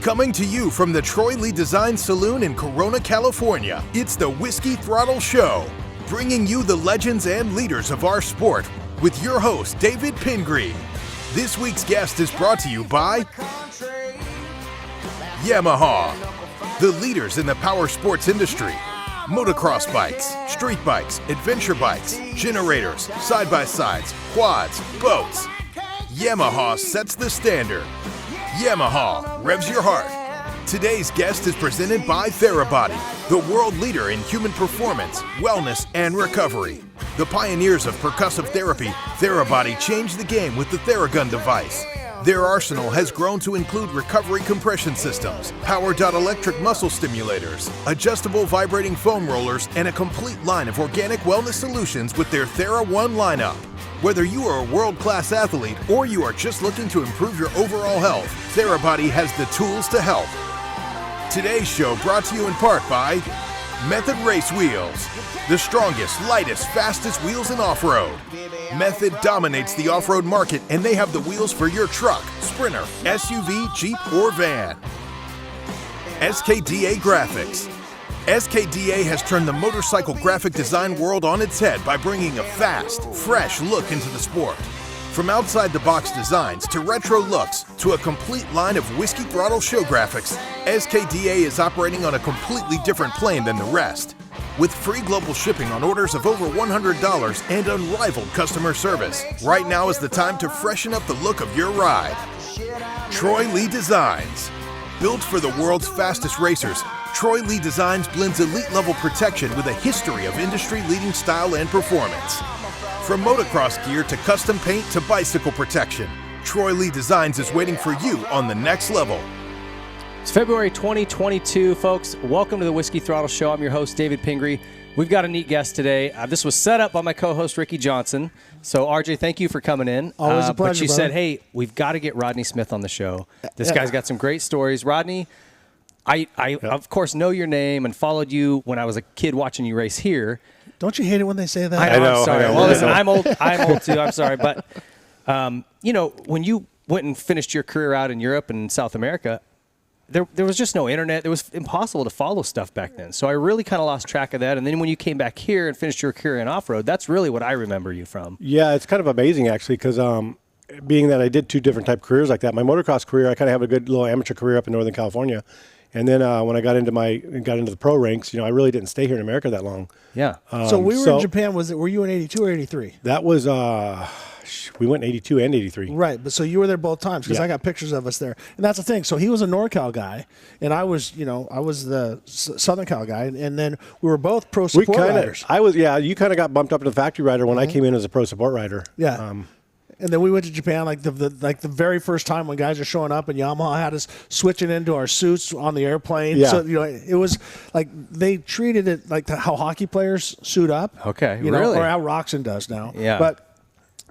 Coming to you from the Troy Lee Design Saloon in Corona, California, it's the Whiskey Throttle Show, bringing you the legends and leaders of our sport with your host, David Pingree. This week's guest is brought to you by Yamaha, the leaders in the power sports industry. Motocross bikes, street bikes, adventure bikes, generators, side-by-sides, quads, boats. Yamaha sets the standard. Yamaha revs your heart. Today's guest is presented by Therabody, the world leader in human performance, wellness, and recovery. The pioneers of percussive therapy, Therabody changed the game with the Theragun device. Their arsenal has grown to include recovery compression systems, powered electric muscle stimulators, adjustable vibrating foam rollers, and a complete line of organic wellness solutions with their Thera One lineup. Whether you are a world-class athlete or you are just looking to improve your overall health, Therabody has the tools to help. Today's show brought to you in part by Method Race Wheels, the strongest, lightest, fastest wheels in off-road. Method dominates the off-road market, and they have the wheels for your truck, sprinter, SUV, Jeep, or van. SKDA Graphics. SKDA has turned the motorcycle graphic design world on its head by bringing a fast, fresh look into the sport. From outside-the-box designs to retro looks to a complete line of Whiskey Throttle show graphics, SKDA is operating on a completely different plane than the rest. With free global shipping on orders of over $100 and unrivaled customer service, right now is the time to freshen up the look of your ride. Troy Lee Designs. Built for the world's fastest racers, Troy Lee Designs blends elite-level protection with a history of industry-leading style and performance. From motocross gear to custom paint to bicycle protection, Troy Lee Designs is waiting for you on the next level. It's February 2022, folks. Welcome to the Whiskey Throttle Show. I'm your host, David Pingree. We've got a neat guest today. This was set up by my co-host, Ricky Johnson. So, RJ, thank you for coming in. Always a pleasure, But you brother. said, hey, we've got to get Rodney Smith on the show. This guy's got some great stories. Rodney, I of course, know your name and followed you when I was a kid watching you race here. Don't you hate it when they say that? I know, I'm sorry. I know. Well, listen, I'm old too. I'm sorry. But, when you went and finished your career out in Europe and South America, there was just no internet. It was impossible to follow stuff back then. So I really kind of lost track of that. And then when you came back here and finished your career in off-road, that's really what I remember you from. Yeah, it's kind of amazing, actually, because being that I did two different type of careers like that, my motocross career, I kind of have a good little amateur career up in Northern California. And then when I got into the pro ranks, I really didn't stay here in America that long. Yeah. So we were in Japan. Were you in 82 or 83? That was, we went 82 and 83. Right. But so you were there both times because Yeah. I got pictures of us there. And that's the thing. So he was a NorCal guy and I was the Southern Cal guy. And then we were both pro support riders. You kind of got bumped up to the factory rider when I came in as a pro support rider. Yeah. And then we went to Japan like the very first time when guys are showing up and Yamaha had us switching into our suits on the airplane. Yeah. So it was like they treated it like how hockey players suit up. Okay, Or how Roxon does now. Yeah. But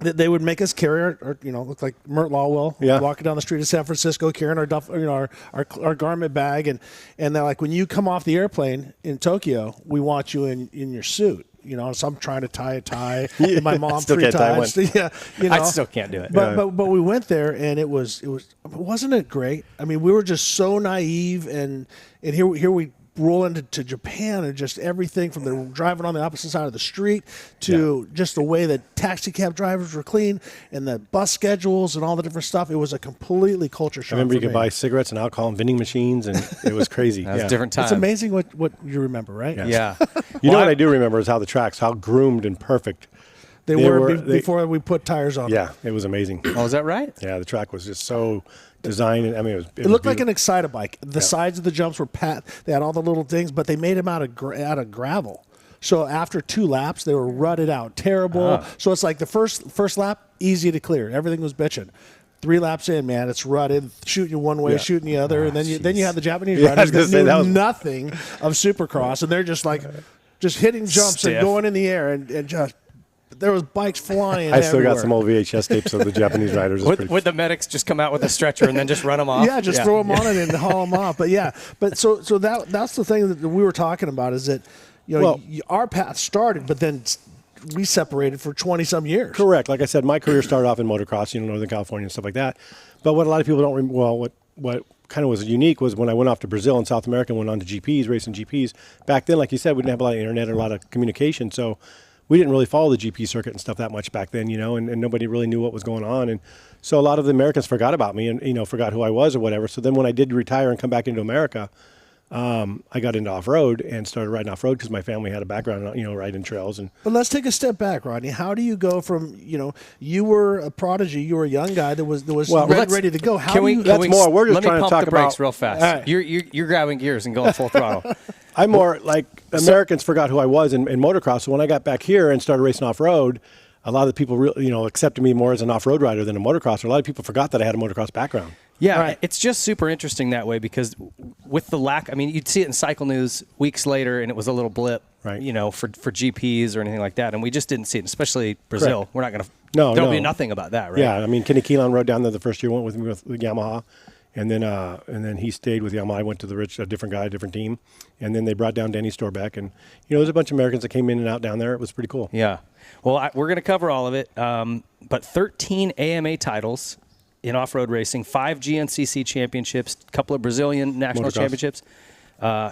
they would make us carry look like Mert Lawwell, walking down the street of San Francisco carrying our garment bag, and they're like, when you come off the airplane in Tokyo, we want you in your suit. So I'm trying to tie a tie. And my mom Still can't tie one. I still can't do it. But we went there, and wasn't it great? I mean, we were just so naive, and here we roll into Japan, and just everything from the driving on the opposite side of the street to just the way that taxi cab drivers were clean and the bus schedules and all the different stuff. It was a completely culture shock. I remember you could buy cigarettes and alcohol and vending machines, and it was crazy. That was a different time. It's amazing what you remember, right? Yeah. What I do remember is how the tracks, how groomed and perfect They were before we put tires on them. Yeah, it was amazing. Oh, is that right? Yeah, the track was just so designed. It looked like an Excita bike. The sides of the jumps were pat. They had all the little things, but they made them out of gravel. So after 2 laps, they were rutted out, terrible. So it's like the first lap, easy to clear. Everything was bitching. 3 laps in, man, it's rutted, shooting you one way, shooting the other, and then you have the Japanese riders that knew nothing of supercross, and they're just like hitting jumps and going in the air and just. There was bikes flying. I still got some old VHS tapes of the Japanese riders. Would the medics just come out with a stretcher and then just run them off? Yeah, throw them on it and haul them off. But so that's the thing that we were talking about is that our path started, but then we separated for 20-some years. Correct. Like I said, my career started off in motocross, Northern California and stuff like that. But what a lot of people don't what kind of was unique was when I went off to Brazil and South America and went on to GPs, racing GPs. Back then, like you said, we didn't have a lot of internet or a lot of communication, so we didn't really follow the GP circuit and stuff that much back then, and nobody really knew what was going on. And so a lot of the Americans forgot about me and, forgot who I was or whatever. So then when I did retire and come back into America, I got into off-road and started riding off-road because my family had a background, riding trails. But let's take a step back, Rodney. How do you go from, you were a prodigy, you were a young guy that was ready to go. How We're just trying to talk about the brakes about real fast. Right. You're grabbing gears and going full throttle. I'm more like Americans forgot who I was in motocross. So when I got back here and started racing off-road, a lot of the people, accepted me more as an off-road rider than a motocrosser. A lot of people forgot that I had a motocross background. Yeah, Right. It's just super interesting that way because with the lack, you'd see it in cycle news weeks later and it was a little blip, right. For GPs or anything like that. And we just didn't see it, especially Brazil. Correct. We're not going to, there'll be nothing about that, right? Yeah, Kenny Keelan rode down there the first year, went with me with Yamaha. And then he stayed with Yamaha. I went to a different guy, a different team. And then they brought down Danny Storbeck. And, there's a bunch of Americans that came in and out down there. It was pretty cool. Yeah. Well, we're going to cover all of it. But 13 AMA titles in off-road racing, 5 GNCC championships, a couple of Brazilian national Motocross. championships.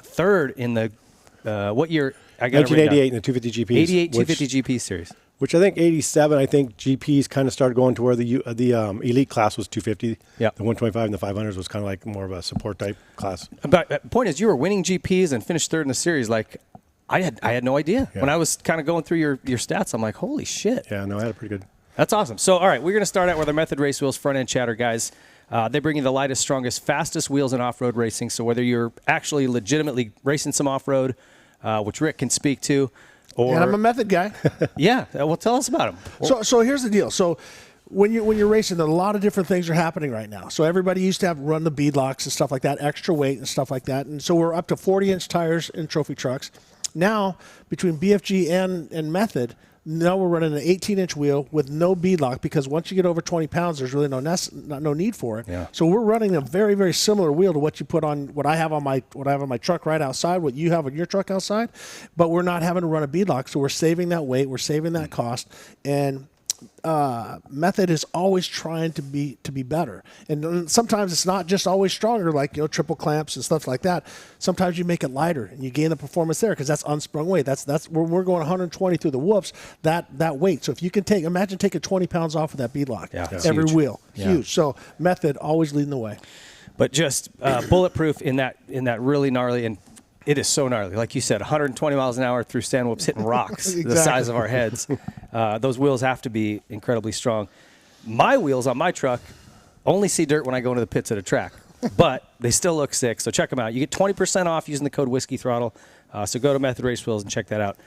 Third in the, what year? I got 1988 in the 250 GPs. 88 250 GP series. Which I think 87, GPs kind of started going to where the elite class was 250. Yeah. The 125 and the 500s was kind of like more of a support type class. But the point is, you were winning GPs and finished third in the series. Like, I had no idea. Yeah. When I was kind of going through your stats, I'm like, holy shit. Yeah, no, I had a pretty good. That's awesome. So, all right, we're going to start out with our Method Race Wheels front end chatter, guys. They bring you the lightest, strongest, fastest wheels in off-road racing. So whether you're actually legitimately racing some off-road, which Rick can speak to, or And I'm a method guy. yeah, well, tell us about them. So here's the deal. So when you're racing, a lot of different things are rappening right now. So everybody used to run the beadlocks and stuff like that, extra weight and stuff like that. And so we're up to 40-inch tires in trophy trucks. Now, between BFG and Method, now we're running an 18-inch wheel with no beadlock because once you get over 20 pounds, there's really no need for it. Yeah. So we're running a very, very similar wheel to what you put on what I have on my truck right outside, what you have on your truck outside, but we're not having to run a beadlock. So we're saving that weight, we're saving that cost, and Method is always trying to be better, and sometimes it's not just always stronger, like triple clamps and stuff like that. Sometimes you make it lighter and you gain the performance there because that's unsprung weight. That's when we're going 120 through the whoops. That weight. So if you can imagine taking 20 pounds off of that beadlock, every huge. wheel, Yeah. huge. So Method always leading the way. But just bulletproof in that really gnarly, and it is so gnarly. Like you said, 120 miles an hour through stand whoops, hitting rocks the size of our heads. Those wheels have to be incredibly strong. My wheels on my truck only see dirt when I go into the pits at a track, but they still look sick. So check them out. You get 20% off using the code Whiskey Throttle. So go to Method Race Wheels and check that out.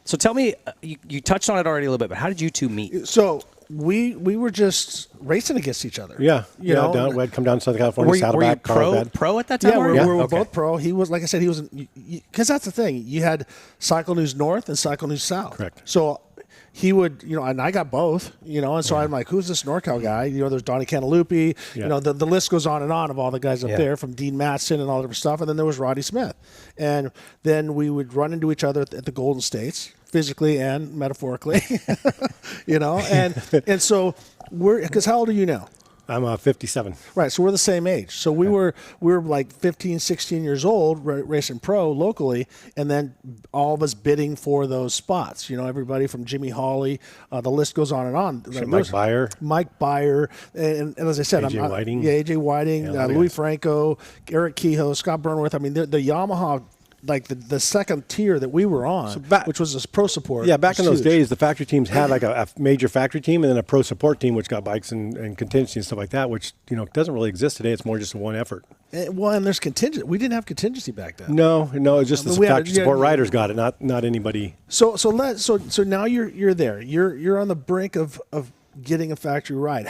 So tell me, you touched on it already a little bit, but how did you two meet? So we were just racing against each other. Yeah. know, we'd come down to Southern California, Were you Saddleback, Carlsbad. pro at that time? Yeah, already? we were Okay. both pro. He was, like I said, he was, because that's the thing. You had Cycle News North and Cycle News South. Correct. So he would, and I got both, and so I'm like, who's this NorCal guy? There's Donnie Cantalupi, the list goes on and on of all the guys up there, from Dean Matson and all the different stuff. And then there was Rodney Smith. And then we would run into each other at the Golden States, physically and metaphorically, and so because how old are you now? I'm 57. Right, so we're the same age. So we were like 15, 16 years old, racing pro locally, and then all of us bidding for those spots. Everybody from Jimmy Hawley, the list goes on and on. Mike Byer, and as I said, AJ Whiting. AJ Whiting, Louis Franco, Eric Kehoe, Scott Burnworth. The Yamaha, like the second tier that we were on, which was a pro support. Yeah, back in those huge. days, the factory teams had like a major factory team and then a pro support team, which got bikes and contingency and stuff like that, which doesn't really exist today. It's more just a one effort. And there's contingency. We didn't have contingency back then. No, it's just the factory support riders got it, not anybody. So now you're there. You're on the brink of getting a factory ride.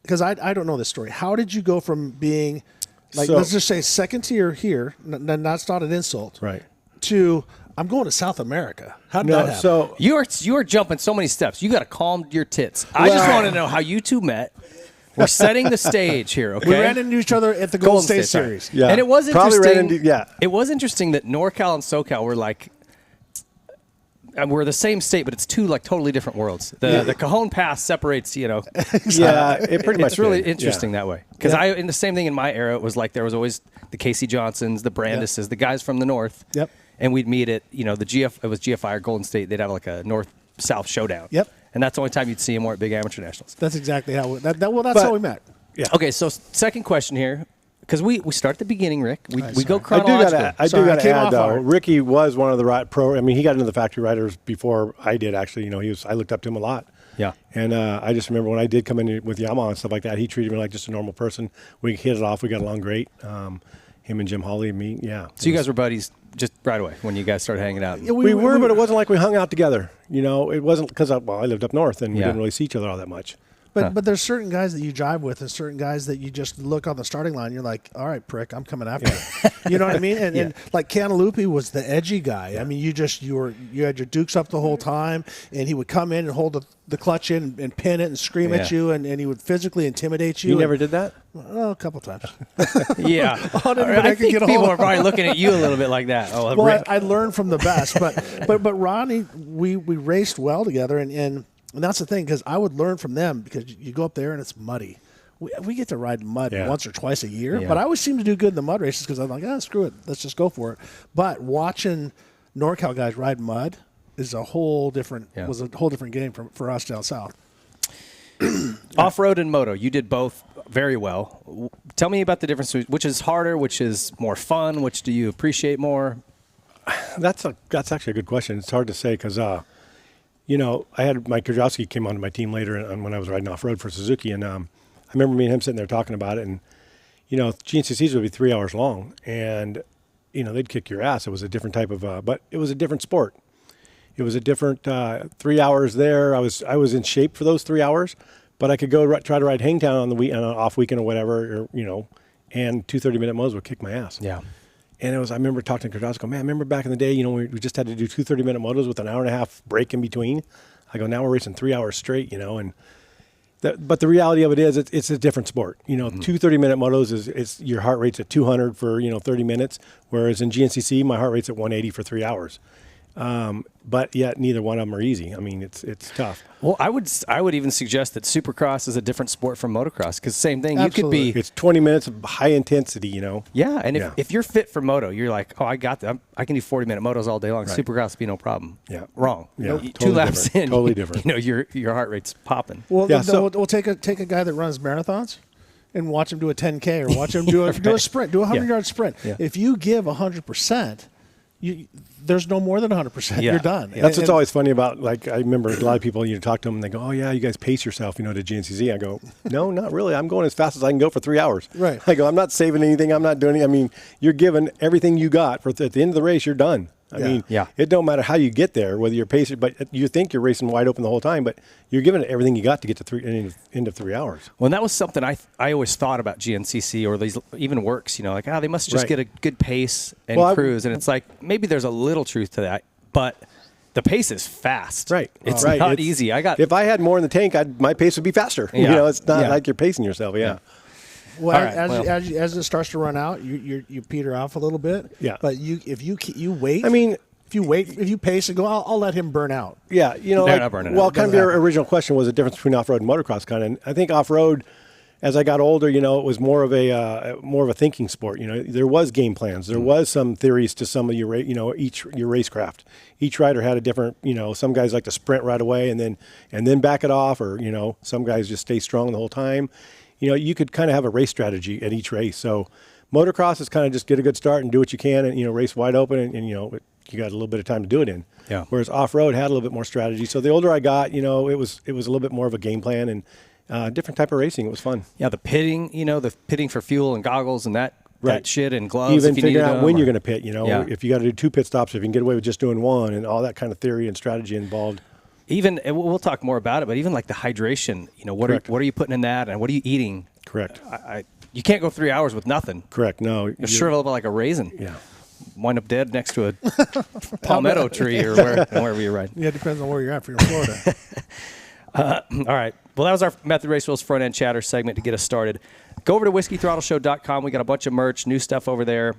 Because I don't know this story. How did you go from being let's just say second tier here, that's not an insult, right, to I'm going to South America. How did that happen? So you are jumping so many steps. You got to calm your tits. I just want to know how you two met. We're setting the stage here, okay? We ran into each other at the Golden State Series. Yeah. And it was Probably interesting. ran into, It was interesting that NorCal and SoCal were like, we're the same state, but it's two like totally different worlds. The Cajon Pass separates, Yeah, it pretty much it's really did. interesting that way. Because in the same thing in my era, it was like there was always the Casey Johnsons, the Brandises, the guys from the north. Yep. And we'd meet at, the it was GFI or Golden State. They'd have like a north-south showdown. Yep. And that's the only time you'd see them more at Big Amateur Nationals. That's exactly how that's how we met. Yeah. Okay, so second question here. Because we start at the beginning, Rick. We Right, go sorry. chronological. I Sorry, do I got to came add off though. hard. Ricky was one of the pro. I mean, he got into the factory riders before I did. Actually, I looked up to him a lot. Yeah. And I just remember when I did come in with Yamaha and stuff like that, he treated me like just a normal person. We hit it off. We got along great. Him and Jim Hawley and me. Yeah. So you guys were buddies just right away when you guys started hanging out. Yeah, We were, but it wasn't like we hung out together. It wasn't because I lived up north and we Yeah. didn't really see each other all that much. But there's certain guys that you jive with, and certain guys that you just look on the starting line. You're like, all right, prick, I'm coming after you. You know what I mean? And like Cantalupe was the edgy guy. Yeah. I mean, you had your dukes up the whole time, and he would come in and hold the clutch in and pin it and scream at you, and he would physically intimidate you. You never did that? Oh, a couple times. Yeah. I could think get people hold- are probably looking at you a little bit like that. Oh, Well, Rick. I learned from the best, but Rodney, we raced well together, and that's the thing, because I would learn from them, because you go up there and it's muddy. We get to ride mud once or twice a year, Yeah. but I always seem to do good in the mud races because I'm like, screw it, let's just go for it. But watching NorCal guys ride mud is was a whole different game for us down south. Off-road and moto, you did both very well. Tell me about the difference. Which is harder? Which is more fun? Which do you appreciate more? That's actually a good question. It's hard to say because, I had Mike Kadasi came onto my team later when I was riding off-road for Suzuki, and I remember me and him sitting there talking about it, and, GNCCs would be 3 hours long, and, they'd kick your ass. It was a different type of, but it was a different sport. It was a different 3 hours there. I was in shape for those 3 hours, but I could go try to ride Hangtown on the off weekend or whatever, and 2 30-minute motos would kick my ass. Yeah. And I remember talking to Kadasi, man, I remember back in the day, we just had to do 2 30-minute motos with an hour and a half break in between. I go, now we're racing 3 hours straight, but the reality of it is it's a different sport. 2 30-minute motos is your heart rate's at 200 for, 30 minutes, whereas in GNCC, my heart rate's at 180 for 3 hours. But yet neither one of them are easy. I mean, it's tough. Well, I would even suggest that supercross is a different sport from motocross, because same thing. Absolutely. You could be. It's 20 minutes of high intensity, Yeah, and if you're fit for moto, you're like, oh, I got that. I can do 40-minute motos all day long. Right. Supercross would be no problem. Yeah. Wrong. Yeah, Nope. totally 2 laps different. in, Totally different. your heart rate's popping. Well, Yeah, so- we'll take a guy that runs marathons and watch him do a 10K or watch him do a sprint, do a 100-yard sprint. Yeah. If you give 100%, there's no more than 100%. Yeah. You're done. Yeah. That's what's always funny about, I remember a lot of people, talk to them and they go, oh yeah, you guys pace yourself, to GNCC. I go, no, not really. I'm going as fast as I can go for 3 hours. Right. I go, I'm not saving anything. I'm not doing it. I mean, you're giving everything you got at the end of the race, you're done. I mean, it don't matter how you get there, whether you're pacing, but you think you're racing wide open the whole time, but you're giving it everything you got to get to end of 3 hours. Well, and that was something I always thought about GNCC or these even works, they must just Right. get a good pace and cruise. And it's like, maybe there's a little truth to that, but the pace is fast. Right. It's Right. not easy. If I had more in the tank, my pace would be faster. Yeah. It's not Yeah. like you're pacing yourself. Yeah. Well, All right, as it starts to run out, you peter off a little bit. Yeah. But if you wait, I mean, if you pace and go, I'll let him burn out. yeah, They're not burning well, out. kind of your original question was the difference between off-road and motocross kind of. And I think off-road, as I got older, it was more of a thinking sport. There was game plans. There was some theories to some of your your racecraft. Each rider had a different, some guys like to sprint right away and then back it off, or some guys just stay strong the whole time. You could kind of have a race strategy at each race. So motocross is kind of just get a good start and do what you can and race wide open and you got a little bit of time to do it in. Yeah. Whereas off-road had a little bit more strategy. So the older I got, it was a little bit more of a game plan and different type of racing. It was fun. Yeah, the pitting for fuel and goggles and that Right. shit and gloves. Even if you figuring needed out them, when or- you're going to pit, Yeah. if you got to do 2 pit stops, if you can get away with just doing 1 and all that kind of theory and strategy involved. Even and we'll talk more about it, but even like the hydration, what are you putting in that, and what are you eating? Correct. You can't go 3 hours with nothing. Correct. No. You'll shrivel up like a raisin. Yeah. Wind up dead next to a palmetto tree or wherever you're riding. Yeah, it depends on where you're at. For your Florida. All right. Well, that was our Method Race Wheels front end chatter segment to get us started. Go over to whiskeythrottleshow.com. We got a bunch of merch, new stuff over there.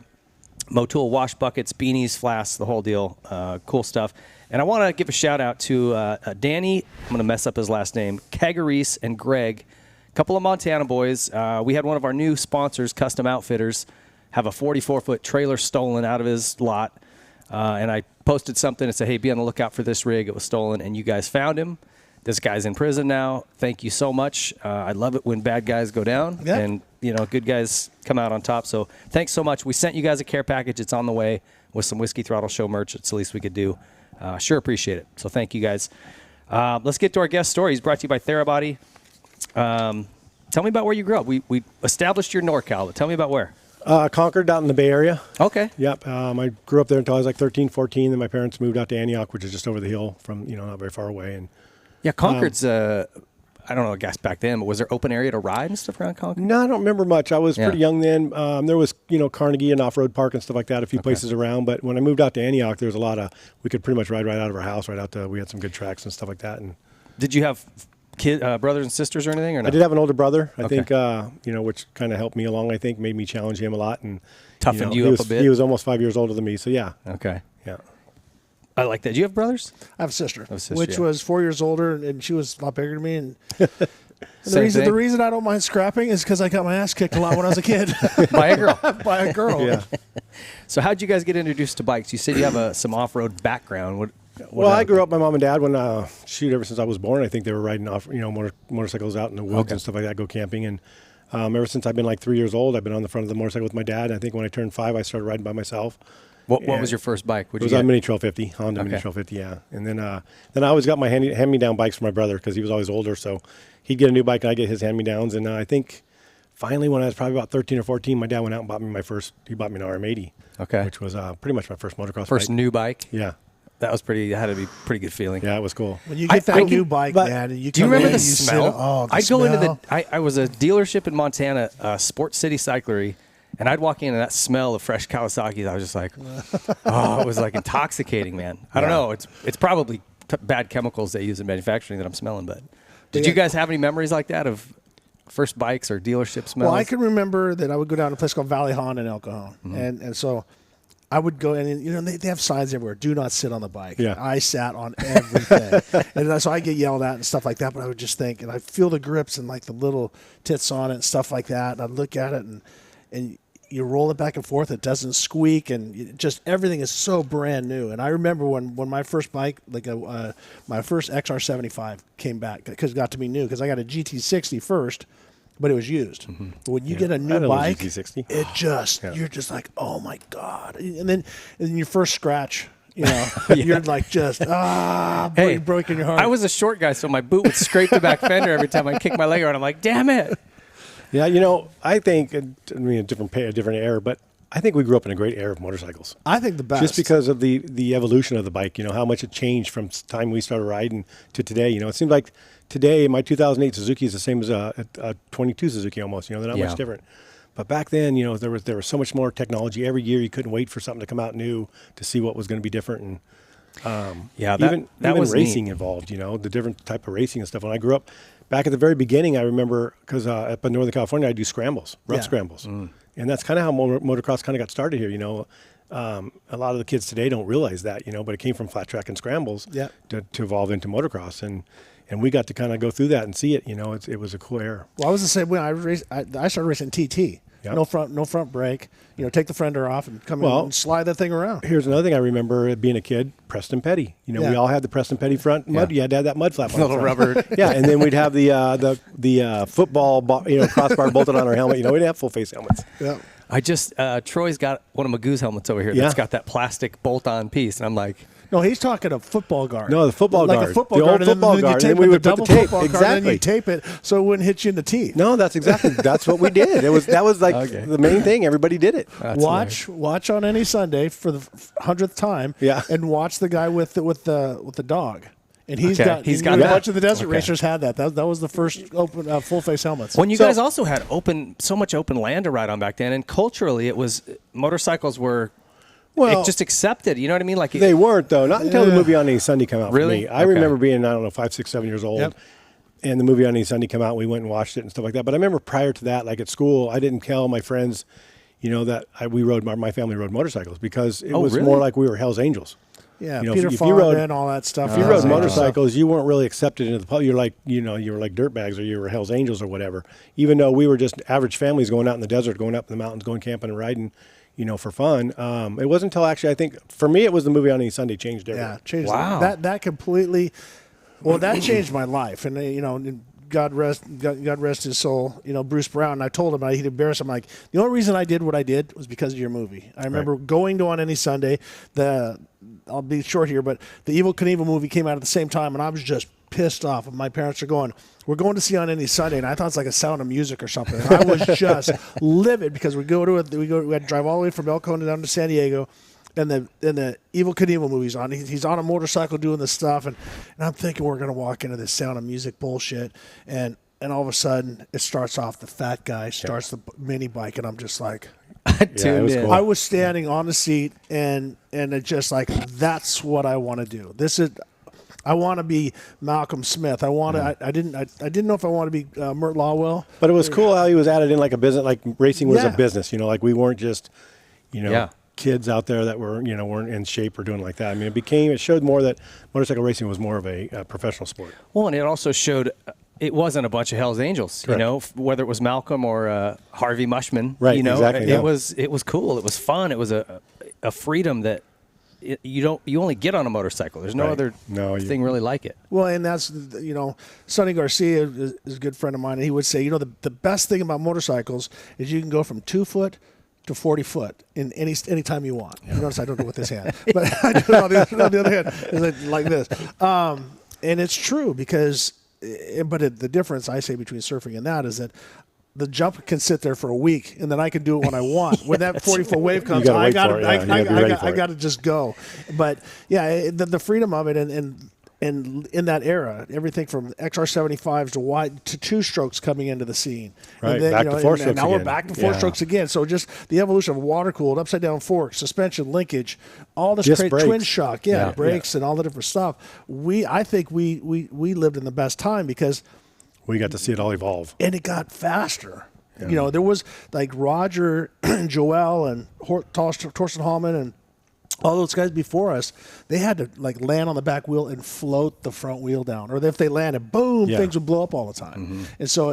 Motul wash buckets, beanies, flasks, the whole deal. Cool stuff. And I want to give a shout out to Danny, I'm going to mess up his last name, Kagaris and Greg, a couple of Montana boys. We had one of our new sponsors, Custom Outfitters, have a 44-foot trailer stolen out of his lot. And I posted something and said, hey, be on the lookout for this rig. It was stolen, and you guys found him. This guy's in prison now. Thank you so much. I love it when bad guys go down and, good guys come out on top. So thanks so much. We sent you guys a care package. It's on the way with some Whiskey Throttle Show merch. It's the least we could do. Sure appreciate it. So thank you guys. Let's get to our guest story. He's brought to you by Therabody. Tell me about where you grew up. We established your NorCal, but tell me about where. Concord, out in the Bay Area. Okay. Yep. I grew up there until I was like 13, 14. Then my parents moved out to Antioch, which is just over the hill from, not very far away. And yeah, Concord's, I don't know, I guess back then, but was there open area to ride and stuff around Concord? No, I don't remember much. I was pretty young then. There was, Carnegie and Off-Road Park and stuff like that, a few places around. But when I moved out to Antioch, there was a lot of, we could pretty much ride right out of our house, we had some good tracks and stuff like that. And did you have brothers and sisters or anything? Or no? I did have an older brother, I think, which kind of helped me along, I think, made me challenge him a lot. And toughened you up a bit? He was almost 5 years older than me, so yeah. Okay. Yeah. I like that. Do you have brothers? I have a sister, which was 4 years older, and she was a lot bigger than me. And the reason I don't mind scrapping is because I got my ass kicked a lot when I was a kid. By a girl. By a girl. Yeah. So how'd you guys get introduced to bikes? You said you have some off-road background. Well, I grew up, my mom and dad, when, ever since I was born, I think they were riding off, motorcycles out in the woods and stuff like that, go camping. And ever since I've been like 3 years old, I've been on the front of the motorcycle with my dad. I think when I turned 5, I started riding by myself. What was your first bike? It was a Mini Trail 50, Honda Mini Trail 50, yeah. And then I always got my hand-me-down bikes for my brother because he was always older. So he'd get a new bike and I'd get his hand-me-downs. And I think finally when I was probably about 13 or 14, my dad went out and bought me an RM80. Okay. Which was pretty much my first motocross bike. First new bike? Yeah. That had to be a pretty good feeling. Yeah, it was cool. When you get that new bike, man, and do you remember the smell? I'd go into I was a dealership in Montana, Sports City Cyclery, and I'd walk in and that smell of fresh Kawasaki's, I was just like, it was like intoxicating, man. I don't know. It's probably bad chemicals they use in manufacturing that I'm smelling, but did you guys have any memories like that of first bikes or dealership smells? Well, I can remember that I would go down to a place called Valley Honda in El Cajon, and so I would go and they have signs everywhere. Do not sit on the bike. Yeah. I sat on everything, and so I get yelled at and stuff like that. But I would just think, and I feel the grips and like the little tits on it and stuff like that. And I'd look at it and you roll it back and forth. It doesn't squeak, and just everything is so brand new. And I remember when my first bike, my first XR75 came back because it got to be new because I got a GT60 first. But it was used. Mm-hmm. But when you get a new bike, it just you're just like, oh my god! And then your first scratch, you're like just broken your heart. I was a short guy, so my boot would scrape the back fender every time I kicked my leg around. I'm like, damn it! Yeah, I think a different era, but I think we grew up in a great era of motorcycles. I think the best, just because of the evolution of the bike. How much it changed from time we started riding to today. It seems like. Today, my 2008 Suzuki is the same as a 22 Suzuki almost. They're not much different. But back then, there was so much more technology. Every year, you couldn't wait for something to come out new to see what was going to be different. And even racing involved. The different type of racing and stuff. When I grew up, back at the very beginning, I remember because up in Northern California, I do scrambles, rough scrambles, and that's kind of how motocross kind of got started here. A lot of the kids today don't realize that. But it came from flat track and scrambles to evolve into motocross and we got to kind of go through that and see it. It was a cool era. Well, I was the same way. I started racing TT. Yep. No front brake. Take the fender off and come in and slide that thing around. Here's another thing I remember being a kid: Preston Petty. We all had the Preston Petty front mud. You had to have that mud flap on little rubber. Yeah, and then we'd have the football crossbar bolted on our helmet. We didn't have full face helmets. Yeah. I just Troy's got one of Magoo's helmets over here that's got that plastic bolt-on piece, and I'm like. No, he's talking a football guard. No, the football guard. Like a football guard. The old football guard. And then we would put the tape. Exactly. And then you tape it so it wouldn't hit you in the teeth. No, that's what we did. That was like the main thing. Everybody did it. Watch on any Sunday for the 100th time. Yeah. And watch the guy with the dog. And he's got a bunch of the desert racers had that. That was the first open full face helmets. When you guys also had so much open land to ride on back then, and culturally motorcycles were. Well, just accepted. You know what I mean? Like they weren't though. Not until the movie On Any Sunday came out. Really? For me. I remember being 5, 6, 7 years old, and the movie On Any Sunday came out. We went and watched it and stuff like that. But I remember prior to that, like at school, I didn't tell my friends, that my family rode motorcycles because it Oh, was really? more like we were Hell's Angels. Yeah, You know, Peter if you Fonda rode- and all that stuff. If you rode Yeah. motorcycles, you weren't really accepted into the public. You're like, you were like dirtbags or you were Hell's Angels or whatever. Even though we were just average families going out in the desert, going up in the mountains, going camping and riding, for fun. It wasn't until actually, I think, for me, it was the movie On Any Sunday changed everything. Yeah, changed Wow. that completely. Well, that changed my life, and God rest his soul. Bruce Brown. And I told him he'd embarrass him. Like, the only reason I did what I did was because of your movie. I remember going to On Any Sunday. I'll be short here, but the Evel Knievel movie came out at the same time, and I was just pissed off. And my parents are going, "We're going to see On Any Sunday," and I thought it's like a Sound of Music or something. And I was just livid because we had to drive all the way from El Cajon down to San Diego. And the Evel Knievel movie's on. He's on a motorcycle doing this stuff, and I'm thinking we're gonna walk into this Sound of Music bullshit, and all of a sudden it starts off. The fat guy starts the mini bike, and I'm just like, Tuned was in. cool. I was standing on the seat, and it just like, that's what I want to do. I want to be Malcolm Smith. I want to. I didn't know if I want to be Mert Lawwell. But it was cool how he was added in like a business, like racing was a Yeah. business. Like we weren't just, Yeah. kids out there that were, weren't in shape or doing like that. I mean, it showed more that motorcycle racing was more of a professional sport. Well, and it also showed it wasn't a bunch of Hell's Angels, Correct. whether it was Malcolm or Harvey Mushman. Right, exactly, It yeah. was cool. It was fun. It was a freedom that you only get on a motorcycle. There's no Right. other thing really like it. Well, and that's, Sonny Garcia is a good friend of mine, and he would say, the best thing about motorcycles is you can go from 2 foot to 40 foot in any time you want. You notice I don't do it with this hand, but I do it on the other hand, it's like this. And it's true because, the difference I say between surfing and that is that the jump can sit there for a week, and then I can do it when I want. When that 40-foot wave comes, gotta I wait got for it, yeah. You gotta be ready for I it. got to just go. But yeah, the freedom of it, and in that era, everything from XR75s to two strokes coming into the scene. Right, And then, back to four and strokes now we're again. back to four Yeah. strokes again. So just the evolution of water cooled, upside down forks, suspension, linkage, all this Disc great brakes. twin shock, Yeah. brakes, and all the different stuff. I think we lived in the best time because. We got to see it all evolve. And it got faster. There was like Roger and Joel and Torsten Hallman and all those guys before us. They had to like land on the back wheel and float the front wheel down, or if they landed, boom, Yeah. things would blow up all the time. Mm-hmm. And so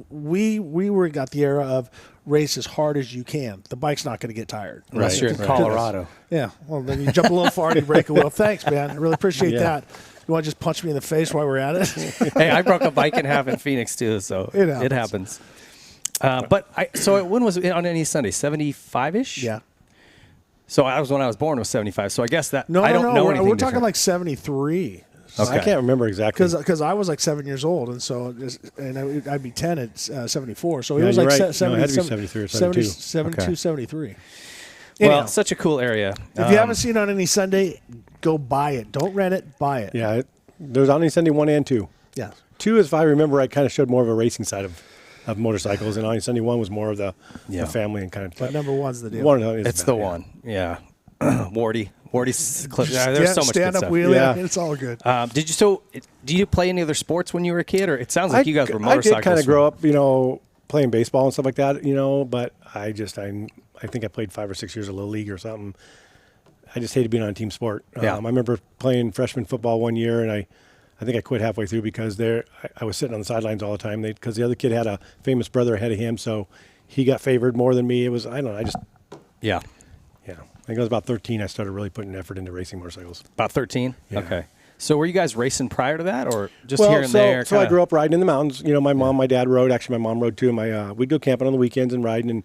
we got the era of race as hard as you can. The bike's not going to get tired. Unless Right. you're in Right. Colorado. Yeah. Well, then you jump a little far and you break a wheel. Thanks, man. I really appreciate Yeah. that. You want to just punch me in the face while we're at it? Hey, I broke a bike in half in Phoenix too, so It happens. So when was it on Any Sunday? 75-ish? Yeah. So I was when I was born was 75. So I guess that No, I don't know we're anything. talking different. like 73. Okay. I can't remember exactly. Because I was like 7 years old, and so I'd be 10 at 74. So he No, was you're like right. 70, No, it had to be 73 or 72. 72, Okay. 73. Well, Anyhow, such a cool area. if you haven't seen it on Any Sunday, go buy it. Don't rent it, buy it. Yeah, there's On Any Sunday 1 and 2. Yeah. 2, if I remember right, kind of showed more of a racing side of motorcycles, and On Any Sunday 1 was more of the family and kind of. But number one's the deal. One is It's better, the yeah. one. Yeah. Wardy's clip. Yeah, there's so much good stand-up stuff. wheelie. Yeah. It's all good. Do you play any other sports when you were a kid, or it sounds like you guys were I motorcyclists? did kind of grow up, playing baseball and stuff like that, but I think I played 5 or 6 years of little league or something. I just hated being on a team sport. Yeah. I remember playing freshman football one year, and I think I quit halfway through because I was sitting on the sidelines all the time. Because the other kid had a famous brother ahead of him, so he got favored more than me. It was, I don't know, Yeah. I think I was about 13. I started really putting effort into racing motorcycles. About 13? Yeah. Okay. So were you guys racing prior to that, or just Well, here and there? So I grew up riding in the mountains. My mom, my dad rode. Actually, my mom rode too. We'd go camping on the weekends and riding. And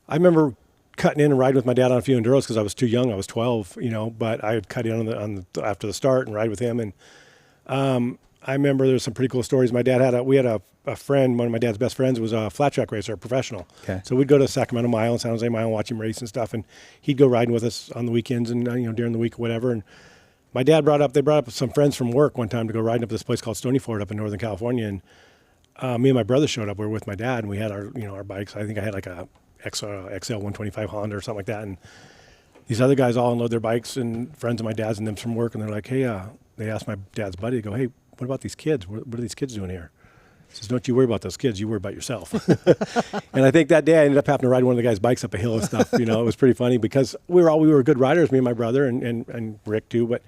I remember cutting in and riding with my dad on a few enduros because I was too young. I was 12, but I would cut in after the start and ride with him. And I remember there's some pretty cool stories. My dad had a friend, one of my dad's best friends was a flat track racer, a professional. Okay. So we'd go to Sacramento Mile and San Jose Mile and watch him race and stuff. And he'd go riding with us on the weekends and during the week or whatever. And my dad brought up some friends from work one time to go riding up to this place called Stony Ford up in Northern California. And me and my brother showed up. We were with my dad, and we had our bikes. I think I had like a XL 125 Honda or something like that. And these other guys all unload their bikes, and friends of my dad's and them from work, and they're like, hey, they asked my dad's buddy to go, hey, what about these kids? What are these kids doing here? Says, don't you worry about those kids. You worry about yourself. And I think that day I ended up having to ride one of the guys' bikes up a hill and stuff. It was pretty funny because we were good riders, me and my brother and Rick too. But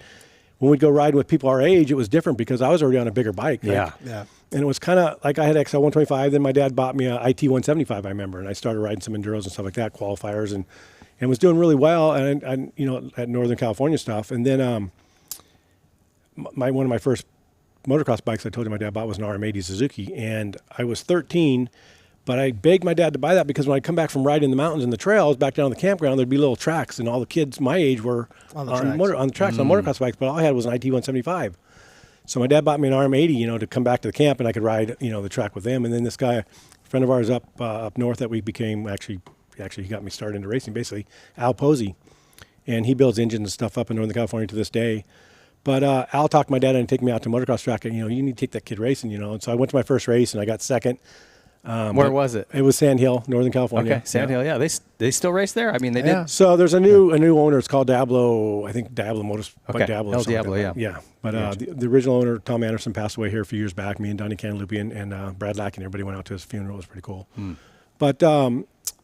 when we'd go riding with people our age, it was different because I was already on a bigger bike. Yeah. Yeah. And it was kind of like I had XL 125. Then my dad bought me a IT 175, I remember. And I started riding some enduros and stuff like that, qualifiers, and was doing really well. And at Northern California stuff. And then one of my first motocross bikes I told you my dad bought was an RM80 Suzuki, and I was 13, but I begged my dad to buy that because when I'd come back from riding in the mountains and the trails back down on the campground, there'd be little tracks, and all the kids my age were on the tracks on motocross bikes, but all I had was an IT 175. So my dad bought me an RM80, to come back to the camp, and I could ride, the track with them. And then this guy, a friend of ours up north that we became, actually he got me started into racing, basically, Al Posey, and he builds engines and stuff up in Northern California to this day. But Al talked my dad into taking me out to motocross track, and you need to take that kid racing, And so I went to my first race, and I got second. Where was it? It was Sand Hill, Northern California. Okay, Sand Hill. Yeah, they still race there. I mean, they did. So there's a new owner. It's called Diablo. I think Diablo Motors. Okay. Diablo. El Diablo. Like yeah. But the original owner, Tom Anderson, passed away here a few years back. Me and Donnie Cantalupi and Brad Lack and everybody went out to his funeral. It was pretty cool. But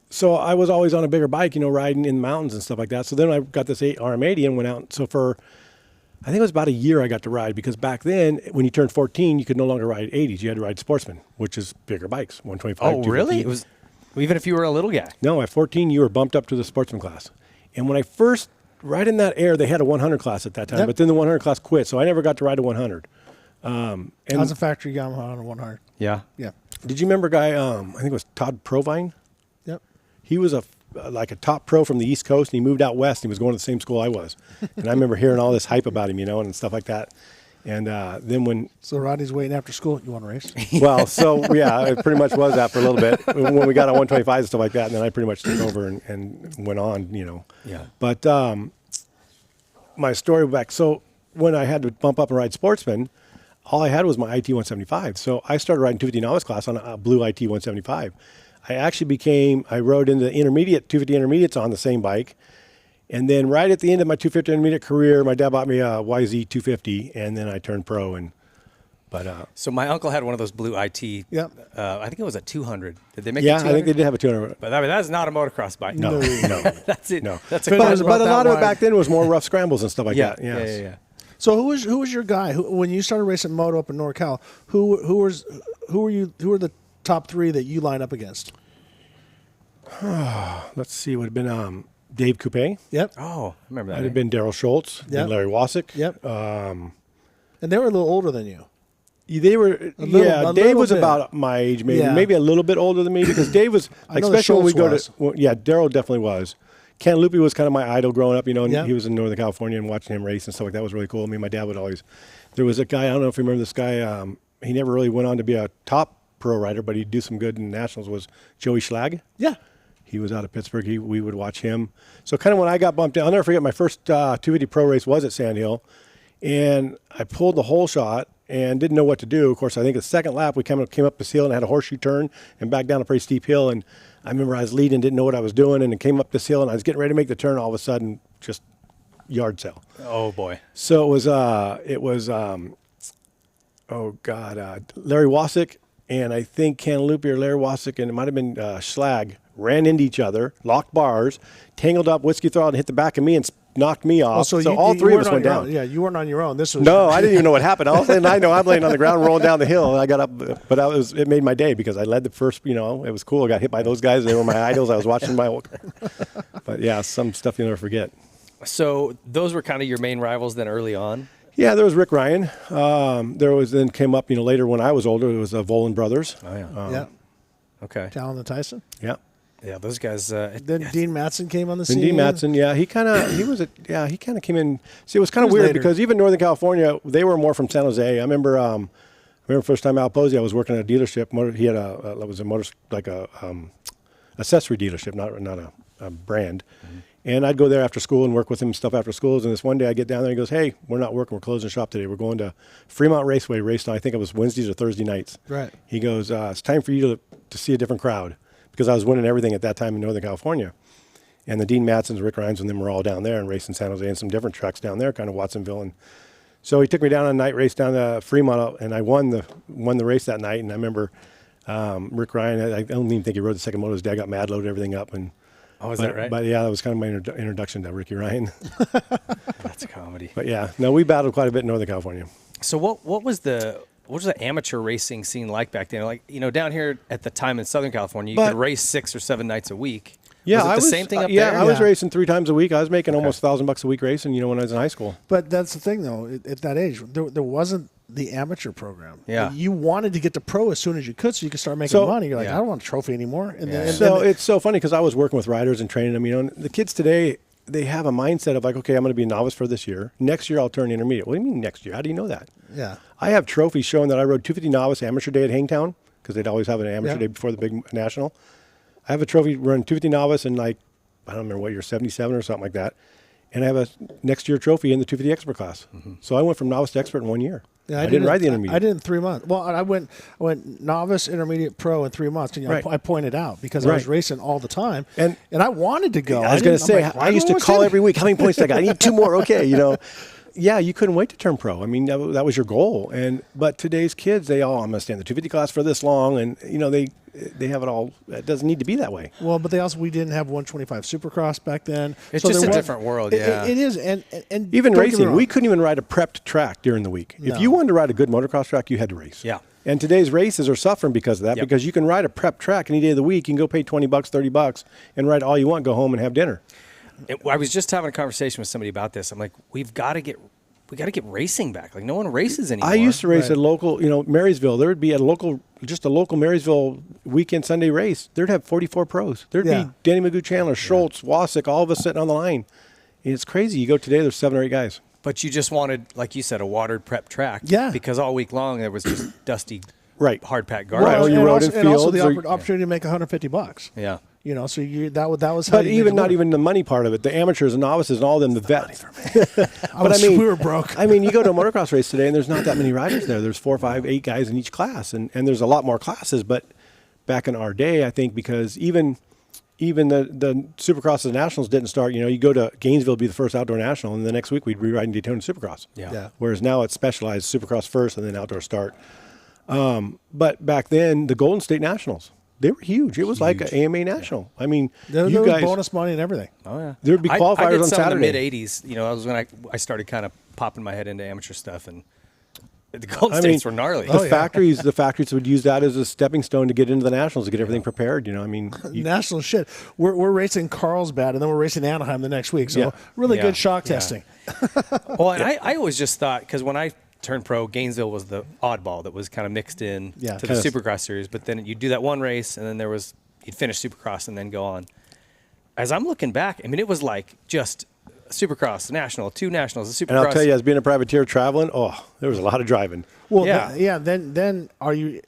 so I was always on a bigger bike, riding in the mountains and stuff like that. So then I got this RM80 and went out. So for I think it was about a year I got to ride because back then, when you turned 14, you could no longer ride 80s. You had to ride Sportsman, which is bigger bikes, 125. Oh, really? It was even if you were a little guy. No, at 14, you were bumped up to the Sportsman class. And when I first right in that air, they had a 100 class at that time, but then the 100 class quit, so I never got to ride a 100. And how's a factory Yamaha on a 100? Yeah. Yeah. Did you remember a guy? I think it was Todd Provine. Yep. He was a top pro from the East Coast, and he moved out west. And he was going to the same school I was, and I remember hearing all this hype about him, and stuff like that. And then when Rodney's waiting after school, you want to race? Well, so yeah, it pretty much was that for a little bit when we got on 125 and stuff like that, and then I pretty much took over and went on, Yeah. But my story back. So when I had to bump up and ride Sportsman, all I had was my IT 175. So I started riding 250 novice class on a blue IT 175. I rode in the intermediate, 250 intermediates on the same bike. And then right at the end of my 250 intermediate career, my dad bought me a YZ 250, and then I turned pro. So my uncle had one of those blue IT. Yep. I think it was a 200. Did they make yeah, a 200? I think they did have a 200. But I mean, that's not a motocross bike. No. That's it. No. That's But a it was But a about lot that of it wide. back then was more rough scrambles and stuff like that. Yes. Yeah. So who was your guy when you started racing moto up in NorCal? Who were the top three that you line up against? Let's see. It would have been Dave Coupe. Yep. Oh, I remember that. It would have been Daryl Schultz. Yep. And Larry Wasik. Yep. And they were a little older than you. They were, a Dave little was bit. about my age, Yeah. maybe a little bit older than me because Dave was, I know that especially when we go Schultz to, Daryl definitely was. Cantalupi was kind of my idol growing up, and Yep. he was in Northern California and watching him race and stuff like that was really cool. I mean, my dad would always, there was a guy, I don't know if you remember this guy, he never really went on to be a top pro rider, but he'd do some good in nationals, was Joey Schlag. Yeah. He was out of Pittsburgh. We would watch him. So kind of when I got bumped in, I'll never forget my first 250 pro race was at Sand Hill. And I pulled the whole shot and didn't know what to do. Of course, I think the second lap, we came up this hill and had a horseshoe turn and back down a pretty steep hill. And I remember I was leading, didn't know what I was doing, and then came up this hill and I was getting ready to make the turn. All of a sudden, just yard sale. Oh boy. So Larry Wasik and I think Cantalupi or Larry Wasik, and it might have been Schlag, ran into each other, locked bars, tangled up, whiskey throttle, and hit the back of me and knocked me off. Oh, so all three of us went down. Yeah, you weren't on your own. This was No, I didn't even know what happened. All of a sudden, I know I'm laying on the ground rolling down the hill, and I got up. But it made my day because I led the first, it was cool. I got hit by those guys. They were my idols. I was watching my But yeah, some stuff you'll never forget. So those were kind of your main rivals then early on? Yeah, there was Rick Ryan. Then came up, later when I was older, it was Volan Brothers. Oh, yeah. yeah. Okay. Talon and Tyson. Yeah. Yeah, those guys. Then Dean Matson came on the scene. And Dean Matson, yeah, he kind of came in. See, it was kind of weird later. because even Northern California, they were more from San Jose. I remember first time Al Posey, I was working at a dealership. He had a accessory dealership, not a brand. Mm-hmm. And I'd go there after school and work with him and stuff after schools. And this one day I get down there and he goes, "Hey, we're not working. We're closing shop today. We're going to Fremont Raceway race on, I think it was Wednesdays or Thursday nights." Right. He goes, "It's time for you to see a different crowd." Because I was winning everything at that time in Northern California. And the Dean Matsons, Rick Ryans, and them were all down there and racing San Jose and some different tracks down there, kind of Watsonville. And So he took me down on a night race down to Fremont, and I won the race that night. And I remember Rick Ryan. I don't even think he rode the second moto. His dad got mad, loaded everything up, and is that right? But yeah, that was kind of my introduction to Ricky Ryan. That's a comedy. But yeah, no, we battled quite a bit in Northern California. So what was the amateur racing scene like back then? Like, down here at the time in Southern California, you could race 6 or 7 nights a week. Yeah, was it the same thing up there? Yeah, I was racing 3 times a week. I was making almost $1,000 a week racing, when I was in high school. But that's the thing, though. At that age, there wasn't the amateur program. Yeah. You wanted to get to pro as soon as you could so you could start making money. You're like, I don't want a trophy anymore. And it's so funny because I was working with riders and training them. And the kids today, they have a mindset of like, okay, I'm going to be a novice for this year. Next year, I'll turn intermediate. What do you mean next year? How do you know that? Yeah. I have trophies showing that I rode 250 novice amateur day at Hangtown because they'd always have an amateur day before the big national. I have a trophy running 250 novice in I don't remember what year, 77 or something like that. And I have a next year trophy in the 250 expert class. Mm-hmm. So I went from novice to expert in 1 year. Yeah, I didn't ride the intermediate. I did in 3 months. Well, I went novice, intermediate, pro in 3 months. And I pointed out because I was racing all the time, and I wanted to go. I was going to say, I used to call every week. How many points did I got? I need 2 more. Okay, Yeah, you couldn't wait to turn pro. I mean, that was your goal. But today's kids, I'm going to stay in the 250 class for this long, and they have it all. It doesn't need to be that way. Well, but we didn't have 125 supercross back then. It's just a different world. Yeah, it is. And even racing, we couldn't even ride a prepped track during the week. No. If you wanted to ride a good motocross track, you had to race. Yeah. And today's races are suffering because of that. Yep. Because you can ride a prepped track any day of the week. You can go pay $20, $30, and ride all you want. Go home and have dinner. I was just having a conversation with somebody about this. I'm like, we got to get racing back. Like, no one races anymore. I used to race at local, Marysville. There would be just a local Marysville weekend Sunday race. There'd have 44 pros. There'd be Danny Magoo Chandler, Schultz, Wasik, all of us sitting on the line. And it's crazy. You go today, there's 7 or 8 guys. But you just wanted, like you said, a watered prep track. Yeah. Because all week long there was just dusty, hard packed Right. garbage. Or you rode in fields. And also the opportunity to make $150. Yeah. So that was how. But even not even the money part of it, the amateurs and novices and all of them, the vets. We were broke. I mean, you go to a motocross race today, and there's not that many riders there. There's 4, 5, 8 guys in each class, and there's a lot more classes. But back in our day, I think because even the Supercross and Nationals didn't start. You go to Gainesville, be the first outdoor national, and the next week we'd be riding Daytona Supercross. Yeah. Whereas now it's specialized Supercross first and then outdoor start. But back then, the Golden State Nationals. They were huge. It was like an AMA national. I mean, there you was guys bonus money and everything. Oh yeah, there'd be qualifiers I did on some Saturday. In the mid '80s. That was when I started kind of popping my head into amateur stuff, and the Golden States were gnarly. The factories would use that as a stepping stone to get into the nationals to get everything prepared. National shit. We're racing Carlsbad, and then we're racing Anaheim the next week. So really good shock testing. Well, and I always just thought because when I turned pro, Gainesville was the oddball that was kind of mixed in to the Supercross series. But then you'd do that one race, and then you'd finish Supercross and then go on. As I'm looking back, I mean, it was like just Supercross, national, 2 nationals, a Supercross. And I'll tell you, as being a privateer traveling, there was a lot of driving. Well, then are you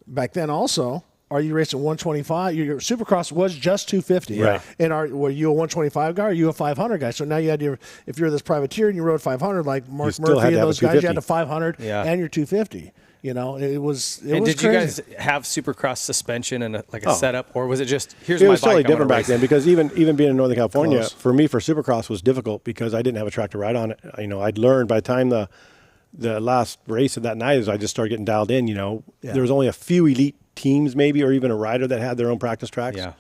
back then also? Are you racing 125? Your Supercross was just 250. Right. And were you a 125 guy or are you a 500 guy? So now you had if you're this privateer and you rode 500 like Mark Murphy and those guys, you had a 500 and your 250. It was did crazy. You guys have Supercross suspension and a setup, or was it just here's it my was bike? Totally different back race? then because even being in Northern California, for me for Supercross was difficult because I didn't have a track to ride on it. I'd learned by the time the last race of that night as I just started getting dialed in. There was only a few elite teams maybe, or even a rider that had their own practice tracks. Yeah.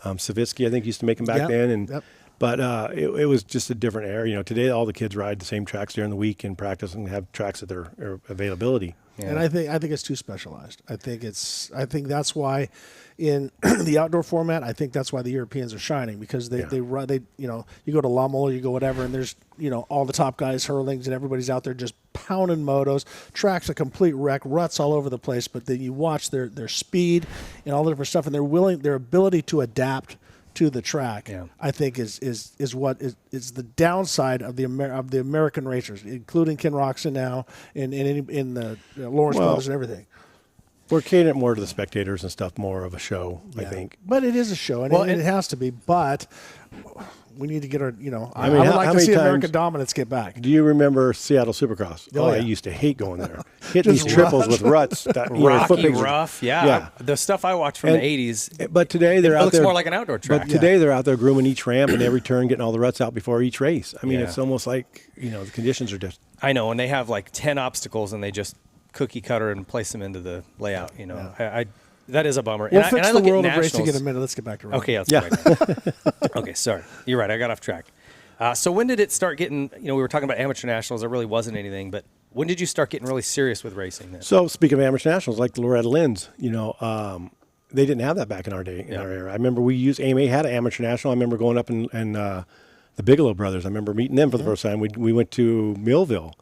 Savitsky I think used to make them back then, but it was just a different era. Today all the kids ride the same tracks during the week and practice and have tracks at their availability. Yeah. And I think it's too specialized. I think that's why in the outdoor format, I think that's why the Europeans are shining because they run you go to Lommel, you go whatever, and there's all the top guys hurlings and everybody's out there just pounding motos, tracks a complete wreck, ruts all over the place. But then you watch their speed and all the different stuff, and their ability to adapt to the track, I think is what is the downside of the American racers, including Ken Roxon now in the Lawrence Brothers and everything. We're catering it more to the spectators and stuff, more of a show, I think. But it is a show, and it has to be. But we need to get our, I mean, would how like to many see American times- dominance get back. Do you remember Seattle Supercross? Oh, I yeah. used to hate going there. Hit Just these triples ruts. with ruts. That, foot Rocky, pegs- rough, Yeah. yeah. The stuff I watched from And- the 80s, But today they're it out looks there. more like an outdoor track. But today they're out there grooming each ramp and every turn, getting all the ruts out before each race. I mean, Yeah. it's almost like, the conditions are just. I know, and they have like 10 obstacles, and they just cookie cutter and place them into the layout. I that is a bummer. We'll and fix I the look at world of racing in nationals- a minute. Let's get back to racing. Okay, let's Yeah. go back to okay, sorry. You're right. I got off track. So when did it start getting, we were talking about amateur nationals. There really wasn't anything, but when did you start getting really serious with racing then? So speaking of amateur nationals, like the Loretta Lynn's, they didn't have that back in our day, in our era. I remember AMA had an amateur national. I remember going up and the Bigelow brothers. I remember meeting them for the first time. We went to Millville,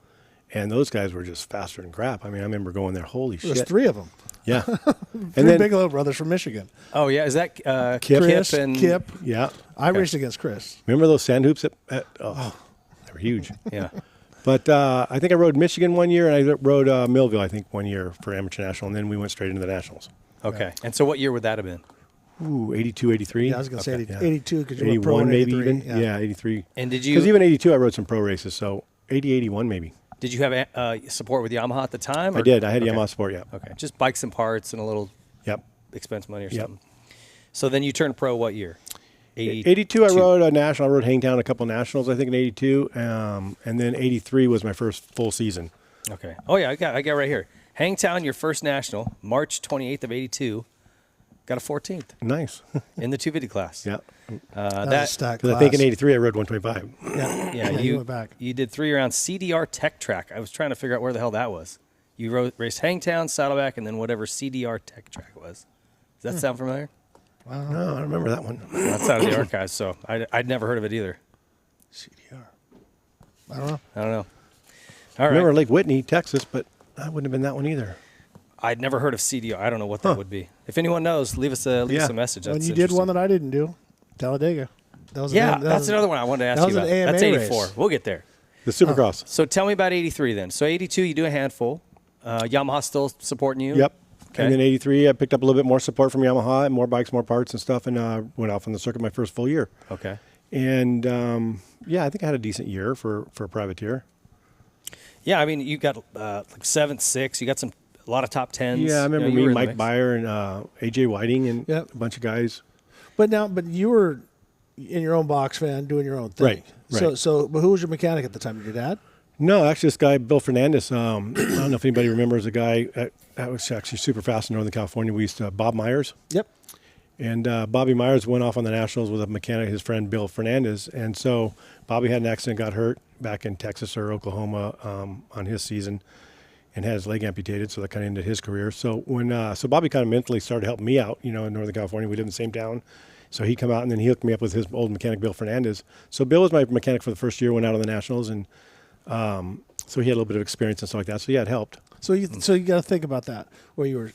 and those guys were just faster than crap. I mean, I remember going there. Holy There's shit! 3 of them. Yeah, Three and then Bigelow brothers from Michigan. Oh, yeah. Is that Chris, Kip and Kip. yeah, I raced against Chris. remember those sand hoops? They were huge. Yeah. But I think I rode Michigan one year, and I rode Millville, I think, one year for amateur national, and then we went straight into the nationals. Okay. And so what year would that have been? Ooh, 82, 83. Yeah, I was going to say yeah. 82 because you were pro 81 in maybe 83. even. Yeah, 83. And did you Because even 82, I rode some pro races, so 80, 81 maybe. did you have support with Yamaha at the time? I or- did. I had okay. Yamaha support, yeah. Okay. Just bikes and parts and a little Yep. expense money or Yep. something. So then you turned pro what year? 82, I rode a national. I rode Hangtown a couple nationals, I think, in 82. And then 83 was my first full season. Okay. Oh yeah, I got right here. Hangtown, your first national, March 28th of 82. Got a 14th Nice. in the 250 class. Yeah. That was a That stacked Because I think in class. 83, I rode 125. yeah, you you went back. You did 3 rounds CDR Tech Track. I was trying to figure out where the hell that was. You raced Hangtown, Saddleback, and then whatever CDR Tech Track was. Does that sound familiar? No, I remember that one. That's out of the archives, so I'd never heard of it either. CDR. I don't know. I don't know. I All remember right. Lake Whitney, Texas, but that wouldn't have been that one either. I'd never heard of CDR. I don't know what that would be. If anyone knows, leave us a message. When That's you did one interesting. that I didn't do, Talladega. That was Yeah, that's another one I wanted to ask that you was about. an AMA That's 84. race. We'll get there. The Supercross. So tell me about 83 then. So 82, you do a handful. Yamaha still supporting you? Yep. Okay. And then 83, I picked up a little bit more support from Yamaha and more bikes, more parts and stuff, and went off on the circuit my first full year. Okay. And I think I had a decent year for a privateer. Yeah, I mean, you got like 7th, 6th. You got a lot of top 10s. Yeah, I remember you were me, in the Mike mix. Byer, and AJ Whiting, and Yep. a bunch of guys. But you were in your own box, van, doing your own thing. Right, right. But who was your mechanic at the time? Your dad? No, actually, this guy, Bill Fernandez, I don't know if anybody remembers a guy that was actually super fast in Northern California. We used to, Bob Myers. Yep. And Bobby Myers went off on the Nationals with a mechanic, his friend Bill Fernandez. And so Bobby had an accident, got hurt back in Texas or Oklahoma on his season and had his leg amputated. So that kind of ended his career. So so Bobby kind of mentally started helping me out, in Northern California. We live in the same town. So he come out and then he hooked me up with his old mechanic, Bill Fernandez. So Bill was my mechanic for the first year, went out on the Nationals. And so he had a little bit of experience and stuff like that. So yeah, it helped. So you got to think about that, where you were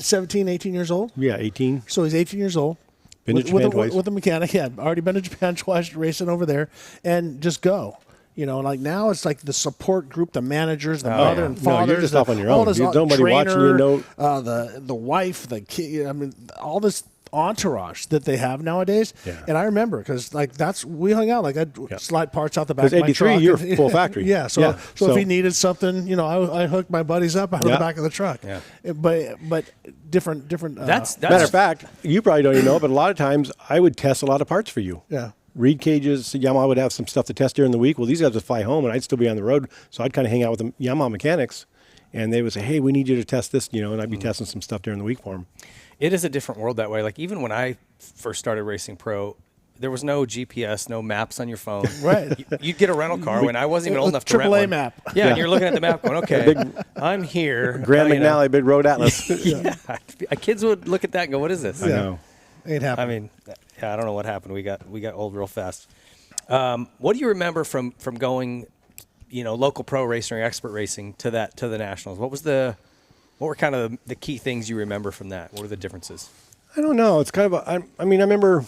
17, 18 years old. Yeah, 18. So he's 18 years old. Been to Japan twice. With a mechanic. Yeah, already been to Japan twice, racing over there, and just go. Like now it's like the support group, the managers, the mother and No, father. you're just off on your own. There's nobody watching you, the wife, the kid. I mean, all this entourage that they have nowadays. Yeah. And I remember because we hung out. Like I'd slide parts out the back of my 83, truck. you're full factory. Yeah. So Yeah. so if he needed something, I hooked my buddies up out of the Yeah. back of the truck. Yeah. But different. That's Matter of fact, you probably don't even know, but a lot of times I would test a lot of parts for you. Yeah. Reed cages, Yamaha would have some stuff to test during the week. Well, these guys would fly home, and I'd still be on the road. So I'd kind of hang out with the Yamaha mechanics, and they would say, hey, we need you to test this, and I'd be testing some stuff during the week for them. It is a different world that way. Like even when I first started racing pro, there was no GPS, no maps on your phone. Right. You'd get a rental car when I wasn't even old enough to AAA rent one. map. Yeah, and you're looking at the map going, okay, I'm here. Grand you know. McNally, Big Road Atlas. Yeah. Kids would look at that and go, what is this? I know. Ain't I happening. mean, yeah, I don't know what happened. We got old real fast. What do you remember from going, local pro racing or expert racing to the nationals? What were kind of the key things you remember from that? What are the differences? I don't know. It's kind of I remember,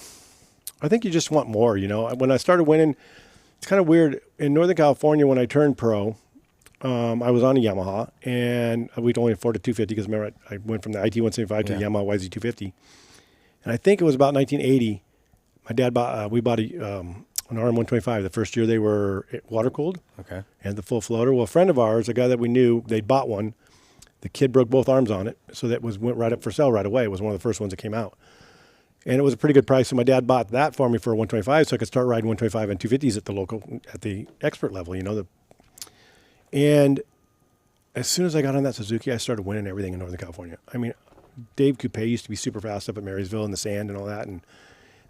I think you just want more, When I started winning, it's kind of weird. In Northern California, when I turned pro, I was on a Yamaha, and we could only afford a 250 because remember, I went from the IT-175 to the Yamaha YZ250. And I think it was about 1980, my dad we bought a an RM125. The first year they were water cooled. Okay. And the full floater. Well, a friend of ours, a guy that we knew, they bought one. The kid broke both arms on it, so that went right up for sale right away. It was one of the first ones that came out. And it was a pretty good price, so my dad bought that for me for a 125, so I could start riding 125 and 250s at the expert level, And as soon as I got on that Suzuki, I started winning everything in Northern California. I mean, Dave Coupe used to be super fast up at Marysville in the sand and all that, and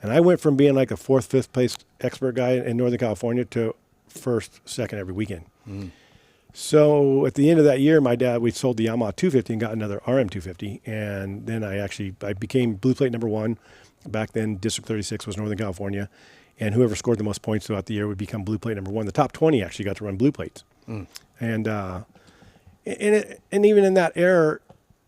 I went from being like a 4th, 5th place expert guy in Northern California to 1st, 2nd every weekend. Mm. So at the end of that year, we sold the Yamaha 250 and got another RM 250. And then I became blue plate number 1. Back then, District 36 was Northern California. And whoever scored the most points throughout the year would become blue plate number 1. The top 20 actually got to run blue plates. Mm. And even in that era,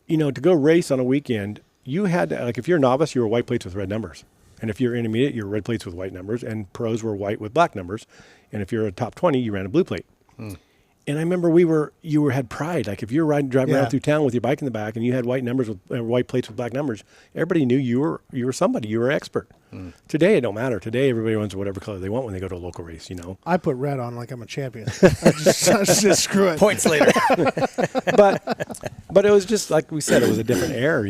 to go race on a weekend, you had to, like, if you're a novice, you were white plates with red numbers. And if you're intermediate, you're red plates with white numbers. And pros were white with black numbers. And if you're a top 20, you ran a blue plate. Mm. And I remember you had pride. Like if you're driving around through town with your bike in the back and you had white numbers with white plates with black numbers, everybody knew you were somebody. You were an expert. Mm. Today it don't matter. Today everybody runs whatever color they want when they go to a local race. I put red on like I'm a champion. I just screw it. Points later. but it was just like we said. It was a different era.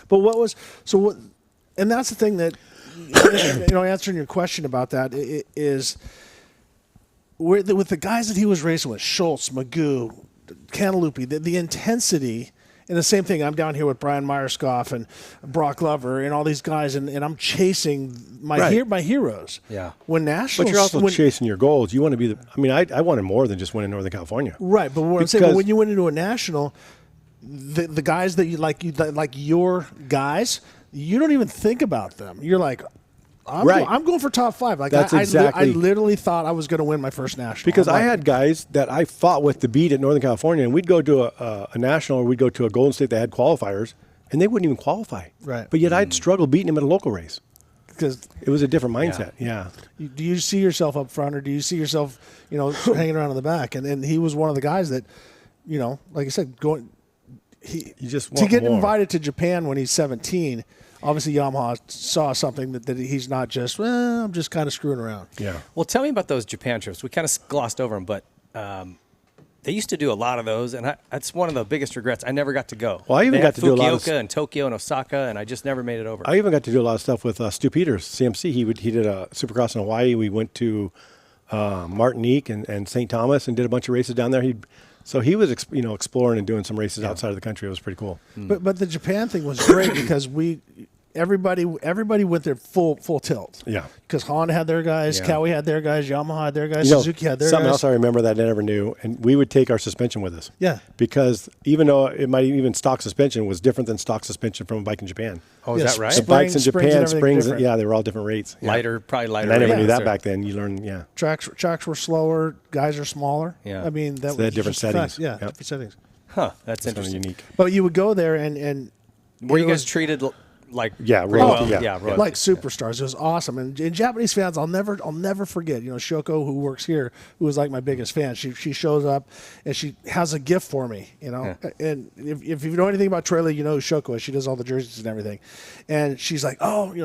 But what? And that's the thing that answering your question about that is. With the guys that he was racing with, Schultz, Magoo, Cantaloupe, the intensity, and the same thing, I'm down here with Brian Myerscough and Brock Lover and all these guys, and I'm chasing my heroes. Yeah. When nationals, but you're also chasing your goals. You want to be I wanted more than just winning Northern California. Right, but what I'm saying, when you went into a national, the guys that you like your guys, you don't even think about them. You're like, I'm going for top 5. Like that's I literally thought I was going to win my first national. Because I had guys that I fought with to beat at Northern California, and we'd go to a national or we'd go to a Golden State that had qualifiers, and they wouldn't even qualify. Right. But yet I'd struggle beating them at a local race. Because it was a different mindset. Yeah. Do you see yourself up front, or do you see yourself, hanging around in the back? And he was one of the guys that, like I said, to get invited to Japan when he's 17. Obviously, Yamaha saw something that he's not just, I'm just kind of screwing around. Yeah. Well, tell me about those Japan trips. We kind of glossed over them, but they used to do a lot of those, and that's one of the biggest regrets. I never got to go. Well, I even got to do a lot of Fukuoka and Tokyo and Osaka, and I just never made it over. I even got to do a lot of stuff with Stu Peters, CMC. He did a supercross in Hawaii. We went to Martinique and St. Thomas and did a bunch of races down there. So he was exploring and doing some races outside of the country. It was pretty cool. But the Japan thing was great because everybody went there full tilt. Yeah. Because Honda had their guys, Cowie had their guys, Yamaha had their guys, Suzuki had their something guys. else I remember that I never knew, and we would take our suspension with us. Yeah. Because even though it might even stock suspension was different than stock suspension from a bike in Japan. Oh, is that right? The bikes in Japan, springs, different. they were all different rates. Probably lighter. And I never knew that back then. You learn, Tracks were slower, guys are smaller. Yeah. I mean, that they had was different settings. Different settings. Huh, that's interesting. Unique. But you would go there and were you guys treated like royalty, like superstars? It was awesome. And Japanese fans, I'll never forget. Shoko, who works here, who was like my biggest fan. She shows up and she has a gift for me. And if you know anything about Trailer, you know who Shoko is. She does all the jerseys and everything. And she's like,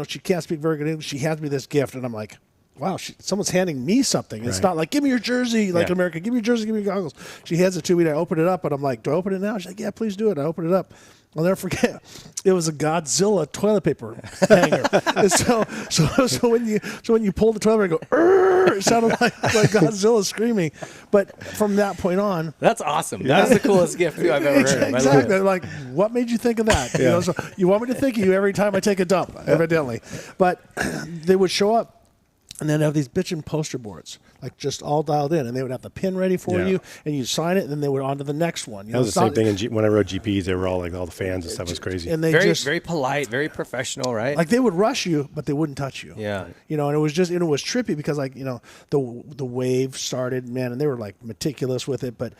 she can't speak very good English. She hands me this gift, and I'm like, wow, someone's handing me something. It's not like, give me your jersey, like America, give me your jersey, give me your goggles. She hands it to me, and I open it up, and I'm like, do I open it now? She's like, yeah, please do it. I open it up. I'll never forget. It was a Godzilla toilet paper hanger. And so when you pull the toilet paper, and go, it sounded like Godzilla screaming. But from that point on, that's awesome. That's the coolest gift I've ever heard. Exactly. Like, what made you think of that? So you want me to think of you every time I take a dump, evidently. But they would show up. And then have these bitchin' poster boards, like just all dialed in, and they would have the pin ready for you, and you sign it, and then they would on to the next one. That was the same thing when I rode GPs. They were all like all the fans and stuff. It was crazy. And they very polite, very professional, right? Like they would rush you, but they wouldn't touch you. Yeah. And it was trippy because the wave started, man, and they were like meticulous with it, but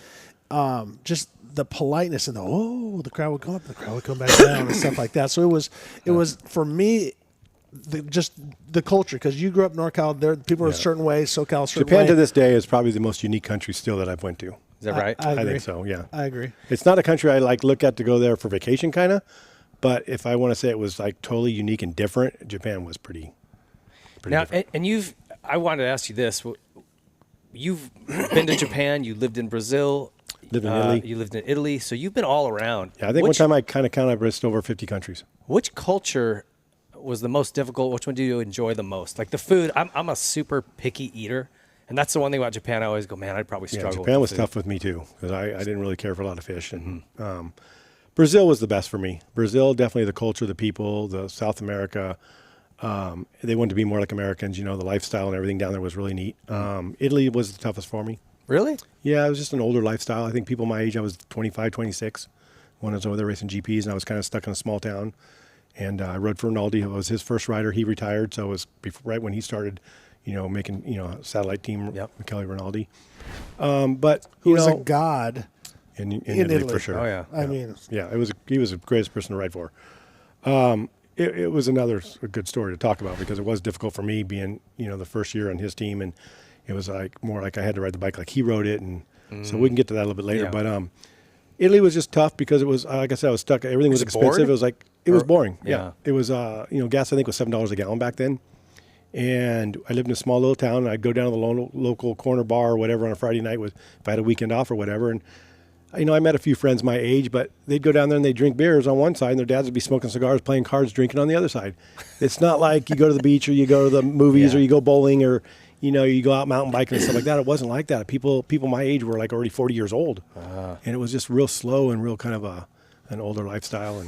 just the politeness and the crowd would come up, the crowd would come back down and stuff like that. So it was for me. Just the culture, because you grew up in NorCal, there people are a certain way, SoCal a certain way. Japan to this day is probably the most unique country still that I've went to. Is that right? I think so, yeah. I agree. It's not a country I look at to go there for vacation kind of, but if I want to say it was like totally unique and different, Japan was pretty Now, different. and I wanted to ask you this. You've been to Japan. You lived in Brazil. Lived in Italy. You lived in Italy. So you've been all around. Yeah, I think one time I kind of counted, I raced over 50 countries. Which culture was the most difficult? Which one do you enjoy the most? Like the food, I'm a super picky eater. And that's the one thing about Japan. I always go, man, I'd probably struggle. Yeah, Japan was food. tough with me too because I didn't really care for a lot of fish. And Brazil was the best for me. Brazil, definitely the culture, the people, the South America. They wanted to be more like Americans. The lifestyle and everything down there was really neat. Italy was the toughest for me. Really? Yeah, it was just an older lifestyle. I think people my age, I was 25, 26 when I was over there racing GPs, and I was kind of stuck in a small town. And I rode for Rinaldi. I was his first rider. He retired, so it was right when he started, making, satellite team, Michele Rinaldi. But, Who was a god in Italy for sure. Oh, yeah. I mean, Yeah, he was the greatest person to ride for. It was a good story to talk about because it was difficult for me being, the first year on his team, and it was more like I had to ride the bike like he rode it, and so we can get to that a little bit later. Yeah. But Italy was just tough because it was, like I said, I was stuck. Everything was expensive. bored? It was like it was boring. Yeah. It was gas I think was $7 a gallon back then, and I lived in a small little town. And I'd go down to the local corner bar or whatever on a Friday night if I had a weekend off or whatever, and I met a few friends my age, but they'd go down there and they'd drink beers on one side, and their dads would be smoking cigars, playing cards, drinking on the other side. It's not like you go to the beach or you go to the movies or you go bowling or, you go out mountain biking and stuff like that. It wasn't like that. People my age were like already 40 years old, and it was just real slow and real kind of an older lifestyle.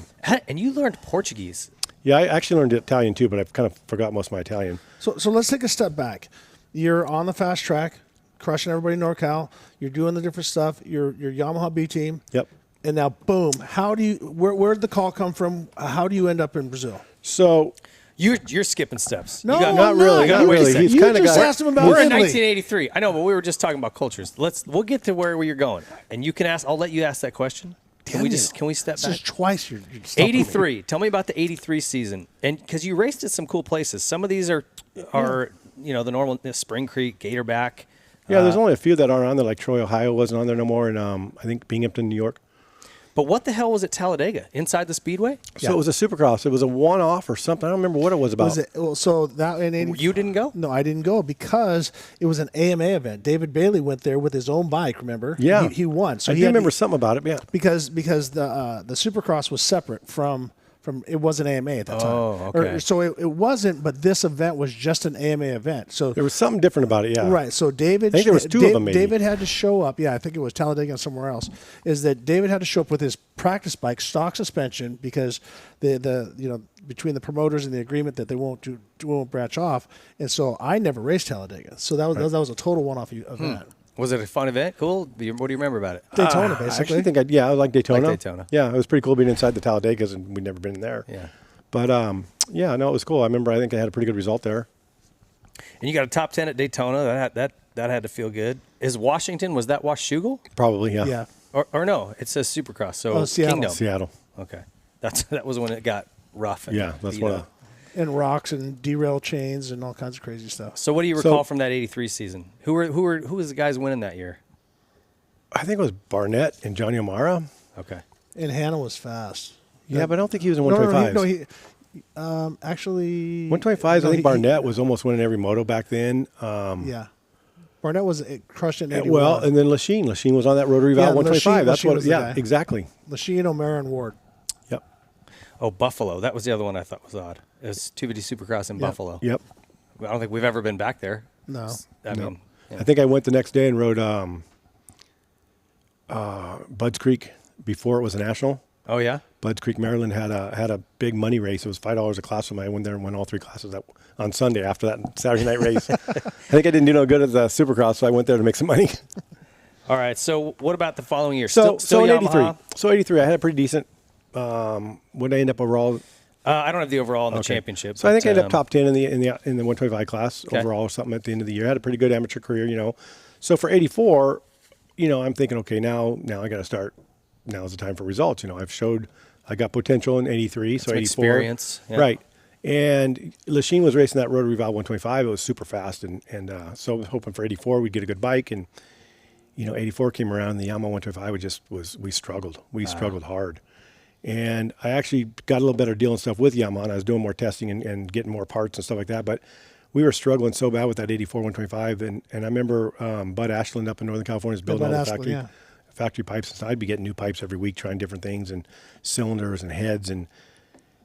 And you learned Portuguese. Yeah, I actually learned Italian too, but I've kind of forgot most of my Italian. so let's take a step back. You're on the fast track, crushing everybody in NorCal. You're doing the different stuff. You're Yamaha B team. Yep. And now, boom. Where'd the call come from? How do you end up in Brazil? So You're skipping steps. No, You got- not I'm really. not. Not Wait a really. second. He's You kind of just got. asked him about We're in Italy. 1983. I know, but we were just talking about cultures. We'll get to where you're going, and you can ask. I'll let you ask that question. Can we step This back? is twice you're stumping me. 83. Tell me about the 83 season, and because you raced at some cool places. Some of these are the normal Spring Creek, Gatorback. Yeah, there's only a few that aren't on there, like Troy, Ohio wasn't on there no more, and I think Binghamton, New York. But what the hell was it Talladega? Inside the Speedway? So it was a supercross. It was a one-off or something. I don't remember what it was about. So that in 80, You didn't go? No, I didn't go because it was an AMA event. David Bayle went there with his own bike. Remember? Yeah, he won. So I he do had- remember something about it. Yeah, because the Supercross was separate from it wasn't AMA at that time. Oh, okay. So it wasn't, but this event was just an AMA event. So there was something different about it. Yeah, right. So David, I think there was two of them, maybe. David had to show up. Yeah, I think it was Talladega and somewhere else. Is that David had to show up with his practice bike, stock suspension, because the between the promoters and the agreement that they won't branch off. And so I never raced Talladega. So that was a total one-off event. Was it a fun event? Cool. What do you remember about it? Daytona, I basically. actually think I like Daytona. Like Daytona. Yeah, it was pretty cool being inside the Talladegas, and we'd never been in there. Yeah. But yeah, no, it was cool. I remember. I think I had a pretty good result there. And you got a top 10 at Daytona. That had to feel good. Is Washington, was that Washougal? Probably, yeah. Yeah. Or no, it says Supercross. So Oh, Seattle. Kingdom. Seattle. Okay. That was when it got rough. And Yeah, that's beat one up. of. And rocks and derail chains and all kinds of crazy stuff. So what do you recall from that 83 season? Who was the guys winning that year? I think it was Barnett and Johnny O'Mara. Okay. And Hannah was fast. Yeah, but I don't think he was in No, 125s. Actually, 125s. I no, think Barnett was almost winning every moto back then. Yeah, Barnett was crushed in 81. Well, and then Lachine was on that rotary valve 125. That's Lachine what. was the Yeah, guy. exactly. Lachine, O'Mara, and Ward. Yep. Oh, Buffalo. That was the other one I thought was odd. It was 250 Supercross in Buffalo. Yep. I don't think we've ever been back there. No. I mean, I think I went the next day and rode Budds Creek before it was a national. oh yeah. Budds Creek, Maryland had a big money race. It was $5 a class for me. I went there and won all three classes on Sunday after that Saturday night race. I think I didn't do no good at the Supercross, so I went there to make some money. All right. So what about the following year? So Still in Yamaha? 83, I had a pretty decent. What did I end up overall? I don't have the overall in the Okay. championship. So I think I but, ended up top 10 in the 125 class Okay. overall or something at the end of the year. I had a pretty good amateur career, So for 84, I'm thinking, okay, now I got to start. Now's the time for results. I got potential in 83, so Some 84. experience, yeah. Right. And Lachine was racing that rotary valve 125. It was super fast. And so I was hoping for 84 we'd get a good bike. And, 84 came around and the Yamaha 125 we struggled. We struggled hard. And I actually got a little better deal and stuff with Yamaha. And I was doing more testing and getting more parts and stuff like that. But we were struggling so bad with that 84 125, and I remember Bud Ashland up in Northern California is building all the factory pipes, and so I'd be getting new pipes every week, trying different things and cylinders and heads, and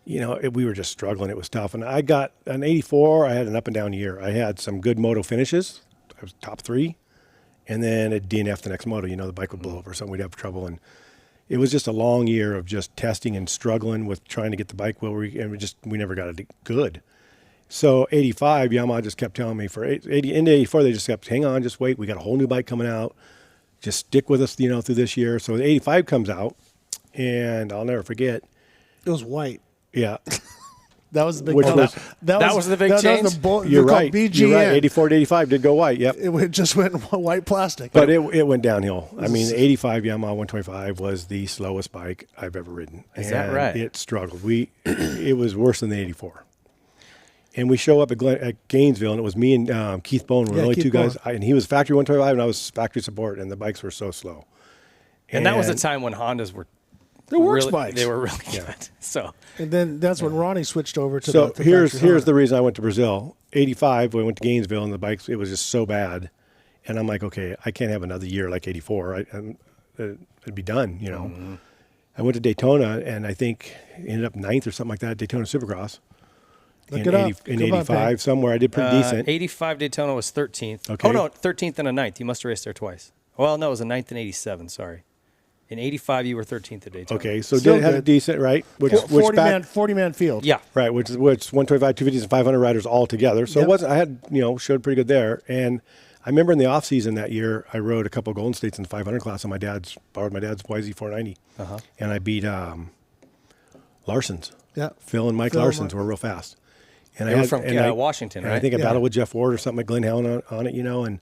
we were just struggling. It was tough, and I got an 84. I had an up and down year. I had some good moto finishes. I was top 3, and then at DNF the next moto, the bike would blow up or something. We'd have trouble, and it was just a long year of just testing and struggling with trying to get the bike we never got it good. So 85, Yamaha just kept telling me into 84, they just kept, hang on, just wait. We got a whole new bike coming out. Just stick with us, through this year. So the 85 comes out, and I'll never forget. It was white. Yeah. That was the big. That was the big change. You're right. You're right. 84 to 85 did go white. Yep. It just went white plastic. But it went downhill. I mean, the 85 Yamaha 125 was the slowest bike I've ever ridden. Is that right? It struggled. It was worse than the 84. And we show up at Gainesville, and it was me and Keith Bowen were the only two guys. And he was factory 125, and I was factory support, and the bikes were so slow. And that was a time when Hondas were bikes. They were really good. So, and then that's when Ronnie switched over to. So here's the reason I went to Brazil. 85, we went to Gainesville, and the bikes, it was just so bad, and I'm like, okay, I can't have another year like 84. It'd be done, Mm-hmm. I went to Daytona, and I think ended up 9th or something like that. Daytona Supercross. Look it up. In 85 somewhere, I did pretty decent. 85 Daytona was 13th. Okay. Oh no, 13th and a 9th. You must have raced there twice. Well, no, it was a 9th and 87. Sorry. In 85, you were 13th at Daytona. Okay, so did have a decent, right? 40-man field. Yeah. Right, which 125, 250s, and 500 riders all together. So it wasn't, I had, showed pretty good there. And I remember in the off season that year, I rode a couple of Golden States in the 500 class, and borrowed my dad's YZ490. And I beat Larson's. Yeah. Phil and Mike Larson's were real fast. And they were from Washington, right? I think I battled with Jeff Ward or something at Glen Helen on it, and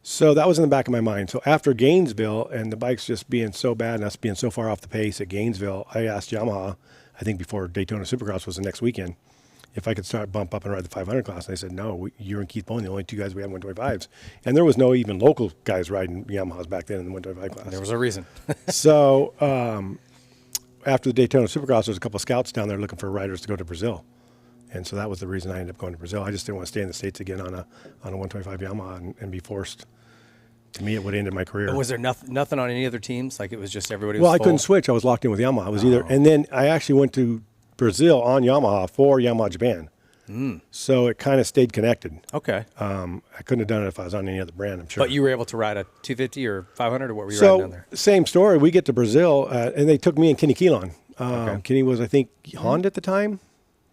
so that was in the back of my mind. So after Gainesville and the bikes just being so bad and us being so far off the pace at Gainesville, I asked Yamaha, I think before Daytona Supercross was the next weekend, if I could bump up and ride the 500 class. And they said, no, you and Keith Bowen, the only two guys we had 125s. And there was no even local guys riding Yamahas back then in the 125 class. There was a reason. So after the Daytona Supercross, there was a couple of scouts down there looking for riders to go to Brazil. And so that was the reason I ended up going to Brazil. I just didn't want to stay in the States again on a 125 Yamaha and be forced. To me, it would have ended my career. But was there nothing on any other teams? Like it was just everybody was Well, I full? couldn't switch. I was locked in with Yamaha. I was either, and then I actually went to Brazil on Yamaha for Yamaha Japan. So it kind of stayed connected. Okay. I couldn't have done it if I was on any other brand, I'm sure. But you were able to ride a 250 or 500, or what were you riding down there? Same story. We get to Brazil, and they took me and Kenny Keelan. Kenny was, I think, Honda at the time.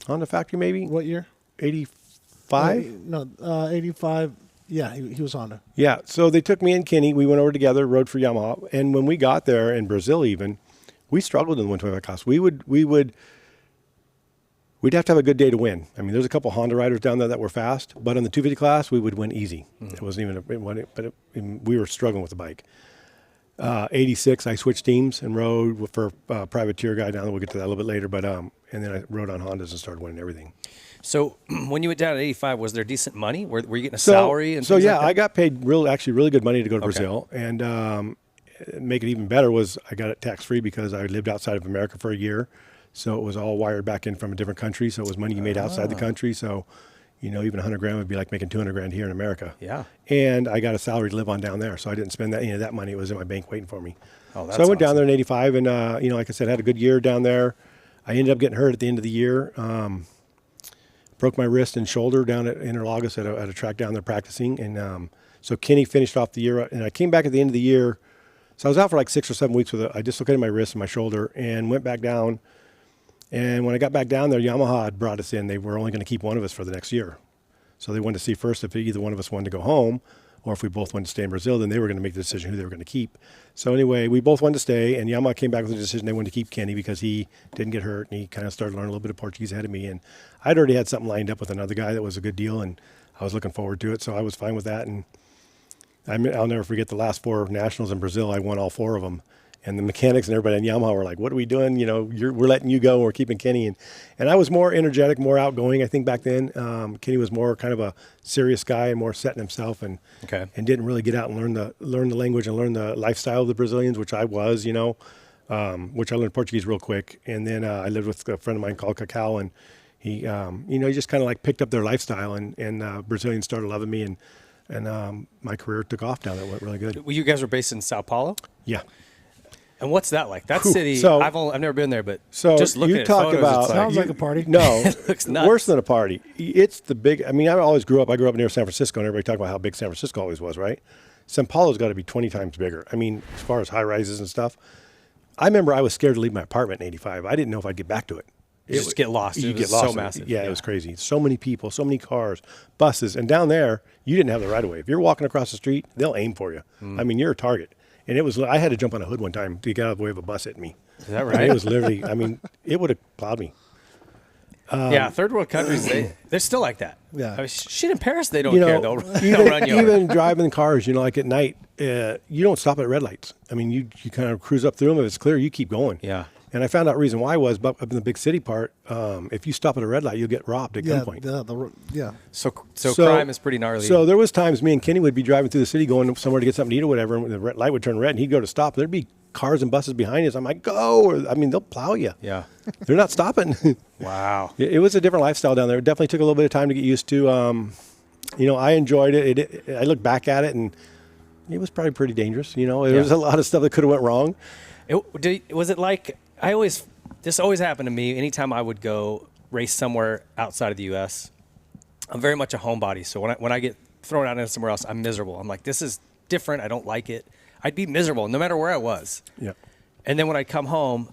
Honda factory, maybe. What year? 85? No, 85. Yeah, he was Honda. Yeah, so they took me and Kenny. We went over together, rode for Yamaha. And when we got there in Brazil even, we struggled in the 125 class. We'd have to have a good day to win. I mean, there's a couple Honda riders down there that were fast, but in the 250 class, we would win easy. It wasn't even we were struggling with the bike. 86, I switched teams and rode for a privateer guy down there. We'll get to that a little bit later, but and then I rode on Hondas and started winning everything. So when you went down at 85, was there decent money? Were you getting a salary? And so yeah, like that? I got paid really good money to go to Brazil, and make it even better was I got it tax free because I lived outside of America for a year, so it was all wired back in from a different country. So it was money you made outside the country. So even 100 grand would be like making 200 grand here in America. Yeah. And I got a salary to live on down there, so I didn't spend that. That money was in my bank waiting for me. Oh, that's so I went down awesome. there in 85, and like I said, had a good year down there. I ended up getting hurt at the end of the year. Broke my wrist and shoulder down at Interlagos at a track down there practicing. And so Kenny finished off the year, and I came back at the end of the year. So I was out for like 6 or 7 weeks I dislocated my wrist and my shoulder and went back down. And when I got back down there, Yamaha had brought us in. They were only going to keep one of us for the next year. So they wanted to see first if either one of us wanted to go home or if we both wanted to stay in Brazil, then they were going to make the decision who they were going to keep. So anyway, we both wanted to stay, and Yamaha came back with the decision they wanted to keep Kenny because he didn't get hurt, and he kind of started learning a little bit of Portuguese ahead of me. And I'd already had something lined up with another guy that was a good deal, and I was looking forward to it, so I was fine with that. And I'll never forget the last 4 nationals in Brazil. I won all 4 of them. And the mechanics and everybody in Yamaha were like, what are we doing? We're letting you go, and we're keeping Kenny. And I was more energetic, more outgoing, I think, back then. Kenny was more kind of a serious guy and more set in himself and didn't really get out and learn the language and learn the lifestyle of the Brazilians, which I was, which I learned Portuguese real quick. And then I lived with a friend of mine called Cacau, and he just kind of like picked up their lifestyle, and Brazilians started loving me, and my career took off down there. It went really good. Well, you guys were based in Sao Paulo? Yeah. And what's that like? That city, So- I've never been there, but So just looking you at talk photos, about it's Sounds like a party. No, It looks nuts. worse than a party. It's the big. I mean, I grew up near San Francisco, and everybody talked about how big San Francisco always was, right? Sao Paulo's got to be 20 times bigger. I mean, as far as high rises and stuff. I remember I was scared to leave my apartment in '85. I didn't know if I'd get back to it. You just get lost. You It get was lost. so in it. massive. Yeah, it was crazy. So many people, so many cars, buses, and down there you didn't have the right of way. If you're walking across the street, they'll aim for you. I mean, you're a target. And it was. I had to jump on a hood one time to get out of the way of a bus hitting me. Is that And right? it was literally. I mean, it would have plowed me. Yeah, third world countries, they're still like that. Yeah. I mean, shit, in Paris, they don't You care. know, They'll run you over. even driving cars, like at night, you don't stop at red lights. I mean, you kind of cruise up through them. If it's clear, you keep going. Yeah. And I found out reason why was up in the big city part, if you stop at a red light, you'll get robbed at Yeah, gunpoint. yeah. So crime is pretty gnarly. So there was times me and Kenny would be driving through the city going somewhere to get something to eat or whatever, and the red light would turn red, and he'd go to stop. There'd be cars and buses behind us. I'm like, go! Or, I mean, they'll plow you. yeah. They're not stopping. Wow. It was a different lifestyle down there. It definitely took a little bit of time to get used to. I enjoyed it. I look back at it, and it was probably pretty dangerous. There was a lot of stuff that could have went wrong. Was it like this always happened to me anytime I would go race somewhere outside of the U.S. I'm very much a homebody, so when I get thrown out into somewhere else, I'm miserable. I'm like, this is different. I don't like it. I'd be miserable no matter where I was. Yeah. And then when I'd come home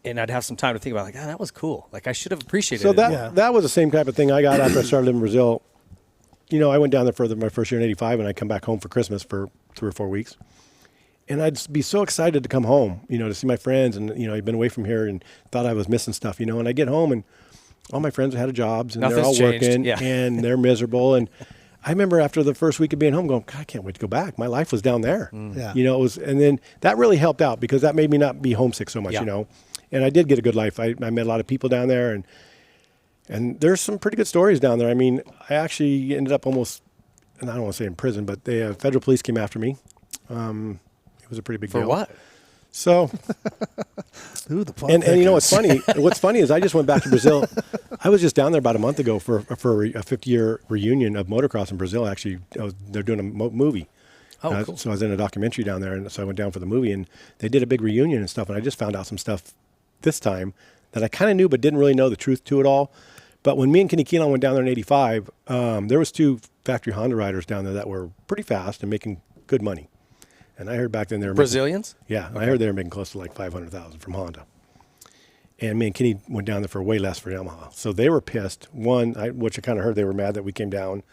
and I'd have some time to think about, like, that was cool. Like, I should have appreciated So it. that was the same type of thing I got after I started living in Brazil. I went down there for my first year in '85, and I come back home for Christmas for 3 or 4 weeks. And I'd be so excited to come home, to see my friends. And, I'd been away from here and thought I was missing stuff, and I get home and all my friends had jobs and they're all Nothing's changed. working Yeah. and they're miserable. And I remember after the first week of being home going, God, I can't wait to go back. My life was down there. Yeah. It was, and then that really helped out because that made me not be homesick so much, Yeah. And I did get a good life. I met a lot of people down there and there's some pretty good stories down there. I mean, I actually ended up almost, and I don't want to say in prison, but the federal police came after me. It was a pretty big For deal. what? So, Ooh, the plot and what's thickens. funny? What's funny is I just went back to Brazil. I was just down there about a month ago for a 50-year reunion of motocross in Brazil. Actually, they're doing a movie. Oh, cool. So I was in a documentary down there, and so I went down for the movie, and they did a big reunion and stuff. And I just found out some stuff this time that I kind of knew, but didn't really know the truth to it all. But when me and Kenny Keelan went down there in '85, there was 2 factory Honda riders down there that were pretty fast and making good money. And I heard back then they were Brazilians? Yeah, I heard they were making close to like $500,000 from Honda. And me and Kenny went down there for way less for Yamaha. So they were pissed. Which I kind of heard they were mad that we came down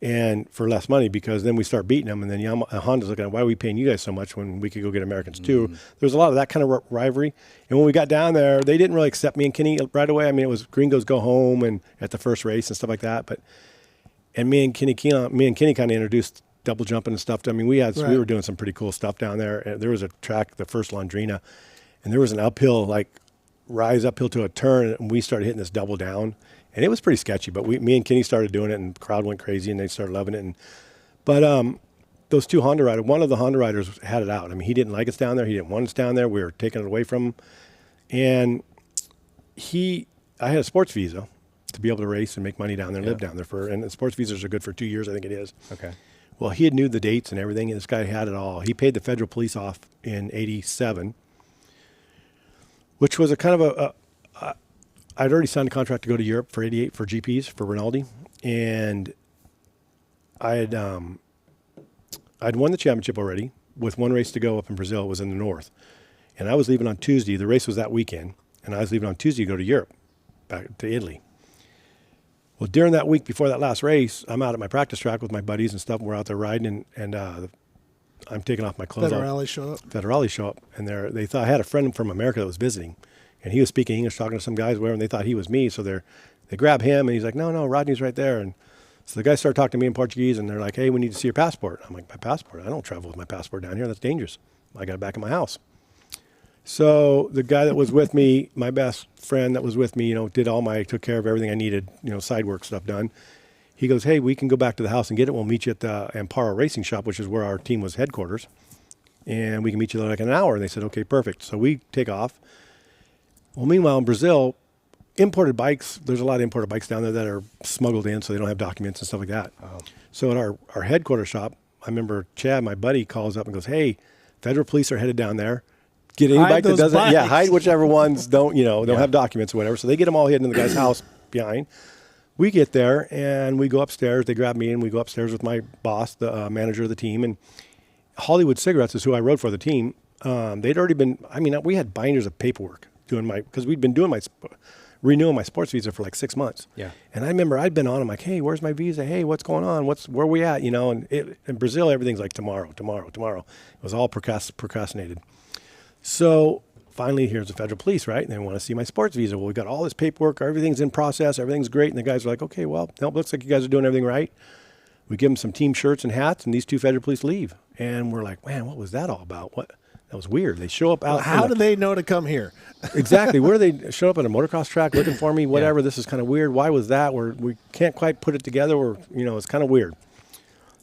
and for less money because then we start beating them. And then Honda's looking at, why are we paying you guys so much when we could go get Americans too? There was a lot of that kind of rivalry. And when we got down there, they didn't really accept me and Kenny right away. I mean, it was gringos go home and at the first race and stuff like that. And me and Kenny kind of introduced double jumping and stuff. I mean, we were doing some pretty cool stuff down there. And there was a track, the first Londrina, and there was an uphill, rise uphill to a turn, and we started hitting this double down. And it was pretty sketchy, but me and Kenny started doing it, and the crowd went crazy, and they started loving it. But those 2 Honda riders, one of the Honda riders had it out. I mean, he didn't like us down there. He didn't want us down there. We were taking it away from him. And I had a sports visa to be able to race and make money down there and live down there. And the sports visas are good for 2 years, I think it is. Okay. Well, he had knew the dates and everything, and this guy had it all. He paid the federal police off in '87, which was a kind of I'd already signed a contract to go to Europe for '88 for GPs for Rinaldi, and I'd won the championship already with 1 race to go up in Brazil. It was in the north, and I was leaving on Tuesday. The race was that weekend, and I was leaving on Tuesday to go to Europe, back to Italy. Well, during that week before that last race, I'm out at my practice track with my buddies and stuff. And we're out there riding, and I'm taking off my clothes. Federale show up. Federale show up, and they thought I had a friend from America that was visiting, and he was speaking English, talking to some guys, whatever, and they thought he was me. So they grab him, and he's like, no, Rodney's right there. And so the guys started talking to me in Portuguese, and they're like, hey, we need to see your passport. I'm like, my passport? I don't travel with my passport down here. That's dangerous. I got it back in my house. So the guy that was with me, my best friend that was with me, took care of everything I needed, side work stuff done. He goes, hey, we can go back to the house and get it. We'll meet you at the Amparo Racing Shop, which is where our team was headquarters. And we can meet you there like an hour. And they said, okay, perfect. So we take off. Well, meanwhile, in Brazil, imported bikes, there's a lot of imported bikes down there that are smuggled in, so they don't have documents and stuff like that. So at our headquarters shop, I remember Chad, my buddy, calls up and goes, "Hey, federal police are headed down there. Get any bike that doesn't, hide whichever ones don't have documents or whatever." So they get them all hidden in the guy's house behind. We get there and we go upstairs. They grab me and we go upstairs with my boss, the manager of the team, and Hollywood Cigarettes is who I rode for the team. They'd already been. I mean, we had binders of paperwork because we'd been renewing my sports visa for like 6 months. Yeah. And I remember I'd been on. I'm like, "Hey, where's my visa? Hey, what's going on? Where we at?" And in Brazil, everything's like tomorrow. It was all procrastinated. So finally, here's the federal police, right? And they want to see my sports visa. Well, we got all this paperwork. Everything's in process. Everything's great. And the guys are like, "Okay, well, no, looks like you guys are doing everything right." We give them some team shirts and hats, and these two federal police leave. And we're like, "Man, what was that all about? What? That was weird." They show up out. How do they know to come here? Exactly. Where do they show up at a motocross track looking for me? Whatever. This is kind of weird. Why was that? We can't quite put it together. It's kind of weird.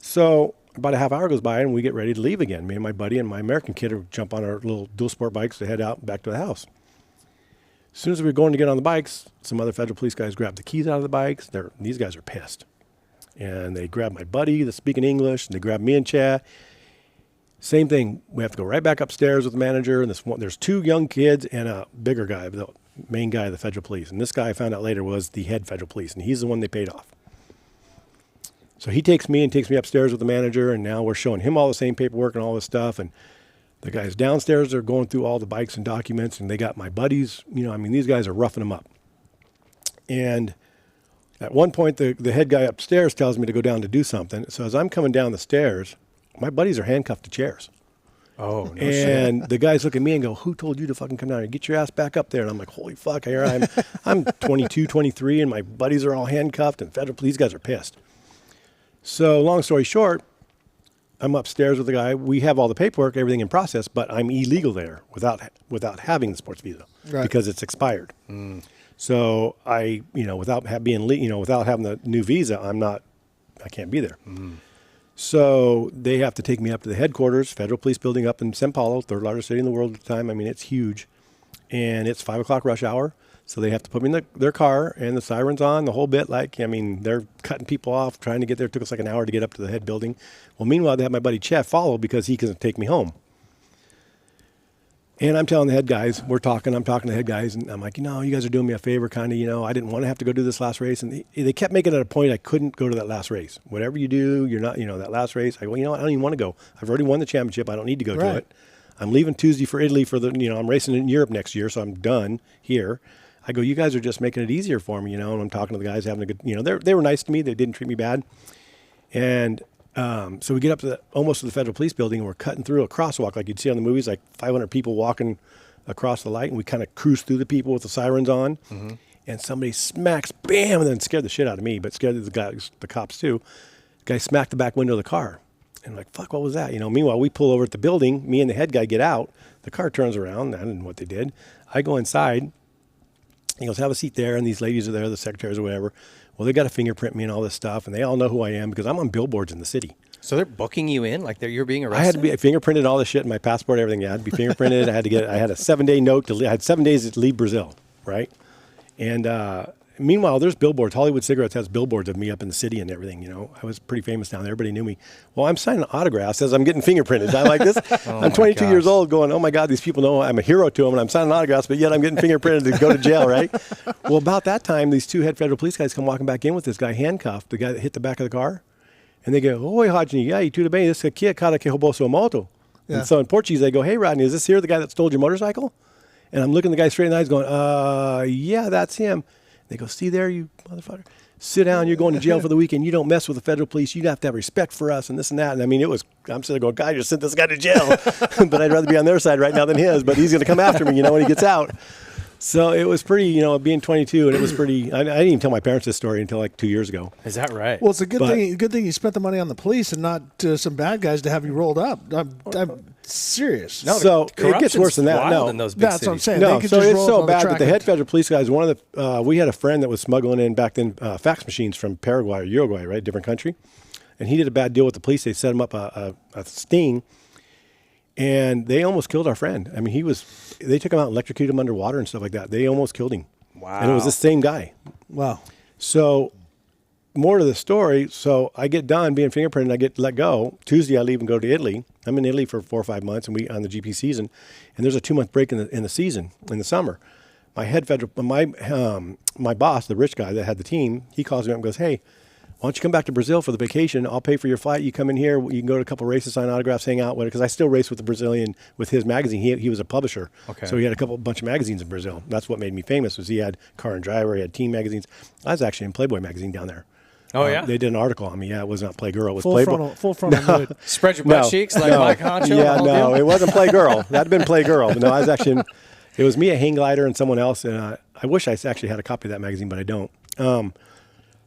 So about a half hour goes by, and we get ready to leave again. Me and my buddy and my American kid jump on our little dual sport bikes to head out back to the house. As soon as we were going to get on the bikes, some other federal police guys grab the keys out of the bikes. These guys are pissed. And they grab my buddy that's speaking English, and they grab me and Chad. Same thing. We have to go right back upstairs with the manager, and there's two young kids and a bigger guy, the main guy of the federal police. And this guy I found out later was the head federal police, and he's the one they paid off. So he takes me upstairs with the manager, and now we're showing him all the same paperwork and all this stuff. And the guys downstairs are going through all the bikes and documents, and they got my buddies. These guys are roughing them up. And at one point, the head guy upstairs tells me to go down to do something. So as I'm coming down the stairs, my buddies are handcuffed to chairs. Oh, no and shit. The guys look at me and go, "Who told you to fucking come down here? Get your ass back up there." And I'm like, "Holy fuck, here I'm 22, 23, and my buddies are all handcuffed, and federal police guys are pissed." So long story short, I'm upstairs with the guy. We have all the paperwork, everything in process, but I'm illegal there without having the sports visa because it's expired. So without having the new visa, I can't be there. So they have to take me up to the headquarters, federal police building up in Sao Paulo, third largest city in the world at the time. I mean, it's huge, and it's 5 o'clock rush hour. So they have to put me in their car, and the siren's on, the whole bit. They're cutting people off, trying to get there. It took us like an hour to get up to the head building. Well, meanwhile, they have my buddy Chad follow because he can take me home. And I'm telling the head guys, I'm talking to the head guys, and I'm like, you guys are doing me a favor, kind of, I didn't want to have to go do this last race. And they kept making it a point I couldn't go to that last race. Whatever you do, you're not, that last race. I go, I don't even want to go. I've already won the championship. I don't need to go to it. I'm leaving Tuesday for Italy I'm racing in Europe next year, so I'm done here. I go, you guys are just making it easier for me, and I'm talking to the guys, having a good, they were nice to me. They didn't treat me bad. And so we get up to almost to the federal police building, and we're cutting through a crosswalk like you'd see on the movies, like 500 people walking across the light, and we kind of cruise through the people with the sirens on. And somebody smacks, bam, and then scared the shit out of me, but scared the cops too. The guy smacked the back window of the car. And I'm like, fuck, what was that? Meanwhile, we pull over at the building. Me and the head guy get out. The car turns around. I don't know what they did. I go inside. He goes, have a seat there. And these ladies are there, the secretaries or whatever. Well, they got to fingerprint me and all this stuff. And they all know who I am because I'm on billboards in the city. So they're booking you in? Like you're being arrested? I had to be fingerprinted, all this shit, in my passport, everything. Yeah, I had to be fingerprinted. I had a 7-day note I had 7 days to leave Brazil, right? And meanwhile, there's billboards. Hollywood Cigarettes has billboards of me up in the city and everything. I was pretty famous down there. Everybody knew me. Well, I'm signing autographs as I'm getting fingerprinted. I'm like this. I'm 22 years old going, oh my God, these people know I'm a hero to them, and I'm signing autographs, but yet I'm getting fingerprinted to go to jail, right? Well, about that time, these two head federal police guys come walking back in with this guy handcuffed, the guy that hit the back of the car. And they go, oi, Rodney, tudo bem? This aqui é cara que roubou sua moto. Yeah. And so in Portuguese, they go, hey, Rodney, is this here the guy that stole your motorcycle? And I'm looking the guy straight in the eyes going, yeah, that's him. They go, see there, you motherfucker? Sit down, you're going to jail for the weekend. You don't mess with the federal police. You have to have respect for us and this and that. And I'm sitting there going, God, just sent this guy to jail. But I'd rather be on their side right now than his. But he's going to come after me, when he gets out. So it was pretty, being 22, and it was pretty. I didn't even tell my parents this story until like 2 years ago. Is that right? Well, it's a good thing. Good thing you spent the money on the police and not some bad guys to have you rolled up. I'm serious. No, so it gets worse than that. No, in those big that's cities. what I'm saying. No, so it's so bad that the head federal police guys. We had a friend that was smuggling in back then fax machines from Paraguay or Uruguay, right, different country, and he did a bad deal with the police. They set him up a sting. And they almost killed our friend. I mean, they took him out and electrocuted him underwater and stuff like that. They almost killed him. Wow. And it was the same guy. Wow. So more to the story. So I get done being fingerprinted. I get let go. Tuesday, I leave and go to Italy. I'm in Italy for 4 or 5 months, and we on the GP season. And there's a 2-month break in the season in the summer. My my boss, the rich guy that had the team, he calls me up and goes, "Hey, why don't you come back to Brazil for the vacation? I'll pay for your flight. You come in here. You can go to a couple races, sign autographs, hang out with it." Because I still race with the Brazilian with his magazine. He was a publisher, so he had a bunch of magazines in Brazil. That's what made me famous. Was he had Car and Driver, he had team magazines. I was actually in Playboy magazine down there. Oh yeah, they did an article on me. Yeah, it was not Playgirl. It was Full Playboy. full frontal nude. Spread your butt cheeks like Mike Honcho. Yeah, no, it wasn't Playgirl. That'd been Playgirl. No, I was actually. It was me, a hang glider, and someone else. And I wish I actually had a copy of that magazine, but I don't.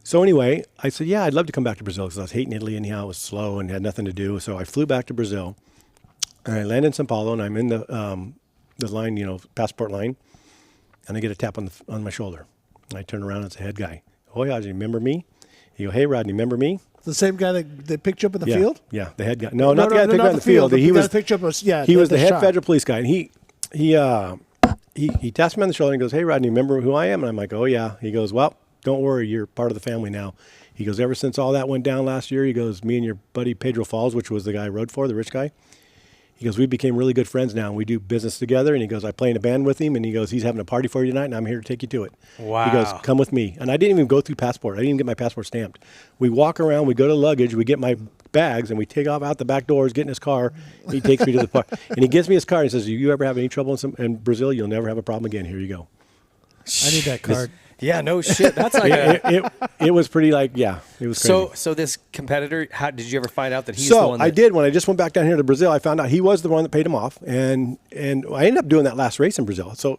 So anyway, I said, yeah, I'd love to come back to Brazil because I was hating Italy anyhow. It was slow and had nothing to do. So I flew back to Brazil, and I landed in Sao Paulo, and I'm in the line, passport line, and I get a tap on my shoulder. And I turn around, and it's the head guy. "Oh, yeah, do you remember me?" He go, "Hey, Rodney, remember me?" The same guy that picked you up in the field? Yeah, the head guy. No, not the guy that picked me up in the field. He was picked you up. He was the head federal police guy, and he taps me on the shoulder and goes, "Hey, Rodney, remember who I am?" And I'm like, "Oh, yeah." He goes, "Well, don't worry, you're part of the family now." He goes, "Ever since all that went down last year," he goes, "me and your buddy Pedro Falls," which was the guy I rode for, the rich guy, he goes, "we became really good friends now, and we do business together." And he goes, "I play in a band with him," and he goes, "He's having a party for you tonight, and I'm here to take you to it." Wow. He goes, "Come with me." And I didn't even go through passport. I didn't even get my passport stamped. We walk around, we go to luggage, we get my bags, and we take off out the back doors, get in his car. He takes me to the park, and he gives me his card and says, "If you ever have any trouble in Brazil, you'll never have a problem again. Here you go." I need that card. Yeah, no shit. That's like it was pretty it was crazy. So this competitor, how did you ever find out that he's the one? I did when I just went back down here to Brazil. I found out he was the one that paid him off, and I ended up doing that last race in Brazil. So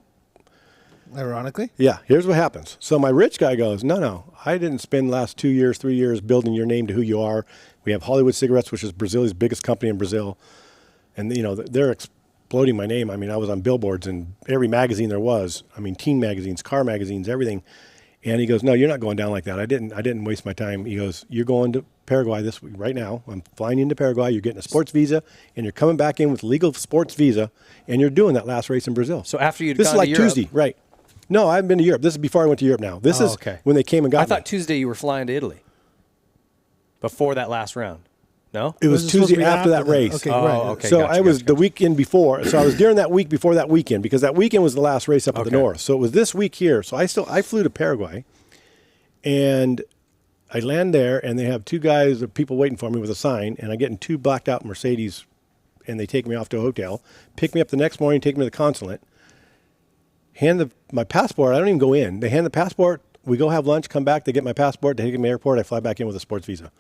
Ironically? yeah, here's what happens. So my rich guy goes, no, I didn't spend the last 2 years, 3 years building your name to who you are. We have Hollywood Cigarettes, which is Brazil's biggest company in Brazil, and they're exploding my name. I mean, I was on billboards in every magazine there was. I mean, teen magazines, car magazines, everything. And he goes, "No, you're not going down like that. I didn't waste my time." He goes, "You're going to Paraguay this week right now. I'm flying into Paraguay. You're getting a sports visa, and you're coming back in with legal sports visa, and you're doing that last race in Brazil." So after you'd this gone is like to Europe, Tuesday, right? No, I haven't been to Europe. This is before I went to Europe. Now this is okay. when they came and got I me. thought Tuesday you were flying to Italy before that last round. No, It was supposed to Tuesday be after that race. Okay, Oh, right. okay. So gotcha, I was gotcha, the weekend before. So I was during that week before that weekend because that weekend was the last race up at the north. So it was this week here. So I flew to Paraguay, and I land there, and they have two guys or people waiting for me with a sign, and I get in two blacked out Mercedes, and they take me off to a hotel, pick me up the next morning, take me to the consulate, hand my passport. I don't even go in. They hand the passport. We go have lunch, come back. They get my passport. They take me to the airport. I fly back in with a sports visa.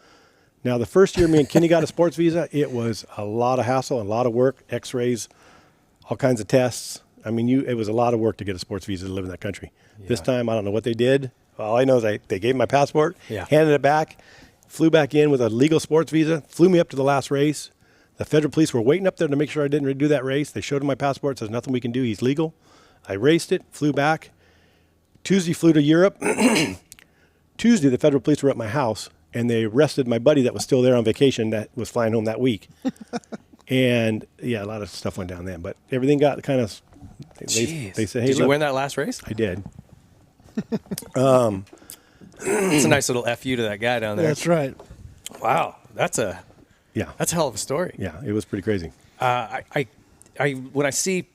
Now, the first year me and Kenny got a sports visa, it was a lot of hassle, a lot of work, x-rays, all kinds of tests. I mean, it was a lot of work to get a sports visa to live in that country. Yeah. This time, I don't know what they did. All I know is they gave me my passport, handed it back, flew back in with a legal sports visa, flew me up to the last race. The federal police were waiting up there to make sure I didn't redo that race. They showed him my passport, says nothing we can do, he's legal. I raced it, flew back. Tuesday, flew to Europe. Tuesday, the federal police were at my house, and they arrested my buddy that was still there on vacation that was flying home that week. And, yeah, a lot of stuff went down then. But everything got kind of, they said, "Hey, did you win that last race?" I did. It's a nice little FU to that guy down there. That's right. Wow, that's a Yeah. That's a hell of a story. Yeah, it was pretty crazy. When I see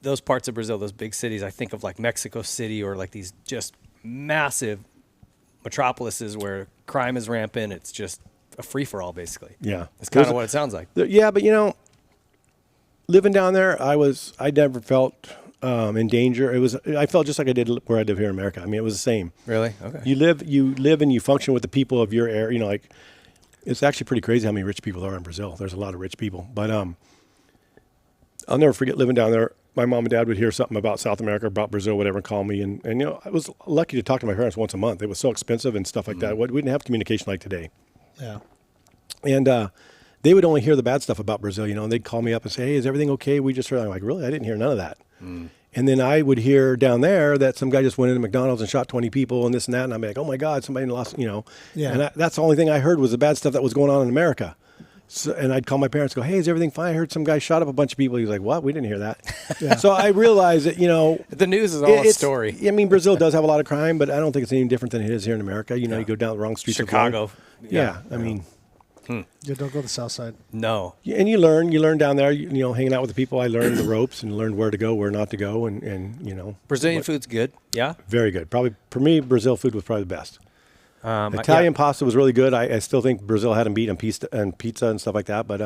those parts of Brazil, those big cities, I think of like Mexico City or like these just massive metropolises where crime is rampant. It's just a free for all, basically. Yeah, it's kind of what it sounds like. Yeah, but living down there, I never felt in danger. I felt just like I did where I live here in America. I mean, it was the same. Really? Okay. You live and you function with the people of your area. Like, it's actually pretty crazy how many rich people there are in Brazil. There's a lot of rich people. But I'll never forget living down there. My mom and dad would hear something about South America, about Brazil, whatever, and call me. And I was lucky to talk to my parents once a month. It was so expensive and stuff like that. We didn't have communication like today. Yeah. And they would only hear the bad stuff about Brazil, and they'd call me up and say, "Hey, is everything okay?" We just heard. I'm like, "Really? I didn't hear none of that." And then I would hear down there that some guy just went into McDonald's and shot 20 people and this and that. And I'm like, "Oh my God, somebody lost," Yeah. And that's the only thing I heard was the bad stuff that was going on in America. So, and I'd call my parents, go, hey, is everything fine? I heard some guy shot up a bunch of people. He was like, what? We didn't hear that. So I realized that, the news is all a story. I mean, Brazil does have a lot of crime, but I don't think it's any different than it is here in America. You go down the wrong streets. Chicago. I mean. Yeah, don't go to the south side. No. And you learn down there, hanging out with the people. I learned the ropes and learned where to go, where not to go. And Brazilian food's good. Yeah. Very good. Probably, for me, Brazil food was probably the best. Italian pasta was really good. I still think Brazil had them beat on pizza and stuff like that. But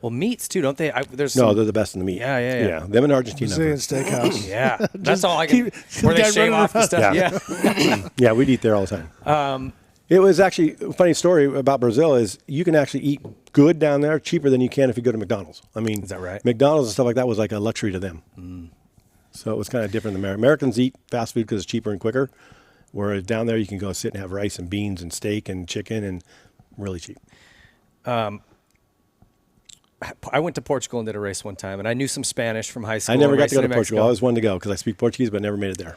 well, meats too, don't they? they're the best in the meat. Yeah. Them in Argentina. Brazilian steakhouse. Yeah, that's all I can. Where they shave off the stuff. Yeah. Yeah, we'd eat there all the time. It was actually a funny story about Brazil is you can actually eat good down there cheaper than you can if you go to McDonald's. I mean, is that right? McDonald's and stuff like that was like a luxury to them. So it was kind of different than Americans eat fast food because it's cheaper and quicker. Whereas down there, you can go sit and have rice and beans and steak and chicken and really cheap. I went to Portugal and did a race one time, and I knew some Spanish from high school. I never got to go to Portugal. I always wanted to go because I speak Portuguese, but never made it there.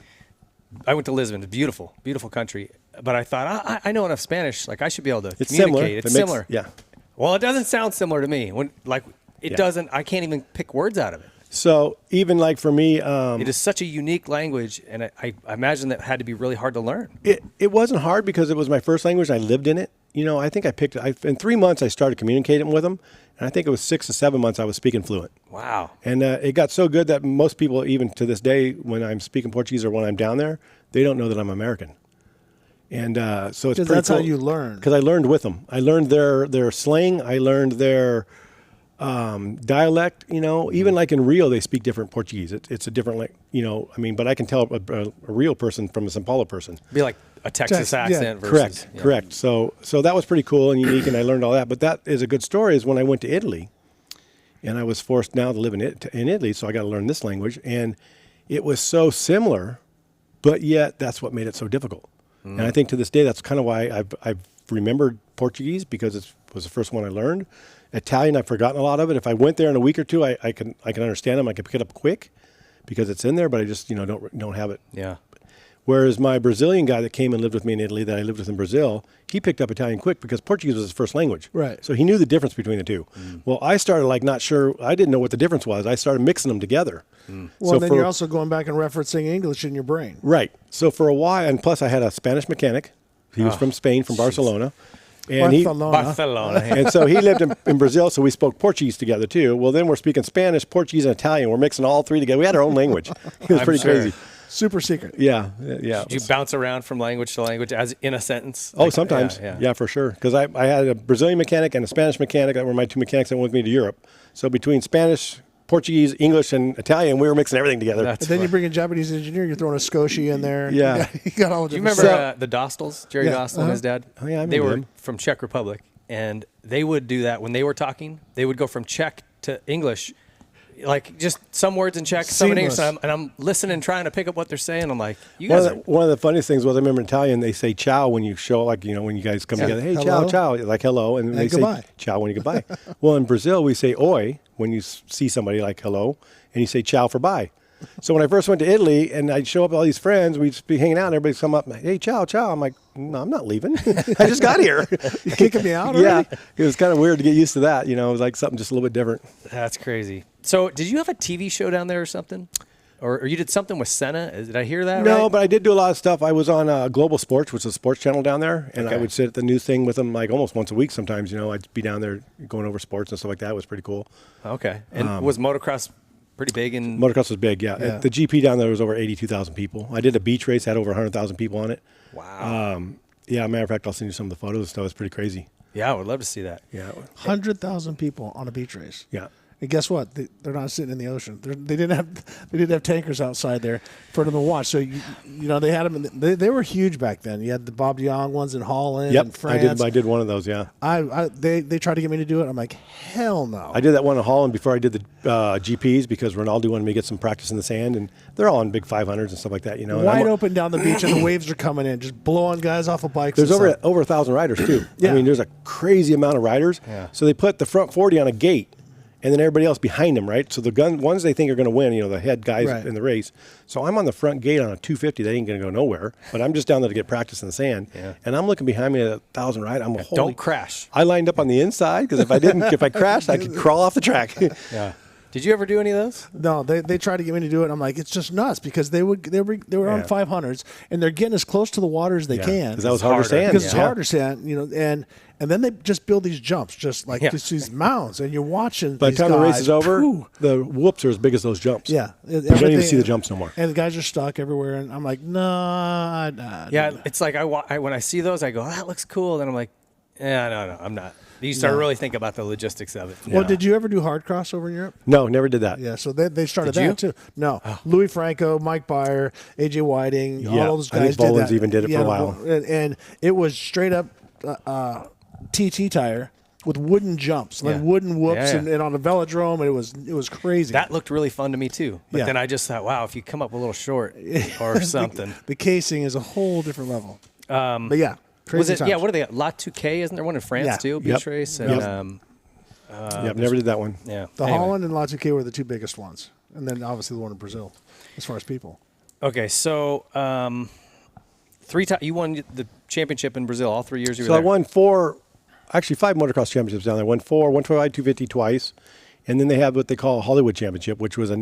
I went to Lisbon. It's beautiful, beautiful country. But I thought, I know enough Spanish. Like, I should be able to It's communicate. It's similar. Yeah. Well, it doesn't sound similar to me. Doesn't. I can't even pick words out of it. So even like for me, it is such a unique language, and I imagine that had to be really hard to learn. It wasn't hard because it was my first language. I lived in it. I think I picked it. In 3 months, I started communicating with them, and I think it was 6 to 7 months I was speaking fluent. Wow. And it got so good that most people, even to this day, when I'm speaking Portuguese or when I'm down there, they don't know that I'm American. And so it's pretty that's cool. how you learn. Because I learned with them. I learned their slang. I learned their dialect. Even like in Rio, they speak different Portuguese. It's a different, but I can tell a Rio person from a São Paulo person. It'd be like a Texas accent versus. Correct. So that was pretty cool and unique, and I learned all that. But that is a good story is when I went to Italy, and I was forced now to live in Italy, so I got to learn this language. And it was so similar, but yet that's what made it so difficult. And I think to this day, that's kind of why I've remembered Portuguese, because it was the first one I learned. Italian, I've forgotten a lot of it. If I went there in a week or two, I can understand them. I can pick it up quick because it's in there, but I just don't have it. Yeah. Whereas my Brazilian guy that came and lived with me in Italy, that I lived with in Brazil, he picked up Italian quick because Portuguese was his first language. Right. So he knew the difference between the two. Well, I started not sure. I didn't know what the difference was. I started mixing them together. Well, so then you're also going back and referencing English in your brain. Right. So for a while, and plus I had a Spanish mechanic. He was from Spain, from Barcelona. And Barcelona. And so he lived in Brazil, so we spoke Portuguese together too. Well, then we're speaking Spanish, Portuguese, and Italian. We're mixing all three together. We had our own language. It was pretty crazy. Super secret. Yeah. Did you bounce around from language to language as in a sentence? Oh, sometimes. Yeah, for sure. Because I had a Brazilian mechanic and a Spanish mechanic that were my two mechanics that went with me to Europe. So between Spanish, Portuguese, English, and Italian, we were mixing everything together. And then you bring a Japanese engineer, you're throwing a Scotia in there. Yeah. You got all the Do you remember the Dostals, Jerry Dostal and his dad? Oh, yeah, I remember They were them. from Czech Republic, and they would do that when they were talking. They would go from Czech to English, like just some words in Czech, some in English, and I'm listening, trying to pick up what they're saying. I'm like, you guys one of the funniest things was I remember in Italian they say ciao when you show, when you guys come together. Hey, hello. ciao, like hello, and they goodbye. say ciao when you goodbye. Well, in Brazil we say oi when you see somebody, like hello, and you say ciao for bye. So when I first went to Italy and I'd show up with all these friends, we'd be hanging out and everybody'd come up, hey, ciao. I'm like, no, I'm not leaving. I just got here. You kicking me out already? Yeah. It was kind of weird to get used to that. It was like something just a little bit different. That's crazy. So did you have a TV show down there or something? Or you did something with Senna? Did I hear that right? No, but I did do a lot of stuff. I was on Global Sports, which is a sports channel down there, and I would sit at the news thing with them like almost once a week sometimes. I'd be down there going over sports and stuff like that. It was pretty cool. Okay. And was motocross pretty big? Motocross was big, yeah. The GP down there was over 82,000 people. I did a beach race, had over 100,000 people on it. Wow. Matter of fact, I'll send you some of the photos and stuff. It's pretty crazy. Yeah, I would love to see that. Yeah. 100,000 people on a beach race. Yeah. And guess what? They're not sitting in the ocean. They didn't have tankers outside there for them to watch. So they had them. They were huge back then. You had the Bob de Jong ones in Holland and France. I did one of those. Yeah. They tried to get me to do it. I'm like, hell no. I did that one in Holland before I did the GPs because Ronaldo wanted me to get some practice in the sand, and they're all on big 500s and stuff like that. Wide open down the beach, and the waves are coming in, just blowing guys off of bikes. There's over 1,000 riders too. Yeah. I mean, there's a crazy amount of riders. Yeah. So they put the front 40 on a gate. and then everybody else behind them, right? So the ones they think are going to win, the head guys Right. in the race. So I'm on the front gate on a 250. That ain't going to go nowhere. But I'm just down there to get practice in the sand. Yeah. And I'm looking behind me at 1,000 right. I'm Don't crash. I lined up on the inside because if I crashed, I could crawl off the track. Yeah. Did you ever do any of those? No, they tried to get me to do it. And I'm like, it's just nuts because they were on 500s and they're getting as close to the water as they can. Because that was harder sand. Because it's harder sand, and then they just build these jumps, just like these mounds, and you're watching. By the time the race is over, whew, the whoops are as big as those jumps. yeah, You don't even see the jumps no more. And the guys are stuck everywhere, and I'm like, nah. Yeah, it's like when I see those, I go, that looks cool. Then I'm like, no, I'm not. You start to really think about the logistics of it. Well, did you ever do hard cross over in Europe? No, never did that. Yeah, so they started Did you? that too. No, Louis Franco, Mike Byer, AJ Whiting, Yeah, all those I think guys did Boland's that. even did it for a while. And it was straight up TT tire with wooden jumps, like Yeah. wooden whoops, Yeah. And on a velodrome, and it was crazy. That looked really fun to me too. But Yeah. then I just thought, wow, if you come up a little short or something. the casing is a whole different level. But yeah, crazy Was it? times. Yeah. What are they? La 2K? Isn't there one in France Yeah. too? Beach Yep. race. Yep. And Never did that one. yeah. The Anyway. Holland and La 2K were the two biggest ones, and then obviously the one in Brazil, as far as people. Okay, so 3 times you won the championship in Brazil all 3 years you were So I there. won 5 motocross championships down there. Won 4, 125, 250 twice. And then they have what they call a Hollywood Championship, which was a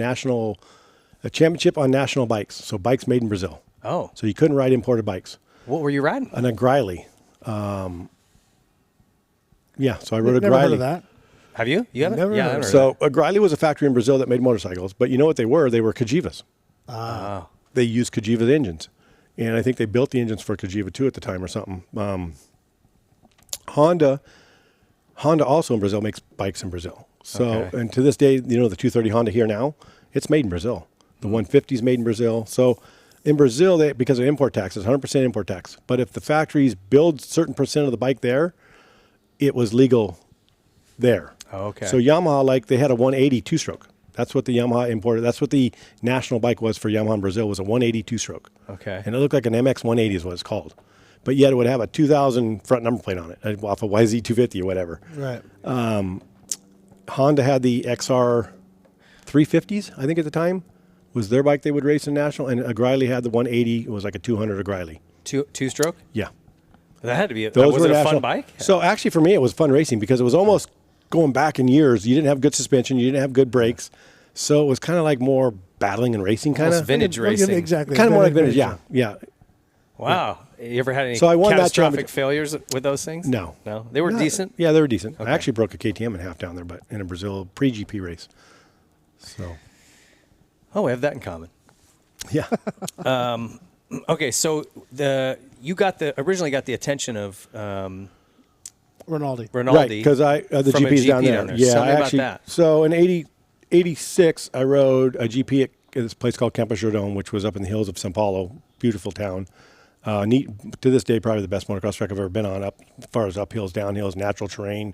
championship on national bikes. So bikes made in Brazil. Oh, So you couldn't ride imported bikes. what were you riding? An Agrili. Yeah, so I rode a Never heard Agrili. of that. Have you? You haven't? Never Yeah, I heard haven't of heard So Agrili was a factory in Brazil that made motorcycles. But you know what they were? They were Kajivas. Oh. They used Kajiva engines. And I think they built the engines for Kajiva too at the time or something. Honda also in Brazil makes bikes in Brazil. So, Okay. and to this day, the 230 Honda here now, it's made in Brazil. The 150 is made in Brazil. So in Brazil, because of import taxes, 100% import tax. But if the factories build certain percent of the bike there, it was legal there. Oh, okay. So Yamaha, they had a 180 two-stroke. That's what the Yamaha imported. That's what the national bike was for Yamaha in Brazil, was a 180 two-stroke. Okay. And it looked like an MX 180 is what it's called. But yet it would have a 2000 front number plate on it, off a YZ 250 or whatever. Right. Honda had the XR 350s, I think at the time, was their bike they would race in national. And Agrili had the 180. It was like a 200 Agrili. Two-stroke? Yeah. That had to be. Those Was were it a national. fun bike? So actually for me, it was fun racing because it was almost going back in years. You didn't have good suspension. You didn't have good brakes. So it was kind of like more battling and racing kind Almost of. vintage racing. Exactly. Kind of more like vintage, yeah. Yeah. Wow. You ever had any So I won that catastrophic championship. failures with those things? No. No? They were decent? Yeah, they were decent. Okay. I actually broke a KTM in half down there, but in a Brazil pre-GP race. So, Oh, we have that in common. yeah. Okay, so originally got the attention of Rinaldi. Rinaldi. Right, because the from a GP's down GP there. down there. Yeah, Tell me I about actually. that. So in 86, I rode a GP at this place called Campo Jordão, which was up in the hills of São Paulo. Beautiful town. Neat, to this day, probably the best motocross track I've ever been on, up as far as uphills, downhills, natural terrain.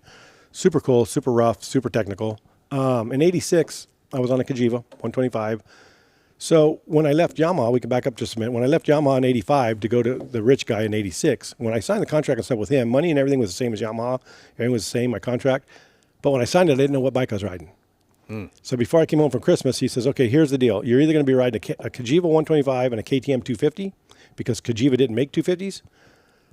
Super cool, super rough, super technical. In 86, I was on a Kajiva, 125. So when I left Yamaha, we can back up just a minute. When I left Yamaha in 85 to go to the rich guy in 86, when I signed the contract and stuff with him, money and everything was the same as Yamaha. Everything was the same, my contract. But when I signed it, I didn't know what bike I was riding. So before I came home from Christmas, he says, okay, here's the deal. You're either going to be riding a Kajiva 125 and a KTM 250 because Kajiva didn't make 250s.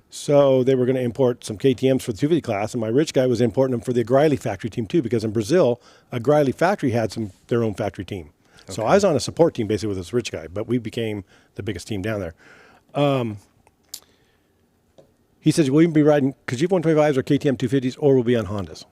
So they were going to import some KTMs for the 250 class, and my rich guy was importing them for the Agrili factory team too, because in Brazil, Agrili factory had their own factory team. Okay. So I was on a support team basically with this rich guy, but we became the biggest team down there. He says, will you be riding Kajiva 125s or KTM 250s, or we'll be on Hondas?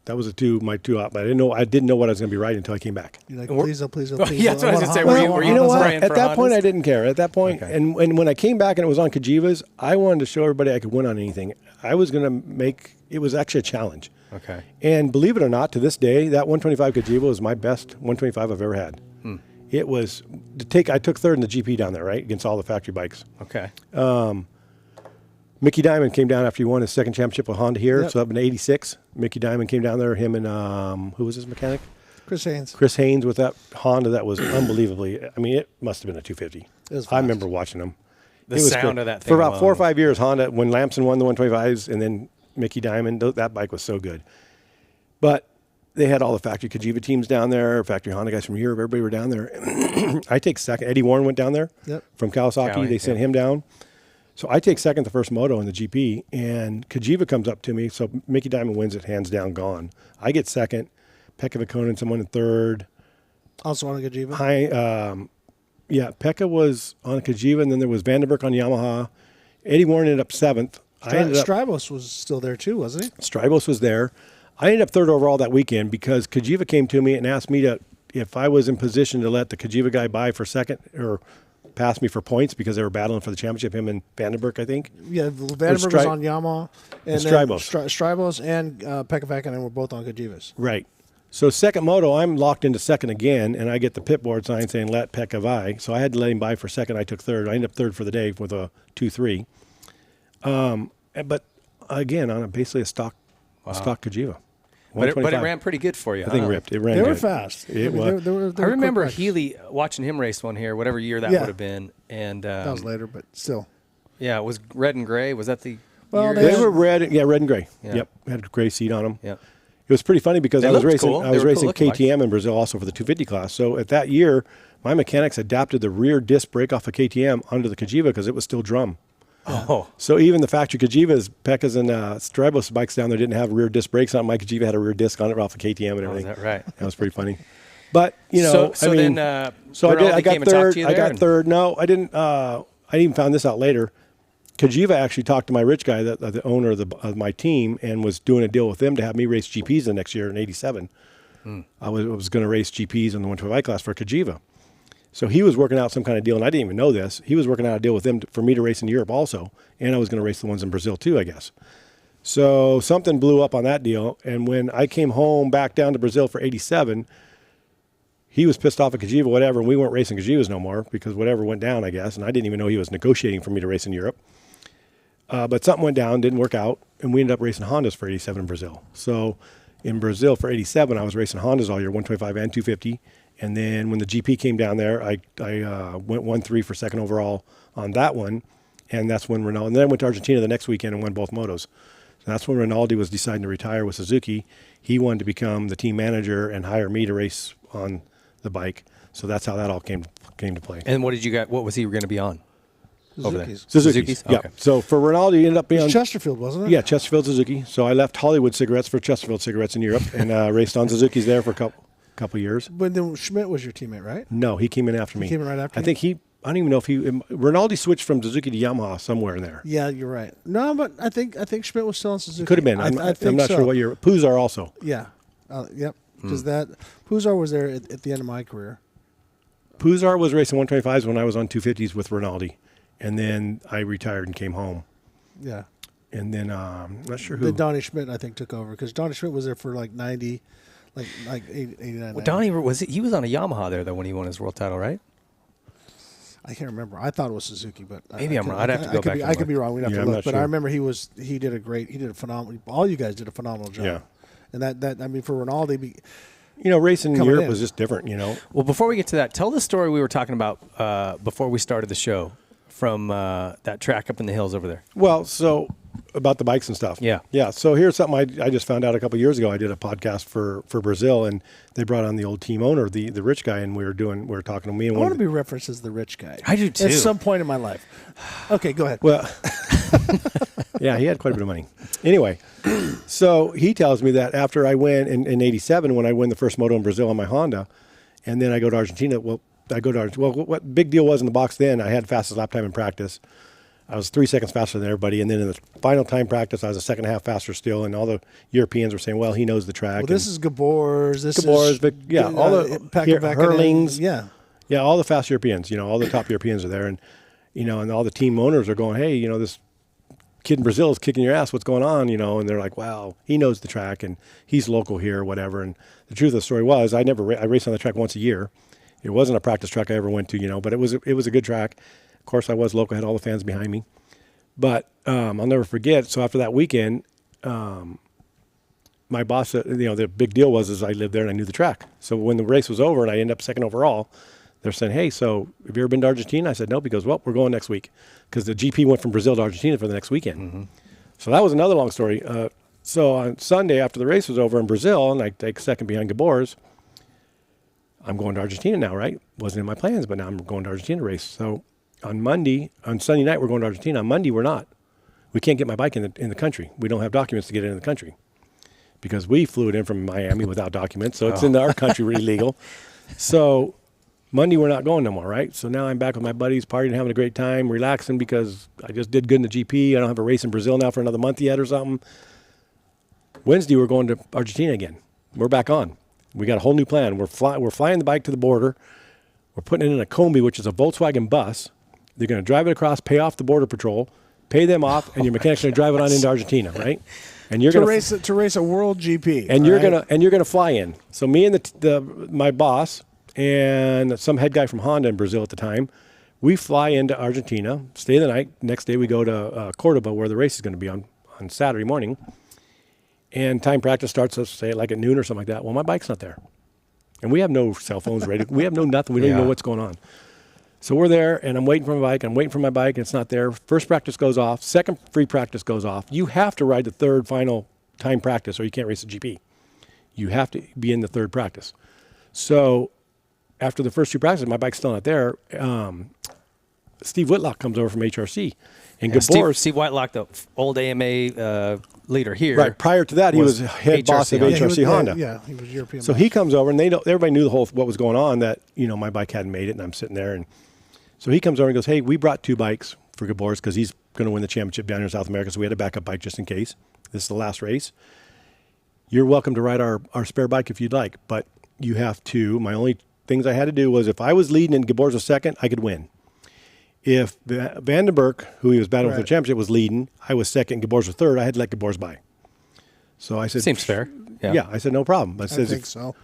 That was my two out, but I didn't know what I was going to be riding until I came back. You're like, please, please, please. Yeah, that's what I was gonna say. Were You know what? spraying At for that point, Hondas? I didn't care. At that point, Okay. and when I came back and it was on Kajivas, I wanted to show everybody I could win on anything. I was going to make it was actually a challenge. Okay. And believe it or not, to this day, that 125 Kajiva was my best 125 I've ever had. It was I took third in the GP down there, right, against all the factory bikes. Okay. Mickey Diamond came down after he won his second championship with Honda here. Yep. So up in '86, Mickey Diamond came down there. Him and who was his mechanic? Chris Haynes. Chris Haynes with that Honda that was unbelievably. I mean, it must have been a 250. It was I fast. remember watching them. The It was sound great. of that thing for about alone. 4 or 5 years. Honda, when Lamson won the 125s, and then Mickey Diamond, that bike was so good. But they had all the factory Cagiva teams down there, factory Honda guys from Europe, everybody were down there. I take second. Eddie Warren went down there from Kawasaki. They sent him down. So I take second the first moto in the GP, and Cagiva comes up to me. So Mickey Diamond wins it, hands down, gone. I get second. Pekka Vikonen, someone in third. Also on a Cagiva? Pekka was on a Cagiva, and then there was Vandenberg on Yamaha. Eddie Warren ended up seventh. Strybos was still there too, wasn't he? Strybos was there. I ended up third overall that weekend because Cagiva came to me and asked me if I was in position to let the Cagiva guy buy for second or pass me for points because they were battling for the championship, him and Vandenberg, I think. Yeah, Vandenberg was on Yamaha. And Strybos. Strybos and Pekka Vikonen were both on Cagivas. Right. So second moto, I'm locked into second again, and I get the pit board sign saying let Pekka buy. So I had to let him buy for second. I took third. I ended up third for the day with a 2-3. But again, on basically a stock Cagiva. But it ran pretty good for you. I think ripped. It ran. They were good. fast. It was. They were I remember Healy watching him race one here, whatever year that would have been, and that was later, but still. Yeah, it was red and gray. Was that the? Well, year? They were red. Yeah, red and gray. Yeah. Yep, had a gray seat on them. Yeah. It was pretty funny because They I was looked racing. cool. I was They were racing cool looking KTM in Brazil also for the 250 class. So at that year, my mechanics adapted the rear disc brake off of KTM onto the Cagiva because it was still drum. Oh. So even the factory Cagivas, Pekka's and Strybos bikes down there didn't have rear disc brakes on. My Cagiva had a rear disc on it off of KTM and everything. Is that right? That was pretty funny. But you know, so I mean, then so I did. Bernaldi I got came and talked third. to you I there got third. No, I didn't. I even found this out later. Cagiva actually talked to my rich guy, the owner of my team, and was doing a deal with them to have me race GPs the next year in '87. I was going to race GPs in the 125 class for Cagiva. So he was working out some kind of deal, and I didn't even know this. He was working out a deal with them for me to race in Europe also, and I was going to race the ones in Brazil too, I guess. So something blew up on that deal, and when I came home back down to Brazil for '87, he was pissed off at Cagiva, whatever, and we weren't racing Cagivas no more because whatever went down, I guess, and I didn't even know he was negotiating for me to race in Europe. But something went down, didn't work out, and we ended up racing Hondas for '87 in Brazil. So in Brazil for '87, I was racing Hondas all year, 125 and 250. And then when the GP came down there, I went 1-3 for second overall on that one. And that's when Rinaldi, and then I went to Argentina the next weekend and won both motos. So that's when Rinaldi was deciding to retire with Suzuki. He wanted to become the team manager and hire me to race on the bike. So that's how that all came to play. And what did you got? What was he going to be on? Over there? Suzuki's. Yeah. Okay. So for Rinaldi, he ended up being on Chesterfield, wasn't it? Yeah, Chesterfield Suzuki. So I left Hollywood cigarettes for Chesterfield cigarettes in Europe and raced on Suzuki's there for a couple years. But then Schmidt was your teammate, right? No, he came in after me. He came in right after I think I don't even know if Rinaldi switched from Suzuki to Yamaha somewhere in there. Yeah, you're right. No, but I think Schmidt was still on Suzuki. Could have been. I'm not sure what year. Puzar also. Yeah. Yep. Because Puzar was there at the end of my career. Puzar was racing 125s when I was on 250s with Rinaldi. And then I retired and came home. Yeah. And then I'm not sure who. Then Donnie Schmidt, I think, took over because Donnie Schmidt was there for like 90, like 89. Well, Donnie he was on a Yamaha there though when he won his world title, right? I can't remember. I thought it was Suzuki, but maybe I'm wrong. I'd have to go back. I could be wrong. We'd have to I'm look. not But sure. I remember he did a phenomenal. All you guys did a phenomenal job. Yeah. And that I mean for Rinaldi. Racing in Coming Europe in. was just different. Well, before we get to that, tell the story we were talking about before we started the show from that track up in the hills over there. Well, so about the bikes and stuff. Yeah. Yeah. So here's something I just found out a couple of years ago. I did a podcast for Brazil, and they brought on the old team owner, the rich guy, and we were talking to me. And I want to be referenced as the rich guy. I do too. At some point in my life. Okay, go ahead. Well, yeah, he had quite a bit of money. Anyway, so he tells me that after I win in '87, when I win the first moto in Brazil on my Honda, and then I go to Argentina. Well, what big deal was in the box then, I had fastest lap time in practice. I was 3 seconds faster than everybody. And then in the final time practice, I was a second half faster still. And all the Europeans were saying, well, he knows the track. Well, this is Gabor's. This Gabor's, is but yeah, all the Hurlings. Yeah. Yeah, all the fast Europeans, all the top Europeans are there. And, and all the team owners are going, hey, this kid in Brazil is kicking your ass. What's going on? And they're like, wow, he knows the track and he's local here, whatever. And the truth of the story was I raced on the track once a year. It wasn't a practice track I ever went to, but it was a good track. Of course, I was local, had all the fans behind me. But I'll never forget. So after that weekend, my boss, the big deal was I lived there and I knew the track. So when the race was over and I ended up second overall, they're saying, hey, so have you ever been to Argentina? I said, no, because, well, we're going next week. Because the GP went from Brazil to Argentina for the next weekend. Mm-hmm. So that was another long story. So on Sunday after the race was over in Brazil, and I take second behind Gabor's, I'm going to Argentina now, right? Wasn't in my plans, but now I'm going to Argentina to race. So on Sunday night, we're going to Argentina. On Monday, we're not. We can't get my bike in the country. We don't have documents to get it in the country because we flew it in from Miami without documents. So it's in our country illegal. So Monday, we're not going no more, right? So now I'm back with my buddies, partying, having a great time, relaxing because I just did good in the GP. I don't have a race in Brazil now for another month yet or something. Wednesday, we're going to Argentina again. We're back on. We got a whole new plan. We're flying the bike to the border. We're putting it in a Kombi, which is a Volkswagen bus. They're going to drive it across, pay off the border patrol, pay them off, and your mechanic's going to drive it on into Argentina, right? And you're going to race a world GP. And you're going to fly in. So me and my boss and some head guy from Honda in Brazil at the time, we fly into Argentina, stay the night. Next day we go to Cordoba, where the race is going to be on Saturday morning. And time practice starts, let's say, like at noon or something like that. Well, my bike's not there. And we have no cell phones ready. We have no nothing. We don't even know what's going on. So we're there, and I'm waiting for my bike. I'm waiting for my bike, and it's not there. First practice goes off. Second free practice goes off. You have to ride the third final time practice, or you can't race the GP. You have to be in the third practice. So after the first two practices, my bike's still not there. Steve Whitlock comes over from HRC. And Steve Whitlock, the old AMA leader here. Right. Prior to that, he was head boss of HRC Honda. Yeah, he was European. So he comes over, and everybody knew what was going on, that, my bike hadn't made it, and I'm sitting there. And so he comes over and goes, hey, we brought 2 bikes for Gabor's because he's going to win the championship down here in South America, so we had a backup bike just in case. This is the last race. You're welcome to ride our spare bike if you'd like, but you have to. My only things I had to do was if I was leading and Gabor's was second, I could win. If Vandenberg, who he was battling for the championship, was leading, I was second, Gabor's was third, I had to let Gabor's by. So I said... Seems fair. Yeah, I said, no problem. I think so.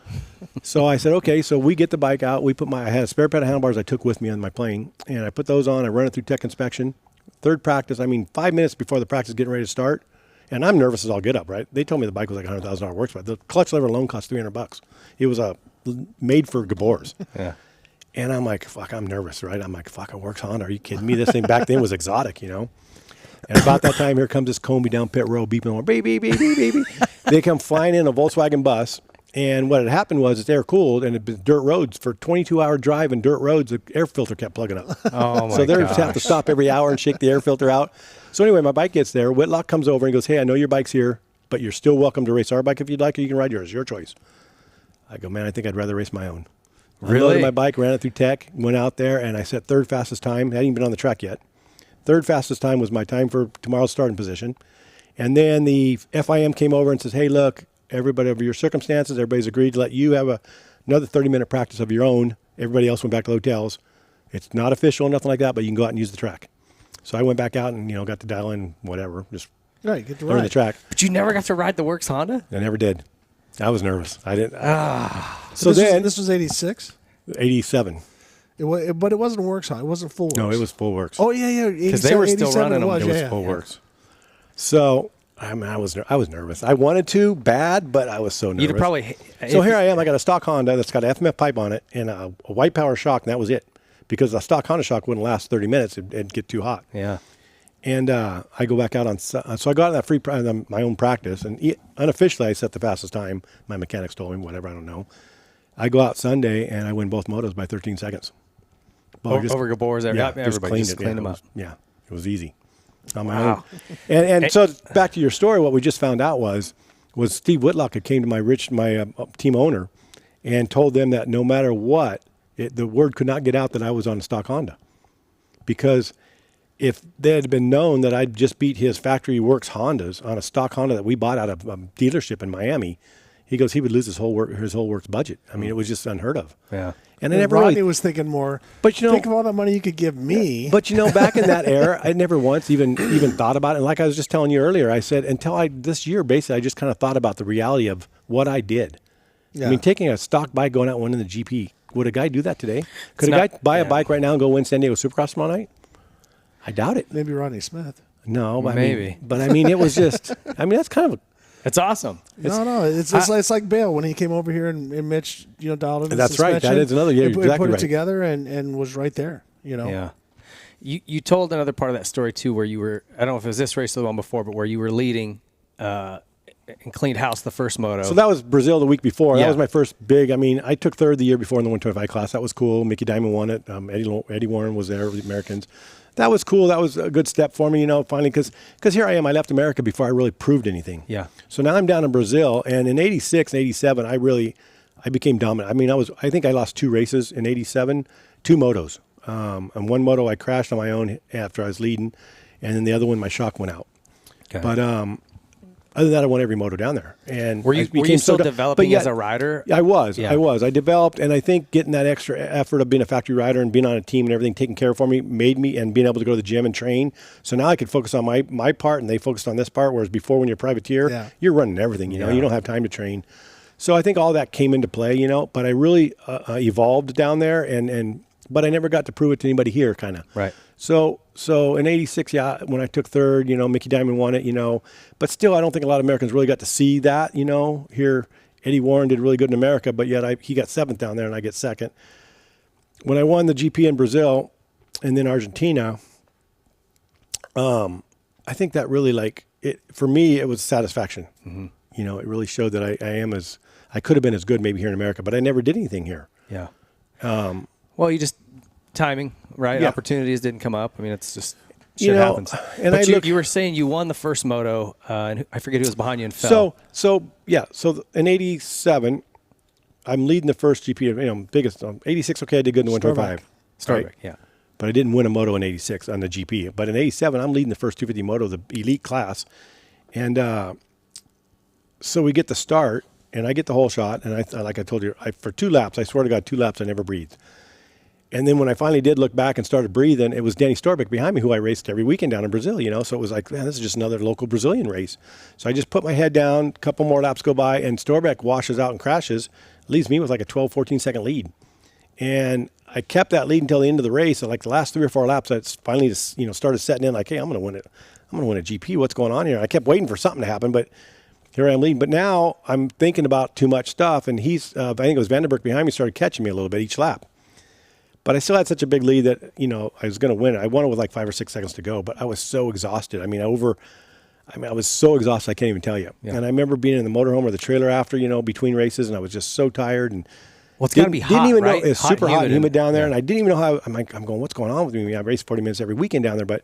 So I said, okay, so we get the bike out. I had a spare pair of handlebars I took with me on my plane, and I put those on. I run it through tech inspection. Third practice, 5 minutes before the practice is getting ready to start, and I'm nervous as all get up, right? They told me the bike was like $100,000 works, but the clutch lever alone cost $300. It was made for Gabor's. Yeah. And I'm like, fuck, I'm nervous, right? I'm like, fuck, it works Honda. Are you kidding me? This thing back then was exotic, And about that time, here comes this Kombi down pit road, beeping, beep, beep, beep, beep, beep, beep. They come flying in a Volkswagen bus. And what had happened was it's air cooled, and it'd been dirt roads. For 22-hour drive in dirt roads, the air filter kept plugging up. Oh, my So they have to stop every hour and shake the air filter out. So anyway, my bike gets there. Whitlock comes over and goes, hey, I know your bike's here, but you're still welcome to race our bike if you'd like, or you can ride yours. Your choice. I go, man, I think I'd rather race my own. Really? Unloaded my bike, ran it through tech, went out there, and I set third fastest time. I hadn't even been on the track yet. Third fastest time was my time for tomorrow's starting position. And then the FIM came over and says, hey, look, everybody over your circumstances, everybody's agreed to let you have another 30-minute practice of your own. Everybody else went back to the hotels. It's not official, nothing like that, but you can go out and use the track. So I went back out and, got to dial in whatever, just get to learn the track. But you never got to ride the Works Honda? I never did. I was nervous. I didn't. So this was 86? 87. But it wasn't Works Honda. It wasn't full Works. No, it was full Works. Oh, yeah. Because they were still running them. It was full Works. So, I was nervous. I wanted to bad, but I was so nervous. You'd probably. So here I am. I got a stock Honda that's got an FMF pipe on it and a white power shock, and that was it. Because a stock Honda shock wouldn't last 30 minutes. It'd get too hot. Yeah. And I go back out on, so I got on that my own practice, and unofficially I set the fastest time. My mechanics told me, whatever, I don't know. I go out Sunday and I win both motos by 13 seconds. Over Gabor's, everybody just cleaned them up. It was easy on my own. And so back to your story, what we just found out was Steve Whitlock had came to my team owner and told them that no matter what, the word could not get out that I was on a stock Honda, because if they had been known that I'd just beat his factory works Hondas on a stock Honda that we bought out of a dealership in Miami, he goes, he would lose his whole works budget. I mean, it was just unheard of. Yeah. And I never Rodney was thinking more, but think of all that money you could give me. But back in that era, I never once even thought about it. And like I was just telling you earlier, I said, this year, basically, I just kind of thought about the reality of what I did. Yeah. I mean, taking a stock bike, going out and winning the GP. Would a guy do that today? Could a guy buy a bike right now and go win San Diego Supercross tomorrow night? I doubt it. Maybe Rodney Smith. No, but maybe. I mean, it was just. I mean, that's kind of. It's awesome. It's like Bayle when he came over here and Mitch, dialed in. That's right. That is another. Yeah, exactly put it right. together and was right there. Yeah. You told another part of that story too, where you were. I don't know if it was this race or the one before, but where you were leading, and cleaned house the first moto. So that was Brazil the week before. Yeah. That was my first big. I mean, I took third the year before in the 125 class. That was cool. Mickey Diamond won it. Eddie Warren was there with the Americans. That was cool. That was a good step for me, finally, because here I am. I left America before I really proved anything. Yeah. So now I'm down in Brazil, and in 86 and 87, I became dominant. I mean, I think I lost 2 races in 87, 2 motos. And one moto I crashed on my own after I was leading, and then the other one, my shock went out. Okay. But other than that, I won every moto down there. And were you still developing as a rider? I was. Yeah. I was. I developed, and I think getting that extra effort of being a factory rider and being on a team and everything taken care of for me made me, and being able to go to the gym and train. So now I could focus on my part, and they focused on this part, whereas before when you're a privateer, you're running everything. You don't have time to train. So I think all that came into play, but I really evolved down there, but I never got to prove it to anybody here, kind of. Right. So in 86, when I took third, Mickey Diamond won it, but still I don't think a lot of Americans really got to see that, here Eddie Warren did really good in America, but yet he got 7th down there and I get 2nd. When I won the GP in Brazil and then Argentina, I think that really for me, it was satisfaction. Mm-hmm. It really showed that I could have been as good maybe here in America, but I never did anything here. Yeah. Well, you just timing, right? Yeah. Opportunities didn't come up. I mean, it's just shit happens. And but you were saying you won the first moto, and I forget who was behind you and fell. So in 87, I'm leading the first GP. Biggest 86. Okay, I did good in the 125. Starbuck, right? yeah. But I didn't win a moto in 86 on the GP. But in 87, I'm leading the first 250 moto, the elite class, and so we get the start. And I get the whole shot, and like I told you, for 2 laps, I swear to God, 2 laps, I never breathed. And then when I finally did look back and started breathing, it was Danny Storbeck behind me, who I raced every weekend down in Brazil, So it was like, man, this is just another local Brazilian race. So I just put my head down, a couple more laps go by, and Storbeck washes out and crashes, leaves me with like a 12, 14-second lead. And I kept that lead until the end of the race, and like the last 3 or 4 laps, I finally just, started setting in like, hey, I'm going to win it. I'm going to win a GP. What's going on here? I kept waiting for something to happen, but here I am leading. But now I'm thinking about too much stuff, and he's, I think it was Vandenberg behind me, started catching me a little bit each lap. But I still had such a big lead that, I was going to win it. I won it with like 5 or 6 seconds to go, but I was so exhausted. I was so exhausted, I can't even tell you. Yeah. And I remember being in the motorhome or the trailer after, between races, and I was just so tired. And well, it's got to be hot, didn't even right? know, it's super hot and humid down there, yeah. and I didn't even know how, I'm going, what's going on with me? I race 40 minutes every weekend down there, but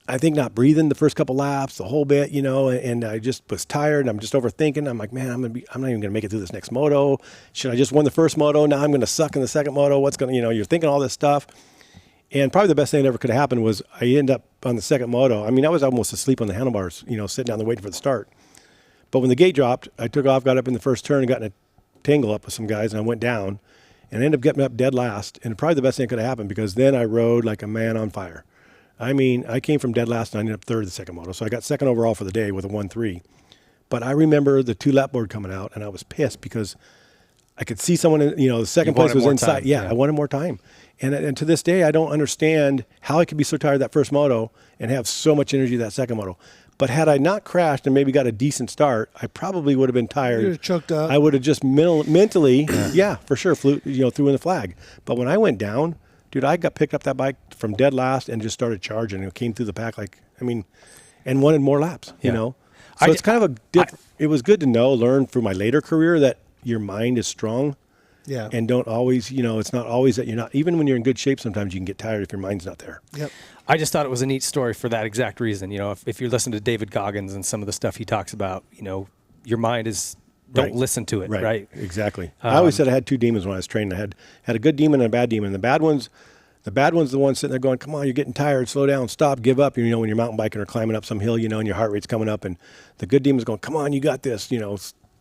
I think not breathing the first couple laps, the whole bit, and I just was tired. And I'm just overthinking. I'm like, man, I'm not even going to make it through this next moto. Should I just win the first moto? Now I'm going to suck in the second moto. What's going to, you're thinking all this stuff. And probably the best thing that ever could have happened was I end up on the second moto. I was almost asleep on the handlebars, sitting down there waiting for the start. But when the gate dropped, I took off, got up in the first turn, and got in a tangle up with some guys, and I went down and ended up getting up dead last. And probably the best thing that could have happened, because then I rode like a man on fire. I came from dead last and I ended up third the second moto. So I got second overall for the day with a 1-3. But I remember the 2-lap board coming out, and I was pissed because I could see someone, the second place was inside. Yeah, I wanted more time. And to this day, I don't understand how I could be so tired that first moto and have so much energy that second moto. But had I not crashed and maybe got a decent start, I probably would have been tired. You would have choked up. I would have just mentally, yeah, for sure, threw in the flag. But when I went down, dude, I got picked up that bike from dead last and just started charging. It came through the pack and wanted more laps, So it's kind of it was good to learn through my later career that your mind is strong. Yeah. And don't always, it's not always that you're not, even when you're in good shape, sometimes you can get tired if your mind's not there. Yep. I just thought it was a neat story for that exact reason. If you listen to David Goggins and some of the stuff he talks about, your mind is, don't listen to it, right? Exactly. I always said I had 2 demons when I was training. I had a good demon and a bad demon. The bad one's the one sitting there going, come on, you're getting tired, slow down, stop, give up. When you're mountain biking or climbing up some hill, and your heart rate's coming up, and the good demon's going, come on, you got this,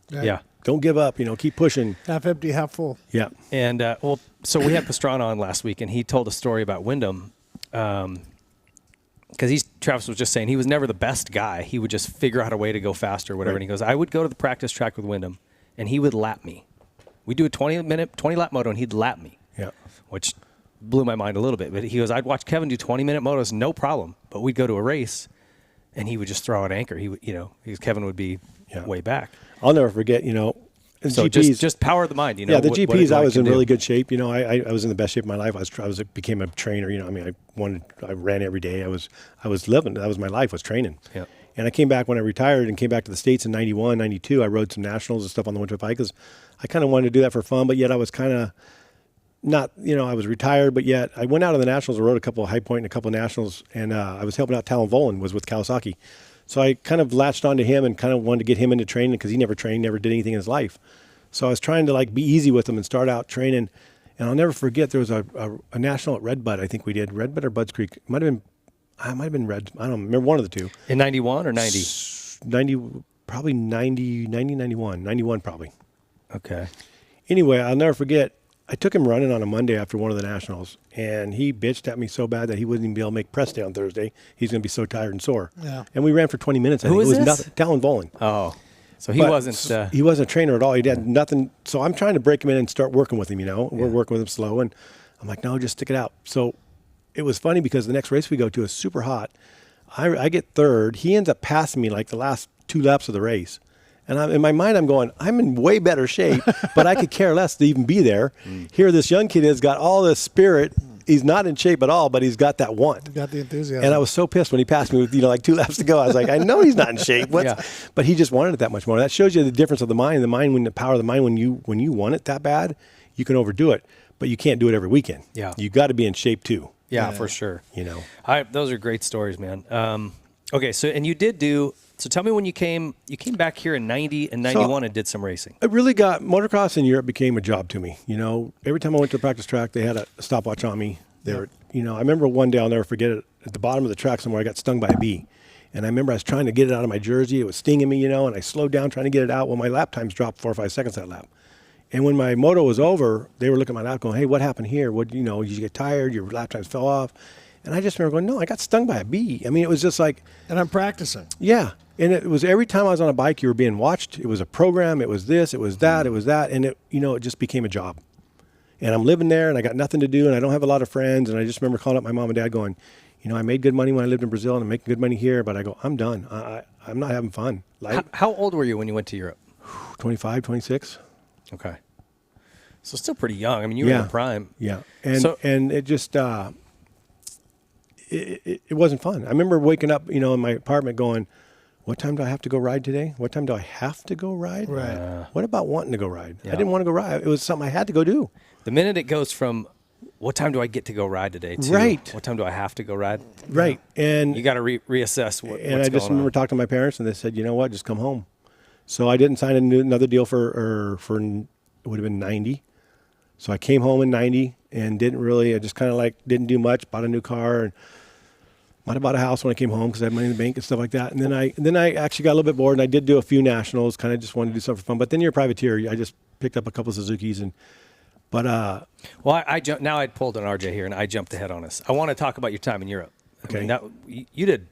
Yeah. Don't give up, keep pushing. Half empty, half full. Yeah. And, so we had Pastrana on last week, and he told a story about Wyndham. Because Travis was just saying he was never the best guy. He would just figure out a way to go faster or whatever. Right. And he goes, I would go to the practice track with Wyndham, and he would lap me. We'd do a 20-lap moto, and he'd lap me. Yeah. Which blew my mind a little bit. But he goes, I'd watch Kevin do 20-minute motos, no problem. But we'd go to a race, and he would just throw an anchor. He would, because Kevin would be way back. I'll never forget, so GPs, just power of the mind, Yeah, the GPs, I was in really good shape. I was in the best shape of my life. I became a trainer. I ran every day. I was living. That was my life, was training. Yeah. And I came back when I retired and came back to the States in 91, 92. I rode some nationals and stuff on the winter bike because I kind of wanted to do that for fun, but yet I was kind of not, I was retired, but yet I went out on the nationals. I rode a couple of High Point and a couple of nationals, and I was helping out Talon Volan, was with Kawasaki. So I kind of latched onto him and kind of wanted to get him into training because he never trained, never did anything in his life. So I was trying to like be easy with him and start out training. And I'll never forget, there was a national at Red Bud, I think we did. Red Bud or Bud's Creek. It might have been Red. I don't remember, one of the two. In 91 or 90? 90, probably 90, 91. 91 probably. Okay. Anyway, I'll never forget, I took him running on a Monday after one of the nationals, and he bitched at me so bad that he wouldn't even be able to make press day on Thursday. He's going to be so tired and sore. Yeah. And we ran for 20 minutes. Who I think. was It was this? nothing. Talon Volan. Oh. So he But wasn't... he wasn't a trainer at all. He had nothing. So I'm trying to break him in and start working with him, We're working with him slow. And I'm like, no, just stick it out. So it was funny because the next race we go to is super hot. I get third. He ends up passing me like the last 2 laps of the race. And in my mind, I'm going, I'm in way better shape, but I could care less to even be there. Here, this young kid has got all this spirit. He's not in shape at all, but he's got that want. Got the enthusiasm. And I was so pissed when he passed me with, like 2 laps to go. I was like, I know he's not in shape. Yeah. But he just wanted it that much more. That shows you the difference of the mind. The power of the mind, when you want it that bad, you can overdo it, but you can't do it every weekend. Yeah. You got to be in shape too. Yeah, for sure. Those are great stories, man. Okay, so and you did do. So tell me when you came back here in 90 and 91 and did some racing. It really got, motocross in Europe became a job to me. Every time I went to the practice track, they had a stopwatch on me. They were, I remember one day, I'll never forget it, at the bottom of the track somewhere, I got stung by a bee. And I remember I was trying to get it out of my jersey. It was stinging me, and I slowed down trying to get it out. Well, my lap times dropped 4 or 5 seconds that lap. And when my moto was over, they were looking at my lap going, hey, what happened here? Did you get tired? Your lap times fell off. And I just remember going, no, I got stung by a bee. I mean, it was just like. And I'm practicing. Yeah. And it was every time I was on a bike, you were being watched. It was a program. It was this, it was that, it was that. And it just became a job. And I'm living there and I got nothing to do and I don't have a lot of friends. And I just remember calling up my mom and dad going, I made good money when I lived in Brazil and I'm making good money here. But I go, I'm done. I'm not having fun. How old were you when you went to Europe? 25, 26. Okay. So still pretty young. I mean, you were in the prime. Yeah. And it just, it wasn't fun. I remember waking up, in my apartment going, what time do I have to go ride today? What time do I have to go ride? Right. What about wanting to go ride? Yeah. I didn't want to go ride. It was something I had to go do. The minute it goes from what time do I get to go ride today to right. what time do I have to go ride? Right. And you got to reassess what's going on. And I just remember talking to my parents and they said, you know what, just come home. So I didn't sign another deal for it would have been 90. So I came home in 90 and I just kind of didn't do much, bought a new car and might have bought a house when I came home because I had money in the bank and stuff like that. And then I actually got a little bit bored and I did do a few nationals, kind of just wanted to do something for fun. But then you're a privateer. I just picked up a couple of Suzukis Well, I jumped. Now I'd pulled an RJ here and I jumped ahead on us. I want to talk about your time in Europe. Okay. I mean, you did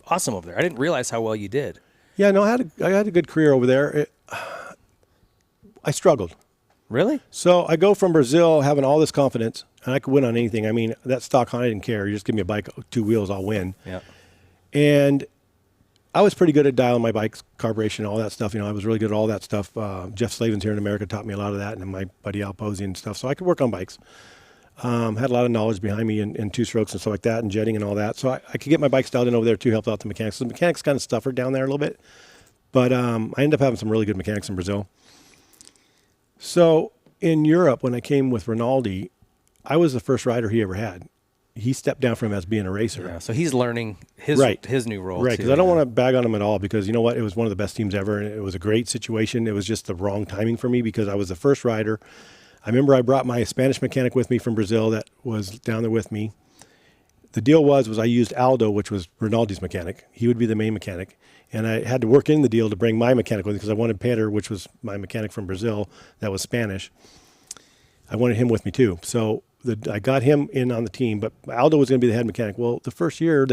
awesome over there. I didn't realize how well you did. Yeah, no, I had a good career over there. I struggled. Really? So I go from Brazil having all this confidence, and I could win on anything. I mean, that stock Honda, I didn't care. You just give me a bike, 2 wheels, I'll win. Yeah. And I was pretty good at dialing my bike's carburation, all that stuff. I was really good at all that stuff. Jeff Slavens here in America taught me a lot of that, and my buddy Al Posey and stuff. So I could work on bikes. Had a lot of knowledge behind me in 2-strokes and stuff like that, and jetting and all that. So I could get my bike dialed in over there too, helped out the mechanics. So the mechanics kind of suffered down there a little bit. But I ended up having some really good mechanics in Brazil. So in Europe, when I came with Rinaldi, I was the first rider he ever had. He stepped down from him as being a racer. Yeah, so he's learning his new role. Right, because I don't want to bag on him at all because you know what? It was one of the best teams ever, and it was a great situation. It was just the wrong timing for me because I was the first rider. I remember I brought my Spanish mechanic with me from Brazil that was down there with me. The deal was I used Aldo, which was Rinaldi's mechanic. He would be the main mechanic. And I had to work in the deal to bring my mechanic with me because I wanted Pedro, which was my mechanic from Brazil that was Spanish. I wanted him with me too. So I got him in on the team, but Aldo was going to be the head mechanic. Well, the first year,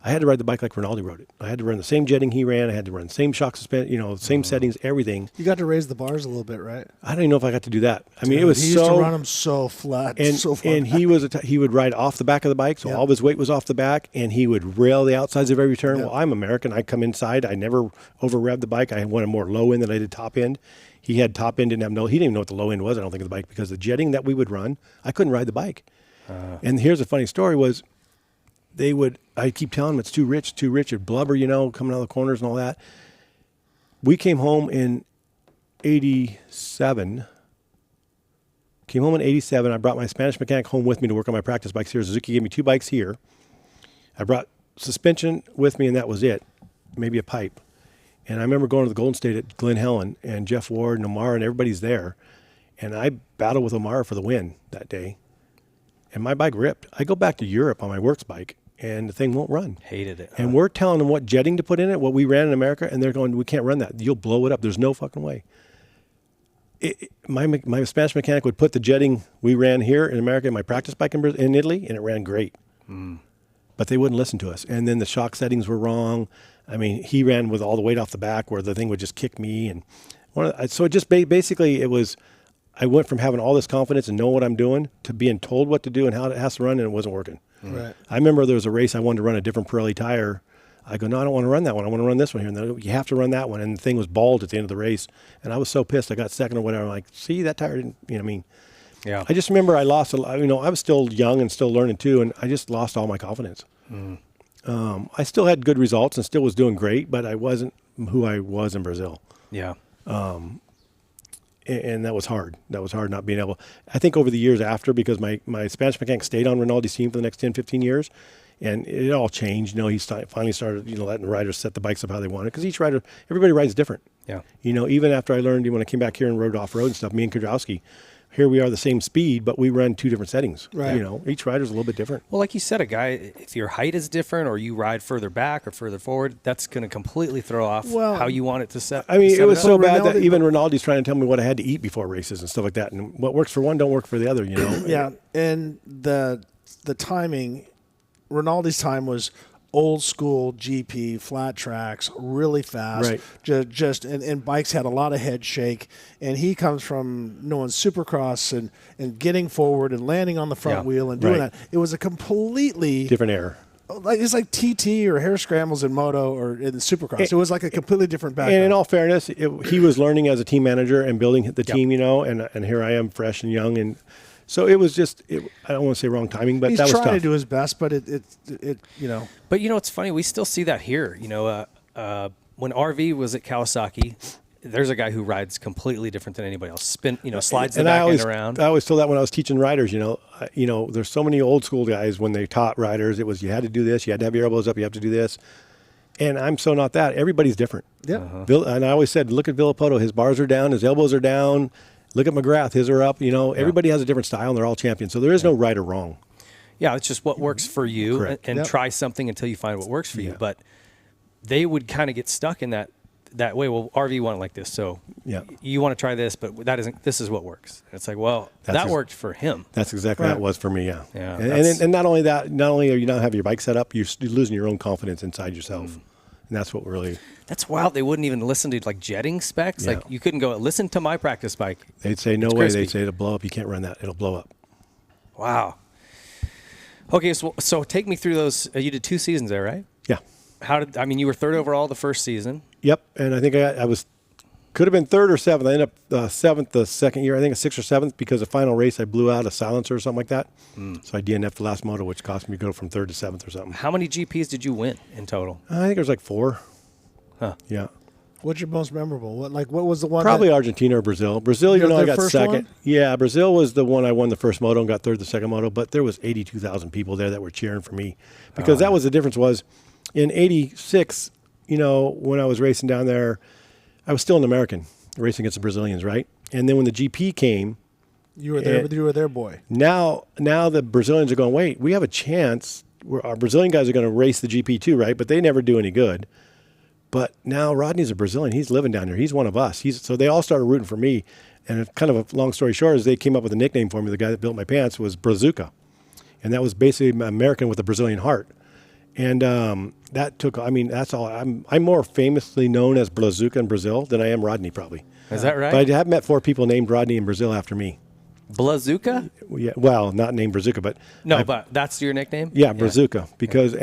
I had to ride the bike like Rinaldi rode it. I had to run the same jetting he ran. I had to run the same shock suspension, same settings, everything. You got to raise the bars a little bit, right? I don't even know if I got to do that. I mean, it was he used to run them so flat, and so far and back. he would ride off the back of the bike, so all of his weight was off the back, and he would rail the outsides of every turn. Well, I'm American. I come inside. I never over revved the bike. I wanted more low end than I did top end. He had top end, he didn't even know what the low end was, I don't think, of the bike, because the jetting that we would run, I couldn't ride the bike. And here's a funny story was, I keep telling them it's too rich, it'd blubber, coming out of the corners and all that. We came home in 87. I brought my Spanish mechanic home with me to work on my practice bikes here. Suzuki gave me 2 bikes here. I brought suspension with me, and that was it. Maybe a pipe. And I remember going to the Golden State at Glen Helen, and Jeff Ward and Omar and everybody's there. And I battled with Omar for the win that day. And my bike ripped. I go back to Europe on my works bike, and the thing won't run. Hated it. And we're telling them what jetting to put in it, what we ran in America, and they're going, we can't run that. You'll blow it up. There's no fucking way. My Spanish mechanic would put the jetting we ran here in America in my practice bike in Italy, and it ran great. But they wouldn't listen to us. And then the shock settings were wrong. I mean, he ran with all the weight off the back where the thing would just kick me. And so it just basically it was, I went from having all this confidence and knowing what I'm doing to being told what to do and how it has to run, and it wasn't working. Right. I remember there was a race I wanted to run a different Pirelli tire. I go, no, I don't want to run that one. I want to run this one here. And they go, you have to run that one. And the thing was bald at the end of the race. And I was so pissed. I got second or whatever. I'm like, see, that tire didn't, you know what I mean? Yeah. I just remember I lost, I was still young and still learning too. And I just lost all my confidence. I still had good results and still was doing great, but I wasn't who I was in Brazil. Yeah. And that was hard. That was hard not being able. I think over the years after, because my Spanish mechanic stayed on Rinaldi's team for the next 10, 15 years, and it all changed. He finally started, letting the riders set the bikes up how they wanted, because everybody rides different. Yeah. Even after I learned, when I came back here and rode off-road and stuff, me and Kadasi, here we are the same speed, but we run 2 different settings. Right. Each rider's a little bit different. Well, like you said, a guy, if your height is different or you ride further back or further forward, that's going to completely throw off how you want it to set. I mean, it was so bad that even Rinaldi's trying to tell me what I had to eat before races and stuff like that. And what works for one don't work for the other, Yeah. And the timing, Rinaldi's time was old school GP, flat tracks, really fast. Right. And bikes had a lot of head shake. And he comes from knowing supercross and getting forward and landing on the front wheel and doing that. It was a completely different era. It's like TT or hair scrambles in moto or in the supercross. It was like a completely different background. And in all fairness, he was learning as a team manager and building the team, and here I am fresh and young. And so it was just, I don't want to say wrong timing, but that was tough. He's trying to do his best, but it. But it's funny. We still see that here. When RV was at Kawasaki, there's a guy who rides completely different than anybody else. Slides the back end around. I always told that when I was teaching riders. There's so many old school guys when they taught riders. It was you had to do this, you had to have your elbows up, you have to do this. And I'm so not that. Everybody's different. Yeah. And I always said, look at Villapoto. His bars are down, his elbows are down. Look at McGrath, his are up. Everybody has a different style, and they're all champions. So there is no right or wrong. Yeah, it's just what works for you, and try something until you find what works for you. But they would kind of get stuck in that way. Well, RV want it like this, so you want to try this, but that isn't. This is what works. And it's like, well, that worked for him. That's exactly how it was for me. Yeah. And not only that, not only are you not having your bike set up, you're losing your own confidence inside yourself. And that's what really. That's wild. They wouldn't even listen to jetting specs. Yeah. Like you couldn't go listen to my practice bike. They'd say no way. They'd say it'll blow up. You can't run that. It'll blow up. Wow. Okay, so take me through those. You did 2 seasons there, right? Yeah. You were 3rd overall the first season. Yep, and I think I was could have been 3rd or 7th. I ended up 7th the second year. I think 6th or 7th because the final race I blew out a silencer or something like that. So I DNF'd the last moto, which cost me to go from 3rd to 7th or something. How many GPs did you win in total? I think it was like 4. Huh. Yeah. What's your most memorable? What was the one? Probably Argentina or Brazil. Brazil, I got second. One? Yeah, Brazil was the one I won the first moto and got 3rd the second moto. But there was 82,000 people there that were cheering for me because that was the difference. Was in '86, when I was racing down there, I was still an American racing against the Brazilians, right? And then when the GP came, you were there. You were their boy. Now the Brazilians are going. Wait, we have a chance. Our Brazilian guys are going to race the GP too, right? But they never do any good. But now Rodney's a Brazilian. He's living down here. He's one of us. So they all started rooting for me. And kind of a long story short is they came up with a nickname for me. The guy that built my pants was Brazuca. And that was basically American with a Brazilian heart. And that took, that's all. I'm more famously known as Brazuca in Brazil than I am Rodney probably. Is that right? But I have met 4 people named Rodney in Brazil after me. Blazuca? Yeah, well, not named Brazuca, but but that's your nickname. Yeah, Brazuca, because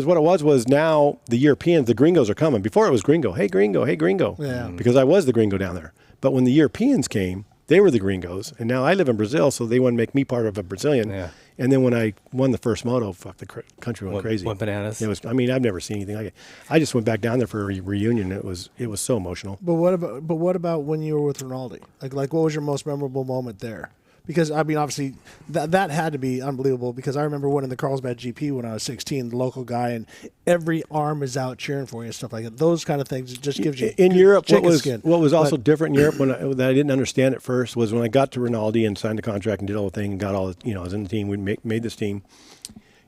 what it was now the Europeans, the gringos are coming. Before it was gringo, hey gringo, hey gringo, because I was the gringo down there. But when the Europeans came, They were the gringos, and now I live in Brazil, so they want to make me part of a Brazilian. Yeah. And then when I won the first moto, the country went crazy. Went bananas. It was. I mean, I've never seen anything like it. I just went back down there for a reunion. It was so emotional. But what about when you were with Rinaldi? Like what was your most memorable moment there? Because I mean, obviously that had to be unbelievable. Because I remember winning the Carlsbad GP when I was 16, the local guy, and every arm is out cheering for you and stuff like that. Those kind of things, it just gives you in Europe. Skin. What was also different in Europe that I didn't understand at first was when I got to Rinaldi and signed the contract and did all the thing and got all the, I was in the team. We made this team.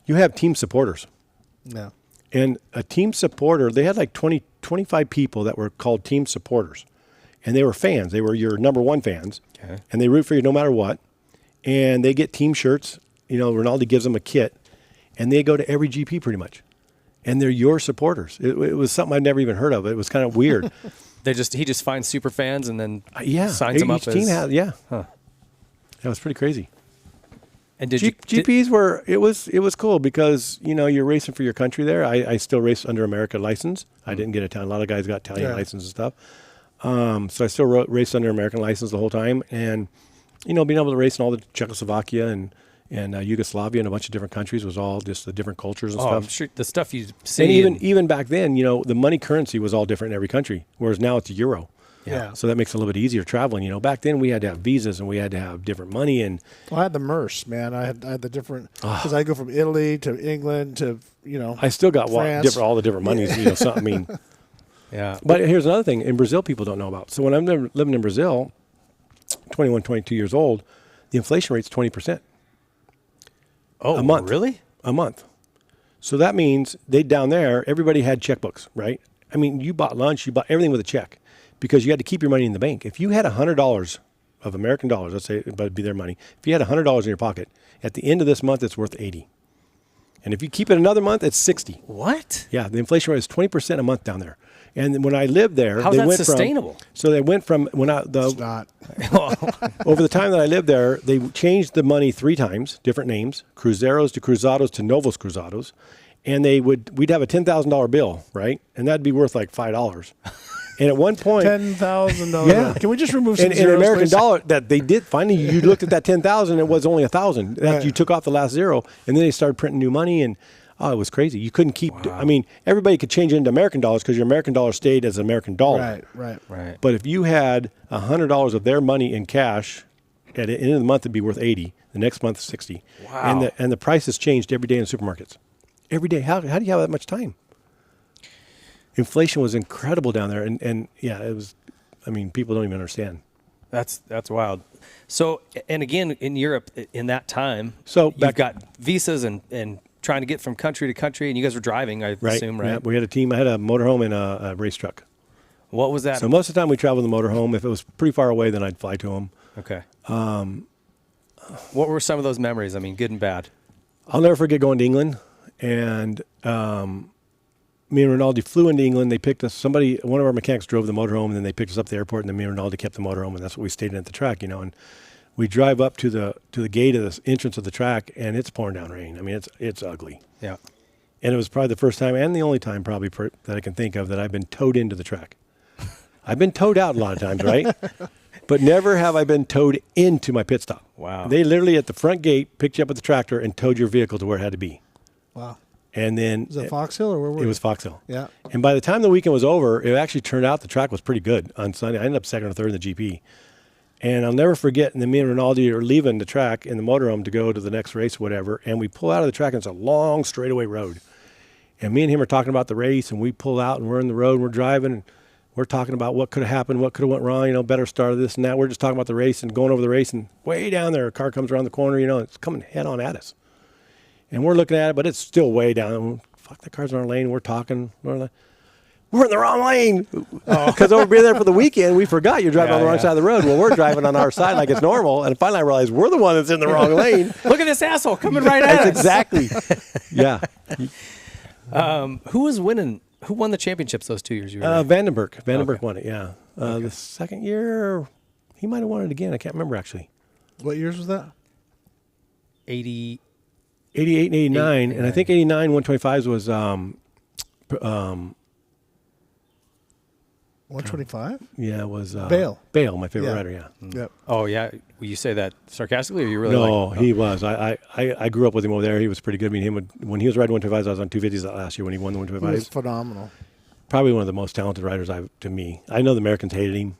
You have team supporters. Yeah. And a team supporter, they had like 20, 25 people that were called team supporters. And they were fans. They were your number one fans. Okay. And they root for you no matter what. And they get team shirts. Rinaldi gives them a kit. And they go to every GP pretty much. And they're your supporters. It was something I'd never even heard of. It was kind of weird. He just finds super fans and then Yeah. signs them up Each team as... yeah. Huh. That was pretty crazy. And did GPs were it was cool because you're racing for your country there. I still race under American license. I didn't get a lot of guys got Italian license and stuff. So I still raced under American license the whole time, and being able to race in all the Czechoslovakia and Yugoslavia and a bunch of different countries was all just the different cultures and stuff. I'm sure the stuff you see. And even back then, the money currency was all different in every country, whereas now it's a euro. Yeah. So that makes it a little bit easier traveling. Back then we had to have visas and we had to have different money and. Well, I had the MERS, man. I had the different because I go from Italy to England to I still got all the different monies. I mean. Yeah. But here's another thing in Brazil people don't know about. So when I'm living in Brazil, 21, 22 years old, the inflation rate's 20%. Oh, a month. Really? A month. So that means down there, everybody had checkbooks, right? I mean, you bought lunch, you bought everything with a check because you had to keep your money in the bank. If you had $100 of American dollars, let's say, but it'd be their money. If you had $100 in your pocket, at the end of this month, it's worth 80. And if you keep it another month, it's 60. What? Yeah, the inflation rate is 20% a month down there. And when I lived there, how's that sustainable? They went from It's not. over the time that I lived there, they changed the money 3 times, different names, Cruzeiros to Cruzados to Novos Cruzados, and we'd have a $10,000 bill, right? And that'd be worth like $5. And at one point, $10,000. Yeah. Can we just remove some in zeros, American please? dollar that they did finally? You looked at that 10,000, it was only 1,000. You took off the last zero, and then they started printing new money and. Oh, it was crazy. You couldn't keep. Wow. I mean, everybody could change it into American dollars because your American dollar stayed as American dollar. Right. But if you had $100 of their money in cash, at the end of the month it'd be worth 80. The next month 60. Wow. And the prices changed every day in supermarkets. Every day. How do you have that much time? Inflation was incredible down there, and yeah, it was. I mean, people don't even understand. That's wild. So, and again, in Europe, in that time, you've got visas and trying to get from country to country, and you guys were driving, I assume, right? Yeah, we had a team. I had a motorhome and a race truck. What was that? So most of the time we traveled in the motorhome. If it was pretty far away, then I'd fly to them. Okay. What were some of those memories? I mean, good and bad. I'll never forget going to England, and me and Rinaldi flew into England. They picked us. One of our mechanics drove the motorhome, and then they picked us up to the airport, and then me and Rinaldi kept the motorhome, and that's what we stayed in at the track, And we drive up to the gate of the entrance of the track, and it's pouring down rain. I mean, it's ugly. Yeah. And it was probably the first time and the only time probably that I can think of that I've been towed into the track. I've been towed out a lot of times, right? But never have I been towed into my pit stop. Wow. They literally at the front gate picked you up with the tractor and towed your vehicle to where it had to be. Wow. And then Was it Fox Hill or where were you? It was Fox Hill. Yeah. And by the time the weekend was over, it actually turned out the track was pretty good on Sunday. I ended up second or third in the GP. And I'll never forget, and then me and Rinaldi are leaving the track in the motorhome to go to the next race, whatever, and we pull out of the track, and it's a long straightaway road. And me and him are talking about the race, and we pull out, and we're in the road, and we're driving, and we're talking about what could have happened, what could have went wrong, better start of this and that. We're just talking about the race and going over the race, and way down there, a car comes around the corner, it's coming head on at us. And we're looking at it, but it's still way down. Fuck, that car's in our lane. We're talking. We're in the wrong lane because over being there for the weekend, we forgot you're driving on the wrong side of the road. Well, we're driving on our side like it's normal, and finally I realized we're the one that's in the wrong lane. Look at this asshole coming right at us. Exactly. Yeah. Who was winning? Who won the championships those 2 years you were there? Vandenberg won it. Yeah. The second year, he might have won it again. I can't remember actually. What years was that? 88 and 89, and I think 89 125s was. 125? Yeah, it was Bayle. Bayle, my favorite Yeah. rider. Yeah. Yep. Oh yeah, you say that sarcastically, or you really? No, like, he was. I grew up with him over there. He was pretty good. I mean, when he was riding 125s, I was on 250s that last year when he won the He was 125s. phenomenal. Probably one of the most talented riders to me. I know the Americans hated him.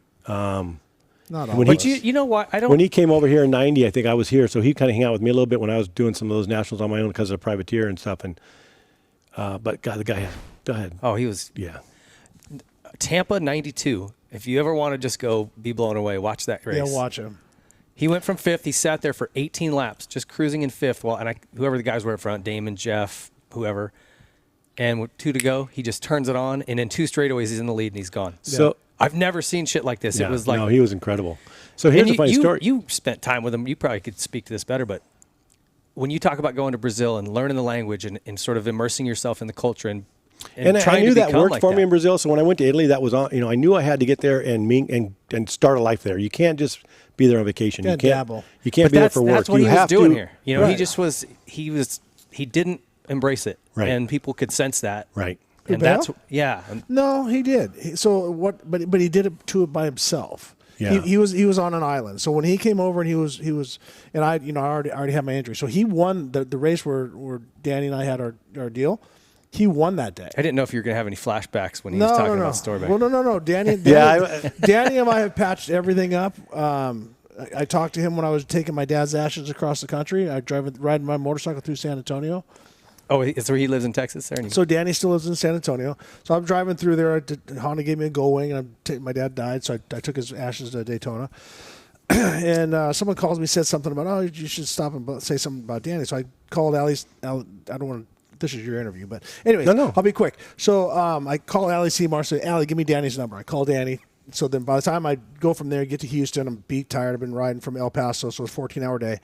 Not all. When But you know what? I don't. When he came over here in '90, I think I was here, so he kind of hung out with me a little bit when I was doing some of those nationals on my own because of the privateer and stuff. And but God, the guy, go ahead. Oh, he was Yeah, Tampa '92. If you ever want to just go be blown away, watch that race. yeah, watch him. He went from fifth. He sat there for 18 laps, just cruising in fifth. Whoever the guys were up front, Damon, Jeff, whoever, and with 2 to go, he just turns it on, and in 2 straightaways, he's in the lead and he's gone. So I've never seen shit like this. yeah, It was like, no, he was incredible. So here's and a funny story. You spent time with him. You probably could speak to this better, but when you talk about going to Brazil and learning the language and sort of immersing yourself in the culture and And I trying knew to that become worked like for me in Brazil. So when I went to Italy, that was on. I knew I had to get there and start a life there. You can't just be there on vacation. Yeah, You can't dabble. You can't But be there for work. That's what you he was have doing to, here. You know, Right. he didn't embrace it, Right. and people could sense that. Right. And Bayle? that's yeah. And No, he did. So what? But he did it by himself. Yeah. He was on an island. So when he came over and he was and I already had my injury. So he won the race where Danny and I had our deal. He won that day. I didn't know if you were going to have any flashbacks when he was talking about Storbeck. Well, no. Danny, Yeah, Danny and I have patched everything up. I talked to him when I was taking my dad's ashes across the country. I riding my motorcycle through San Antonio. Oh, it's where he lives in Texas there? So Danny still lives in San Antonio. So I'm driving through there. Honda gave me a gull wing, and my dad died, so I took his ashes to Daytona. And someone calls me, said something about, you should stop and say something about Danny. So I called Ali. I don't want to. This is your interview, but anyways, No. I'll be quick. So I call Ali Seymour, say, Ali, give me Danny's number. I call Danny. So then by the time I go from there, get to Houston, I'm beat, tired. I've been riding from El Paso, so it's a 14-hour day.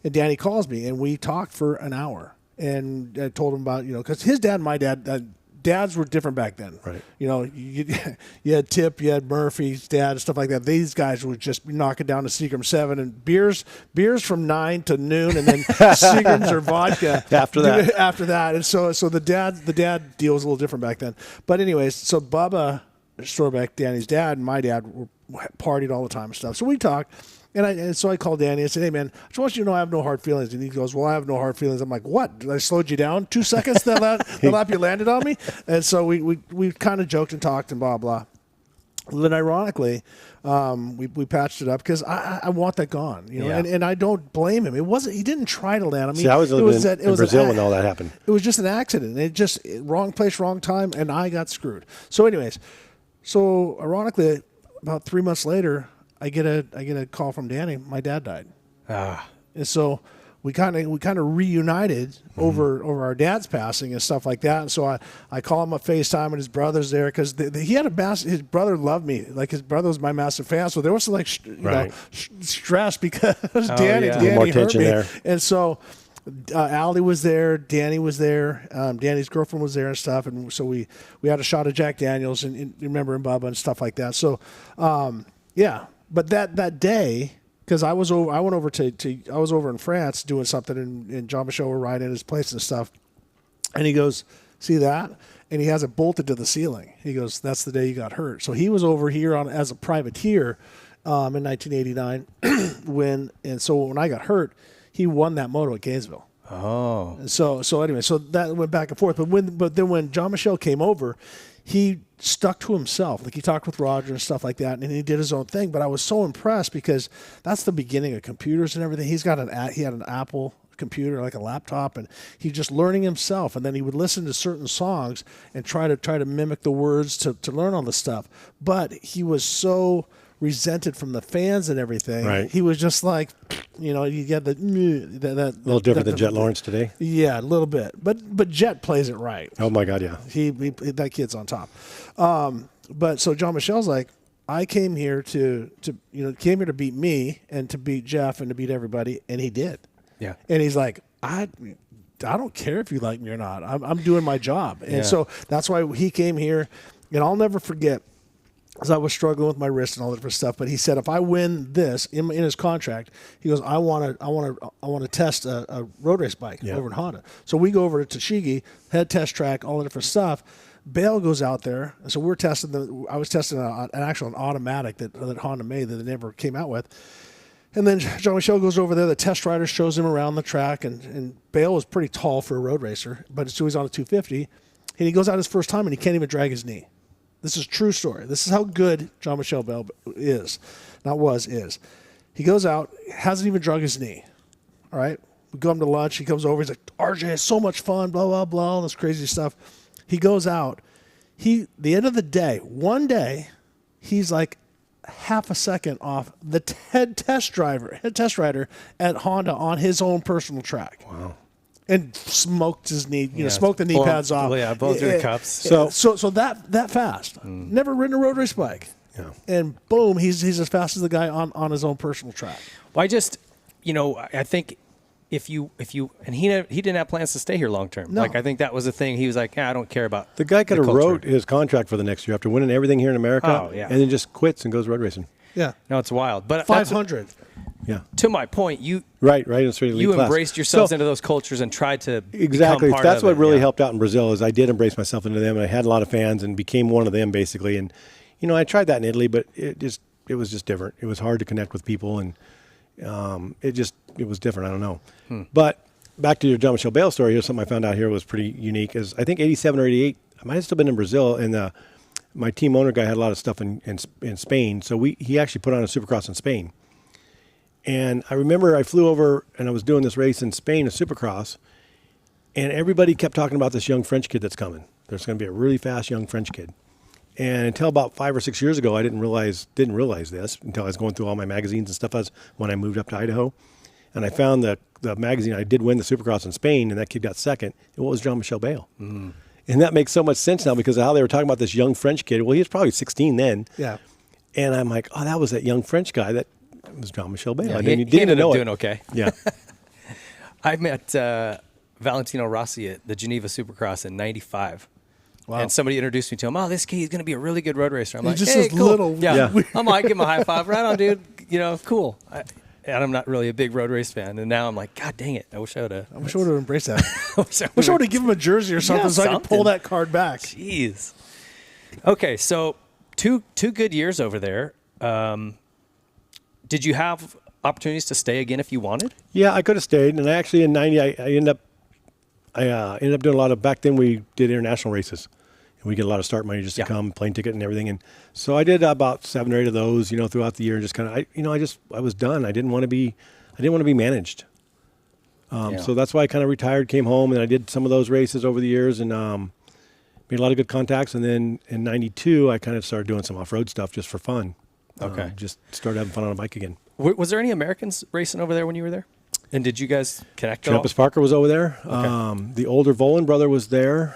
And Danny calls me, and we talked for an hour. And I told him about, because his dad and my dad, dads were different back then. Right. You had Tip, you had Murphy's dad, and stuff like that. These guys would just knock it down to Seagram 7 and beers from 9 to noon, and then Seagrams or vodka After that. After that, and so the dad deal was a little different back then. But anyways, so Bubba Storbeck, Danny's dad, and my dad were partied all the time and stuff. So we talked. And so I called Danny and said, hey, man, I just want you to know I have no hard feelings. And he goes, well, I have no hard feelings. I'm like, what? Did I slowed you down 2 seconds that lap you landed on me? And so we kind of joked and talked and blah, blah. And then ironically, we patched it up because I want that gone. Yeah. And I don't blame him. He didn't try to land on me. See, I was living in Brazil when all that happened. It was just an accident. It just wrong place, wrong time, and I got screwed. So anyways, ironically, about 3 months later, I get a call from Danny. My dad died. And so we kind of reunited over our dad's passing and stuff like that. And so I call him on FaceTime, and his brother's there because he had his brother loved me. Like, his brother was my massive fan. So there was like stress because Danny more hurt tension me. there. And so Ali was there, Danny was there, Danny's girlfriend was there and stuff, and so we had a shot of Jack Daniels and remember Bubba and stuff like that. So yeah. But that day, because I was over in France doing something, and Jean-Michel were riding at his place and stuff, and he goes, see that? And he has it bolted to the ceiling. He goes, that's the day you got hurt. So he was over here as a privateer in 1989 when I got hurt, he won that moto at Gainesville. Oh. So anyway, so that went back and forth. But then when Jean-Michel came over, he stuck to himself. Like, he talked with Roger and stuff like that, and he did his own thing. But I was so impressed because that's the beginning of computers and everything. He had an Apple computer, like a laptop, and he's just learning himself. And then he would listen to certain songs and try to mimic the words to learn all the stuff. But he was so resented from the fans and everything. Right. He was just like, you get that A little different than Jet Lawrence today. Yeah, a little bit. But Jet plays it right. Oh my God, yeah. He that kid's on top. But so Jean-Michel's like, I came here to beat me and to beat Jeff and to beat everybody, and he did. Yeah. And he's like, I don't care if you like me or not. I'm doing my job. And so that's why he came here. And I'll never forget, as I was struggling with my wrist and all that different stuff, but he said, if I win this in his contract, he goes, I want to test a road race bike over in Honda. So we go over to Tochigi, head test track, all the different stuff. Bayle goes out there. So we're testing I was testing an automatic that Honda made that they never came out with. And then Jean-Michel goes over there. The test rider shows him around the track, and Bayle was pretty tall for a road racer, but so he's on a 250, and he goes out his first time, and he can't even drag his knee. This is a true story. This is how good Jean-Michel Bayle is. Not was, is. He goes out, hasn't even drug his knee. All right? We go home to lunch. He comes over. He's like, RJ, it's so much fun, blah, blah, blah, all this crazy stuff. He goes out. The end of the day, one day, he's like half a second off the head test rider at Honda on his own personal track. Wow. And smoked his knee, smoked the knee pads off. Yeah, both through the cups. So that fast. Never ridden a road race bike. Yeah. And boom, he's as fast as the guy on his own personal track. Well, I think if you and he didn't have plans to stay here long term. No. Like I think that was the thing. He was like, I don't care about The guy could have culture. wrote his contract for the next year after winning everything here in America, Oh, yeah. and then just quits and goes road racing. Yeah. No, it's wild. But 500. Yeah. to my point, you Right. It's really you elite class. embraced yourselves So- into those cultures and tried to Exactly. become part That's of what it. really Yeah. helped out in Brazil is I did embrace myself into them, and I had a lot of fans and became one of them basically. And I tried that in Italy, but it was just different. It was hard to connect with people, and it was different. I don't know. But back to your Jean-Michel Bayle story. Here's something I found out here was pretty unique. Is I think 87 or 88. I might have still been in Brazil, and my team owner guy had a lot of stuff in Spain, so he actually put on a supercross in Spain. And I remember I flew over and I was doing this race in Spain, a supercross, and everybody kept talking about this young French kid that's coming. There's going to be a really fast young French kid. And until about 5 or 6 years ago, I didn't realize this until I was going through all my magazines and stuff when I moved up to Idaho. And I found the magazine, I did win the supercross in Spain, and that kid got second. And what was Jean-Michel Bayle? And that makes so much sense now because of how they were talking about this young French kid. Well, he was probably 16 then. Yeah. And I'm like, oh, that was that young French guy that was Jean-Michel Bayle. Yeah, I he didn't even ended know up it. doing okay. Yeah. I met Valentino Rossi at the Geneva Supercross in '95. Wow. And somebody introduced me to him. Oh, this kid is going to be a really good road racer. I'm He's like, just hey, this cool. little Yeah. weird- I'm like, give him a high five. Right on, dude. Cool. And I'm not really a big road race fan. And now I'm like, God dang it. I wish I would have. I wish I would have embraced that. I wish I wish I would have given him a jersey or something so I could pull something. that card back. Jeez. Okay, so two good years over there. Did you have opportunities to stay again if you wanted? Yeah, I could have stayed. And I actually, in 90, I ended up doing a lot of, back then we did international races. And we get a lot of start money just to come, plane ticket and everything. And so I did about 7 or 8 of those, throughout the year, and just kind of, I was done. I didn't want to be managed. So that's why I kind of retired, came home, and I did some of those races over the years and made a lot of good contacts. And then in 92, I kind of started doing some off-road stuff just for fun. Okay. Just started having fun on a bike again. Was there any Americans racing over there when you were there? And did you guys connect at all? Trappist Parker was over there. Okay. The older Volan brother was there.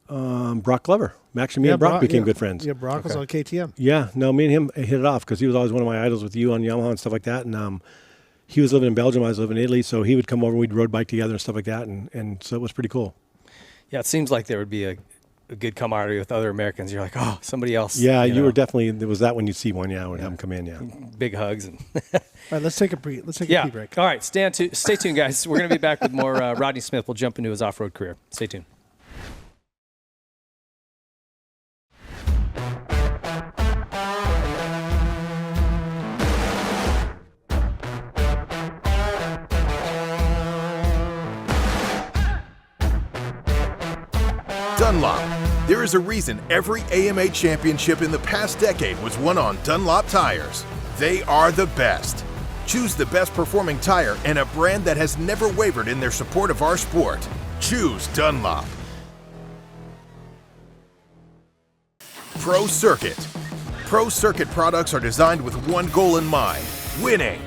Brock Glover. Actually, me and Brock became good friends. Yeah, Brock was on KTM. Yeah, no, me and him hit it off because he was always one of my idols with you on Yamaha and stuff like that. And he was living in Belgium, I was living in Italy, so he would come over, we'd road bike together and stuff like that, and so it was pretty cool. Yeah, it seems like there would be a good camaraderie with other Americans. You're like, oh, somebody else. Yeah, you were definitely, there was that when you'd see one, would have him come in, big hugs. And All right, let's take a pee break. All right, stay tuned, guys. We're going to be back with more Rodney Smith. We'll jump into his off-road career. Stay tuned. Dunlop. There is a reason every AMA championship in the past decade was won on Dunlop tires. They are the best. Choose the best performing tire and a brand that has never wavered in their support of our sport. Choose Dunlop. Pro Circuit. Pro Circuit products are designed with one goal in mind: winning.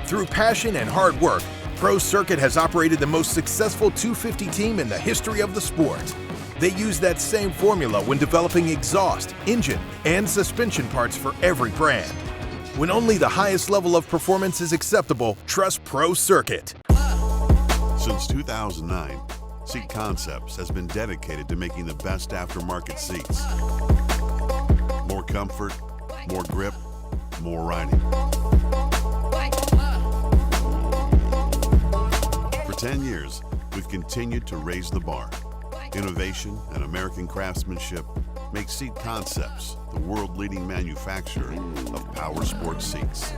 Through passion and hard work, Pro Circuit has operated the most successful 250 team in the history of the sport. They use that same formula when developing exhaust, engine, and suspension parts for every brand. When only the highest level of performance is acceptable, trust Pro Circuit. Since 2009, Seat Concepts has been dedicated to making the best aftermarket seats. More comfort, more grip, more riding. For 10 years, we've continued to raise the bar. Innovation and American craftsmanship makes Seat Concepts the world-leading manufacturer of power sports seats.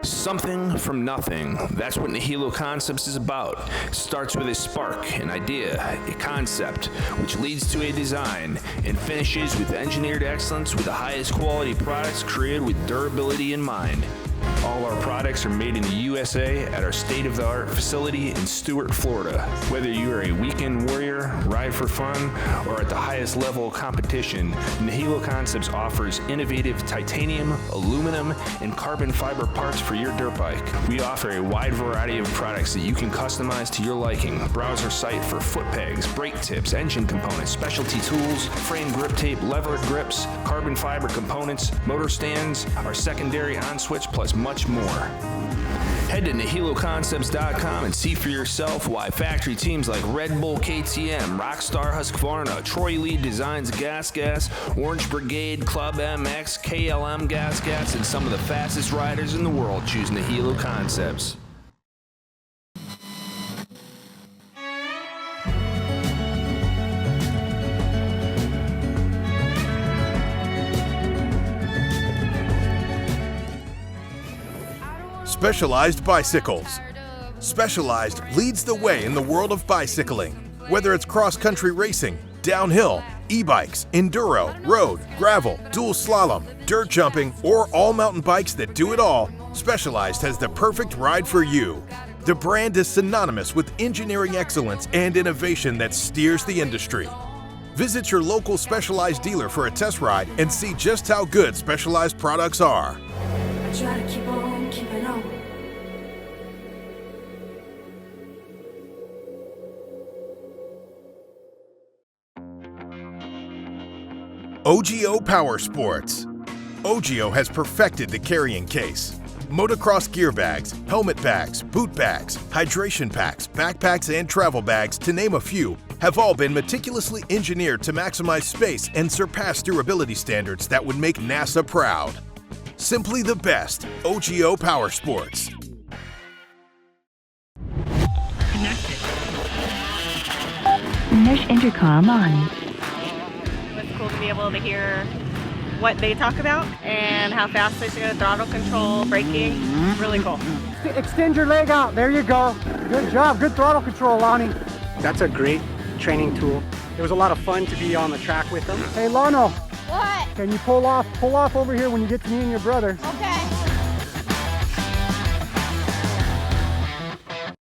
Something from nothing. That's what Nihilo Concepts is about. It starts with a spark, an idea, a concept, which leads to a design, and finishes with engineered excellence with the highest quality products created with durability in mind. All our products are made in the USA at our state-of-the-art facility in Stuart, Florida. Whether you are a weekend warrior, ride for fun, or at the highest level of competition, Nihilo Concepts offers innovative titanium, aluminum, and carbon fiber parts for your dirt bike. We offer a wide variety of products that you can customize to your liking. Browse our site for foot pegs, brake tips, engine components, specialty tools, frame grip tape, lever grips, carbon fiber components, motor stands, our secondary on-switch, plus much more. Head to NihiloConcepts.com and see for yourself why factory teams like Red Bull KTM, Rockstar Husqvarna, Troy Lee Designs Gas, Orange Brigade, Club MX, KLM Gas, and some of the fastest riders in the world choose Nihilo Concepts. Specialized bicycles. Specialized leads the way in the world of bicycling. Whether it's cross-country racing, downhill, e-bikes, enduro, road, gravel, dual slalom, dirt jumping, or all mountain bikes that do it all, Specialized has the perfect ride for you. The brand is synonymous with engineering excellence and innovation that steers the industry. Visit your local Specialized dealer for a test ride and see just how good Specialized products are. Try to keep on keeping on. OGO Power Sports. OGO has perfected the carrying case. Motocross gear bags, helmet bags, boot bags, hydration packs, backpacks, and travel bags, to name a few, have all been meticulously engineered to maximize space and surpass durability standards that would make NASA proud. Simply the best. OGO Power Sports. Connected. Mesh intercom on. It's cool to be able to hear what they talk about and how fast they go, throttle control, braking. Really cool. Extend your leg out. There you go. Good job. Good throttle control, Lonnie. That's a great training tool. It was a lot of fun to be on the track with them. Hey, Lano. What? Can you pull off over here when you get to me and your brother? Okay.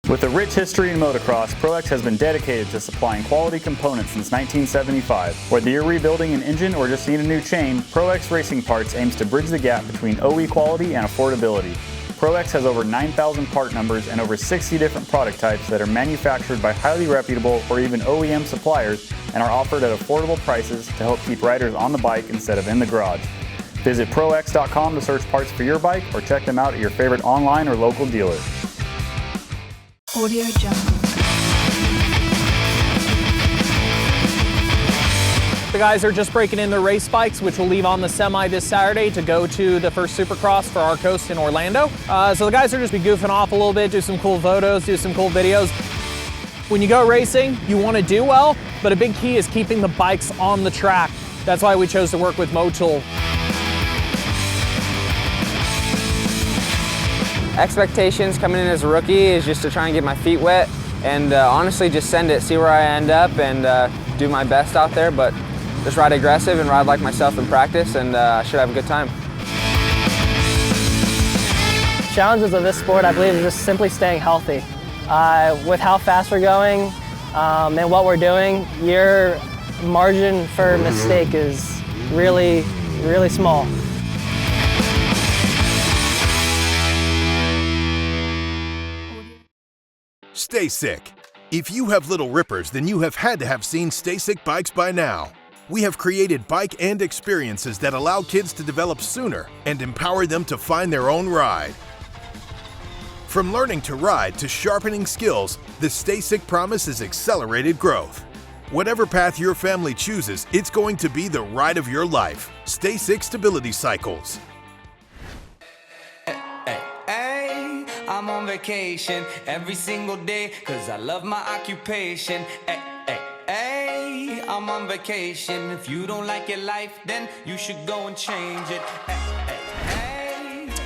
With a rich history in motocross, ProX has been dedicated to supplying quality components since 1975. Whether you're rebuilding an engine or just need a new chain, ProX Racing Parts aims to bridge the gap between OE quality and affordability. ProX has over 9,000 part numbers and over 60 different product types that are manufactured by highly reputable or even OEM suppliers and are offered at affordable prices to help keep riders on the bike instead of in the garage. Visit ProX.com to search parts for your bike or check them out at your favorite online or local dealer. Audio Jungle. The guys are just breaking in their race bikes, which will leave on the semi this Saturday to go to the first Supercross for our coast in Orlando. So the guys are just be goofing off a little bit, do some cool photos, do some cool videos. When you go racing, you want to do well, but a big key is keeping the bikes on the track. That's why we chose to work with Motul. Expectations coming in as a rookie is just to try and get my feet wet and honestly just send it, see where I end up and do my best out there, but just ride aggressive and ride like myself in practice and I should have a good time. Challenges of this sport, I believe, is just simply staying healthy. With how fast we're going and what we're doing, your margin for mistake is really, really small. Stay Sick. If you have little rippers, then you have had to have seen Stay Sick bikes by now. We have created bike and experiences that allow kids to develop sooner and empower them to find their own ride. From learning to ride to sharpening skills, the Stay Sick promise is accelerated growth. Whatever path your family chooses, it's going to be the ride of your life. Stay Sick Stability Cycles. I'm I'm on vacation every single day, cause I love my occupation. Hey, I'm on vacation. If you don't like your life, then you should go and change it.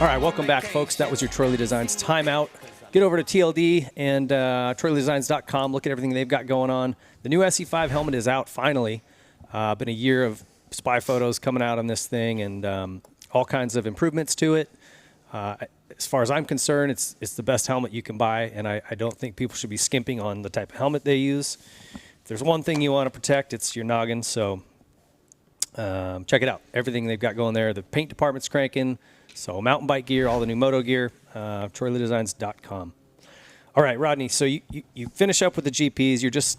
All right, welcome back, folks. That was your Troy Lee Designs timeout. Get over to TLD and TroyLeeDesigns.com. Look at everything they've got going on. The new SE5 helmet is out finally. Been a year of spy photos coming out on this thing and all kinds of improvements to it. As far as I'm concerned, it's the best helmet you can buy, and I don't think people should be skimping on the type of helmet they use. If there's one thing you want to protect, it's your noggin, so check it out. Everything they've got going there. The paint department's cranking, so mountain bike gear, all the new moto gear, TroyLeeDesigns.com. All right, Rodney, so you finish up with the GPs. You're just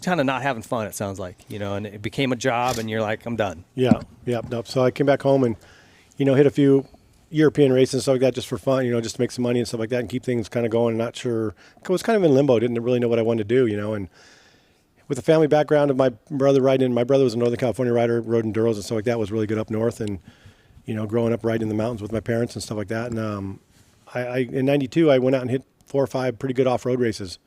kind of not having fun, it sounds like, and it became a job, and you're like, I'm done. Yeah. Nope. So I came back home and, hit a few European races and stuff like that just for fun, just to make some money and stuff like that and keep things kind of going. Not sure. I was kind of in limbo. Didn't really know what I wanted to do, and with the family background of my brother riding, my brother was a Northern California rider, rode enduros and stuff like that, was really good up north, and, growing up riding in the mountains with my parents and stuff like that. And I in 92, I went out and hit 4 or 5 pretty good off-road races.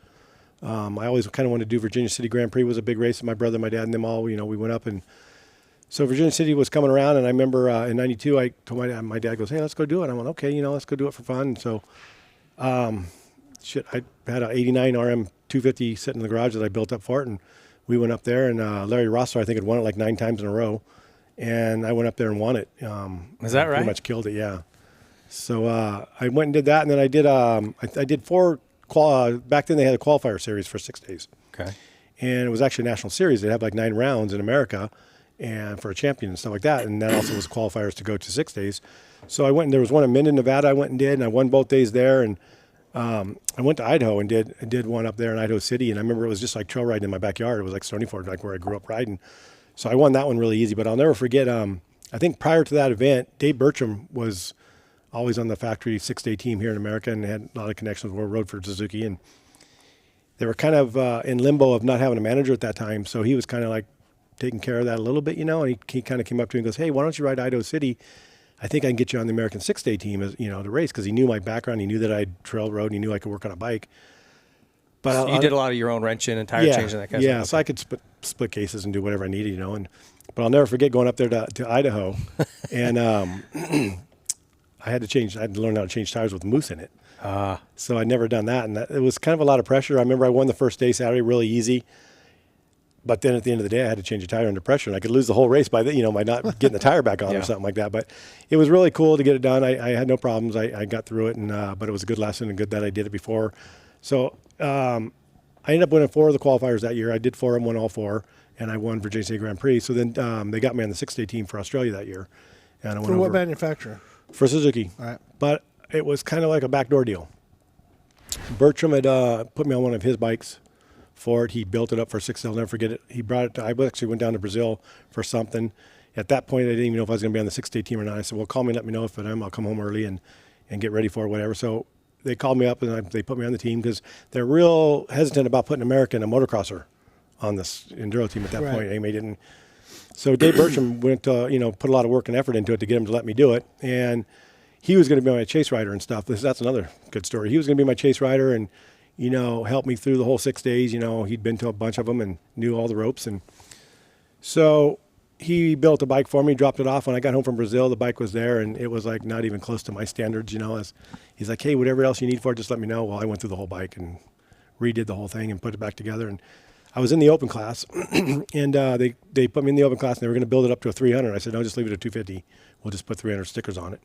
I always kind of wanted to do Virginia City Grand Prix. Was a big race. My brother, my dad, and them all, we went up. And so Virginia City was coming around. And I remember in 92, I told my dad goes, hey, let's go do it. I went, okay, let's go do it for fun. And so I had an 89 RM 250 sitting in the garage that I built up for it. And we went up there. And Larry Rossler, I think, had won it like 9 times in a row. And I went up there and won it. Is that right? Pretty much killed it, yeah. So I went and did that. And then I did 4 back then they had a qualifier series for 6 days. Okay. And it was actually a national series. They'd have like 9 rounds in America and for a champion and stuff like that. And that also was qualifiers to go to 6 days. So I went and there was one in Minden, Nevada I went and did, and I won both days there. And I went to Idaho and did one up there in Idaho City. And I remember it was just like trail riding in my backyard. It was like Stony Ford, like where I grew up riding. So I won that one really easy. But I'll never forget, I think prior to that event, Dave Bertram was always on the factory 6-day team here in America and had a lot of connections where I rode for Suzuki. And they were kind of in limbo of not having a manager at that time. So he was kind of like taking care of that a little bit, and he kind of came up to me and goes, hey, why don't you ride Idaho City? I think I can get you on the American 6-day team, as to race, because he knew my background. He knew that I'd trail rode, and he knew I could work on a bike. But so you did a lot of your own wrenching and tire changing, that kind of stuff. Yeah, so I could split cases and do whatever I needed, But I'll never forget going up there to Idaho, and I had to learn how to change tires with mousse in it. So I'd never done that, and it was kind of a lot of pressure. I remember I won the first day Saturday really easy, but then at the end of the day I had to change a tire under pressure, and I could lose the whole race by by not getting the tire back on or something like that. But it was really cool to get it done. I had no problems. I got through it, and but it was a good lesson and good that I did it before. So I ended up winning 4 of the qualifiers that year. I did 4 and won all 4, and I won Virginia City Grand Prix. So then they got me on the 6-day team for Australia that year. And I went for what manufacturer? For Suzuki. All right. But it was kind of like a backdoor deal. Bertram had put me on one of his bikes for it. He built it up for 6. I'll never forget it. He brought it to, I actually went down to Brazil for something. At that point, I didn't even know if I was going to be on the 6-day team or not. I said, well, call me and let me know if I am. I'll come home early and get ready for it, whatever. So they called me up and they put me on the team because they're real hesitant about putting an American, a motocrosser, on this enduro team at that point. They didn't. So Dave Bertram went to, put a lot of work and effort into it to get him to let me do it. And he was going to be my chase rider and stuff. That's another good story. He was going to be my chase rider and, help me through the whole 6 days. He'd been to a bunch of them and knew all the ropes. And so he built a bike for me, dropped it off. When I got home from Brazil, the bike was there, and it was like not even close to my standards, He's like, hey, whatever else you need for it, just let me know. Well, I went through the whole bike and redid the whole thing and put it back together. And I was in the open class, and they put me in the open class, and they were going to build it up to a 300. I said, no, just leave it at 250. We'll just put 300 stickers on it.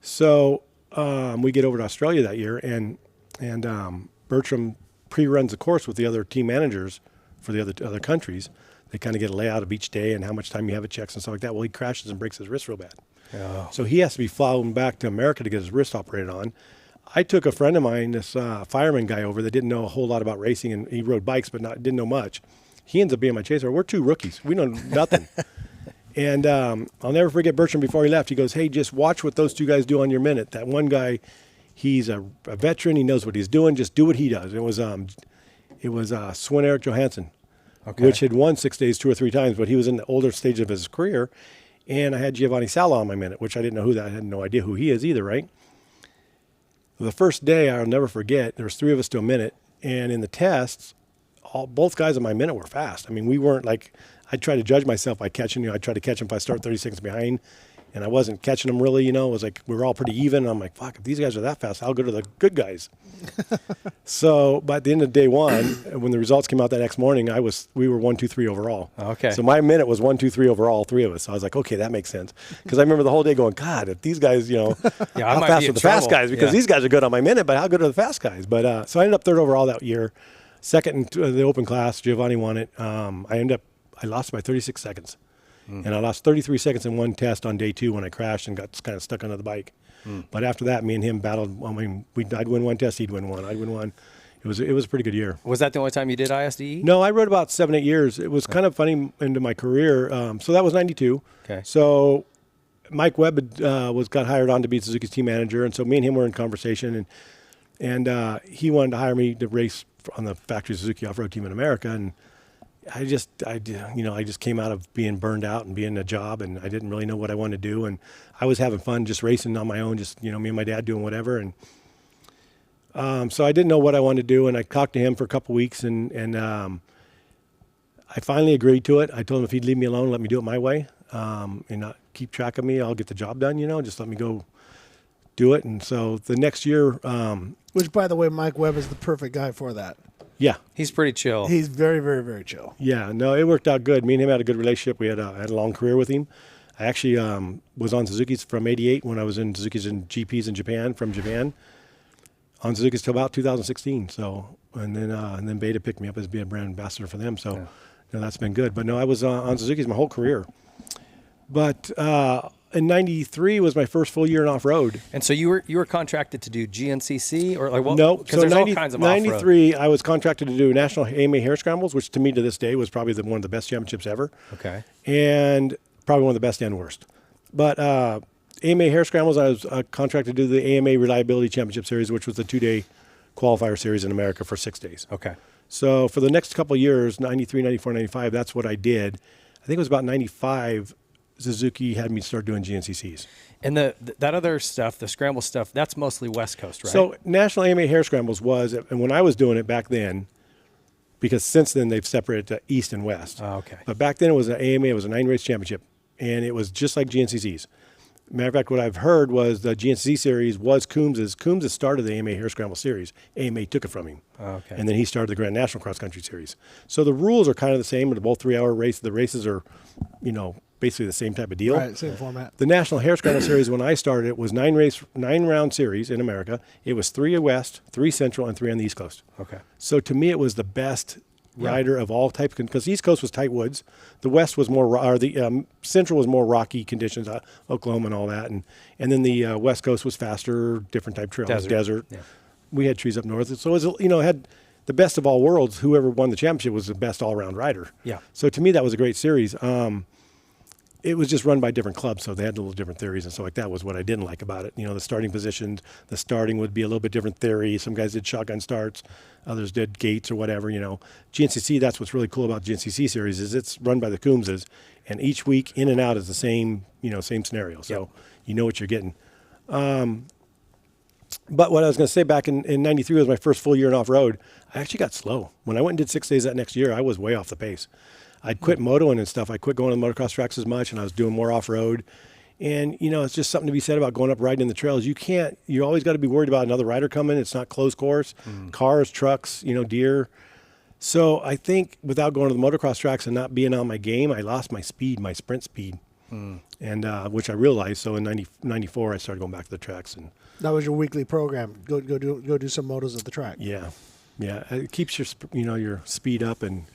So we get over to Australia that year, and Bertram pre-runs the course with the other team managers for the other countries. They kind of get a layout of each day and how much time you have at checks and stuff like that. Well, he crashes and breaks his wrist real bad. Oh. So he has to be flown back to America to get his wrist operated on. I took a friend of mine, this fireman guy over that didn't know a whole lot about racing, and he rode bikes but didn't know much. He ends up being my chaser. We're 2 rookies. We know nothing. And I'll never forget Bertram before he left. He goes, hey, just watch what those 2 guys do on your minute. That one guy, he's a veteran. He knows what he's doing. Just do what he does. It was Sven Erik Johansson, which had won 6 days 2 or 3 times, but he was in the older stage of his career. And I had Giovanni Sala on my minute, which I didn't know who that. I had no idea who he is either, right? The first day, I'll never forget, there was 3 of us to a minute, and in the tests, both guys on my minute were fast. I mean, we weren't like, I tried to judge myself by catching, I tried to catch them if I start 30 seconds behind, and I wasn't catching them really, it was like, we were all pretty even, and I'm like, fuck, if these guys are that fast, I'll go to the good guys. So, by the end of day 1, when the results came out that next morning, we were 1, 2, 3 overall. Okay. So my minute was 1, 2, 3 overall, all 3 of us. So I was like, okay, that makes sense. Because I remember the whole day going, God, if these guys, how fast are the fast guys? Because these guys are good on my minute, but how good are the fast guys? But so I ended up 3rd overall that year. 2nd in the open class, Giovanni won it. I lost by 36 seconds. And I lost 33 seconds in one test on day 2 when I crashed and got kind of stuck under the bike. But after that, me and him battled. I mean, I'd win one test, he'd win one. I'd win one. It was a pretty good year. Was that the only time you did ISDE? No, I rode about 7, 8 years. It was kind of funny into my career. So that was 92. Okay. So Mike Webb got hired on to be Suzuki's team manager, and so me and him were in conversation, and he wanted to hire me to race on the factory Suzuki off-road team in America, and I just came out of being burned out and being in a job, and I didn't really know what I wanted to do, and I was having fun just racing on my own, just me and my dad doing whatever, and so I didn't know what I wanted to do, and I talked to him for a couple weeks, and I finally agreed to it. I told him if he'd leave me alone, let me do it my way, and not keep track of me, I'll get the job done. Just let me go do it. And so the next year, which by the way, Mike Webb is the perfect guy for that. Yeah. He's pretty chill. He's very, very, very chill. Yeah, no, it worked out good. Me and him had a good relationship. I had a long career with him. I actually was on Suzuki's from '88 when I was in Suzuki's and GPs in Japan, from Japan, on Suzuki's till about 2016. So, and then Bayle picked me up as being a brand ambassador for them. So, that's been good. But no, I was on Suzuki's my whole career. But in '93 was my first full year in off-road. And so you were contracted to do GNCC or like what? No, because there's all kinds of off-road. '93 I was contracted to do National AMA Hare Scrambles, which to me to this day was probably one of the best championships ever. Okay. And probably one of the best and worst. But AMA Hare Scrambles, I was contracted to do the AMA Reliability Championship Series, which was the 2-day qualifier series in America for 6 days. Okay. So for the next couple of years, 93, 94, 95, that's what I did. I think it was about 95, Suzuki had me start doing GNCCs. And that other stuff, the scramble stuff, that's mostly West Coast, right? So National AMA Hare Scrambles was, and when I was doing it back then, because since then they've separated to East and West. Oh, okay. But back then it was an AMA, it was a 9-race championship, and it was just like GNCCs. Matter of fact, what I've heard was the GNCC series was Coombs's. Coombs started the AMA Hare Scramble series. AMA took it from him. Oh, okay. And then he started the Grand National Cross Country Series. So the rules are kind of the same. They're both 3-hour races. The races are, basically the same type of deal. Right, same format. The National Hare Scramble Series, when I started, it was 9-round series in America. It was 3 West, 3 Central, and 3 on the East Coast. Okay. So to me, it was the best rider of all types, because the East Coast was tight woods. The West was more, the Central was more rocky conditions, Oklahoma and all that. And then the West Coast was faster, different type trails, desert. Yeah. We had trees up north. So it was, it had the best of all worlds. Whoever won the championship was the best all-around rider. Yeah. So to me, that was a great series. It was just run by different clubs, so they had a little different theories and so like that was what I didn't like about it. The starting positions, the starting would be a little bit different theory. Some guys did shotgun starts, others did gates or whatever, GNCC, that's what's really cool about GNCC series is it's run by the Coombses, and each week in and out is the same, same scenario. So you know what you're getting. But what I was going to say, back in 93 was my first full year in off-road. I actually got slow. When I went and did 6 days that next year, I was way off the pace. I'd quit motoing and stuff. I quit going to the motocross tracks as much, and I was doing more off-road. And, it's just something to be said about going up riding in the trails. You always got to be worried about another rider coming. It's not closed course. Cars, trucks, deer. So I think without going to the motocross tracks and not being on my game, I lost my speed, my sprint speed. And which I realized. So in 94, I started going back to the tracks. And that was your weekly program. Go do some motos at the track. Yeah. Yeah. It keeps your speed up. And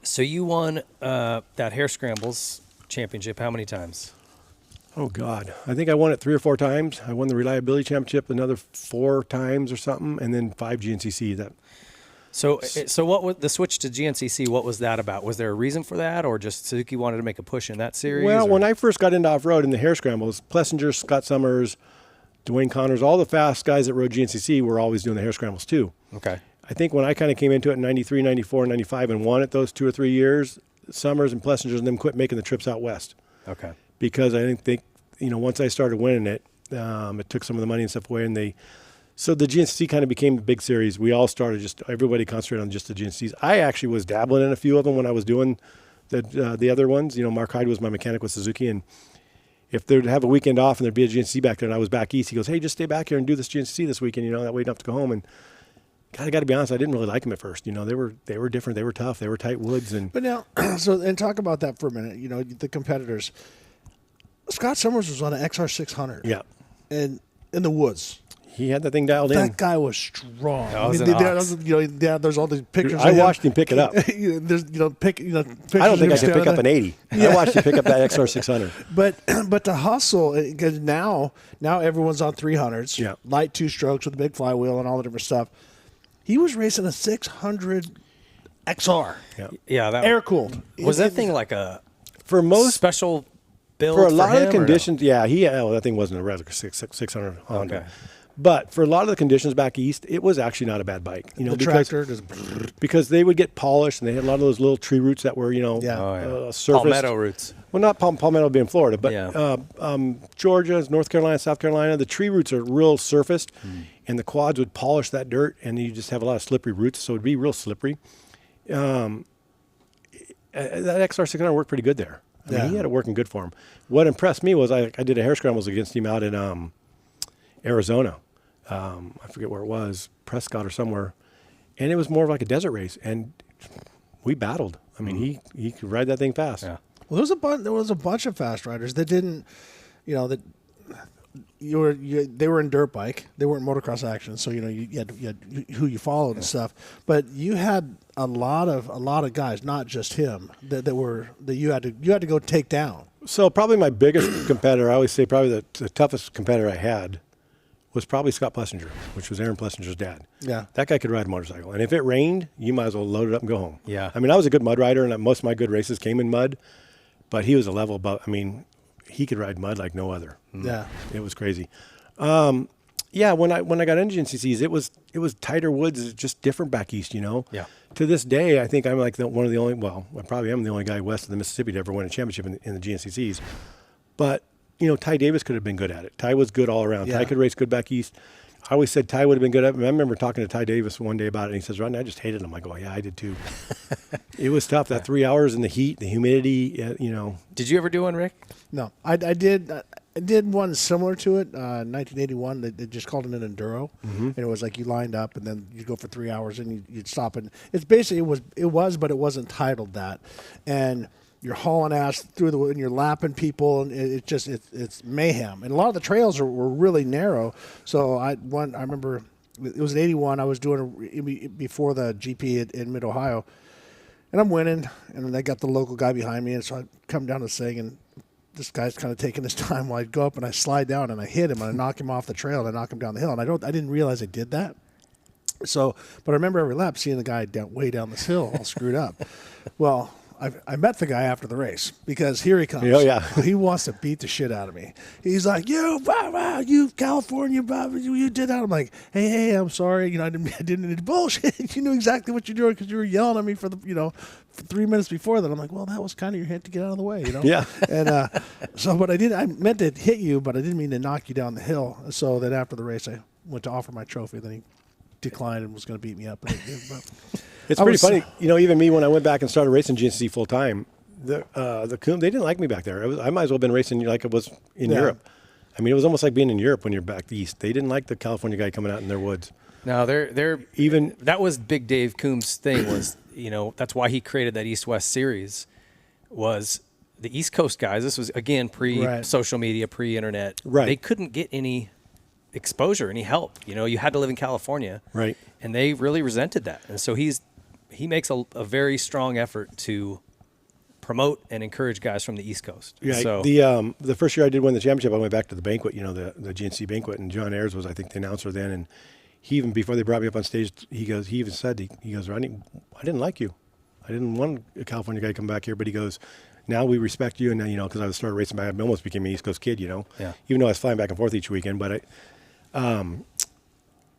so you won that Hare Scrambles championship how many times? Oh, God. I think I won it 3 or 4 times. I won the Reliability Championship another 4 times or something, and then 5 GNCC. So what was the switch to GNCC? What was that about? Was there a reason for that, or just Suzuki wanted to make a push in that series? Well, when I first got into off-road in the Hare Scrambles, Plessinger, Scott Summers, Dwayne Connors, all the fast guys that rode GNCC were always doing the Hare Scrambles too. Okay. I think when I kind of came into it in 93, 94, 95 and won it those 2 or 3 years, Summers and Plessinger and them quit making the trips out west. Okay. Because I didn't think, once I started winning it, it took some of the money and stuff away, and they So the GNCC kind of became the big series. We all started everybody concentrated on just the GNCCs. I actually was dabbling in a few of them when I was doing the other ones. Mark Hyde was my mechanic with Suzuki, and if they'd have a weekend off and there'd be a GNCC back there and I was back east, he goes, "Hey, just stay back here and do this GNCC this weekend, that way you don't have to go home." And God, I got to be honest, I didn't really like them at first. They were different, they were tough, they were tight woods. But now, and talk about that for a minute. The competitors. Scott Summers was on an XR600. Yeah, and in the woods. He had that thing dialed in. That guy was strong. There's all these pictures. I watched him pick it up. There's pictures. I don't think I could pick up an 80. Yeah. I watched him pick up that XR600. But the hustle, because now everyone's on 300s. Yeah. Light 2-strokes with a big flywheel and all the different stuff. He was racing a 600 XR. Yeah, that air cooled. Was that thing like a for most special build for a lot of the him, conditions? No? Yeah, that thing wasn't a regular 600 Honda. Okay. But for a lot of the conditions back east, it was actually not a bad bike. The tractor just because they would get polished, and they had a lot of those little tree roots that were surfaced. Palmetto roots. Well, not palmetto would be in Florida, but Georgia, North Carolina, South Carolina, the tree roots are real surfaced, and the quads would polish that dirt, and you just have a lot of slippery roots, so it'd be real slippery. That XR600 worked pretty good there. I mean, he had it working good for him. What impressed me was I did a hair scrambles against him out in Arizona. I forget where it was, Prescott or somewhere, and it was more of like a desert race, and we battled. I mean, he could ride that thing fast. Yeah. Well, there was a bunch of fast riders that didn't, they were in dirt bike, they weren't motocross action, so you had who you followed and stuff. But you had a lot of guys, not just him, that you had to go take down. So probably my biggest competitor, I always say probably the toughest competitor I had was probably Scott Plessinger, which was Aaron Plessinger's dad. Yeah. That guy could ride a motorcycle. And if it rained, you might as well load it up and go home. Yeah. I mean, I was a good mud rider, and most of my good races came in mud, but he was a level above. I mean, he could ride mud like no other. Yeah. It was crazy. When I got into GNCCs, it was tighter woods, just different back east, Yeah. To this day, I think I'm like one of the only, I probably am the only guy west of the Mississippi to ever win a championship in the GNCCs. But Ty Davis could have been good at it. Ty was good all around. Yeah. Ty could race good back east. I always said Ty would have been good at it. I remember talking to Ty Davis one day about it, and he says, "Rodney, I just hated him." I go, "Yeah, I did too." It was tough. That 3 hours in the heat, the humidity, Did you ever do one, Rick? No, I did. I did one similar to it, 1981. They just called it an enduro, and it was like you lined up, and then you go for 3 hours, and you'd stop. And it's basically it was, but it wasn't titled that, and you're hauling ass through and you're lapping people, and it's mayhem. And a lot of the trails were really narrow. So I remember it was in 81. I was doing before the GP in Mid Ohio, and I'm winning, and then I got the local guy behind me, and so I come down this thing, and this guy's kind of taking his time while I go up and I slide down and I hit him and I knock him off the trail and I knock him down the hill, and I didn't realize I did that. So, but I remember every lap seeing the guy way down this hill all screwed up. Well, I met the guy after the race because here he comes. Oh, yeah. He wants to beat the shit out of me. He's like, you California, you did that. I'm like, hey, I'm sorry. I didn't need bullshit. You knew exactly what you're doing because you were yelling at me for 3 minutes before that. I'm like, well, that was kind of your hint to get out of the way, Yeah. And but I meant to hit you, but I didn't mean to knock you down the hill. So then after the race, I went to offer my trophy. Then he declined and was going to beat me up. It's pretty funny. Even me, when I went back and started racing GNCC full time, the Coom, they didn't like me back there. I might as well have been racing like it was in Europe. I mean, it was almost like being in Europe when you're back east. They didn't like the California guy coming out in their woods. No, that was Big Dave Coombs' thing was, that's why he created that East-West series was the East Coast guys. This was, again, pre-social media, pre-internet. Right. They couldn't get any exposure, any help. You had to live in California. Right. And they really resented that. And so he makes a very strong effort to promote and encourage guys from the East Coast. Yeah. So the first year I did win the championship, I went back to the banquet, the GNC banquet, and John Ayers was, I think, the announcer then. And he even, before they brought me up on stage, he even said, Rodney, I didn't like you. I didn't want a California guy to come back here, but he goes, now we respect you. And now, because I started racing back, I almost became an East Coast kid, Yeah. even though I was flying back and forth each weekend. But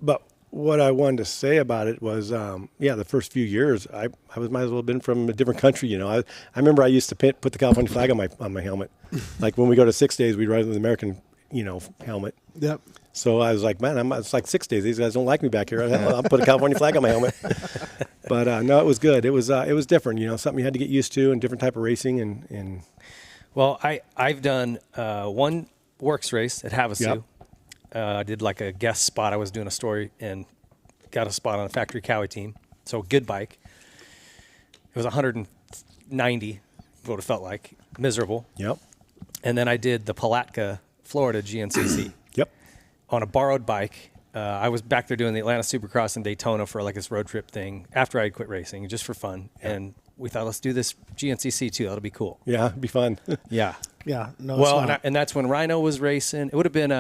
but what I wanted to say about it was, the first few years, I might as well have been from a different country. I remember I used to put the California flag on my helmet. Like when we go to 6 days, we'd ride with the American helmet. Yep. So I was like, man, it's like 6 days. These guys don't like me back here. I'll put a California flag on my helmet. But no, it was good. It was different. Something you had to get used to, and different type of racing. And well, I've done one works race at Havasu. Yep. I did like a guest spot. I was doing a story and got a spot on a factory Cowie team. So good bike. It was 190, what it felt like. Miserable. Yep. And then I did the Palatka, Florida GNCC. Yep. On a borrowed bike. I was back there doing the Atlanta Supercross in Daytona for like this road trip thing after I quit racing, just for fun. Yeah. And we thought, let's do this GNCC too. That'll be cool. Yeah, it'd be fun. Yeah. Yeah. No. Well, and that's when Rhino was racing. It would have been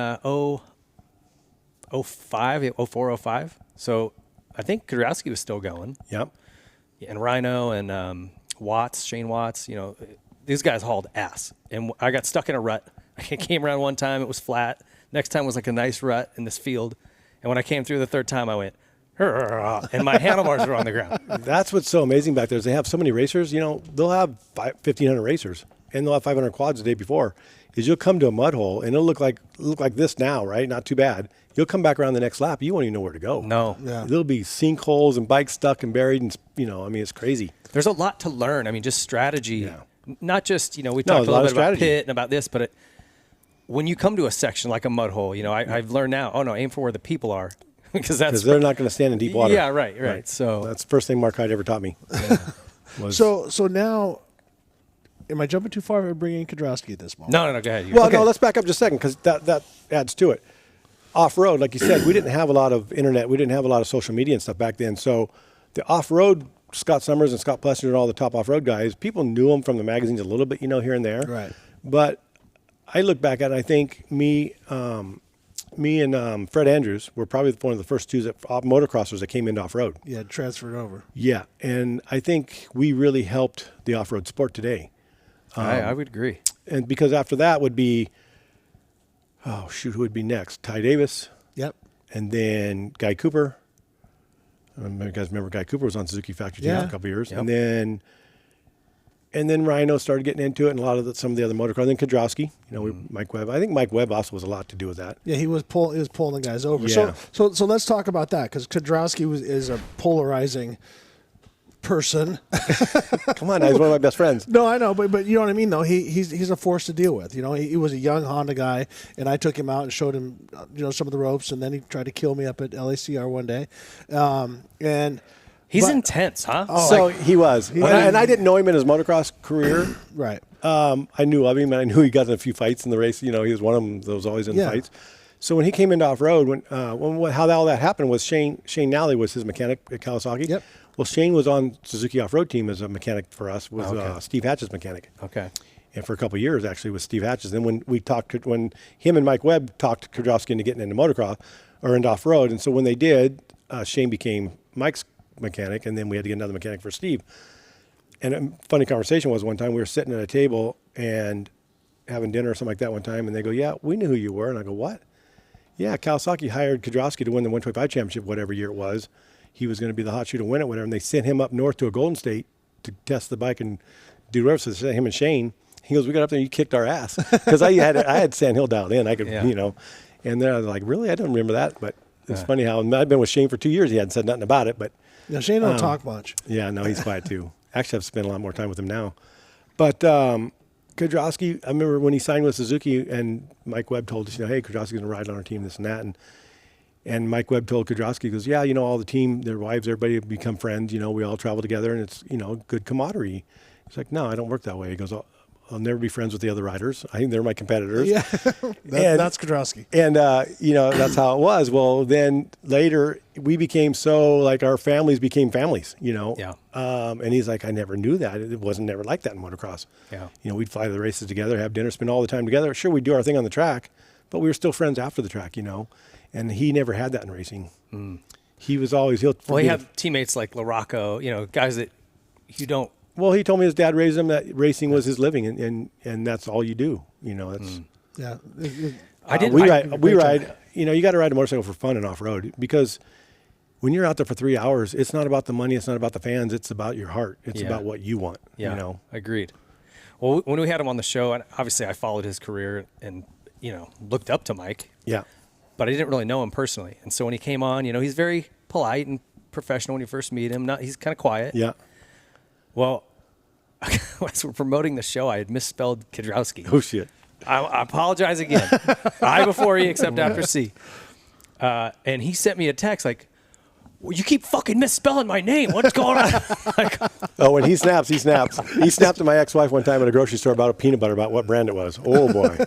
04, 05. So I think Kadasi was still going. Yep. And Rhino and Shane Watts, these guys hauled ass. And I got stuck in a rut. I came around one time, it was flat. Next time was like a nice rut in this field. And when I came through the third time, I went, and my handlebars were on the ground. That's what's so amazing back there is they have so many racers. They'll have 1,500 racers, and they'll have 500 quads the day before. Is you'll come to a mud hole, and it'll look like this now, right? Not too bad. You'll come back around the next lap, you won't even know where to go. No. Yeah. There'll be sinkholes and bikes stuck and buried, and it's crazy. There's a lot to learn. Just strategy. Yeah. Not just, we talked a little bit about pit and about this, but when you come to a section like a mud hole, I've learned now, aim for where the people are. Because they're not going to stand in deep water. Yeah, right. So that's the first thing Mark Hyde ever taught me. Yeah. So now, am I jumping too far if I bring in Kadasi at this moment? No, go ahead. No, let's back up just a second because that adds to it. Off-road, like you said, we didn't have a lot of internet. We didn't have a lot of social media and stuff back then. So the off-road, Scott Summers and Scott Plessner and all the top off-road guys, people knew them from the magazines a little bit, here and there. Right. But I look back at it, I think me and Fred Andrews were probably one of the first two motocrossers that came into off-road. Yeah, transferred over. Yeah, and I think we really helped the off-road sport today. I would agree. And because after that would be, who would be next? Ty Davis. Yep. And then Guy Cooper. You guys remember Guy Cooper was on Suzuki Factory Team for a couple of years. Yep. And then Rhino started getting into it, and a lot of some of the other motocross. And then Kadasi, Mike Webb. I think Mike Webb also was a lot to do with that. Yeah, he was pulling the guys over. Yeah. So let's talk about that because Kadasi is a polarizing person. Come on, he's one of my best friends. No, I know, but you know what I mean though. He's a force to deal with. He was a young Honda guy, and I took him out and showed him some of the ropes, and then he tried to kill me up at LACR one day, and. He's intense, huh? He was. And I didn't know him in his motocross career. Right. I knew of him, and I knew he got in a few fights in the race. He was one of them that was always in the fights. So when he came into off-road, how all that happened was Shane Nally was his mechanic at Kawasaki. Yep. Well, Shane was on Suzuki off-road team as a mechanic for us, was Steve Hatch's mechanic. Okay. And for a couple of years, actually, with Steve Hatch's. Then when him and Mike Webb talked Kadasi into getting into motocross or into off-road, and so when they did, Shane became Mike's mechanic, and then we had to get another mechanic for Steve. And a funny conversation was one time we were sitting at a table and having dinner or something like that one time, and they go, "Yeah, we knew who you were." And I go, "What?" "Yeah, Kawasaki hired Kadasi to win the 125 championship, whatever year it was. He was going to be the hot shoe to win it, whatever. And they sent him up north to a Golden State to test the bike and do whatever. So they sent him and Shane. He goes, "We got up there and you kicked our ass." Because I had Sand Hill dialed in. I could, And then I was like, "Really? I don't remember that." But it's funny how I've been with Shane for 2 years. He hadn't said nothing about it, but. Yeah, Shane don't talk much. Yeah, no, he's quiet too. Actually, I've spent a lot more time with him now. But Kadasi, I remember when he signed with Suzuki, and Mike Webb told us, "Hey, Kadasi's going to ride on our team, this and that." And Mike Webb told Kadasi, he goes, "Yeah, all the team, their wives, everybody have become friends. We all travel together, and it's good camaraderie." He's like, "No, I don't work that way." He goes, I'll never be friends with the other riders. I think they're my competitors." Yeah, that's Kadasi. And, that's how it was. Well, then later we became our families became families, Yeah. And he's like, "I never knew that. It wasn't never like that in motocross." Yeah. We'd fly to the races together, have dinner, spend all the time together. Sure, we'd do our thing on the track, but we were still friends after the track, And he never had that in racing. He was always, he had teammates like LaRocco, guys that you don't. Well, he told me his dad raised him that racing was his living, and that's all you do. That's yeah. We ride. You got to ride a motorcycle for fun and off road because when you're out there for 3 hours, it's not about the money, it's not about the fans, it's about your heart. It's about what you want. Yeah, agreed. Well, when we had him on the show, and obviously I followed his career, and looked up to Mike. Yeah. But I didn't really know him personally. And so when he came on, he's very polite and professional when you first meet him. He's kind of quiet. Yeah. Well, as we're promoting the show, I had misspelled Kadrowski. Oh, shit. I apologize again. I before E, except after C. And he sent me a text like, well, you keep fucking misspelling my name. What's going on? Oh, when he snaps, he snaps. He snapped to my ex-wife one time at a grocery store about a peanut butter, about what brand it was. Oh, boy.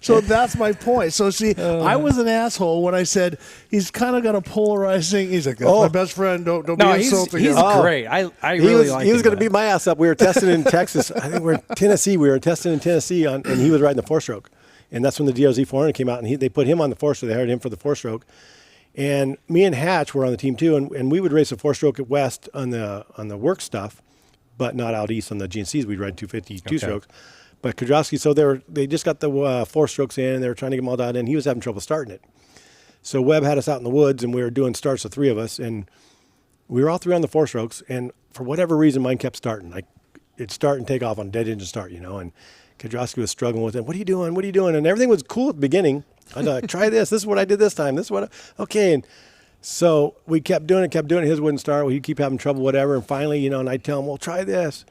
So that's my point. So, see, I was an asshole when I said he's kind of got a polarizing. He's like, that's my best friend. Don't be insulting him. He's great. I really like him. He was going to beat my ass up. We were testing in Texas. I think we're in Tennessee. We were testing in Tennessee, and he was riding the four-stroke. And that's when the DOZ 400 came out, and they put him on the four-stroke. They hired him for the four-stroke. And me and Hatch were on the team too, and we would race a four-stroke at West on the work stuff, but not out east on the GNCs. We'd ride 250 two-strokes. But Kadrowski, so they just got the four-strokes in, and they were trying to get them all dialed in. He was having trouble starting it. So Webb had us out in the woods, and we were doing starts, the three of us, and we were all three on the four-strokes, and for whatever reason, mine kept starting. Like, it'd start and take off on dead engine start, and Kadrowski was struggling with it. What are you doing? What are you doing? And everything was cool at the beginning. I'd like, try this. This is what I did this time. This is what, okay. And so we kept doing it. His wouldn't start. He'd keep having trouble, whatever. And finally, and I'd tell him, well, try this.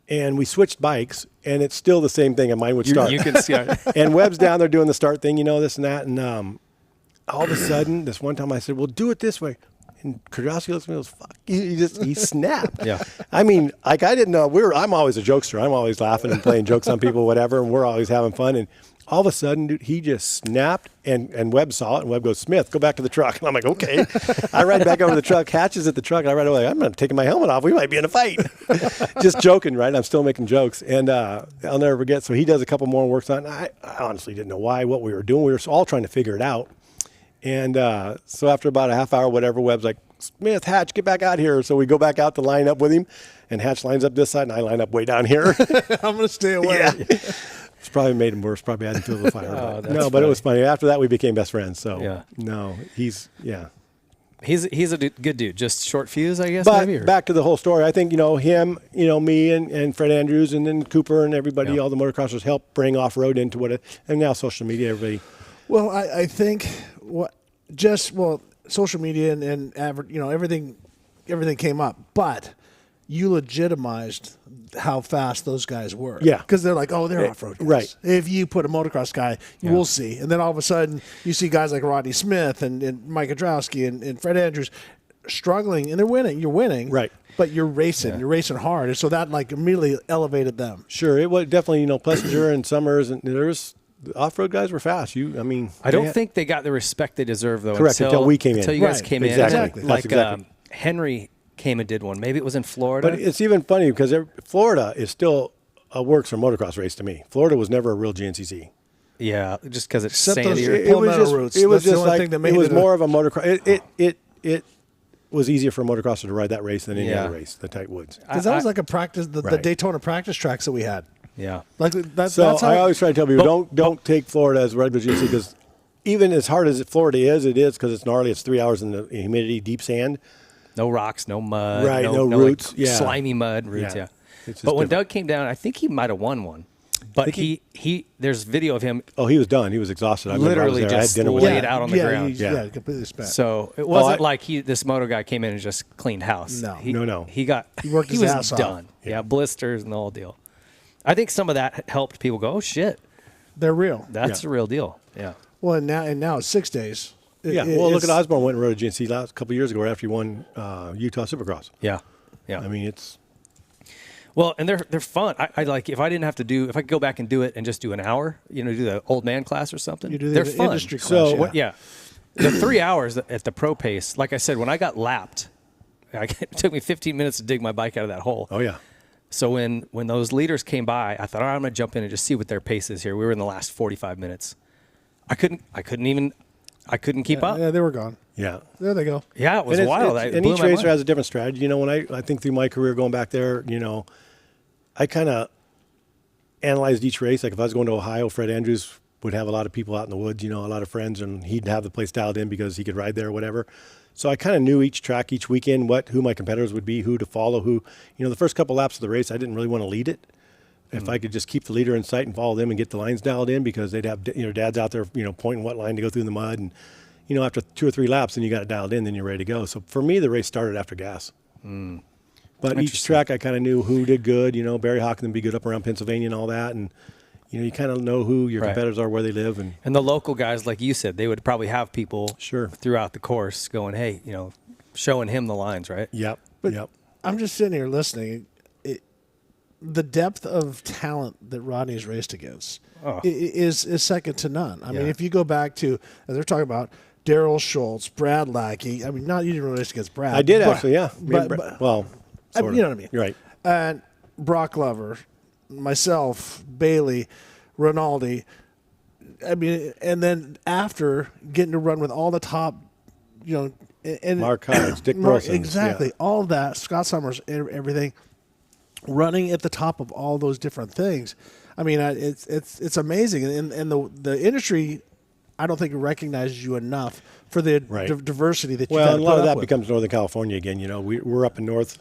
And we switched bikes, and it's still the same thing, and mine would start. You can see it. And Webb's down there doing the start thing, this and that. And all of a sudden, this one time I said, well, do it this way. And Kadasi looks at me and goes, fuck. He snapped. Yeah. I mean, I didn't know. I'm always a jokester. I'm always laughing and playing jokes on people, whatever, and we're always having fun. And all of a sudden, dude, he just snapped, and Webb saw it, and Webb goes, Smith, go back to the truck. And I'm like, okay. I ride back over to the truck. Hatch is at the truck, and I ride away. I'm not taking my helmet off. We might be in a fight. Just joking, right? I'm still making jokes. And I'll never forget. So he does a couple more works on it. I honestly didn't know what we were doing. We were all trying to figure it out. And so after about a half hour, whatever, Webb's like, Smith, Hatch, get back out here. So we go back out to line up with him, and Hatch lines up this side, and I line up way down here. I'm going to stay away. Yeah. It's probably made him worse. Probably hadn't feel the fire. But it was funny. After that, we became best friends. So he's a good dude. Just short fuse, I guess. But maybe, back to the whole story. I think him, me, and Fred Andrews, and then Cooper and everybody, all the motocrossers helped bring off road into and now social media. Everybody. Well, I think social media and everything came up, but you legitimized how fast those guys were. Yeah. Because they're like, oh, they're off-road guys. Right. If you put a motocross guy, we'll see. And then all of a sudden, you see guys like Rodney Smith and Mike Kadrowski and Fred Andrews struggling, and they're winning. You're winning. Right. But you're racing. Yeah. You're racing hard. And so that immediately elevated them. Sure. It was definitely, Plessinger and Summers, and there's the off-road guys were fast. I don't think they got the respect they deserve, though. Correct, until we came in. Until you guys came in. Exactly. Like Henry came and did one. Maybe it was in Florida. But it's even funny because Florida is still a works or motocross race to me. Florida was never a real GNCC. Yeah, just because it's sandier. It was just like it was more of a motocross. It was easier for a motocrosser to ride that race than any other race, the tight woods. Because that was like a practice, the Daytona practice tracks that we had. Yeah. That's how I always try to tell people, don't take Florida as a regular GNCC, because even as hard as Florida is, it is because it's gnarly. It's 3 hours in the humidity, deep sand. No rocks, no mud. Right, no roots. Like slimy mud, roots, But when different. Doug came down, I think he might have won one. But he there's video of him. Oh, he was done. He was exhausted. I literally just laid out on the ground. Yeah, completely spent. So it wasn't like this moto guy came in and just cleaned house. No. He worked his ass off. done. Yeah, blisters and the whole deal. I think some of that helped people go, oh, shit. They're real. That's a real deal. Yeah. Well, and now it's 6 days. Look at Osborne went and rode a GNC a couple of years ago after he won Utah Supercross. Yeah. I mean, it's... Well, and they're fun. I like, if I could go back and do it and just do an hour, do the old man class or something. They're fun. Industry class, the 3 hours at the pro pace, like I said, when I got lapped, it took me 15 minutes to dig my bike out of that hole. Oh, yeah. So when those leaders came by, I thought, all right, I'm going to jump in and just see what their pace is here. We were in the last 45 minutes. I couldn't keep up. Yeah, they were gone. Yeah. There they go. Yeah, it was wild. And each racer has a different strategy. When I think through my career going back there, I kind of analyzed each race. Like if I was going to Ohio, Fred Andrews would have a lot of people out in the woods, a lot of friends, and he'd have the place dialed in because he could ride there or whatever. So I kind of knew each track, each weekend, who my competitors would be, who to follow, who. The first couple laps of the race, I didn't really want to lead it. If I could just keep the leader in sight and follow them and get the lines dialed in, because they'd have, dads out there, pointing what line to go through in the mud. And, after 2 or 3 laps, then you got it dialed in, then you're ready to go. So for me, the race started after gas. But each track, I kind of knew who did good. Barry Hawkins would be good up around Pennsylvania and all that. And, you kind of know who your competitors are, where they live. And the local guys, like you said, they would probably have people throughout the course going, hey, showing him the lines, right? Yep. But I'm just sitting here listening. The depth of talent that Rodney's raced against is second to none. I mean, if you go back to, as they're talking about, Daryl Schultz, Brad Lackey. I mean, you didn't really race against Brad. I did actually, yeah. But, well, you know what I mean. You're right. And Brock Glover, myself, Bayle, Rinaldi. I mean, and then after getting to run with all the top, and Mark Hodge, Dick Wilson, exactly, all of that, Scott Summers, everything, running at the top of all those different things. I mean, it's amazing, and the industry, I don't think recognizes you enough for the diversity that you. Well, a lot of that becomes Northern California again. We're up in North.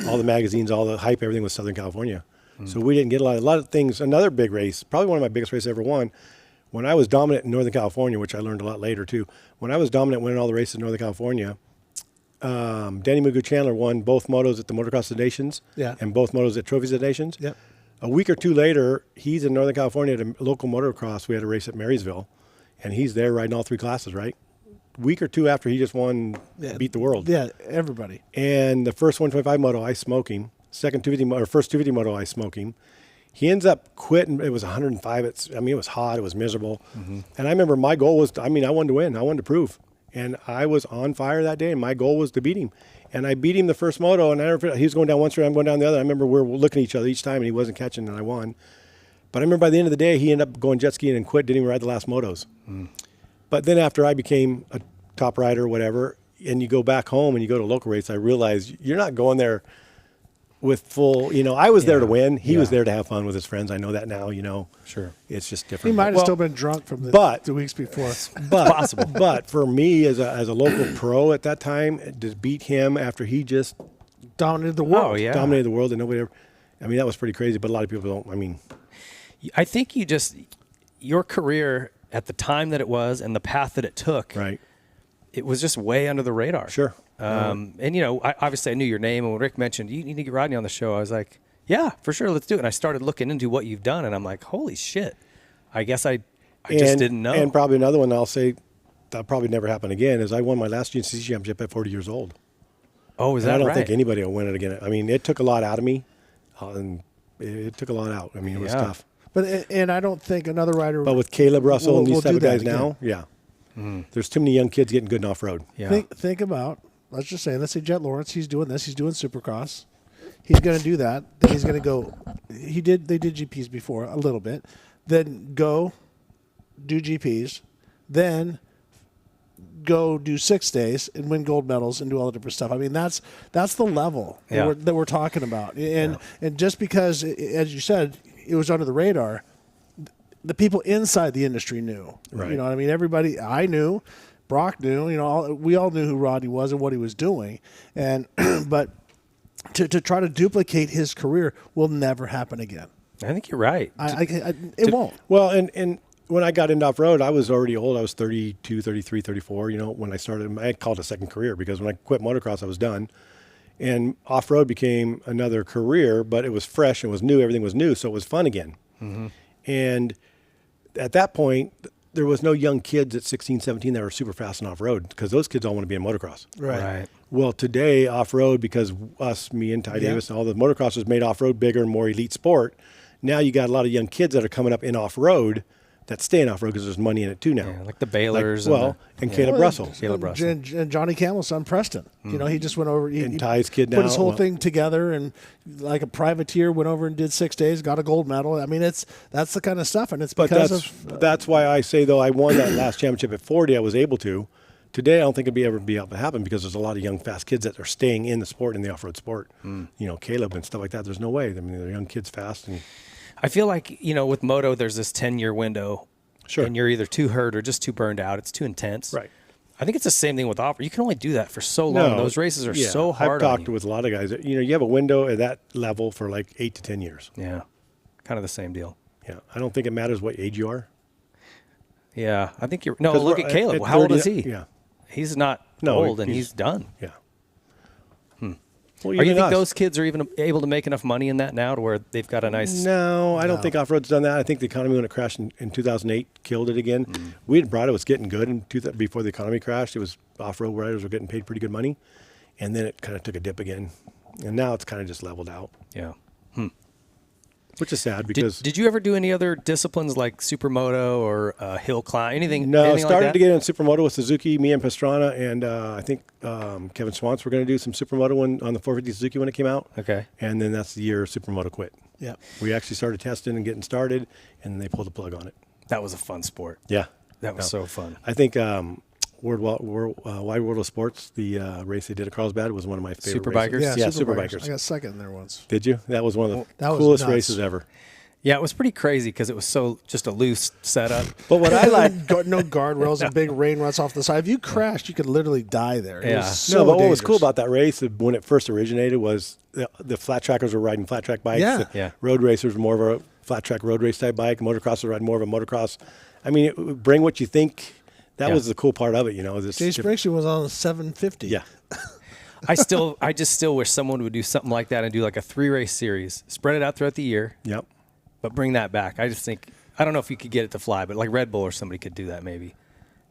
All the magazines, all the hype, everything was Southern California. So we didn't get a lot of things. Another big race, probably one of my biggest races I ever won, when I was dominant in Northern California, which I learned a lot later too. When I was dominant winning all the races in Northern California, Danny Mugu Chandler won both motos at the Motocross of the Nations and both motos at Trophies of the Nations. Yep. A week or two later, he's in Northern California at a local motocross. We had a race at Marysville, and he's there riding all 3 classes, right? Week or two after he just won, beat the world. Yeah, everybody. And the first 125 moto, I smoke him. Second 250 or first 250 moto, I smoke him. He ends up quitting. It was 105. It was hot. It was miserable. And I remember my goal was, I wanted to win. I wanted to prove. And I was on fire that day, and my goal was to beat him. And I beat him the first moto, and he was going down one straight, I'm going down the other. I remember we were looking at each other each time, and he wasn't catching, and I won. But I remember by the end of the day, he ended up going jet skiing and quit, didn't even ride the last motos. But then after I became a top rider or whatever, and you go back home and you go to local race, I realized you're not going there with full, I was there to win. He was there to have fun with his friends. I know that now, Sure. It's just different. He might have still been drunk from the 2 weeks before. Possible. But for me, as a local pro at that time, to beat him after he just dominated the world. Dominated the world, and nobody ever, that was pretty crazy, but a lot of people don't, I think your career at the time that it was and the path that it took, it was just way under the radar. Sure. And, obviously I knew your name, and when Rick mentioned, you need to get Rodney on the show, I was like, yeah, for sure, let's do it. And I started looking into what you've done, and I'm like, holy shit. I guess I just didn't know. And probably another one I'll say that'll probably never happen again is I won my last GNCC championship at 40 years old. Oh, is that right? I don't think anybody will win it again. It took a lot out of me, and it took a lot out. It was tough. But and I don't think another rider. But with Caleb Russell and these type of guys now, there's too many young kids getting good in off-road. Yeah. Think about, let's say Jet Lawrence, he's doing this, he's doing Supercross. He's going to do that. Then he's going to go. They did GPs before a little bit. Then go do GPs. Then go do 6 days and win gold medals and do all the different stuff. That's the level that we're talking about. And just because, as you said, it was under the radar, the people inside the industry knew. Right. You know what I mean? Everybody, I knew, Brock knew. We all knew who Rodney was and what he was doing. And but to try to duplicate his career will never happen again. I think you're right. It won't. Well, and when I got into off-road, I was already old. I was 32, 33, 34, when I started. I called it a second career because when I quit motocross, I was done. And off-road became another career, but it was fresh, it was new, everything was new, so it was fun again. And at that point, there was no young kids at 16, 17 that were super fast in off-road because those kids all want to be in motocross. Right. Well, today, off-road, because me and Ty Davis and all the motocrossers made off-road bigger and more elite sport, now you got a lot of young kids that are coming up in off-road that stay in off-road because there's money in it too now. Yeah, like the Baylors. And Caleb Russell. And Johnny Camel's son, Preston. He just went over. And Ty's kid put his whole thing together and like a privateer went over and did 6 days, got a gold medal. That's the kind of stuff. And it's because that's why I say, though, I won that last championship at 40. I was able to. Today, I don't think it'd ever be able to happen because there's a lot of young, fast kids that are staying in the sport, in the off-road sport. Caleb and stuff like that. There's no way. They're young kids fast. And I feel like, with moto, there's this 10-year window. Sure. And you're either too hurt or just too burned out. It's too intense. Right. I think it's the same thing with off-road. You can only do that for so long. Those races are so hard. I've talked with a lot of guys. You have a window at that level for like 8 to 10 years. Yeah. kind of the same deal. Yeah, I don't think it matters what age you are. Yeah, I think you're. No, 'Cause look we're at Caleb. at How old 30 is he? Yeah. He's not No, old, and he's done. Yeah. Well, Well, you even think us. those kids are even able to make enough money in that now to where they've got a nice? No, I don't think off-road's done that. I think the economy, when it crashed in 2008, killed it again. We had brought it was getting good before the economy crashed. It was off-road riders were getting paid pretty good money, and then it kind of took a dip again, and now it's kind of just leveled out. Yeah. Which is sad because Did you ever do any other disciplines like supermoto or hill climb? Anything? No, anything started like to get in supermoto with Suzuki, me and Pastrana, and I think Kevin Swans were going to do some supermoto on the 450 Suzuki when it came out. Okay. And then that's the year supermoto quit. Yeah. We actually started testing and getting started, and then they pulled the plug on it. That was a fun sport. Yeah. That was so fun. I think Wide World of Sports, the race they did at Carlsbad, was one of my favorite Superbikers? races. Yeah, Superbikers. I got second there once. Did you? That was one of the That was coolest nuts. races ever. Yeah, it was pretty crazy because it was just a loose setup. But what I like, no guardrails and big rain ruts off the side. If you crashed, you could literally die there. It Yeah. was so no, but what was dangerous. cool about that race when it first originated was the flat trackers were riding flat track bikes. Yeah. The road racers were more of a flat track road race type bike. Motocross was riding more of a motocross. I mean, it would bring what you think. That was the cool part of it, you know. Jay Springsteen was on a 750. Yeah. I just still wish someone would do something like that and do like a 3-race series, spread it out throughout the year. Yep. But bring that back. I just think, I don't know if you could get it to fly, but like Red Bull or somebody could do that maybe.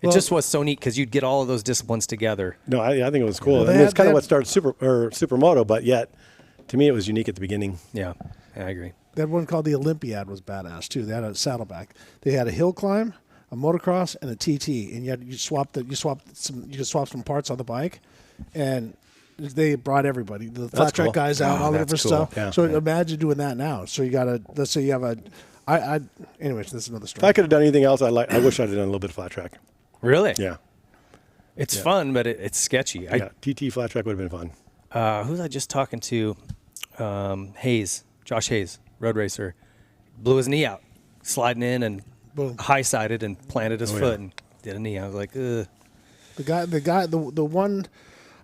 It Well- just was so neat because you'd get all of those disciplines together. No, I think it was cool. Well, I mean, it's they kind of had- what started supermoto, but yet, to me, it was unique at the beginning. Yeah, I agree. That one called the Olympiad was badass too. They had a saddleback. They had a hill climb, a motocross, and a TT. And you could swap some parts on the bike, and they brought everybody, the flat track cool. guys out, Oh, all the that's different cool. stuff. Yeah. So imagine doing that now. So you got to, let's say you have anyways, this is another If I story. could have done anything else, I wish I'd have done a little bit of flat track. Really? Yeah. It's fun, but it's sketchy. Yeah. TT flat track would have been fun. Who was I just talking to? Josh Hayes, road racer, blew his knee out, sliding in and Boom. high-sided and planted his Oh, foot yeah. and did a knee. I was like, ugh. The one,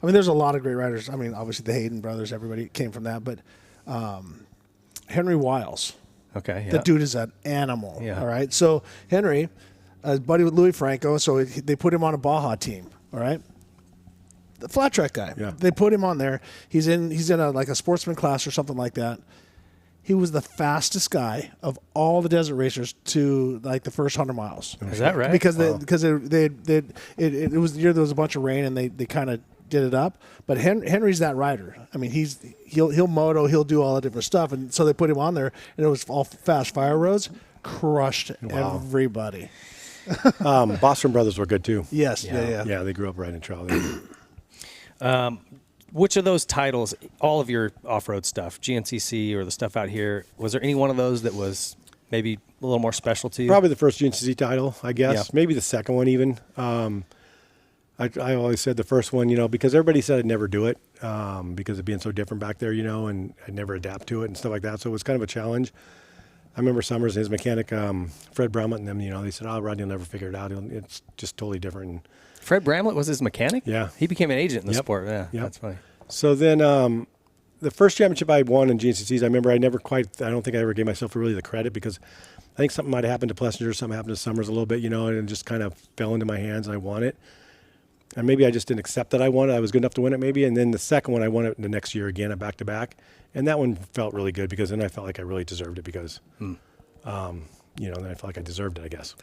I mean, there's a lot of great riders. I mean, obviously the Hayden brothers, everybody came from that, but Henry Wiles. Okay, yeah. That dude is an animal. Yeah. All right. So Henry, buddy with Louis Franco, so they put him on a Baja team. All right. The flat track guy. Yeah. They put him on there. He's in a like a sportsman class or something like that. He was the fastest guy of all the desert racers to like the first 100 miles. Is that right? Because it was the year there was a bunch of rain and they kind of did it up. But Henry's that rider. I mean, he'll moto, he'll do all the different stuff, and so they put him on there, and it was all fast fire roads, crushed everybody. Boston brothers were good too. Yes, Yeah. yeah. Yeah, they grew up riding trail. Which of those titles, all of your off-road stuff, GNCC or the stuff out here, was there any one of those that was maybe a little more special to you? Probably the first GNCC title, I guess. Yeah. Maybe the second one even. I always said the first one, you know, because everybody said I'd never do it because of being so different back there, you know, and I'd never adapt to it and stuff like that. So it was kind of a challenge. I remember Summers and his mechanic, Fred Brownman, and them, you know, they said, Rodney will never figure it out. It's just totally different. And Fred Bramlett was his mechanic? Yeah. He became an agent in the Yep. sport. Yeah, Yep. that's funny. So then the first championship I won in GNCCs, I remember I don't think I ever gave myself really the credit because I think something might have happened to Plessinger, something happened to Summers a little bit, you know, and it just kind of fell into my hands and I won it. And maybe I just didn't accept that I won it. I was good enough to win it maybe. And then the second one, I won it the next year again at back-to-back. And that one felt really good because then I felt like I really deserved it because, you know, then I felt like I deserved it, I guess.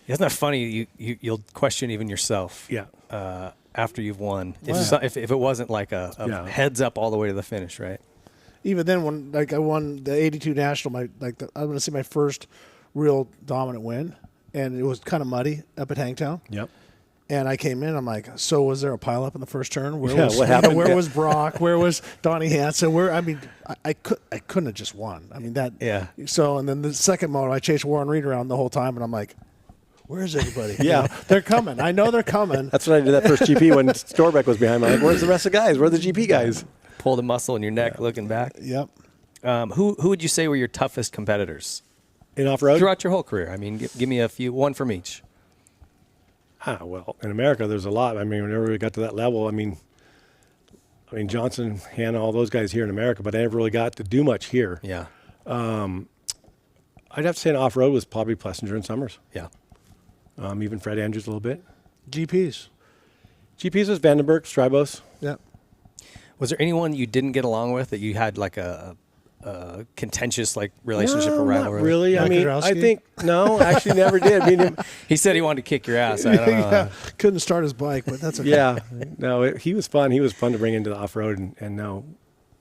Isn't that funny? You'll question even yourself. Yeah. After you've won, Wow. if it wasn't like a Yeah. heads up all the way to the finish, right? Even then, when like I won the '82 National, I'm going to say my first real dominant win, and it was kind of muddy up at Hangtown. Yep. And I came in, I'm like, so was there a pileup in the first turn? Where Yeah, was, what happened? Where Yeah. was Brock? Where was Donnie Hansen? I couldn't have just won. I mean that. Yeah. So and then the second moto, I chased Warren Reed around the whole time, and I'm like, where's everybody? Yeah. You know, they're coming. I know they're coming. That's what I did that first GP when Storbeck was behind me. I'm like, where's the rest of the guys? Where are the GP guys? Pull the muscle in your neck looking back. Yep. Who would you say were your toughest competitors In off-road? throughout your whole career? I mean, give me a few, one from each. Well, in America, there's a lot. I mean, whenever we got to that level, I mean, Johnson, Hannah, all those guys here in America, but I never really got to do much here. Yeah. I'd have to say an off-road was probably Plessinger and Summers. Yeah. Even Fred Andrews a little bit. GPs was Vandenberg, Strybos. Yeah. Was there anyone you didn't get along with that you had like a contentious like relationship or rivalry? Not really. I mean, Kudrowski? I think actually never did. I mean, he said he wanted to kick your ass. I don't know. Yeah. Couldn't start his bike, but that's okay. Yeah. No, he was fun. He was fun to bring into the off-road, and no,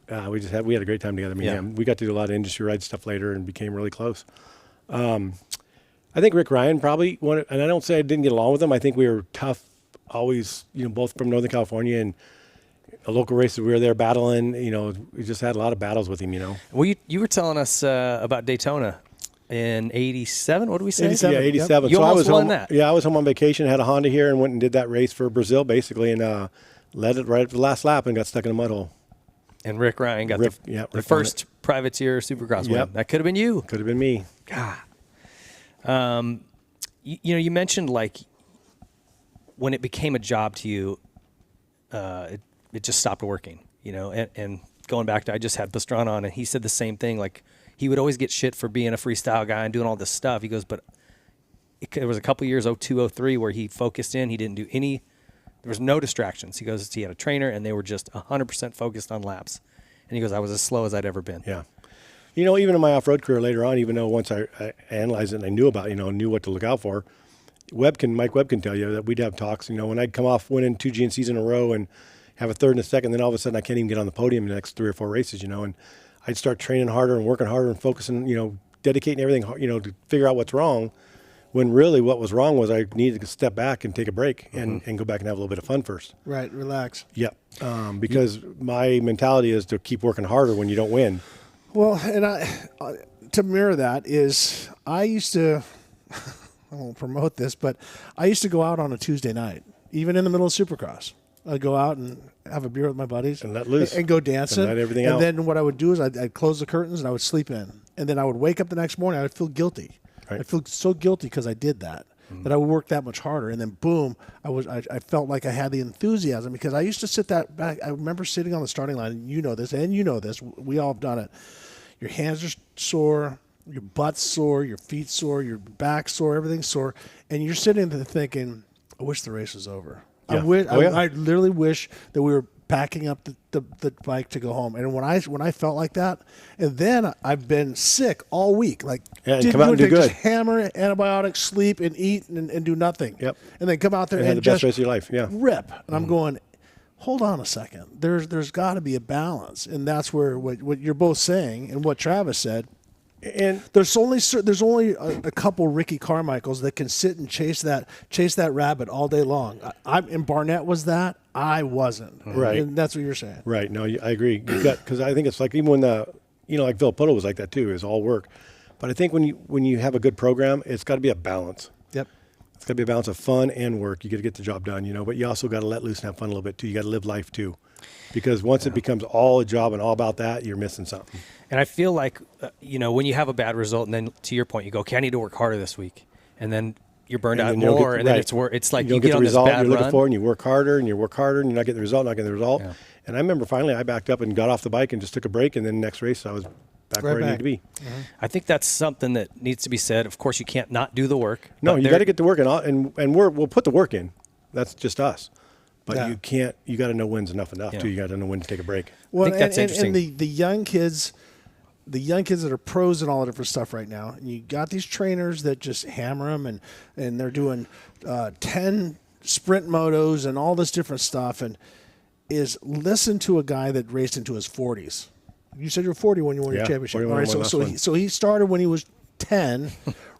we had a great time together. Me and him. We got to do a lot of industry ride stuff later and became really close. I think Rick Ryan probably wanted, and I don't say I didn't get along with him. I think we were tough, always, both from Northern California and a local races. We were there battling, we just had a lot of battles with him, Well, you were telling us about Daytona in 87. What did we say? 87. Yeah, 87. You So I almost was won home, that. Yeah, I was home on vacation, had a Honda here, and went and did that race for Brazil, basically, and led it right at the last lap and got stuck in a mud hole. And Rick Ryan got Rick the won first privateer supercross win. Yep. That could have been you. Could have been me. God. You mentioned like when it became a job to you, it just stopped working, and going back to, I just had Pastrana on and he said the same thing. Like he would always get shit for being a freestyle guy and doing all this stuff. He goes, but there was a couple years, 02, 03 where he focused in, he didn't do there was no distractions. He goes, he had a trainer and they were just 100% focused on laps. And he goes, I was as slow as I'd ever been. Yeah. Even in my off-road career later on, even though once I analyzed it and I knew about, knew what to look out for, Mike Webb can tell you that we'd have talks, when I'd come off winning 2 GNCs in a row and have a third and a second, then all of a sudden I can't even get on the podium in the next 3 or 4 races, and I'd start training harder and working harder and focusing, dedicating everything, to figure out what's wrong, when really what was wrong was I needed to step back and take a break and go back and have a little bit of fun first. Right, relax. Yep. Because my mentality is to keep working harder when you don't win. Well, and to mirror that is I used to, I won't promote this, but I used to go out on a Tuesday night, even in the middle of Supercross. I'd go out and have a beer with my buddies and let loose and go dancing. And let everything and out. Then what I would do is I'd close the curtains and I would sleep in. And then I would wake up the next morning. I would feel guilty. Right. I'd feel so guilty because I did that. That I would work that much harder, and then boom, I felt like I had the enthusiasm because I used to sit that back. I remember sitting on the starting line, and you know this, we all have done it. Your hands are sore, your butt's sore, your feet sore, your back sore, everything's sore, and you're sitting there thinking, I wish the race was over. Yeah. I literally wish that we were packing up the bike to go home. And when I felt like that, and then I've been sick all week, like and come out and do good. Just hammer antibiotics, sleep, and eat, and do nothing. Yep. And then come out there and have the just best race of your life. Yeah. rip. And I'm going, hold on a second. There's got to be a balance, and that's where what you're both saying and what Travis said. And there's only a couple Ricky Carmichaels that can sit and chase that rabbit all day long. And Barnett was that. I wasn't. Right. And that's what you're saying. Right. No, I agree. Because I think it's like even when like Villapoto was like that too. Is all work. But I think when you have a good program, it's got to be a balance. Yep. It's got to be a balance of fun and work. You got to get the job done, But you also got to let loose and have fun a little bit too. You got to live life too. Because once it becomes all a job and all about that, you're missing something. And I feel like, when you have a bad result, and then to your point, you go, okay, I need to work harder this week. And then you're burned out more, and then it's like you get get the on result this bad you're looking run. for, and you work harder, and you work harder, and you're not getting the result, not getting the result. Yeah. And I remember finally I backed up and got off the bike and just took a break, and then next race I was back where I needed to be. Mm-hmm. I think that's something that needs to be said. Of course, you can't not do the work. No, you got to get the work in, and we'll put the work in. That's just us. But you got to know when's enough too. You got to know when to take a break. Well, I think that's interesting. And the young kids that are pros and all the different stuff right now, and you got these trainers that just hammer them, and they're doing 10 sprint motos and all this different stuff, and listen to a guy that raced into his 40s. You said you were 40 when you won your championship. All right, so he started when he was 10,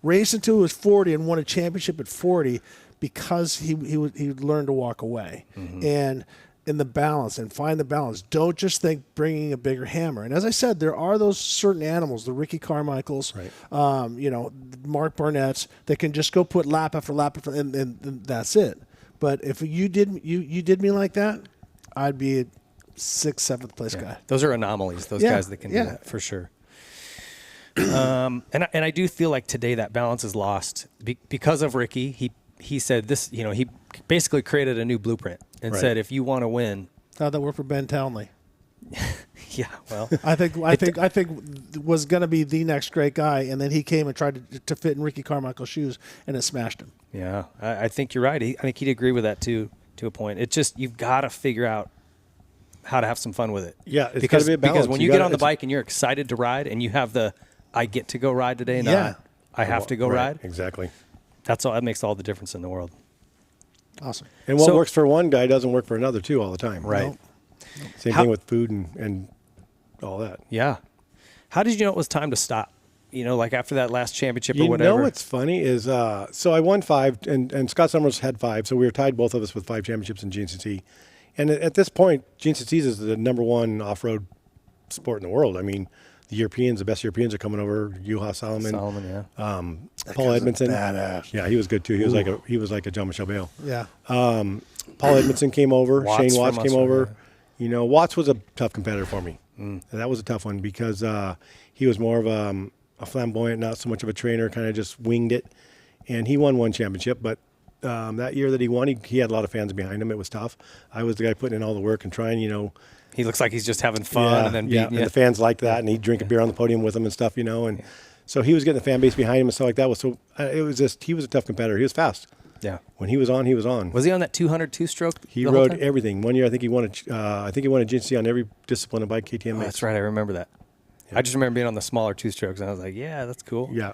raced until he was 40, and won a championship at 40 because he learned to walk away. Mm-hmm. And in the balance, and find the balance. Don't just think bringing a bigger hammer. And as I said, there are those certain animals, the Ricky Carmichaels, Mark Barnett's, that can just go put lap after lap after, and that's it. But if you did me like that, I'd be a 6th, 7th place guy. Those are anomalies. Those guys that can do that for sure. And I do feel like today that balance is lost because of Ricky. He said this. He basically created a new blueprint and said, if you want to win, how'd that work for Ben Townley? Yeah, well, I think was going to be the next great guy, and then he came and tried to fit in Ricky Carmichael's shoes, and it smashed him. Yeah, I think you're right. I think he'd agree with that too, to a point. It's just you've got to figure out how to have some fun with it. Yeah, it's got to be a balance. Because when you get on the bike and you're excited to ride, and you have the I get to go ride today, not I have to go ride. Exactly. That's all. That makes all the difference in the world. Awesome. And what works for one guy doesn't work for another too all the time. Right. No. Same thing with food and all that. Yeah. How did you know it was time to stop? You know, like after that last championship or You whatever. know what's funny is, so I won 5, and Scott Summers had 5, so we were tied, both of us, with 5 championships in GNCC. And at this point, GNCC is the #1 off-road sport in the world. I mean, the best Europeans are coming over. Juha Salomon, Paul Edmondson, badass. Yeah, he was good too. He was like a Jean-Michel Bayle. Yeah. Paul Edmondson came over. Watts Shane Watts from came Australia. over. You know, Watts was a tough competitor for me. And that was a tough one because he was more of a flamboyant, not so much of a trainer, kind of just winged it. And he won 1 championship, but that year that he won, he had a lot of fans behind him. It was tough. I was the guy putting in all the work and trying, you know. He looks like he's just having fun and then beating you. And the fans liked that, and he'd drink a beer on the podium with them and stuff, you know. And so he was getting the fan base behind him and stuff like that. So it was just, he was a tough competitor. He was fast. Yeah. When he was on, he was on. Was he on that 200 two-stroke? He rode everything. One year, I think he won a GNC on every discipline of bike KTM. Oh, that's right. I remember that. Yeah. I just remember being on the smaller two-strokes, and I was like, yeah, that's cool. Yeah.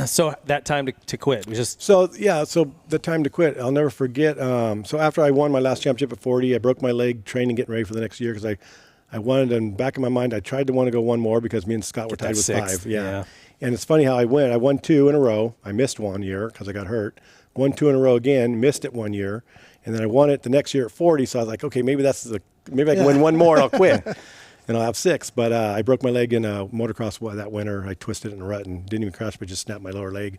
So that time to quit was just... So the time to quit, I'll never forget. So after I won my last championship at 40, I broke my leg training, getting ready for the next year because I wanted, and back in my mind, I tried to want to go one more because me and Scott were tied with 5. Yeah. And it's funny how I went. I won 2 in a row. I missed 1 year because I got hurt. Won 2 in a row again, missed it 1 year. And then I won it the next year at 40. So I was like, okay, maybe I can win 1 more and I'll quit. And I'll have 6. But I broke my leg in a motocross that winter. I twisted it in a rut and didn't even crash, but just snapped my lower leg.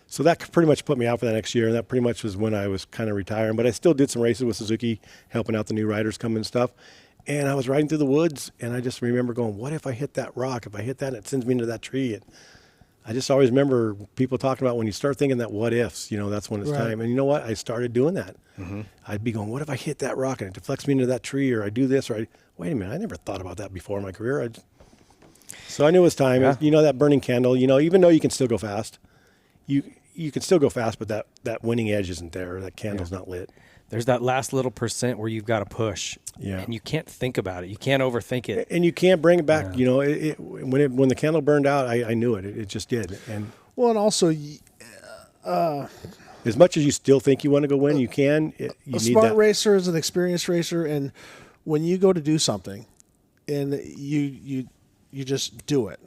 So that pretty much put me out for that next year. And that pretty much was when I was kind of retiring. But I still did some races with Suzuki, helping out the new riders coming and stuff. And I was riding through the woods, and I just remember going, what if I hit that rock? If I hit that and it sends me into that tree? And I just always remember people talking about when you start thinking that what ifs, you know, that's when it's time. And you know what? I started doing that. Mm-hmm. I'd be going, what if I hit that rock and it deflects me into that tree, or I do this, or wait a minute, I never thought about that before in my career. So I knew it was time. Yeah. You know, that burning candle, you know, even though you can still go fast, you can still go fast, but that winning edge isn't there. That candle's not lit. There's that last little percent where you've got to push. Yeah. And you can't think about it. You can't overthink it. And you can't bring it back. You know, when the candle burned out, I knew it. It just did. And also, as much as you still think you want to go win, you can. You a smart racer is an experienced racer, and when you go to do something, and you just do it.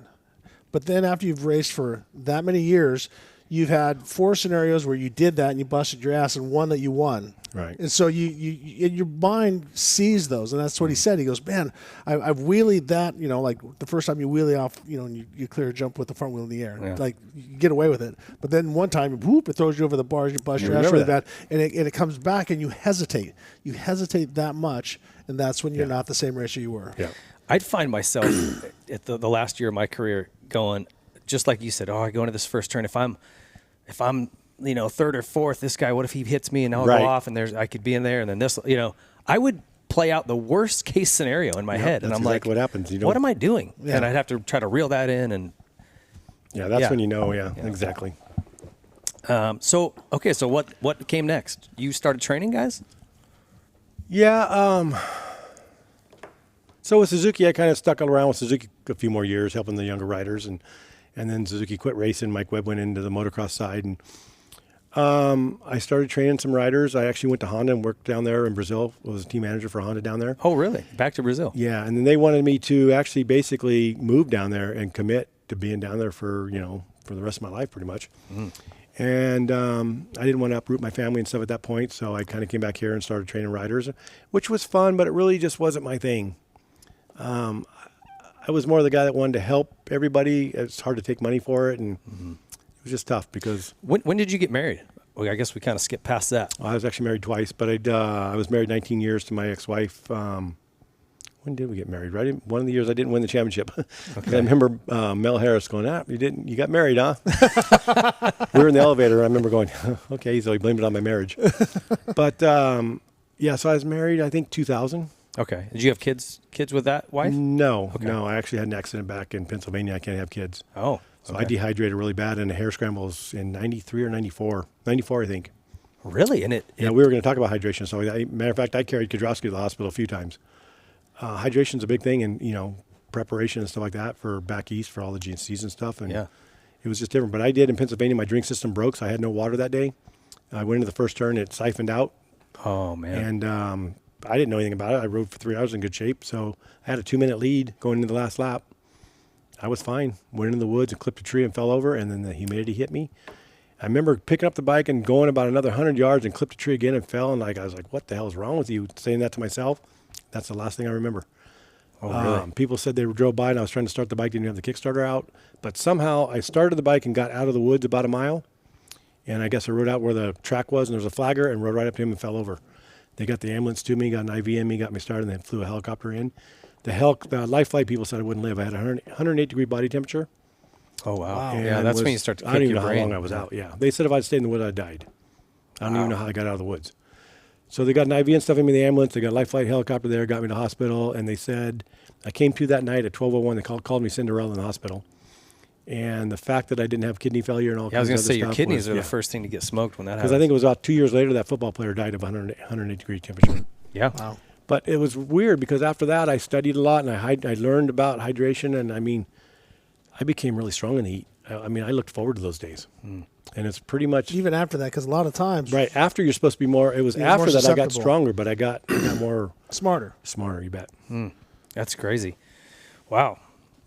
But then after you've raced for that many years, you've had 4 scenarios where you did that and you busted your ass, and 1 that you won. Right. And so your mind sees those, and that's what he said. He goes, man, I've wheelied that, you know, like the first time you wheelie off, you know, and you clear a jump with the front wheel in the air. Yeah. Like, you get away with it. But then one time, whoop, it throws you over the bars, you bust your ass really bad, and it comes back, and you hesitate. You hesitate that much, and that's when you're not the same racer you were. Yeah. I'd find myself at the last year of my career going, just like you said, I go into this first turn. If I'm you know, 3rd or 4th, this guy, what if he hits me and I'll go off and I could be in there, and then this, you know, I would play out the worst case scenario in my head, and I'm like, what happens? What am I doing? Yeah. And I'd have to try to reel that in, and that's when you know, exactly. So what came next? You started training guys? Yeah. So with Suzuki, I kind of stuck around with Suzuki a few more years, helping the younger riders, and then Suzuki quit racing. Mike Webb went into the motocross side, and I started training some riders. I actually went to Honda and worked down there in Brazil. I was a team manager for Honda down there. Oh, really? Back to Brazil? Yeah, and then they wanted me to actually basically move down there and commit to being down there for the rest of my life, pretty much. Mm. And I didn't want to uproot my family and stuff at that point, so I kind of came back here and started training riders, which was fun, but it really just wasn't my thing. I was more the guy that wanted to help everybody. It's hard to take money for it, and it was just tough because... When did you get married? Well, I guess we kind of skipped past that. I was actually married twice, but I was married 19 years to my ex-wife. When did we get married? Right, one of the years I didn't win the championship. Okay. I remember Mel Harris going, you got married, huh? We were in the elevator, and I remember going, okay, so he blamed it on my marriage. But, so I was married, I think, 2000. Okay. Did you have kids with that wife? No, no. I actually had an accident back in Pennsylvania. I can't have kids. Oh. So I dehydrated really bad in the hair scrambles in 93 or 94. 94, I think. Really? And we were going to talk about hydration. So, matter of fact, I carried Kadasi to the hospital a few times. Hydration's a big thing, and, preparation and stuff like that for back east for all the GNCCs and stuff. And it was just different. But I did in Pennsylvania, my drink system broke, so I had no water that day. I went into the first turn, it siphoned out. Oh, man. And I didn't know anything about it. I rode for 3 hours in good shape. So I had a 2-minute lead going into the last lap. I was fine. Went into the woods and clipped a tree and fell over, and then the humidity hit me. I remember picking up the bike and going about another 100 yards and clipped a tree again and fell. And I was like, what the hell is wrong with you? Saying that to myself. That's the last thing I remember. Oh, really? People said they drove by and I was trying to start the bike, didn't have the Kickstarter out. But somehow I started the bike and got out of the woods about a mile. And I guess I rode out where the track was and there was a flagger and rode right up to him and fell over. They got the ambulance to me, got an IV in me, got me started, and then flew a helicopter in. The life flight people said I wouldn't live. I had 108-degree body temperature. Oh, wow. And Yeah, that's when you start to kick I don't even your know brain. how long I was out. Yeah. They said if I'd stayed in the woods, I'd died. I don't even know how I got out of the woods. So they got an IV and stuff in me in the ambulance. They got a life flight helicopter there, got me to the hospital, and they said, I came to that night at 12:01. They called me Cinderella in the hospital. And the fact that I didn't have kidney failure and all kinds of I was going to other say, your stuff kidneys are yeah. the first thing to get smoked when that happens. Because I think it was about 2 years later that football player died of 108-degree temperature. Yeah. Wow. But it was weird because after that I studied a lot and I learned about hydration, and I became really strong in the heat. I looked forward to those days. And it's pretty much even after that, because a lot of times right after you're supposed to be more. It was You're after more that I got susceptible. stronger, but I got more smarter. You bet. That's crazy. Wow.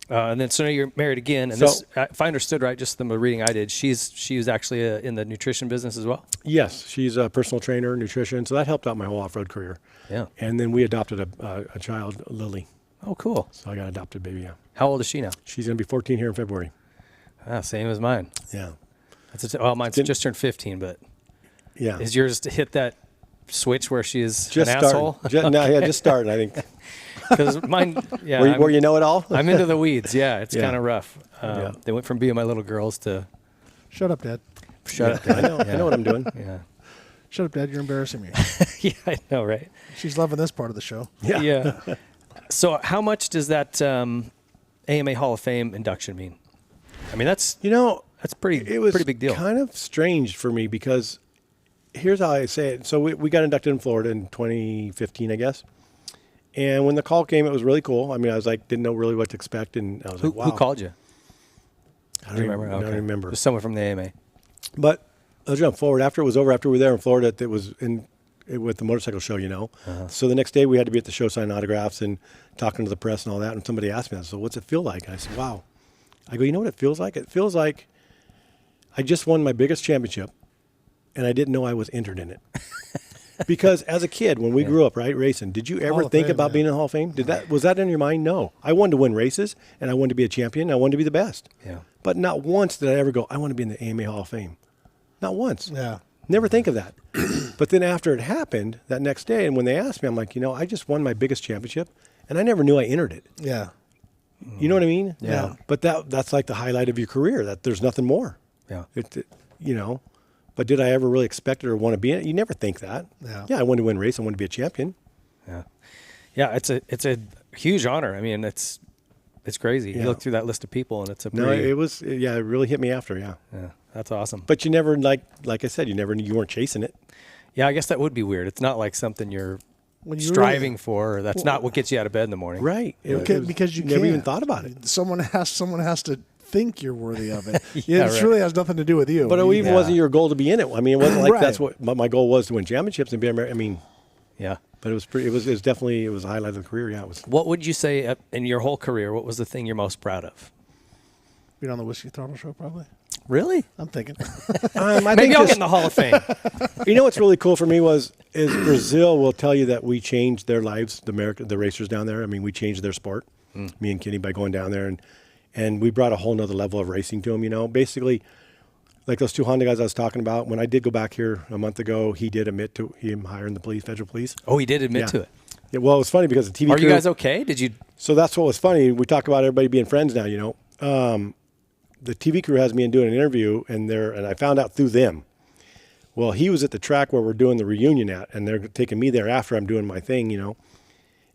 And then so now you're married again, and So- this, if I understood right, just the reading I did, she was actually in the nutrition business as well. Yes, she's a personal trainer, nutrition, so that helped out my whole off-road career. Yeah. And then we adopted a child, Lily. Oh, cool. So I got an adopted baby. Yeah. How old is she now? She's gonna be 14 here in February. Same as mine. Yeah. Mine's just turned 15, but yeah, is yours to hit that switch where she is Just an starting. asshole? Just starting, I think. Because mine, yeah. Where you know it all? I'm into the weeds. Yeah, it's Yeah. kind of rough. They went from being my little girls to Shut up, Dad. shut up. Dad. I know what I'm doing. Yeah. Shut up, Dad. You're embarrassing me. Yeah, I know, right? She's loving this part of the show. Yeah. So how much does that AMA Hall of Fame induction mean? I mean, that's pretty. It was pretty big deal. kind of strange for me because here's how I say it. So we got inducted in Florida in 2015, I guess. And when the call came, it was really cool. I was like, didn't know really what to expect, and I was like, wow. Who called you? I don't remember. I don't remember. Just someone from the AMA. But let's jump forward. After it was over, after we were there in Florida, it was with the motorcycle show, So the next day we had to be at the show signing autographs and talking to the press and all that. And somebody asked me, so what's it feel like? And I said, wow. I go, you know what it feels like? It feels like I just won my biggest championship and I didn't know I was entered in it. Because as a kid, when we grew up, right, racing, did you ever Hall of think Fame, about being in the Hall of Fame? Was that in your mind? No. I wanted to win races and I wanted to be a champion. And I wanted to be the best. Yeah. But not once did I ever go, I want to be in the AMA Hall of Fame. Not once. Yeah. Never think of that. But then after it happened that next day, and when they asked me, I'm like, I just won my biggest championship, and I never knew I entered it. Yeah. You know what I mean? Yeah. But that's like the highlight of your career, that there's nothing more. Yeah. But did I ever really expect it or want to be in it? You never think that. Yeah. Yeah, I wanted to win a race. I wanted to be a champion. Yeah. Yeah, it's a huge honor. I mean, it's crazy. Yeah. You look through that list of people, and it's a No, pretty, it really hit me after, yeah. Yeah, that's awesome. But you never, like I said, you weren't chasing it. Yeah, I guess that would be weird. It's not like something you're When you striving for. Or that's not what gets you out of bed in the morning. Right. Because you never can't. even thought about it. Someone has to think you're worthy of it. Yeah, It right. really has nothing to do with you. But it even wasn't your goal to be in it. I mean, it wasn't like Right. that's what my goal was, to win championships and be American. I mean, Yeah. but it was pretty. It was definitely a highlight of the career. Yeah, it was. What would you say in your whole career? What was the thing you're most proud of? Being on the Whiskey Throttle Show, probably. Really? I'm thinking. I Maybe think I'll get in the Hall of Fame. You know what's really cool for me is Brazil will tell you that we changed their lives, the racers down there. I mean, we changed their sport, me and Kenny, by going down there, and we brought a whole nother level of racing to them. Basically, like those two Honda guys I was talking about. When I did go back here a month ago, he did admit to him hiring the federal police. Oh, he did admit to it. Yeah, well, it was funny because the TV Are crew, you guys okay? Did you? So that's what was funny. We talk about everybody being friends now, the TV crew has me in doing an interview, and I found out through them. Well, he was at the track where we're doing the reunion at, and they're taking me there after I'm doing my thing,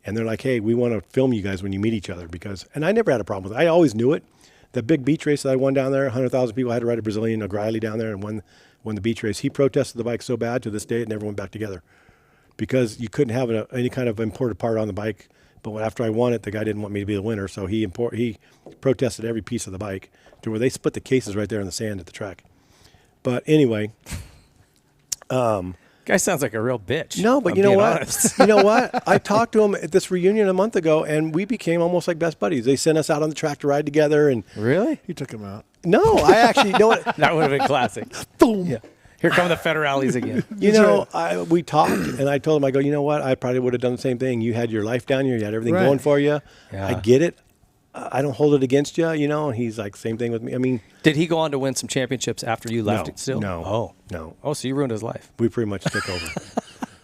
And they're like, hey, we want to film you guys when you meet each other and I never had a problem with it. I always knew it. The big beach race that I won down there, 100,000 people. I had to ride a Brazilian, O'Reilly down there and won the beach race. He protested the bike so bad to this day it never went back together because you couldn't have any kind of imported part on the bike. But after I won it, the guy didn't want me to be the winner, so he protested every piece of the bike to where they split the cases right there in the sand at the track. But anyway, guy sounds like a real bitch. No, but you know what? You know what? I talked to him at this reunion a month ago, and we became almost like best buddies. They sent us out on the track to ride together. And really, you took him out? No, I actually know what that would have been classic. Boom. Yeah. Here come the federales again. You know, we talked, and I told him, I go, you know what? I probably would have done the same thing. You had your life down here. You had everything going for you. Yeah. I get it. I don't hold it against you, you know. And he's like, same thing with me. I mean, did he go on to win some championships after you left it still? No. Oh. No. Oh, so you ruined his life. We pretty much took over.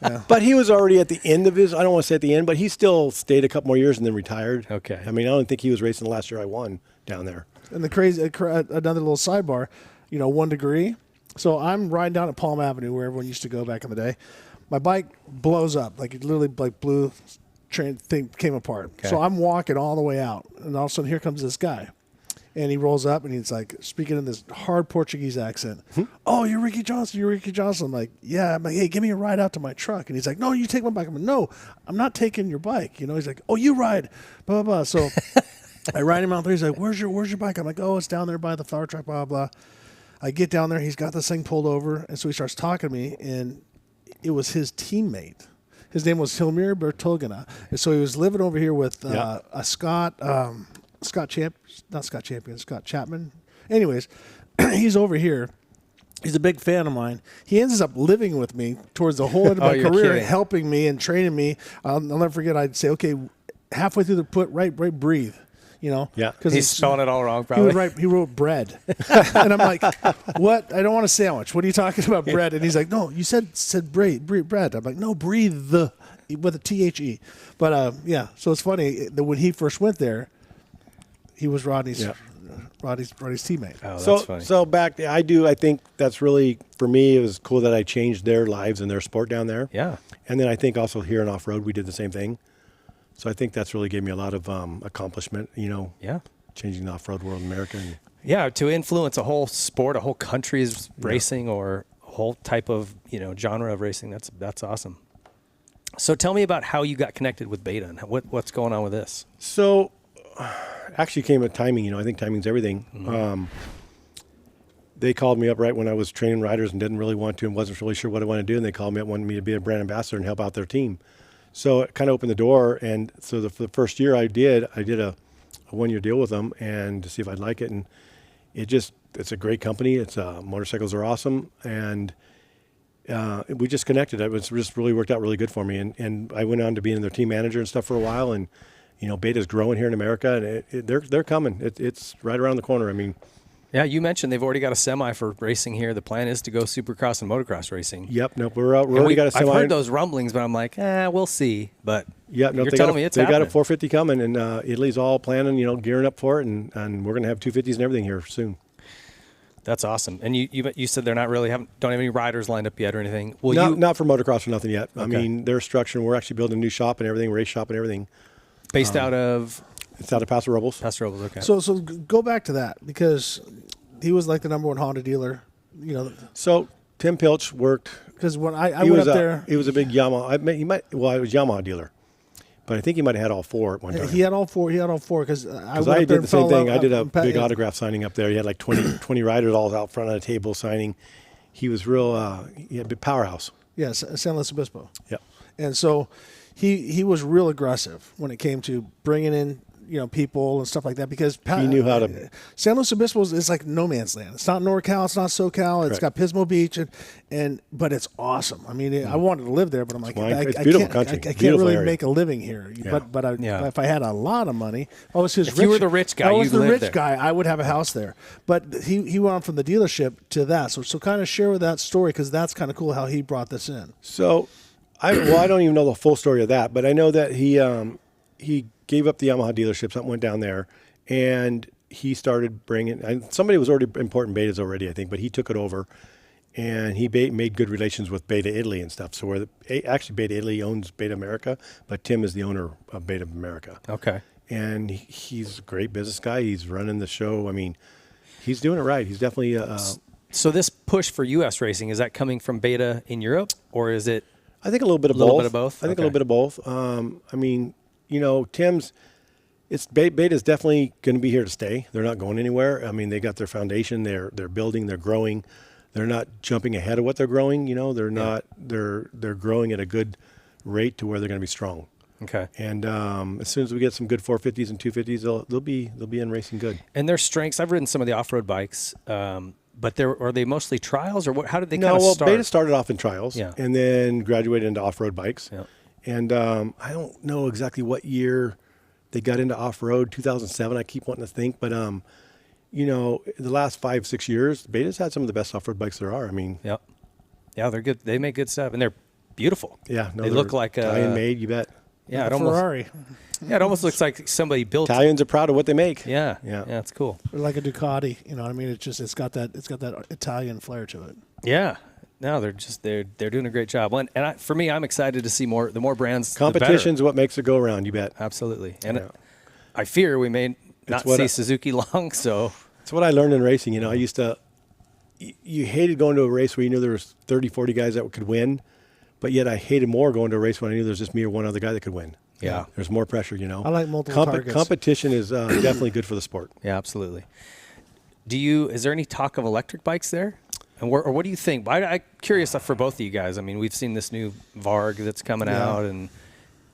Yeah. But he was already at the end of his, I don't want to say at the end, but he still stayed a couple more years and then retired. Okay. I mean, I don't think he was racing the last year I won down there. And another little sidebar, 1 degree. So I'm riding down at Palm Avenue where everyone used to go back in the day. My bike blows up, like it literally blew, train thing came apart. Okay. So I'm walking all the way out, and all of a sudden here comes this guy. And he rolls up, and he's like speaking in this hard Portuguese accent. Oh, you're Ricky Johnson. You're Ricky Johnson. I'm like, yeah. I'm like, hey, give me a ride out to my truck. And he's like, no, you take my bike. I'm like, no, I'm not taking your bike. He's like, oh, you ride. Blah, blah, blah. So I ride him out there. He's like, where's your bike? I'm like, oh, it's down there by the flower truck, blah, blah. I get down there. He's got this thing pulled over. And so he starts talking to me, and it was his teammate. His name was Hilmir Bertolgana. And so he was living over here with a Scott Chapman. Anyways, he's over here. He's a big fan of mine. He ends up living with me towards the whole end of my career, helping me and training me. I'll never forget. I'd say, okay, halfway through the put, right, breathe. Yeah. Because he's spelling it all wrong, probably. He wrote bread. And I'm like, what? I don't want a sandwich. What are you talking about, bread? And he's like, no, you said bread. I'm like, no, breathe with a THE. But, so it's funny that when he first went there, he was Rodney's teammate. Oh, that's funny. So I think that's really, for me, it was cool that I changed their lives and their sport down there. Yeah. And then I think also here in off-road, we did the same thing. So I think that's really gave me a lot of accomplishment, changing the off-road world in America. To influence a whole sport, a whole country's racing or a whole type of, genre of racing. That's awesome. So tell me about how you got connected with Bayle and what's going on with this. So actually came with timing, I think timing's everything. Mm-hmm. They called me up right when I was training riders and didn't really want to and wasn't really sure what I wanted to do. And they called me up, wanted me to be a brand ambassador and help out their team. So it kind of opened the door. And so for the first year I did a 1-year deal with them and to see if I'd like it. And it's a great company. It's motorcycles are awesome. And we just connected. It was just really worked out really good for me. And I went on to being their team manager and stuff for a while. And, Beta's growing here in America and they're coming. It's right around the corner. I mean, yeah, you mentioned they've already got a semi for racing here. The plan is to go supercross and motocross racing. Yep. Nope. We're already got a semi. I've heard those rumblings, but I'm like, we'll see. But you're telling me it's happening. They got a 450 coming, and Italy's all planning, gearing up for it, and we're going to have 250s and everything here soon. That's awesome. And you said they're not really don't have any riders lined up yet or anything. Not for motocross or nothing yet. Okay. I mean, they're structuring. We're actually building a new shop and everything, race shop and everything. Based out of? It's out of Paso Robles. Paso Robles, okay. So go back to that because he was like the number one Honda dealer, So Tim Pilch worked. Because when I went up there. He was a big Yamaha. I was a Yamaha dealer. But I think he might have had all four at one time. He had all four because I did the same thing. I did a big autograph signing up there. He had like 20 riders all out front of the table signing. He was real, he had a big powerhouse. Yes, San Luis Obispo. Yeah. And so he was real aggressive when it came to bringing in, people and stuff like that because he knew how to. San Luis Obispo is like no man's land. It's not NorCal. It's not SoCal. It's got Pismo Beach, but it's awesome. I mean, I wanted to live there, but I'm like, it's beautiful country. I can't really make a living here. Yeah. But if I had a lot of money, if you were the rich guy, I would have a house there. But he went on from the dealership to that. So kind of share with that story because that's kind of cool how he brought this in. So, I don't even know the full story of that, but I know that he gave up the Yamaha dealership, something went down there, and he started bringing, somebody was already importing Betas already, I think, but he took it over, and he made good relations with Beta Italy and stuff. So actually Beta Italy owns Beta America, but Tim is the owner of Beta America. Okay. And he's a great business guy. He's running the show. I mean, he's doing it right. He's definitely. So this push for U.S. racing, is that coming from Beta in Europe, or is it? I think a little bit of both. A little bit of both. I think a little bit of both. I mean, Tim's. Beta's definitely going to be here to stay. They're not going anywhere. I mean, they got their foundation. They're building. They're growing. They're not jumping ahead of what they're growing. They're not. They're growing at a good rate to where they're going to be strong. Okay. And as soon as we get some good 450s and 250s, they'll be in racing good. And their strengths. I've ridden some of the off-road bikes, but are they mostly trials, or what? How did they kind of start? Beta started off in trials, and then graduated into off-road bikes. Yeah. And I don't know exactly what year they got into off-road. 2007, I keep wanting to think, but the last 5-6 years, Beta's had some of the best off-road bikes there are. I mean, yeah, they're good. They make good stuff, and they're beautiful. Yeah, they look like Italian made. You bet. Yeah, Ferrari. Yeah, it almost looks like somebody built. Italians are proud of what they make. Yeah, it's cool. Or like a Ducati, you know what I mean? It's got that Italian flair to it. Yeah. No, they're doing a great job. And for me, I'm excited to see the more brands. Competition's what makes it go around. You bet. Absolutely. And I fear we may not see Suzuki long. So it's what I learned in racing. I used to. You hated going to a race where you knew there was 30, 40 guys that could win. But yet I hated more going to a race when I knew there was just me or one other guy that could win. Yeah. There's more pressure, I like multiple targets. Competition is definitely good for the sport. Yeah, absolutely. Is there any talk of electric bikes there? And what do you think? I'm curious for both of you guys. I mean, we've seen this new Varg that's coming out, and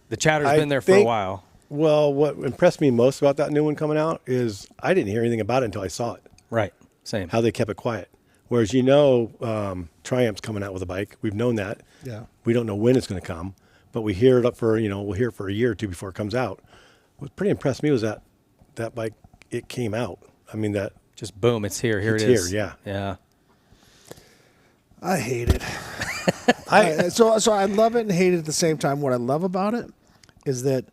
the chatter's been there for a while. Well, what impressed me most about that new one coming out is I didn't hear anything about it until I saw it. Right. Same. How they kept it quiet. Whereas Triumph's coming out with a bike. We've known that. Yeah. We don't know when it's going to come, but we hear it up for we'll hear it for a year or two before it comes out. What pretty impressed me was that bike, it came out. I mean, that just boom, it's here. Here it is. It's here. Yeah. I hate it. So I love it and hate it at the same time. What I love about it is that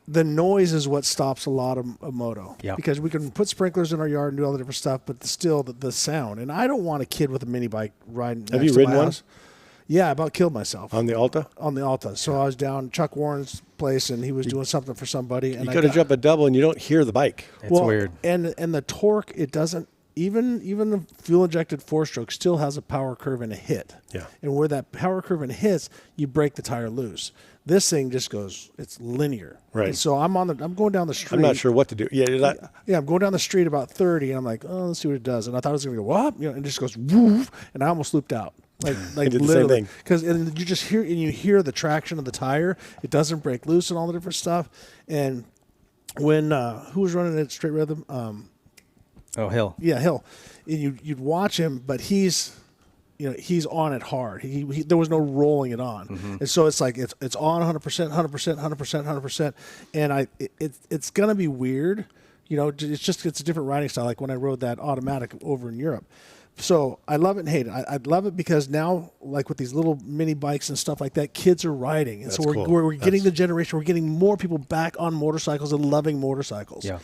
the noise is what stops a lot of moto. Yeah. Because we can put sprinklers in our yard and do all the different stuff, but still the sound. And I don't want a kid with a mini bike riding. Have you ridden one? Yeah, I about killed myself. On the Alta? On the Alta. So I was down Chuck Warren's place, and he was doing something for somebody. And you could have jumped a double, and you don't hear the bike. It's weird. And the torque, it doesn't. Even the fuel-injected four-stroke still has a power curve and a hit. Yeah. And where that power curve and hits, you break the tire loose. This thing just goes, it's linear. Right. And so I'm going down the street. I'm not sure what to do. Yeah, I'm going down the street about 30, and I'm like, oh, let's see what it does. And I thought it was going to go, what? And it just goes, woof, and I almost looped out. Like did literally. the same thing. Because you just hear the traction of the tire. It doesn't break loose and all the different stuff. And when, who was running at Straight Rhythm? Hill. Yeah, Hill. And you'd watch him, but he's on it hard. There was no rolling it on, and so it's like it's on 100%, 100%, 100%, 100%. And it's gonna be weird, It's a different riding style. Like when I rode that automatic over in Europe. So I love it and hate it. I love it because now, like with these little mini bikes and stuff like that, kids are riding, and so we're getting the generation. We're getting more people back on motorcycles and loving motorcycles. Yeah.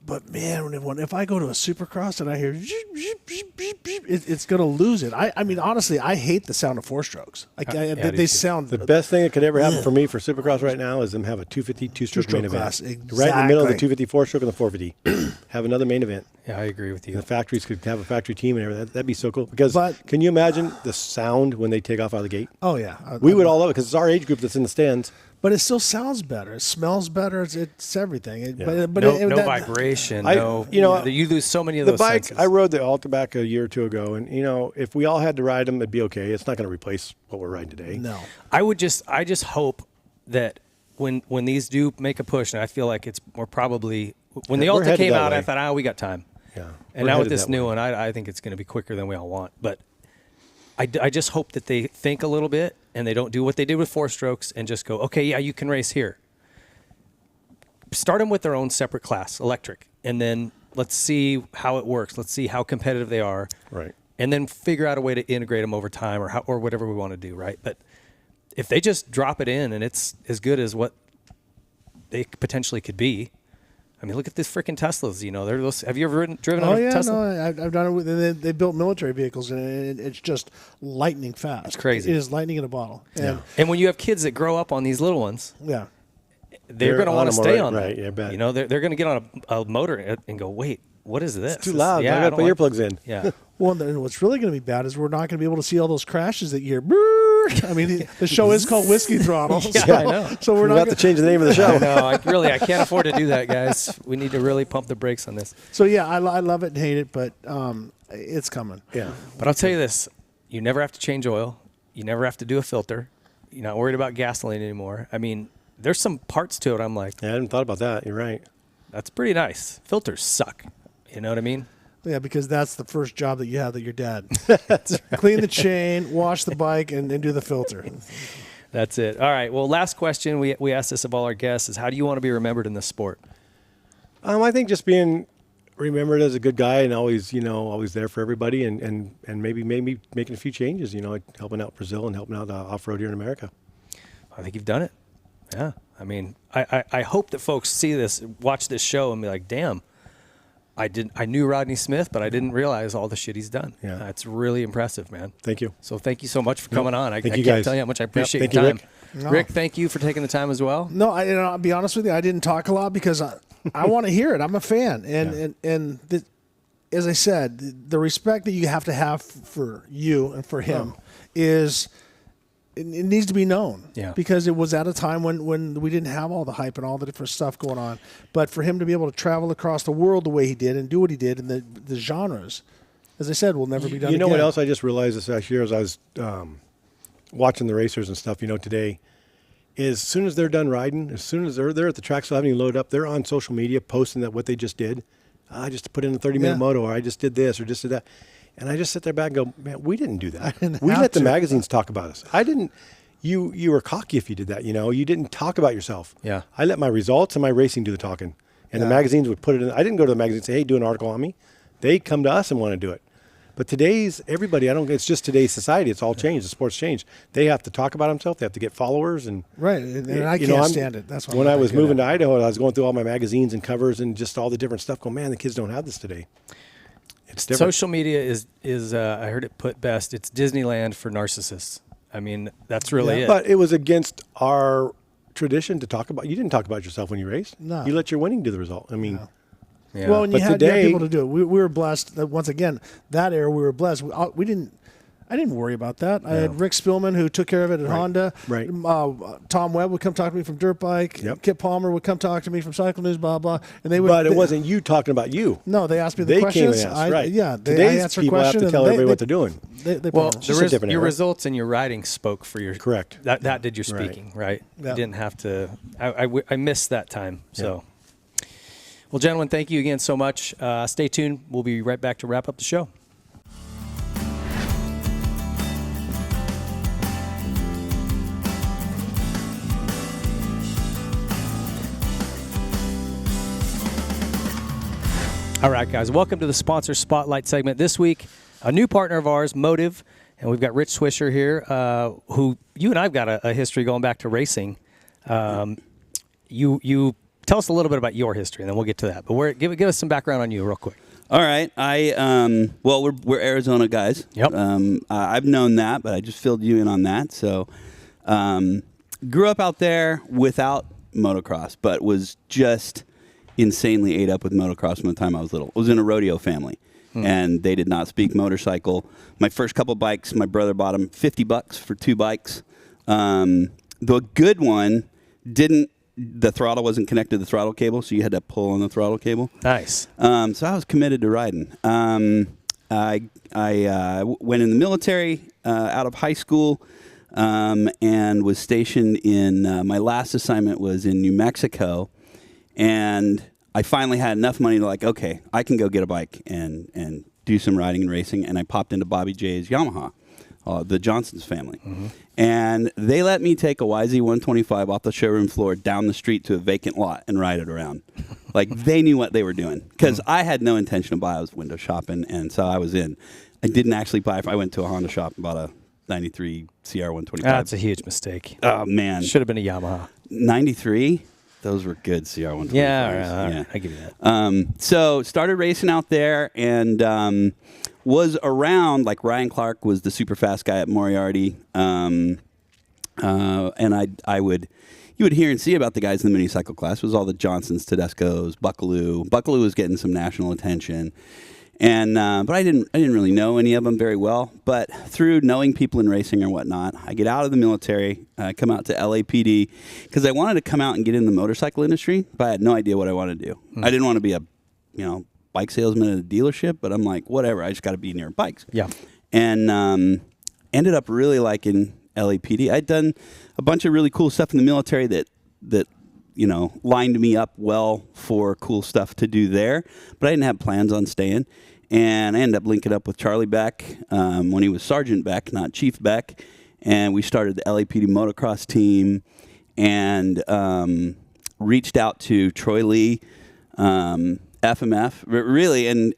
But man, if I go to a supercross and I hear, it's going to lose it. I mean, honestly, I hate the sound of four strokes. They sound. The best thing that could ever happen for me for supercross right now is them have a 250 two-stroke main event. Exactly. Right in the middle of the 250 four-stroke and the 450. Have another main event. Yeah, I agree with you. And the factories could have a factory team and everything. That'd be so cool. Because can you imagine the sound when they take off out of the gate? Oh, yeah. We would all love it because it's our age group that's in the stands. But it still sounds better. It smells better. It's everything. But no vibration. You lose so many of those bike, senses. I rode the Alta back a year or two ago, and if we all had to ride them, it'd be okay. It's not going to replace what we're riding today. No. I just hope that when these do make a push, and I feel like we're probably when the Alta came out, I thought, we got time. Yeah. And now with this new one, I think it's going to be quicker than we all want. But I just hope that they think a little bit and they don't do what they did with four strokes and just go, okay, yeah, you can race here. Start them with their own separate class, electric, and then let's see how it works. Let's see how competitive they are. Right. And then figure out a way to integrate them over time or whatever we want to do, right? But if they just drop it in and it's as good as what they potentially could be, I mean, look at these freaking Teslas. You know, they're those. Have you ever driven Oh a yeah, Tesla? no, I've done it. They built military vehicles, and it's just lightning fast. It's crazy. It is lightning in a bottle. And when you have kids that grow up on these little ones, yeah, they're going to want to stay on them. Right, yeah, bet. You know, they're going to get on a motor and go, wait, what is this? It's too loud. Yeah, I got to put earplugs in. Yeah. Well, and what's really going to be bad is we're not going to be able to see all those crashes that you hear. I mean, the show is called Whiskey Throttle. Yeah, I know. So we're not not to change the name of the show. No, I can't afford to do that, guys. We need to really pump the brakes on this. So yeah, I love it and hate it, but it's coming. Yeah. But I'll tell you this: you never have to change oil. You never have to do a filter. You're not worried about gasoline anymore. I mean, there's some parts to it. I'm like, I hadn't thought about that. You're right. That's pretty nice. Filters suck. You know what I mean? Yeah, because that's the first job that you have that your dad. Clean the chain, wash the bike, and do the filter. That's it. All right. Well, last question we asked this of all our guests is, how do you want to be remembered in this sport? I think just being remembered as a good guy and always there for everybody, and maybe making a few changes. You know, like helping out Brazil and helping out off road here in America. I think you've done it. Yeah. I mean, I hope that folks see this, watch this show, and be like, damn. I knew Rodney Smith, but I didn't realize all the shit he's done. Yeah. It's really impressive, man. Thank you. So thank you so much for coming on. I Thank you can't guys. tell you how much I appreciate Thank your you, time. Rick. No. Rick, thank you for taking the time as well. No, I'll be honest with you. I didn't talk a lot because I want to hear it. I'm a fan, and as I said, the respect that you have to have for you and for him is. It needs to be known, because it was at a time when we didn't have all the hype and all the different stuff going on. But for him to be able to travel across the world the way he did and do what he did in the genres, as I said, will never be done. You know again. what else I just realized this last year as I was watching the racers and stuff, today, is as soon as they're done riding, as soon as they're at the track, still having to load up, they're on social media posting that what they just did. I just put in a 30-minute moto, or I just did this, or just did that. And I just sit there back and go, man, we didn't do that. We let the magazines talk about us. I didn't. You were cocky if you did that. You didn't talk about yourself. Yeah. I let my results and my racing do the talking. And the magazines would put it in. I didn't go to the magazine and say, hey, do an article on me. They come to us and want to do it. But today's everybody, it's just today's society. It's all changed. The sport's changed. They have to talk about themselves. They have to get followers. And right. And I can't stand it. That's when I was moving to Idaho, I was going through all my magazines and covers and just all the different stuff. Going, man, the kids don't have this today. It's different. Social media is I heard it put best, it's Disneyland for narcissists. I mean, that's really it. But it was against our tradition to talk about. You didn't talk about yourself when you raced. No. You let your winning do the result. I mean, Yeah. Well, and you But had today- people to do it. We were blessed. That once again, that era we were blessed. We didn't. I didn't worry about that. I had Rick Spillman who took care of it at Honda. Right. Tom Webb would come talk to me from Dirt Bike. Yep. Kip Palmer would come talk to me from Cycle News. Blah blah. And they would. But it wasn't you talking about you. No, they asked me the They questions. came and asked, right. Yeah. I Today's answered people have questions to and tell everybody what they're doing. They Well, promised. just a different your era. results and your riding spoke for your Correct. That did your Right. speaking, right? Yeah. You didn't have to. I missed that time. So, well, gentlemen, thank you again so much. Stay tuned. We'll be right back to wrap up the show. All right, guys, welcome to the Sponsor Spotlight segment. This week, a new partner of ours, Motive, and we've got Rich Swisher here, who you and I've got a history going back to racing. You tell us a little bit about your history, and then we'll get to that. But give us some background on you real quick. All right, we're Arizona guys. Yep. I've known that, but I just filled you in on that. So, grew up out there without motocross, but was just insanely ate up with motocross from the time I was little. I was in a rodeo family, and they did not speak motorcycle. My first couple bikes, my brother bought them $50 for 2 bikes. The good one the throttle wasn't connected to the throttle cable, so you had to pull on the throttle cable. Nice. So I was committed to riding. I went in the military out of high school and was stationed in, my last assignment was in New Mexico. And I finally had enough money to okay, I can go get a bike and do some riding and racing. And I popped into Bobby J's Yamaha, the Johnson's family. Mm-hmm. And they let me take a YZ125 off the showroom floor down the street to a vacant lot and ride it around. They knew what they were doing. Because I had no intention to buy. I was window shopping, and so I was in. I didn't actually buy. I went to a Honda shop and bought a 93 CR125. That's a huge mistake. Oh, man. Should have been a Yamaha. 93? Those were good CR125s. Yeah, I give you that. So started racing out there and was around, like Ryan Clark was the super fast guy at Moriarty. And you would hear and see about the guys in the mini cycle class. It was all the Johnsons, Tedescos, Buckaloo. Buckaloo was getting some national attention. And but I didn't really know any of them very well. But through knowing people in racing or whatnot, I get out of the military, come out to LAPD because I wanted to come out and get in the motorcycle industry, but I had no idea what I wanted to do. I didn't want to be a bike salesman at a dealership, but I'm like, whatever, I just got to be near bikes. Yeah. And ended up really liking LAPD. I'd done a bunch of really cool stuff in the military that lined me up well for cool stuff to do there, but I didn't have plans on staying. And I ended up linking up with Charlie Beck when he was Sergeant Beck, not Chief Beck. And we started the LAPD motocross team and reached out to Troy Lee, FMF, really. And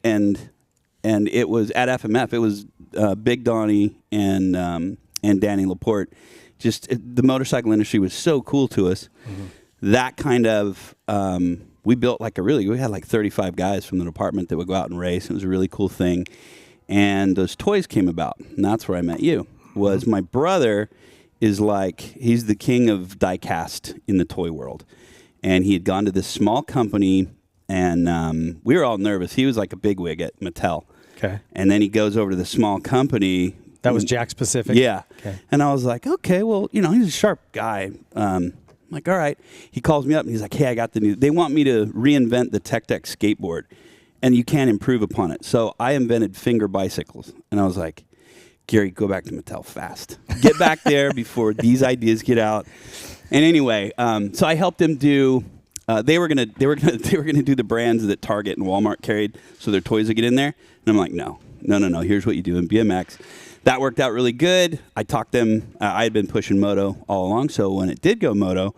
it was at FMF, it was Big Donnie and Danny Laporte. Just the motorcycle industry was so cool to us. Mm-hmm. That kind of... we built we had like 35 guys from the department that would go out and race. It was a really cool thing. And those toys came about. And that's where I met you. Was my brother is he's the king of die-cast in the toy world. And he had gone to this small company and we were all nervous. He was like a bigwig at Mattel. Okay. And then he goes over to the small company. That was Jack Specific? Yeah. Okay. And I was like, okay, well, he's a sharp guy. I'm like, all right. He calls me up and he's like, hey, I got the new. They want me to reinvent the Tech Deck skateboard, and you can't improve upon it. So I invented finger bicycles. And I was like, Gary, go back to Mattel fast. Get back there before these ideas get out. And anyway, so I helped him do. They were gonna do the brands that Target and Walmart carried, so their toys would get in there. And I'm like, no. Here's what you do in BMX. That worked out really good. I talked them. I had been pushing moto all along, so when it did go moto,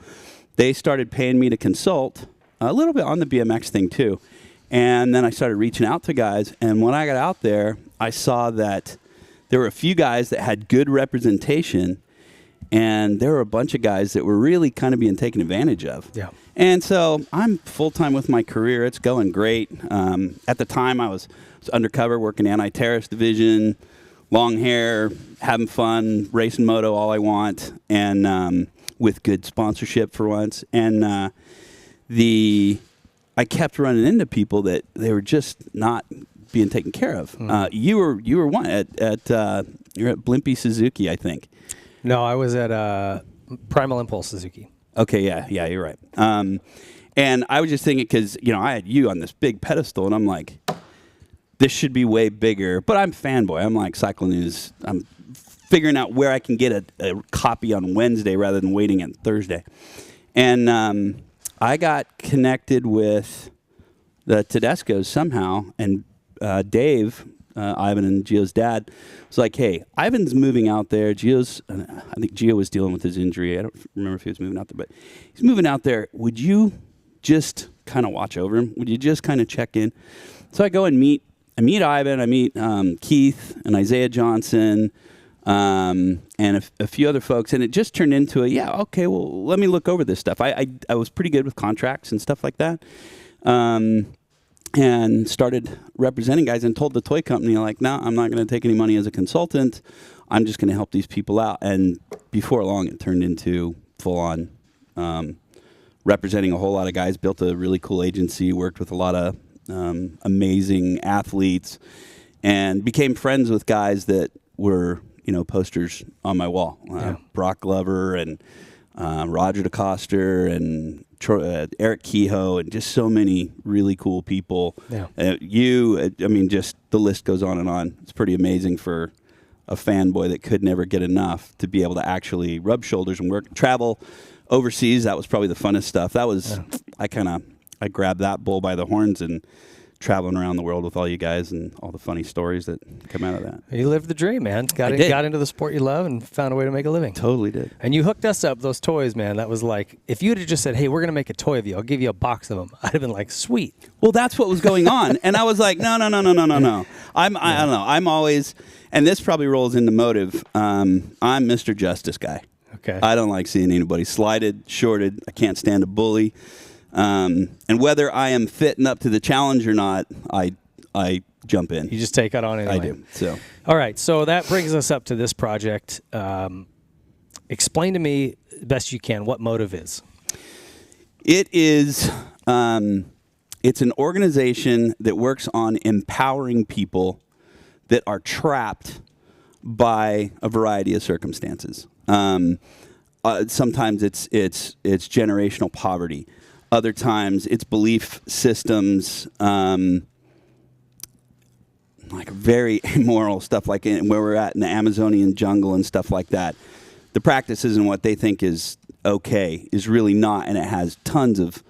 they started paying me to consult a little bit on the BMX thing too. And then I started reaching out to guys. And when I got out there, I saw that there were a few guys that had good representation, and there were a bunch of guys that were really kind of being taken advantage of. Yeah. And so I'm full-time with my career. It's going great. At the time, I was undercover working anti-terrorist division, long hair, having fun, racing moto all I want, and with good sponsorship for once. And I kept running into people that they were just not being taken care of. You were one you're at Blimpie Suzuki, I think. No, I was at Primal Impulse Suzuki. Okay, yeah, you're right. And I was just thinking because I had you on this big pedestal, and I'm like, this should be way bigger. But I'm fanboy. I'm like Cycle News. I'm figuring out where I can get a copy on Wednesday rather than waiting on Thursday. And I got connected with the Tedescos somehow, and Dave, Ivan and Gio's dad, was like, hey, Ivan's moving out there. I think Gio was dealing with his injury. I don't remember if he was moving out there, but he's moving out there. Would you just kind of watch over him? Would you just kind of check in? So I go and meet Ivan. I meet Keith and Isaiah Johnson and a few other folks, and it just turned into okay, well, let me look over this stuff. I was pretty good with contracts and stuff like that. And started representing guys and told the toy company, like, no, I'm not going to take any money as a consultant. I'm just going to help these people out. And before long, it turned into full-on representing a whole lot of guys, built a really cool agency, worked with a lot of amazing athletes, and became friends with guys that were, posters on my wall. Brock Glover and Roger DeCoster and Eric Kehoe, and just so many really cool people. Yeah. Just the list goes on and on. It's pretty amazing for a fanboy that could never get enough to be able to actually rub shoulders and travel overseas. That was probably the funnest stuff. That was, I grabbed that bull by the horns and traveling around the world with all you guys and all the funny stories that come out of that. You lived the dream, man. Got into the sport you love and found a way to make a living. Totally did. And you hooked us up, those toys, man. That was like, if you had just said, hey, we're going to make a toy of you, I'll give you a box of them, I'd have been like, sweet. Well, that's what was going on. And I was like, no. I don't know. I'm always, and this probably rolls into motive, I'm Mr. Justice guy. Okay. I don't like seeing anybody slided, shorted. I can't stand a bully. And whether I am fitting up to the challenge or not, I jump in. You just take it on anyway. I do. So. All right. So that brings us up to this project. Explain to me best you can what Motive is. It is. It's an organization that works on empowering people that are trapped by a variety of circumstances. Sometimes it's generational poverty. Other times it's belief systems, like very immoral stuff, like where we're at in the Amazonian jungle and stuff like that. The practices and what they think is okay is really not, and it has tons of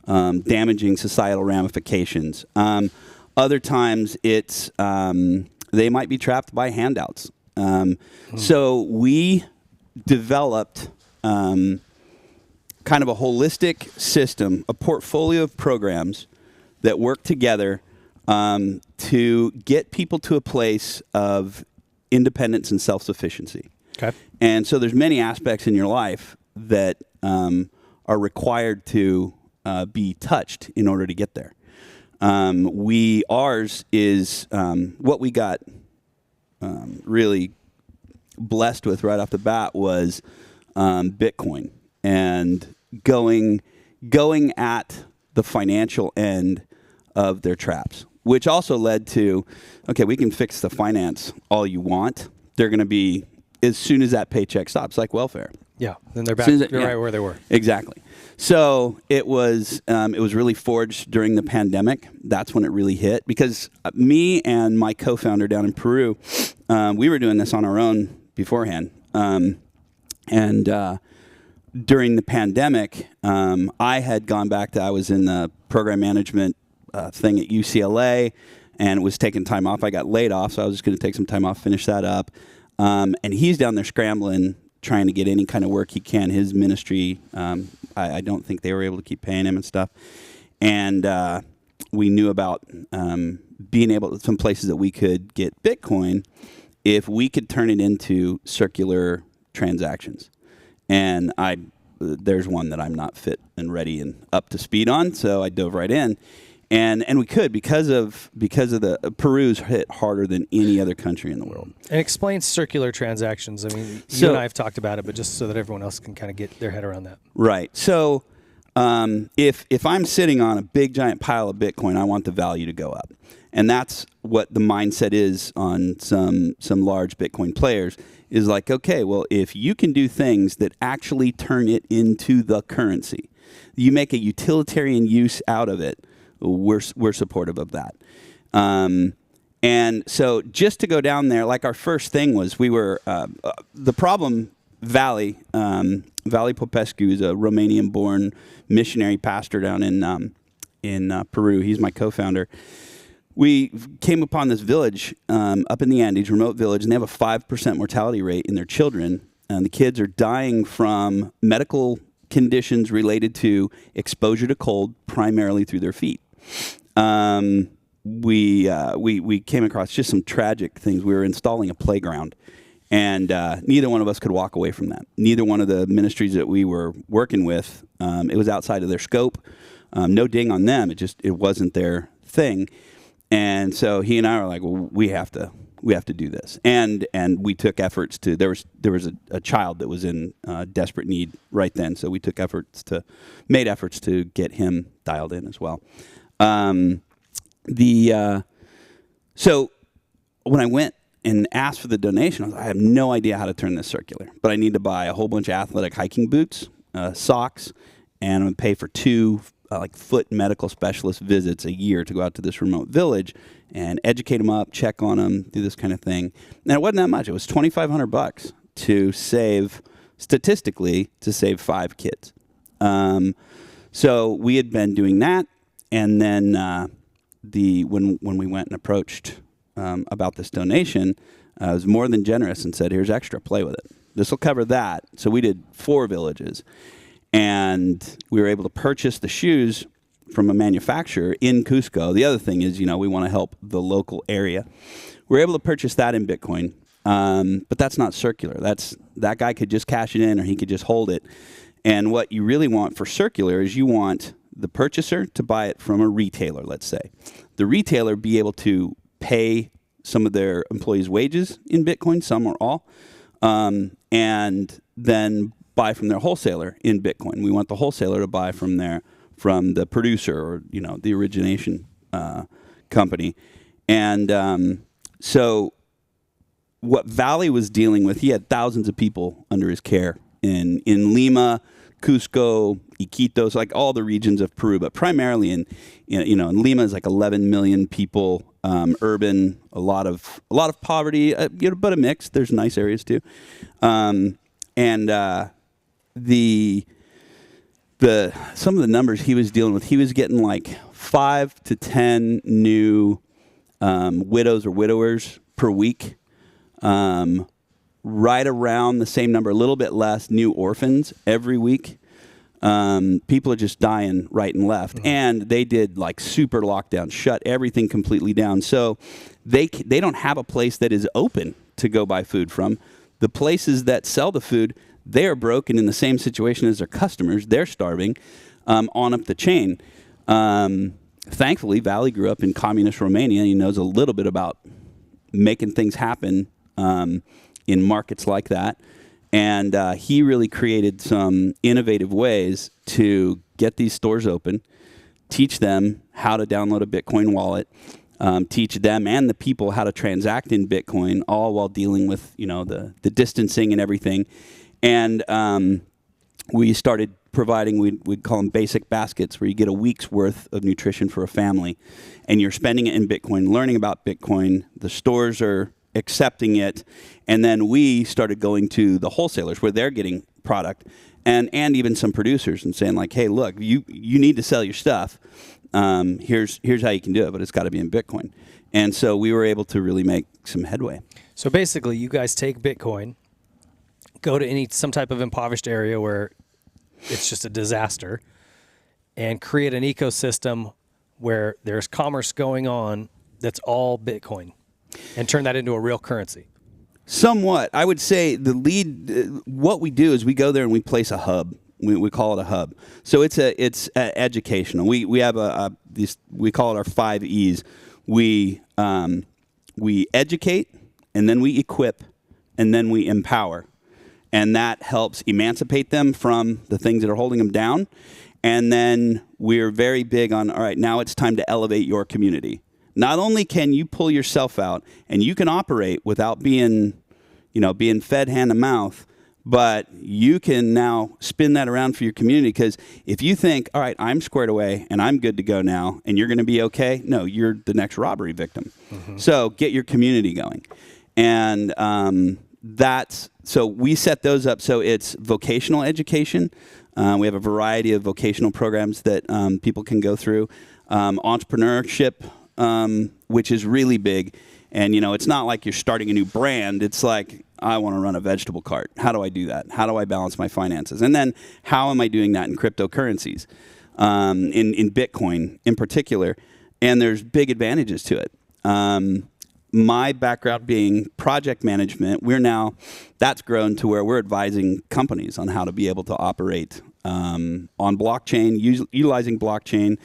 damaging societal ramifications. Other times it's they might be trapped by handouts. So we developed kind of a holistic system, a portfolio of programs that work together to get people to a place of independence and self-sufficiency. Okay. And so there's many aspects in your life that are required to be touched in order to get there. Ours is what we got really blessed with right off the bat was Bitcoin and going at the financial end of their traps, which also led to, okay, we can fix the finance all you want. They're going to be, as soon as that paycheck stops, like welfare. Yeah, then they're back right where they were. Exactly. So it was really forged during the pandemic. That's when it really hit, because me and my co-founder down in Peru, we were doing this on our own beforehand. And during the pandemic, I had gone back I was in the program management thing at UCLA and was taking time off. I got laid off, so I was just going to take some time off, finish that up. And he's down there scrambling, trying to get any kind of work he can. His ministry, I don't think they were able to keep paying him and stuff. And we knew about being able, some places that we could get Bitcoin if we could turn it into circular transactions. And there's one that I'm not fit and ready and up to speed on, so I dove right in. And we could because of the Peru's hit harder than any other country in the world. And explain circular transactions. I mean, you and I have talked about it, but just so that everyone else can kind of get their head around that. Right. So if I'm sitting on a big giant pile of Bitcoin, I want the value to go up, and that's what the mindset is on some large Bitcoin players. Is like, okay, well, if you can do things that actually turn it into the currency, you make a utilitarian use out of it. We're supportive of that. And so just to go down there, like our first thing was we were, the problem, Valley Popescu is a Romanian-born missionary pastor down in Peru. He's my co-founder. We came upon this village up in the Andes, remote village, and they have a 5% mortality rate in their children. And the kids are dying from medical conditions related to exposure to cold, primarily through their feet. We came across just some tragic things. We were installing a playground, and neither one of us could walk away from that. Neither one of the ministries that we were working with, it was outside of their scope. No ding on them. It wasn't their thing. And so he and I were like, well, we have to do this. And we took efforts to, there was a child that was in desperate need right then. So we made efforts to get him dialed in as well. So when I went and asked for the donation, I have no idea how to turn this circular, but I need to buy a whole bunch of athletic hiking boots, socks, and I'm going to pay for 2 foot medical specialist visits a year to go out to this remote village and educate them up, check on them, do this kind of thing. And it wasn't that much. It was $2,500 to save 5 kids. So we had been doing that. And then when we went and approached about this donation, I was more than generous and said, here's extra, play with it. This will cover that. So we did 4 villages. And we were able to purchase the shoes from a manufacturer in Cusco. The other thing is, we want to help the local area. We were able to purchase that in Bitcoin. but that's not circular. That guy could just cash it in, or he could just hold it. And what you really want for circular is you want the purchaser to buy it from a retailer, let's say. The retailer be able to pay some of their employees' wages in Bitcoin, some or all, and then buy from their wholesaler in Bitcoin. We want the wholesaler to buy from the producer, or the origination company. And so what Valley was dealing with, he had thousands of people under his care in Lima, Cusco, Iquitos, like all the regions of Peru, but primarily in Lima is like 11 million people, urban, a lot of poverty, but a mix. There's nice areas too, and some of the numbers he was dealing with, he was getting like 5 to 10 new widows or widowers per week. Right around the same number, a little bit less, new orphans every week. People are just dying right and left. Mm-hmm. And they did like super lockdown, shut everything completely down. So they don't have a place that is open to go buy food from. The places that sell the food, they are broken in the same situation as their customers. They're starving on up the chain. Thankfully, Valley grew up in communist Romania. He knows a little bit about making things happen in markets like that. And he really created some innovative ways to get these stores open, teach them how to download a Bitcoin wallet, teach them and the people how to transact in Bitcoin, all while dealing with the distancing and everything. And we started providing, we'd call them basic baskets, where you get a week's worth of nutrition for a family, and you're spending it in Bitcoin, learning about Bitcoin. The stores are accepting it, and then we started going to the wholesalers where they're getting product, and even some producers, and saying like, hey, look, you need to sell your stuff. Here's how you can do it, but it's got to be in Bitcoin. And so we were able to really make some headway. So basically, you guys take Bitcoin, go to some type of impoverished area where it's just a disaster, and create an ecosystem where there's commerce going on that's all Bitcoin, and turn that into a real currency. Somewhat. I would say the lead, what we do is we go there and we place a hub. We call it a hub. So it's educational. We have we call it our 5 E's. We educate, and then we equip, and then we empower. And that helps emancipate them from the things that are holding them down. And then we're very big on, all right, now it's time to elevate your community. Not only can you pull yourself out and you can operate without being fed hand to mouth, but you can now spin that around for your community. Because if you think, all right, I'm squared away and I'm good to go now, and you're going to be okay, no, you're the next robbery victim. Mm-hmm. So get your community going. And so we set those up. So it's vocational education. We have a variety of vocational programs that people can go through. Entrepreneurship, which is really big. And, it's not like you're starting a new brand. It's like, I want to run a vegetable cart. How do I do that? How do I balance my finances? And then how am I doing that in cryptocurrencies, in Bitcoin in particular? And there's big advantages to it. My background being project management, that's grown to where we're advising companies on how to be able to operate on blockchain, utilizing blockchain.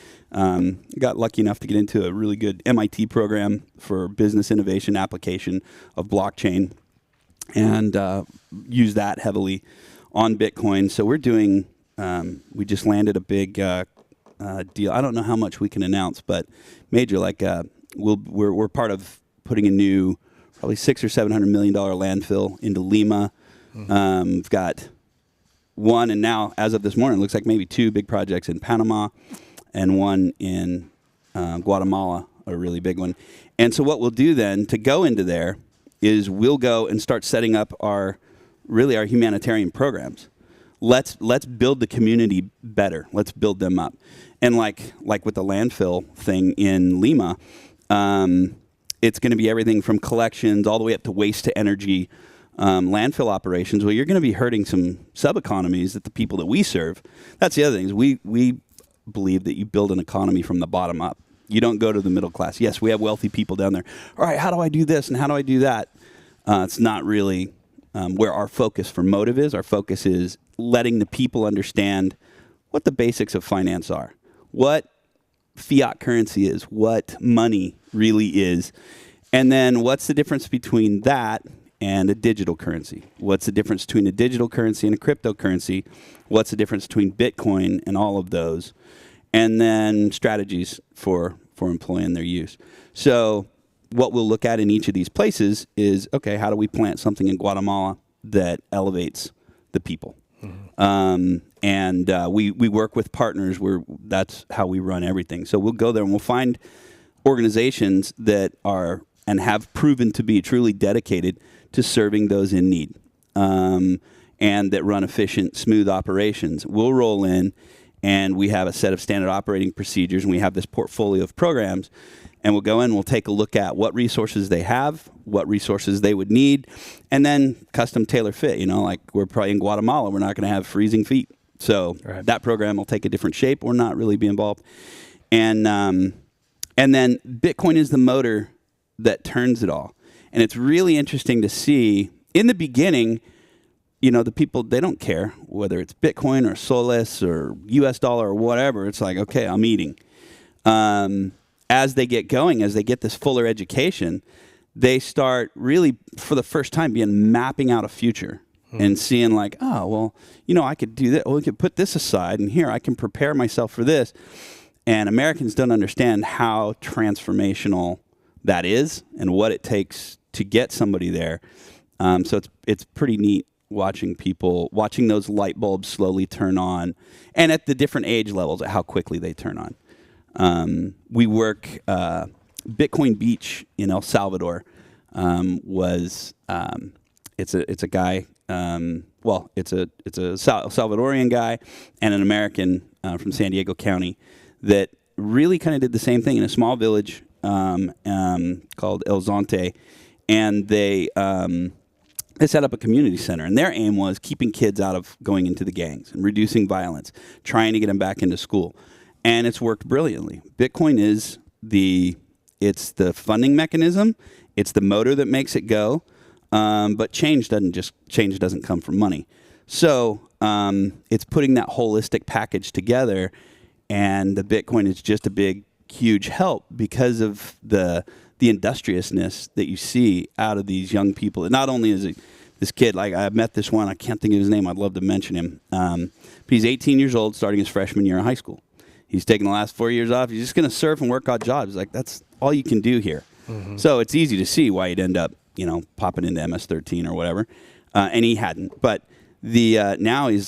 Got lucky enough to get into a really good MIT program for business innovation application of blockchain, and use that heavily on Bitcoin. So we're doing, we just landed a big deal. I don't know how much we can announce, but major, we're part of putting a new, probably $600 or $700 million landfill into Lima. Mm-hmm. We've got one, and now, as of this morning, it looks like maybe 2 big projects in Panama, and one in Guatemala, a really big one. And so what we'll do then to go into there is we'll go and start setting up our humanitarian programs. Let's build the community better. Let's build them up. And like with the landfill thing in Lima, it's going to be everything from collections all the way up to waste to energy landfill operations. Well, you're going to be hurting some sub-economies that the people that we serve. That's the other thing, is we believe that you build an economy from the bottom up. You don't go to the middle class. Yes, we have wealthy people down there. All right, how do I do this and how do I do that? It's not really where our focus for Motive is. Our focus is letting the people understand what the basics of finance are, what fiat currency is, what money really is, and then what's the difference between that and a digital currency? What's the difference between a digital currency and a cryptocurrency? What's the difference between Bitcoin and all of those? And then strategies for employing their use. So what we'll look at in each of these places is, okay, how do we plant something in Guatemala that elevates the people? We work with partners where that's how we run everything. So we'll go there and we'll find organizations that are and have proven to be truly dedicated to serving those in need, and that run efficient, smooth operations. We'll roll in, and we have a set of standard operating procedures, and we have this portfolio of programs, and we'll go in, we'll take a look at what resources they have, what resources they would need, and then custom tailor fit. You know, like we're probably in Guatemala, we're not going to have freezing feet. So that program will take a different shape or not really be involved. And then Bitcoin is the motor that turns it all. And it's really interesting to see in the beginning, you know, the people, they don't care whether it's Bitcoin or Soles or US dollar or whatever. It's like, okay, I'm eating. As they get going, as they get this fuller education, they start really, for the first time, mapping out a future and seeing like, oh, well, you know, I could do that. Well, we could put this aside, and here I can prepare myself for this. And Americans don't understand how transformational that is and what it takes to get somebody there. So it's pretty neat watching those light bulbs slowly turn on, and at the different age levels, at how quickly they turn on. We work Bitcoin Beach in El Salvador. It's a guy. It's a Salvadorian guy and an American from San Diego County that really kind of did the same thing in a small village called El Zonte, and they set up a community center, and their aim was keeping kids out of going into the gangs and reducing violence, trying to get them back into school, and it's worked brilliantly. Bitcoin is the funding mechanism, it's the motor that makes it go, but change doesn't come from money. So it's putting that holistic package together, and the Bitcoin is just a big, huge help because of the industriousness that you see out of these young people. And not only is this kid, like I met this one, I can't think of his name, I'd love to mention him, but he's 18 years old, starting his freshman year of high school. He's taking the last 4 years off. He's just going to surf and work odd jobs. Like, that's all you can do here. Mm-hmm. So it's easy to see why he'd end up, you know, popping into MS-13 or whatever. And he hadn't. But now he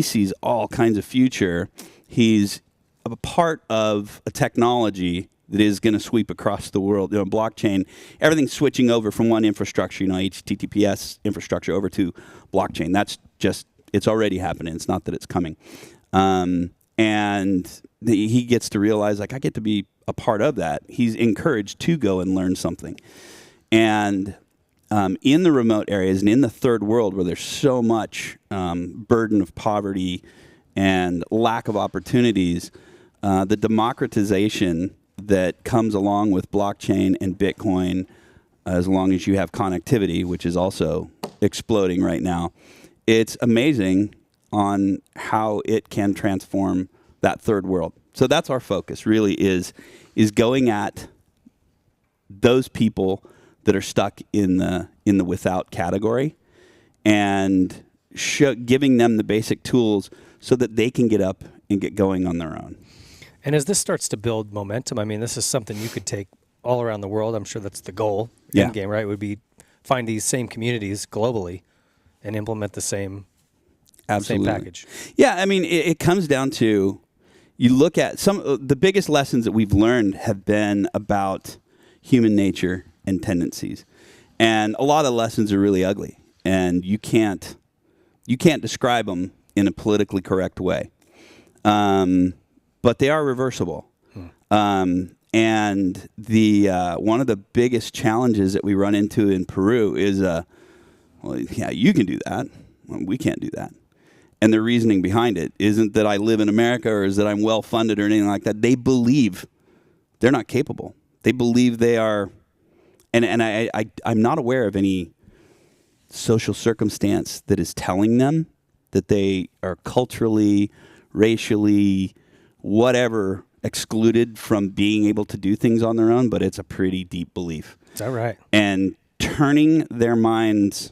sees all kinds of future. He's a part of a technology that is going to sweep across the world. You know, blockchain, everything's switching over from one infrastructure, you know, HTTPS infrastructure over to blockchain. That's just, it's already happening. It's not that it's coming. And he gets to realize, like, I get to be a part of that. He's encouraged to go and learn something. And in the remote areas and in the third world where there's so much burden of poverty and lack of opportunities, the democratization that comes along with blockchain and Bitcoin, as long as you have connectivity, which is also exploding right now, it's amazing on how it can transform that third world. So that's our focus, really, is going at those people that are stuck in the without category, and giving them the basic tools so that they can get up and get going on their own. And as this starts to build momentum, I mean, this is something you could take all around the world. I'm sure that's the goal in game, right? Would be find these same communities globally and implement the same package. Yeah, I mean, it comes down to, you look at the biggest lessons that we've learned have been about human nature and tendencies. And a lot of lessons are really ugly, and you can't describe them in a politically correct way. But they are reversible. And one of the biggest challenges that we run into in Peru is, well, yeah, you can do that. Well, we can't do that. And the reasoning behind it isn't that I live in America or is that I'm well-funded or anything like that. They believe they're not capable. They believe they are, and I'm not aware of any social circumstance that is telling them that they are culturally, racially, whatever, excluded from being able to do things on their own, but it's a pretty deep belief. Is that right? And turning their minds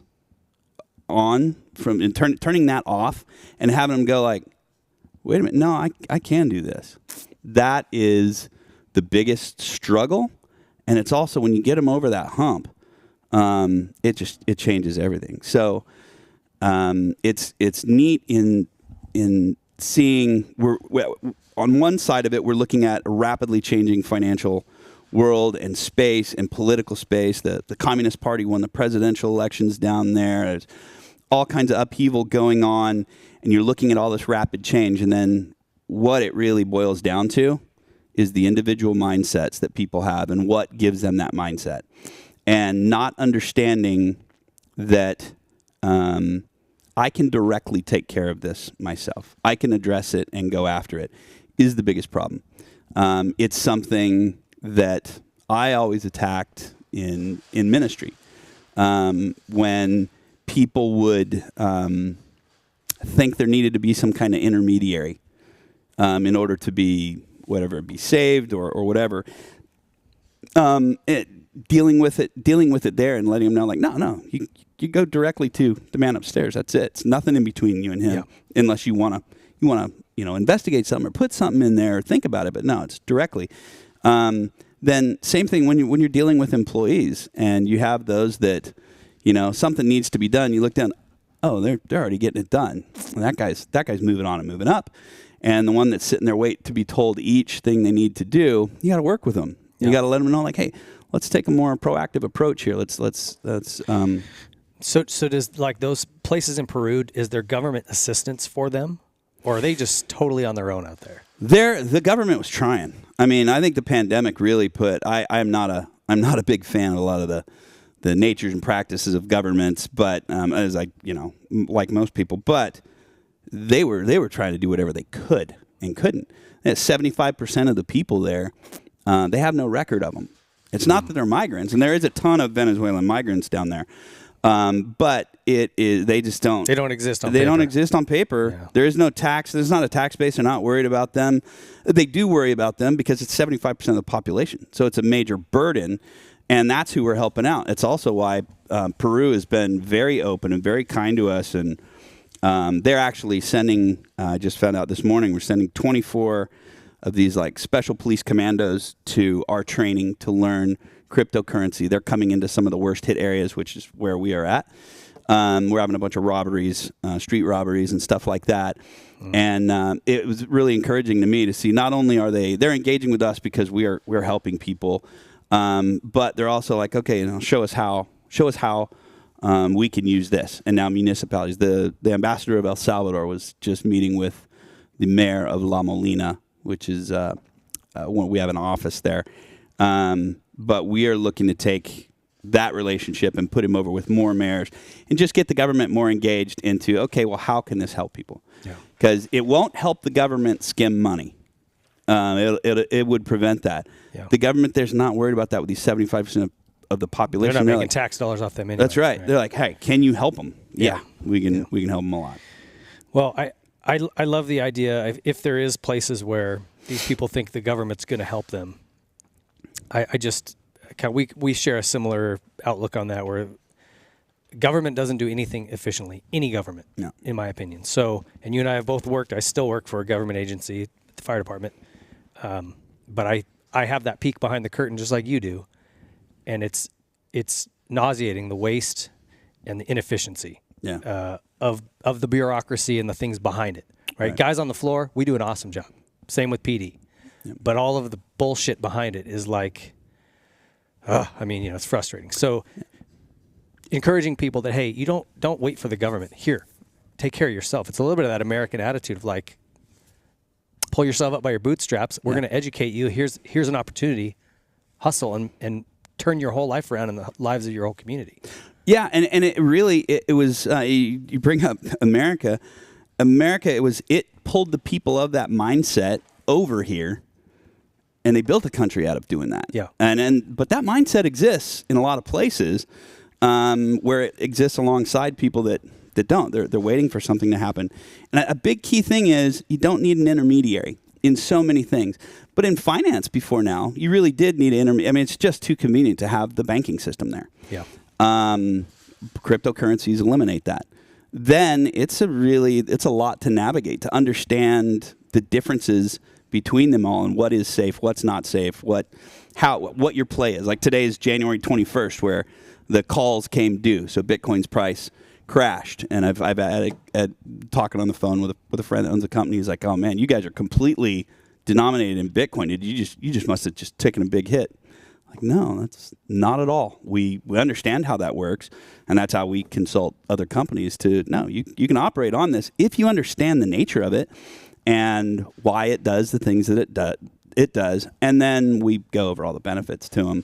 on turning that off and having them go like, wait a minute, no, I can do this. That is the biggest struggle. And it's also when you get them over that hump, it changes everything. So it's neat in seeing we're on one side of it, we're looking at a rapidly changing financial world and space and political space. The Communist Party won the presidential elections down there. There's all kinds of upheaval going on, and you're looking at all this rapid change. And then what it really boils down to is the individual mindsets that people have and what gives them that mindset. And not understanding that I can directly take care of this myself. I can address it and go after it is the biggest problem. It's something that I always attacked in ministry. When people would think there needed to be some kind of intermediary in order to be saved or whatever. Dealing with it there and letting them know, like, no, you go directly to the man upstairs. That's it. It's nothing in between you and him, unless you want to investigate something or put something in there or think about it. But no, it's directly. Then same thing when you're dealing with employees and you have those that, something needs to be done. You look down, oh, they're already getting it done. And that guy's moving on and moving up. And the one that's sitting there waiting to be told each thing they need to do, you got to work with them. Yeah. You got to let them know, like, hey, let's take a more proactive approach here. Let's. So does, like, those places in Peru, is there government assistance for them, or are they just totally on their own out there? The government was trying. I mean, I think the pandemic really put. I'm not a big fan of a lot of the natures and practices of governments, but as like most people, but they were trying to do whatever they could and couldn't. 75% of the people there, they have no record of them. It's not that they're migrants, and there is a ton of Venezuelan migrants down there, but they just don't. They don't exist on paper. They don't exist on paper. Yeah. There is no tax. There's not a tax base. They're not worried about them. They do worry about them because it's 75% of the population, so it's a major burden, and that's who we're helping out. It's also why Peru has been very open and very kind to us, and they're actually sending. I just found out this morning we're sending 24 of these like special police commandos to our training to learn cryptocurrency. They're coming into some of the worst hit areas, which is where we are at. We're having a bunch of robberies, street robberies and stuff like that. And it was really encouraging to me to see not only are they're engaging with us because we're helping people, but they're also like, okay, show us how we can use this. And now municipalities, the ambassador of El Salvador was just meeting with the mayor of La Molina, which is we have an office there. But we are looking to take that relationship and put him over with more mayors and just get the government more engaged into, okay, well, how can this help people? Because it won't help the government skim money. It would prevent that. Yeah. The government there's not worried about that with these 75% of the population. They're not making tax dollars off them anyway. That's right. They're like, hey, can you help them? Yeah, we can help them a lot. Well, I love the idea if there is places where these people think the government's going to help them. We share a similar outlook on that, where government doesn't do anything efficiently. Any government, in my opinion. So, and you and I have both worked. I still work for a government agency, the fire department. But I have that peek behind the curtain just like you do, and it's nauseating, the waste and the inefficiency of the bureaucracy and the things behind it. Right? Guys on the floor, we do an awesome job. Same with PD. Yep. But all of the bullshit behind it is like, it's frustrating. So encouraging people that, hey, you don't wait for the government. Here, take care of yourself. It's a little bit of that American attitude of like, pull yourself up by your bootstraps. We're going to educate you. Here's an opportunity. Hustle and turn your whole life around in the lives of your whole community. Yeah, and it really, it was, you bring up America. It pulled the people of that mindset over here, and they built a country out of doing that. Yeah. But that mindset exists in a lot of places. where it exists alongside people that don't. They're waiting for something to happen. And a big key thing is you don't need an intermediary in so many things. But in finance before now, you really did need an intermediary. I mean, it's just too convenient to have the banking system there. Yeah. Cryptocurrencies eliminate that. Then it's a lot to navigate, to understand the differences between them all and what is safe, what's not safe, what your play is. Like today is January 21st, where the calls came due, so Bitcoin's price crashed. And I've had talking on the phone with a friend that owns a company. He's like, "Oh man, you guys are completely denominated in Bitcoin. You just must have just taken a big hit." Like, no, that's not at all. We understand how that works, and that's how we consult other companies to know you can operate on this if you understand the nature of it and why it does the things that it does. And then we go over all the benefits to them,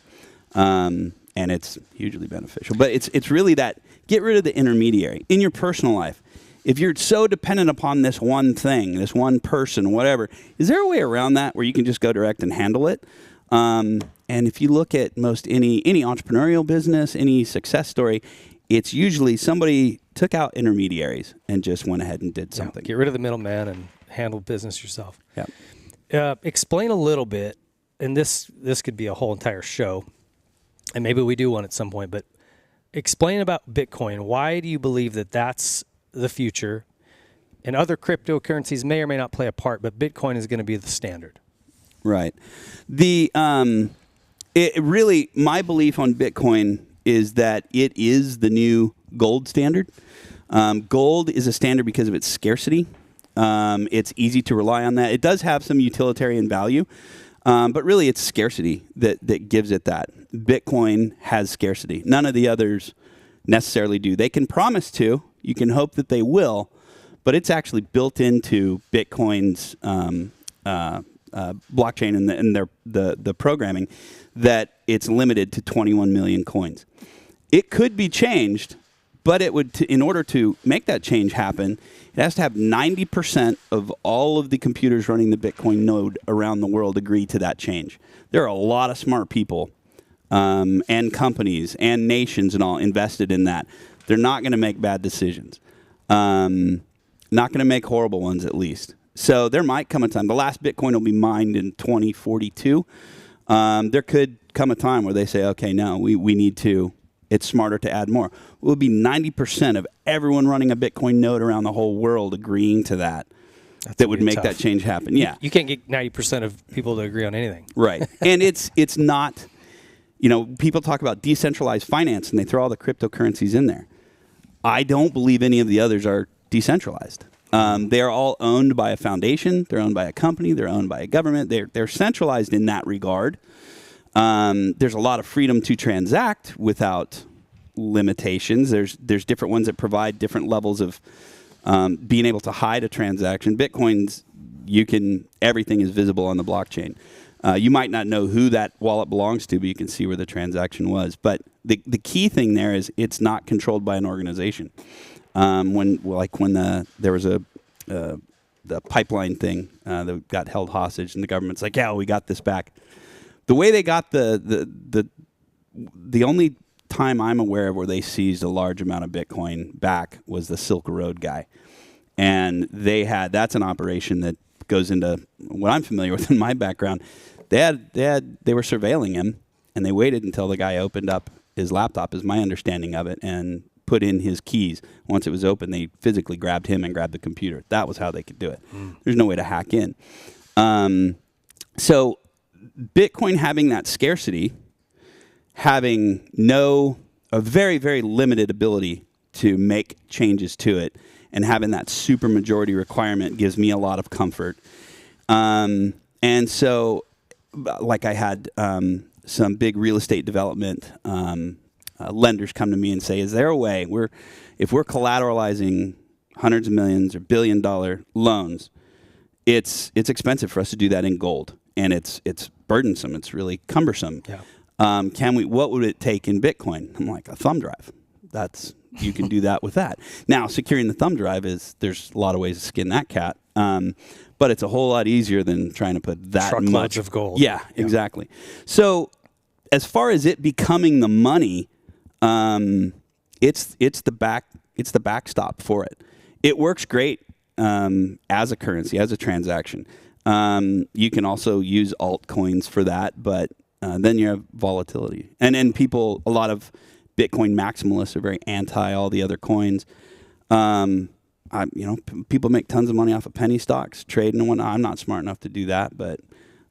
and it's hugely beneficial. But it's really that, get rid of the intermediary in your personal life. If you're so dependent upon this one thing, this one person, whatever, is there a way around that where you can just go direct and handle it? And if you look at most any entrepreneurial business, any success story, it's usually somebody took out intermediaries and just went ahead and did something. Get rid of the middleman and handle business yourself. Yeah. Explain a little bit, and this could be a whole entire show, and maybe we do one at some point, but explain about Bitcoin. Why do you believe that that's the future? And other cryptocurrencies may or may not play a part, but Bitcoin is going to be the standard. Right. My belief on Bitcoin is that it is the new gold standard. Gold is a standard because of its scarcity. It's easy to rely on that. It does have some utilitarian value, but really it's scarcity that gives it that. Bitcoin has scarcity. None of the others necessarily do. They can promise to. You can hope that they will, but it's actually built into Bitcoin's blockchain and the programming that it's limited to 21 million coins. It could be changed, but it would in order to make that change happen, it has to have 90% of all of the computers running the Bitcoin node around the world agree to that change. There are a lot of smart people and companies and nations and all invested in that. They're not going to make bad decisions. Not going to make horrible ones, at least. So there might come a time. The last Bitcoin will be mined in 2042. There could come a time where they say, okay, no, we need to. It's smarter to add more. It would be 90% of everyone running a Bitcoin node around the whole world agreeing to that. That would make tough. That change happen. Yeah, you can't get 90% of people to agree on anything. Right, and it's not. People talk about decentralized finance and they throw all the cryptocurrencies in there. I don't believe any of the others are decentralized. They are all owned by a foundation. They're owned by a company. They're owned by a government. They're centralized in that regard. There's a lot of freedom to transact without limitations. There's different ones that provide different levels of being able to hide a transaction. Bitcoin's, everything is visible on the blockchain. You might not know who that wallet belongs to, but you can see where the transaction was. But the key thing there is it's not controlled by an organization. When there was the pipeline thing that got held hostage, and the government's like, yeah, we got this back. The way they got the only time I'm aware of where they seized a large amount of Bitcoin back was the Silk Road guy, and that's an operation that goes into what I'm familiar with in my background. They were surveilling him, and they waited until the guy opened up his laptop, is my understanding of it, and put in his keys. Once it was open, they physically grabbed him and grabbed the computer. That was how they could do it. There's no way to hack in. So Bitcoin having that scarcity, having a very, very limited ability to make changes to it, and having that super majority requirement gives me a lot of comfort. And so, like I had some big real estate development lenders come to me and say, is there a way if we're collateralizing hundreds of millions or $1 billion loans, it's expensive for us to do that in gold, and it's burdensome. It's really cumbersome. Yeah. What would it take in Bitcoin? I'm like, a thumb drive. You can do that with that. Now, securing the thumb drive there's a lot of ways to skin that cat. But it's a whole lot easier than trying to put that truckloads much of gold. Yeah, exactly. So as far as it becoming the money, it's the backstop for it. It works great as a currency, as a transaction. You can also use altcoins for that, but then you have volatility. And then a lot of Bitcoin maximalists are very anti all the other coins. People make tons of money off of penny stocks, trading and whatnot. I'm not smart enough to do that, but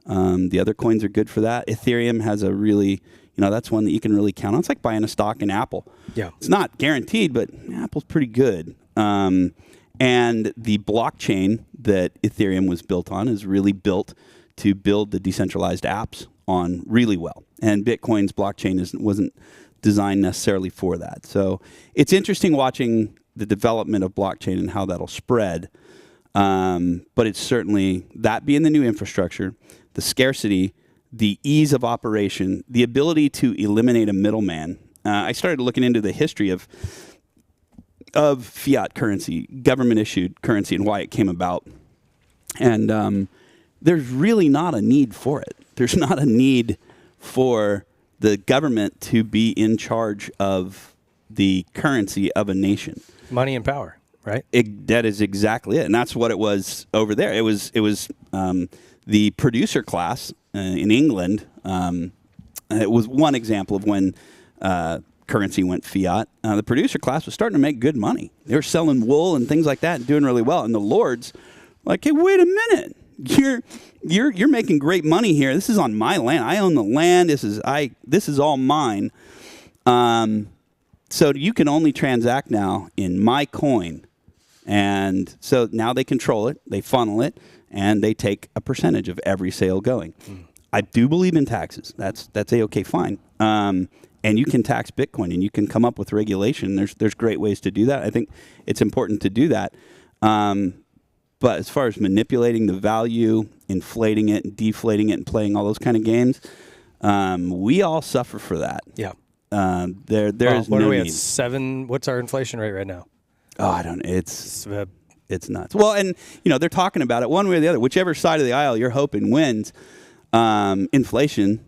the other coins are good for that. Ethereum has a really, that's one that you can really count on. It's like buying a stock in Apple. Yeah. It's not guaranteed, but Apple's pretty good. And the blockchain that Ethereum was built on is really built to build the decentralized apps on really well. And Bitcoin's blockchain wasn't designed necessarily for that. So it's interesting watching the development of blockchain and how that'll spread. But it's certainly, that being the new infrastructure, the scarcity, the ease of operation, the ability to eliminate a middleman. I started looking into the history of fiat currency, government-issued currency, and why it came about. And there's really not a need for it. There's not a need for the government to be in charge of the currency of a nation. Money and power, right? That is exactly it, and that's what it was over there. It was the producer class in England. It was one example of when currency went fiat. The producer class was starting to make good money. They were selling wool and things like that and doing really well. And the lords, like, hey, wait a minute. You're making great money here. This is on my land. I own the land. This is all mine. So you can only transact now in my coin. And so now they control it, they funnel it, and they take a percentage of every sale going. I do believe in taxes. That's A-okay, fine. And you can tax Bitcoin, and you can come up with regulation. There's great ways to do that. I think it's important to do that. But as far as manipulating the value, inflating it and deflating it and playing all those kind of games, we all suffer for that. Yeah. There is what no are we need. at 7? What's our inflation rate right now? Oh, I don't know. It's nuts. Well, and they're talking about it one way or the other. Whichever side of the aisle you're hoping wins, inflation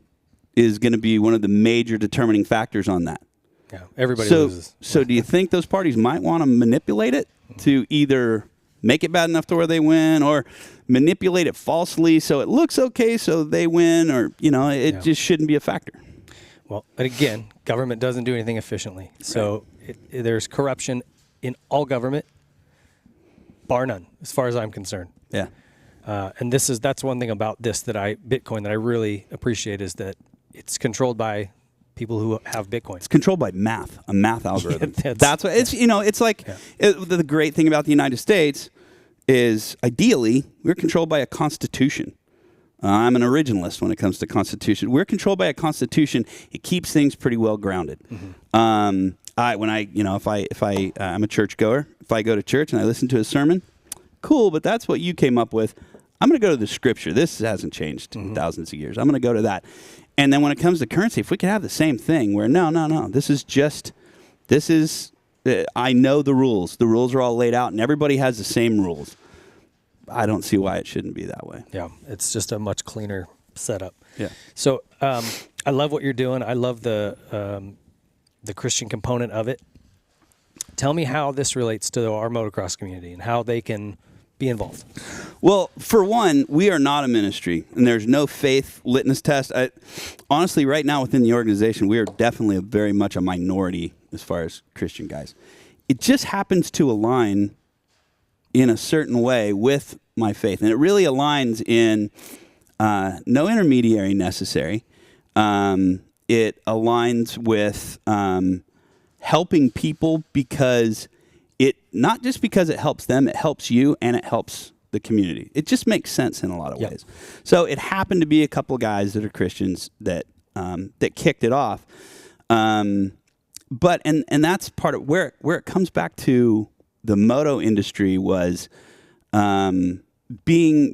is going to be one of the major determining factors on that. Yeah, everybody loses. So do you think those parties might want to manipulate it to either make it bad enough to where they win, or manipulate it falsely so it looks okay so they win, or it just shouldn't be a factor? Well, and again, government doesn't do anything efficiently. So there's corruption in all government, bar none, as far as I'm concerned. Yeah. And that's one thing about Bitcoin that I really appreciate, is that it's controlled by people who have Bitcoin. It's controlled by a math algorithm. That's what it's. It's like the great thing about the United States is ideally we're controlled by a constitution. I'm an originalist when it comes to constitution. We're controlled by a constitution. It keeps things pretty well grounded. I'm a churchgoer. If I go to church and I listen to a sermon, cool. But that's what you came up with. I'm going to go to the scripture. This hasn't changed in thousands of years. I'm going to go to that. And then when it comes to currency, if we could have the same thing where no, I know the rules. The rules are all laid out and everybody has the same rules. I don't see why it shouldn't be that way. Yeah, it's just a much cleaner setup. Yeah. So I love what you're doing. I love the Christian component of it. Tell me how this relates to our motocross community and how they can be involved. Well, for one, we are not a ministry, and there's no faith litmus test. Honestly, right now within the organization, we are definitely very much a minority as far as Christian guys. It just happens to align in a certain way with my faith, and it really aligns in no intermediary necessary. It aligns with helping people because not just because it helps them, it helps you and it helps the community. It just makes sense in a lot of ways. So it happened to be a couple of guys that are Christians that kicked it off. But that's part of where it comes back to the moto industry was being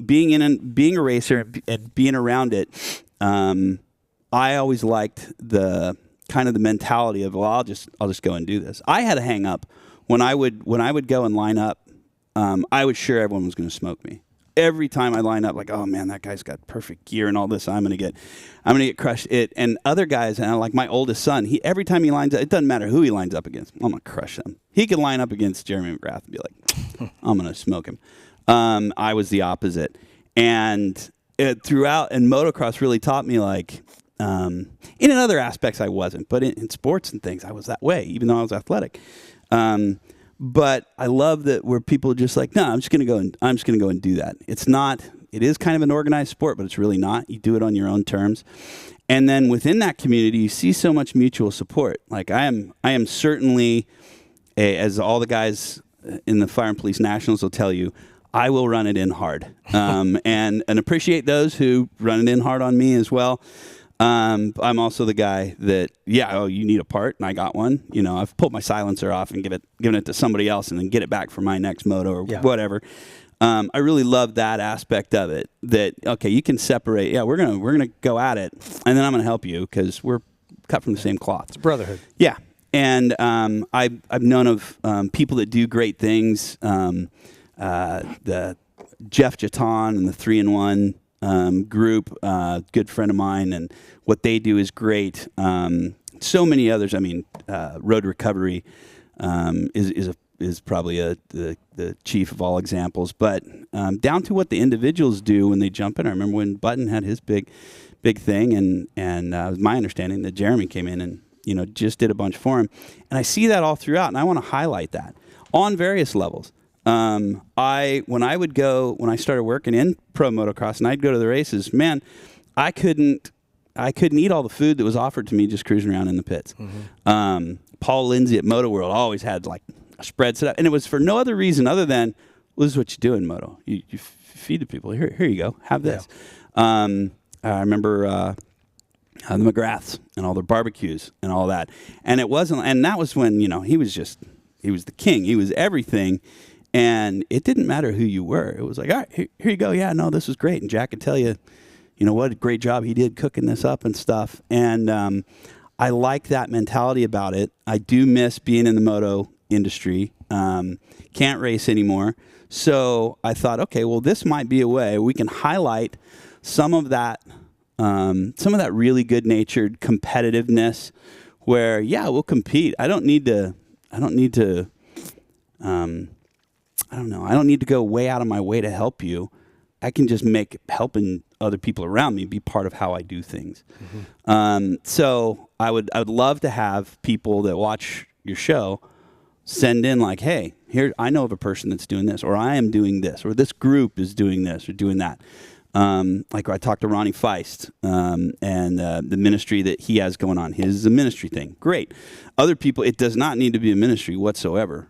a racer and being around it. I always liked the kind of the mentality of, well, I'll just go and do this. I had a hang up when I would go and line up. I was sure everyone was going to smoke me. every time I line up, like, oh man, that guy's got perfect gear and all this. I'm gonna get crushed. And other guys, and like my oldest son, every time he lines up, it doesn't matter who he lines up against. I'm gonna crush him. He could line up against Jeremy McGrath and be like, I'm gonna smoke him. I was the opposite, and throughout, and motocross really taught me, like, in other aspects I wasn't, but in sports and things I was that way, even though I was athletic. But I love that where people are just like, no, I'm just gonna go and do that. It is kind of an organized sport, but it's really not. You do it on your own terms. And then within that community, you see so much mutual support. Like I am certainly, as all the guys in the Fire and Police Nationals will tell you, I will run it in hard, and appreciate those who run it in hard on me as well. I'm also the guy that, you need a part, and I got one. You know, I've pulled my silencer off and given it to somebody else, and then get it back for my next moto or whatever. I really love that aspect of it. That okay, you can separate. Yeah, we're gonna go at it, and then I'm gonna help you because we're cut from the same cloth. It's brotherhood. Yeah, and I've known of people that do great things. The Jeff Jaton and the 3-in-1 group, good friend of mine, and what they do is great. So many others. I mean, Road Recovery is probably the chief of all examples. But down to what the individuals do when they jump in. I remember when Button had his big thing, and it was my understanding that Jeremy came in and just did a bunch for him. And I see that all throughout, and I want to highlight that on various levels. When I started working in pro motocross and I'd go to the races, man, I couldn't eat all the food that was offered to me just cruising around in the pits. Mm-hmm. Paul Lindsay at Moto World always had like a spread set up, and it was for no other reason other than, well, this is what you do in moto. You feed the people. Here you go. Have this. Yeah. I remember the McGraths and all their barbecues and all that. And it wasn't, and that was when, he was the king. He was everything. And it didn't matter who you were. It was like, all right, here you go. Yeah, no, this was great. And Jack could tell you, what a great job he did cooking this up and stuff. And I like that mentality about it. I do miss being in the moto industry. Can't race anymore. So I thought, okay, well, this might be a way we can highlight some of that really good-natured competitiveness where, we'll compete. I don't need to go way out of my way to help you. I can just make helping other people around me be part of how I do things. Mm-hmm. So I would love to have people that watch your show send in like, hey, here, I know of a person that's doing this, or I am doing this, or this group is doing this or doing that. Like I talked to Ronnie Feist and the ministry that he has going on. His is a ministry thing. Great. Other people, it does not need to be a ministry whatsoever.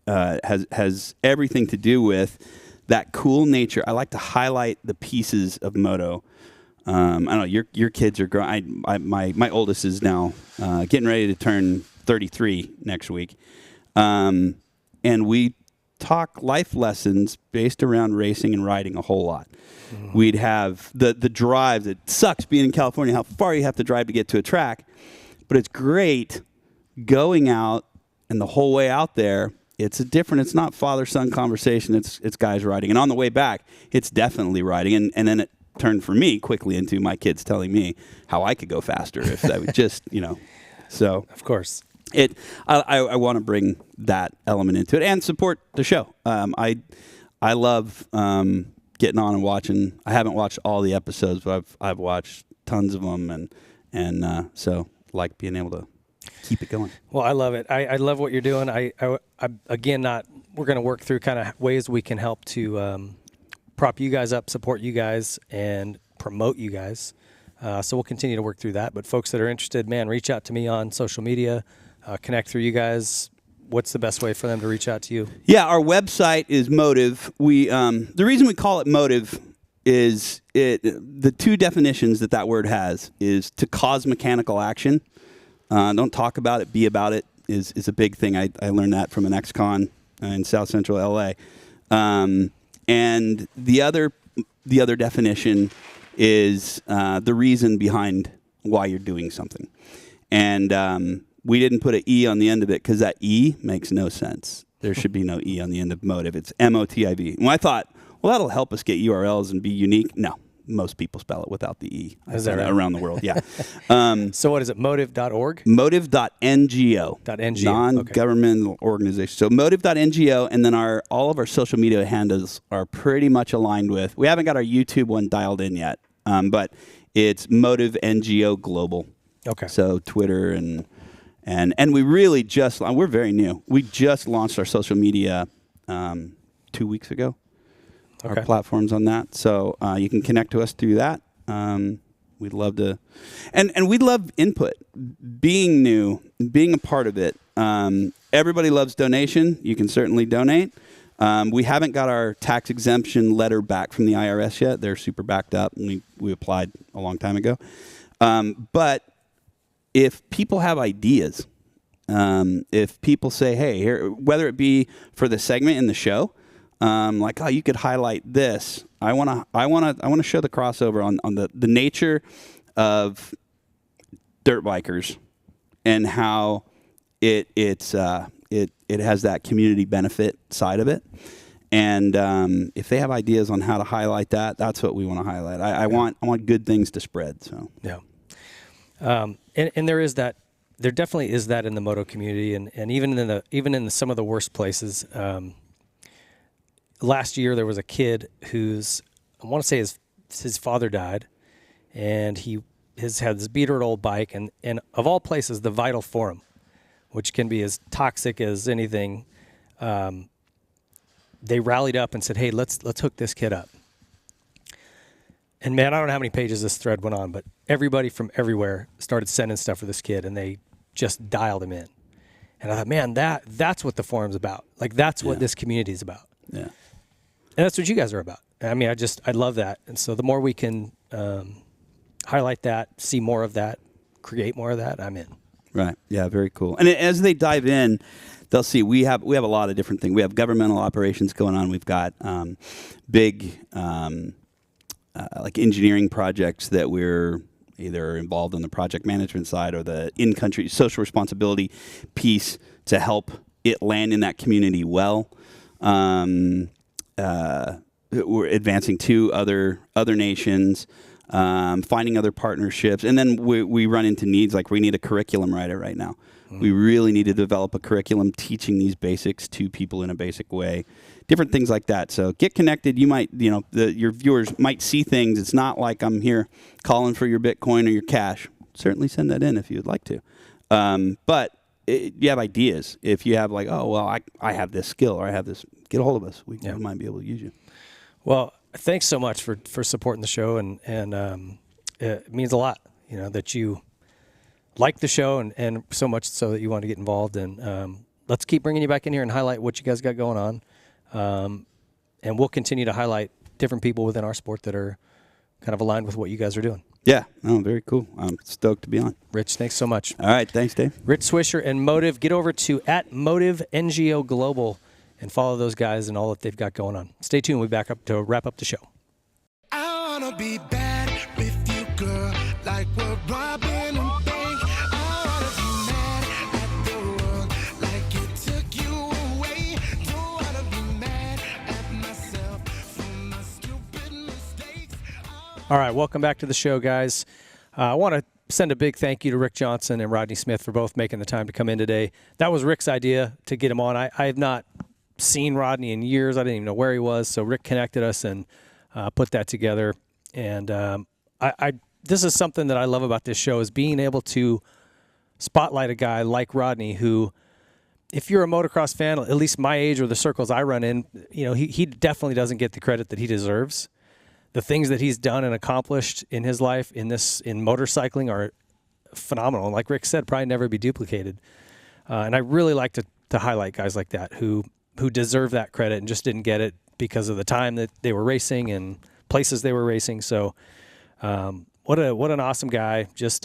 Has everything to do with that cool nature. I like to highlight the pieces of moto. I don't know, your kids are growing. My oldest is now getting ready to turn 33 next week. And we talk life lessons based around racing and riding a whole lot. Mm-hmm. We'd have the drive. It sucks being in California, how far you have to drive to get to a track. But it's great going out, and the whole way out there, it's not father-son conversation. It's guys riding. And on the way back, it's definitely riding. And then it turned for me quickly into my kids telling me how I could go faster if I would just, So of course, I want to bring that element into it and support the show. I love getting on and watching. I haven't watched all the episodes, but I've watched tons of them, and so like being able to keep it going. Well, I love it. I love what you're doing. I again, we're going to work through kind of ways we can help to prop you guys up, support you guys, and promote you guys. So we'll continue to work through that. But folks that are interested, man, reach out to me on social media, connect through you guys. What's the best way for them to reach out to you? Yeah, our website is Motive. The reason we call it Motive is the two definitions that word has is to cause mechanical action. Don't talk about it, be about it is a big thing. I learned that from an ex-con in South Central LA. And the other definition is the reason behind why you're doing something. And we didn't put an E on the end of it because that E makes no sense. There should be no E on the end of Motive. It's MOTIV. And I thought, well, that'll help us get URLs and be unique. No, most people spell it without the E. Is that right? Around the world, yeah. So what is it, motive.org? Motive.ngo. .ngo. Non-governmental organization. So motive.ngo, and then all of our social media handles are pretty much aligned with. We haven't got our YouTube one dialed in yet, but it's Motive NGO Global. Okay. So Twitter and we really just, we're very new. We just launched our social media 2 weeks ago. Okay. Our platforms on that. So you can connect to us through that. We'd love to, and we'd love input. Being new, being a part of it. Everybody loves donation. You can certainly donate. We haven't got our tax exemption letter back from the IRS yet. They're super backed up, and we applied a long time ago. But if people have ideas, if people say, hey, here, whether it be for the segment in the show, like, oh, you could highlight this. I want to show the crossover on the nature of dirt bikers and how it has that community benefit side of it. And if they have ideas on how to highlight that, that's what we want to highlight. I want good things to spread. So yeah. And there is that. There definitely is that in the moto community, and even in some of the worst places. Last year there was a kid whose, I want to say his father died, and he had this beat-up old bike, and of all places, the Vital Forum, which can be as toxic as anything. They rallied up and said, "Hey, let's hook this kid up." And man, I don't know how many pages this thread went on, but everybody from everywhere started sending stuff for this kid, and they just dialed him in. And I thought, man, that's what the forum's about. Like, that's what this community is about. Yeah. And that's what you guys are about. I mean, I love that. And so the more we can highlight that, see more of that, create more of that, I'm in. Right. Yeah, very cool. And as they dive in, they'll see we have a lot of different things. We have governmental operations going on. We've got big like engineering projects that we're either involved in the project management side or the in-country social responsibility piece to help it land in that community well. We're advancing to other nations, finding other partnerships, and then we run into needs like we need a curriculum writer right now. Mm-hmm. We really need to develop a curriculum teaching these basics to people in a basic way. Different things like that. So get connected. You might, your viewers might see things. It's not like I'm here calling for your Bitcoin or your cash. Certainly send that in if you would like to. But you have ideas. If you have like, oh, well, I have this skill or I have this, get a hold of us. We might be able to use you. Well, thanks so much for supporting the show. And it means a lot, that you like the show and so much so that you want to get involved. And let's keep bringing you back in here and highlight what you guys got going on. And we'll continue to highlight different people within our sport that are kind of aligned with what you guys are doing. Yeah. Oh, very cool. I'm stoked to be on. Rich, thanks so much. All right. Thanks, Dave. Rich Swisher and Motive. Get over to @MotiveNGO Global and follow those guys and all that they've got going on. Stay tuned. We'll be back up to wrap up the show. I wanna be bad with you, girl, like we're robbing a bank. I wanna be mad at the world, like it took you away. Don't wanna be mad at myself for my stupid mistakes. All right, welcome back to the show, guys. I want to send a big thank you to Rick Johnson and Rodney Smith for both making the time to come in today. That was Rick's idea to get him on. I have not seen Rodney in years. I didn't even know where he was, so Rick connected us and put that together. And this is something that I love about this show is being able to spotlight a guy like Rodney who, if you're a motocross fan, at least my age or the circles I run in, he definitely doesn't get the credit that he deserves. The things that he's done and accomplished in his life in motorcycling are phenomenal. And like Rick said, probably never be duplicated. And I really like to highlight guys like that who deserve that credit and just didn't get it because of the time that they were racing and places they were racing. So what an awesome guy. Just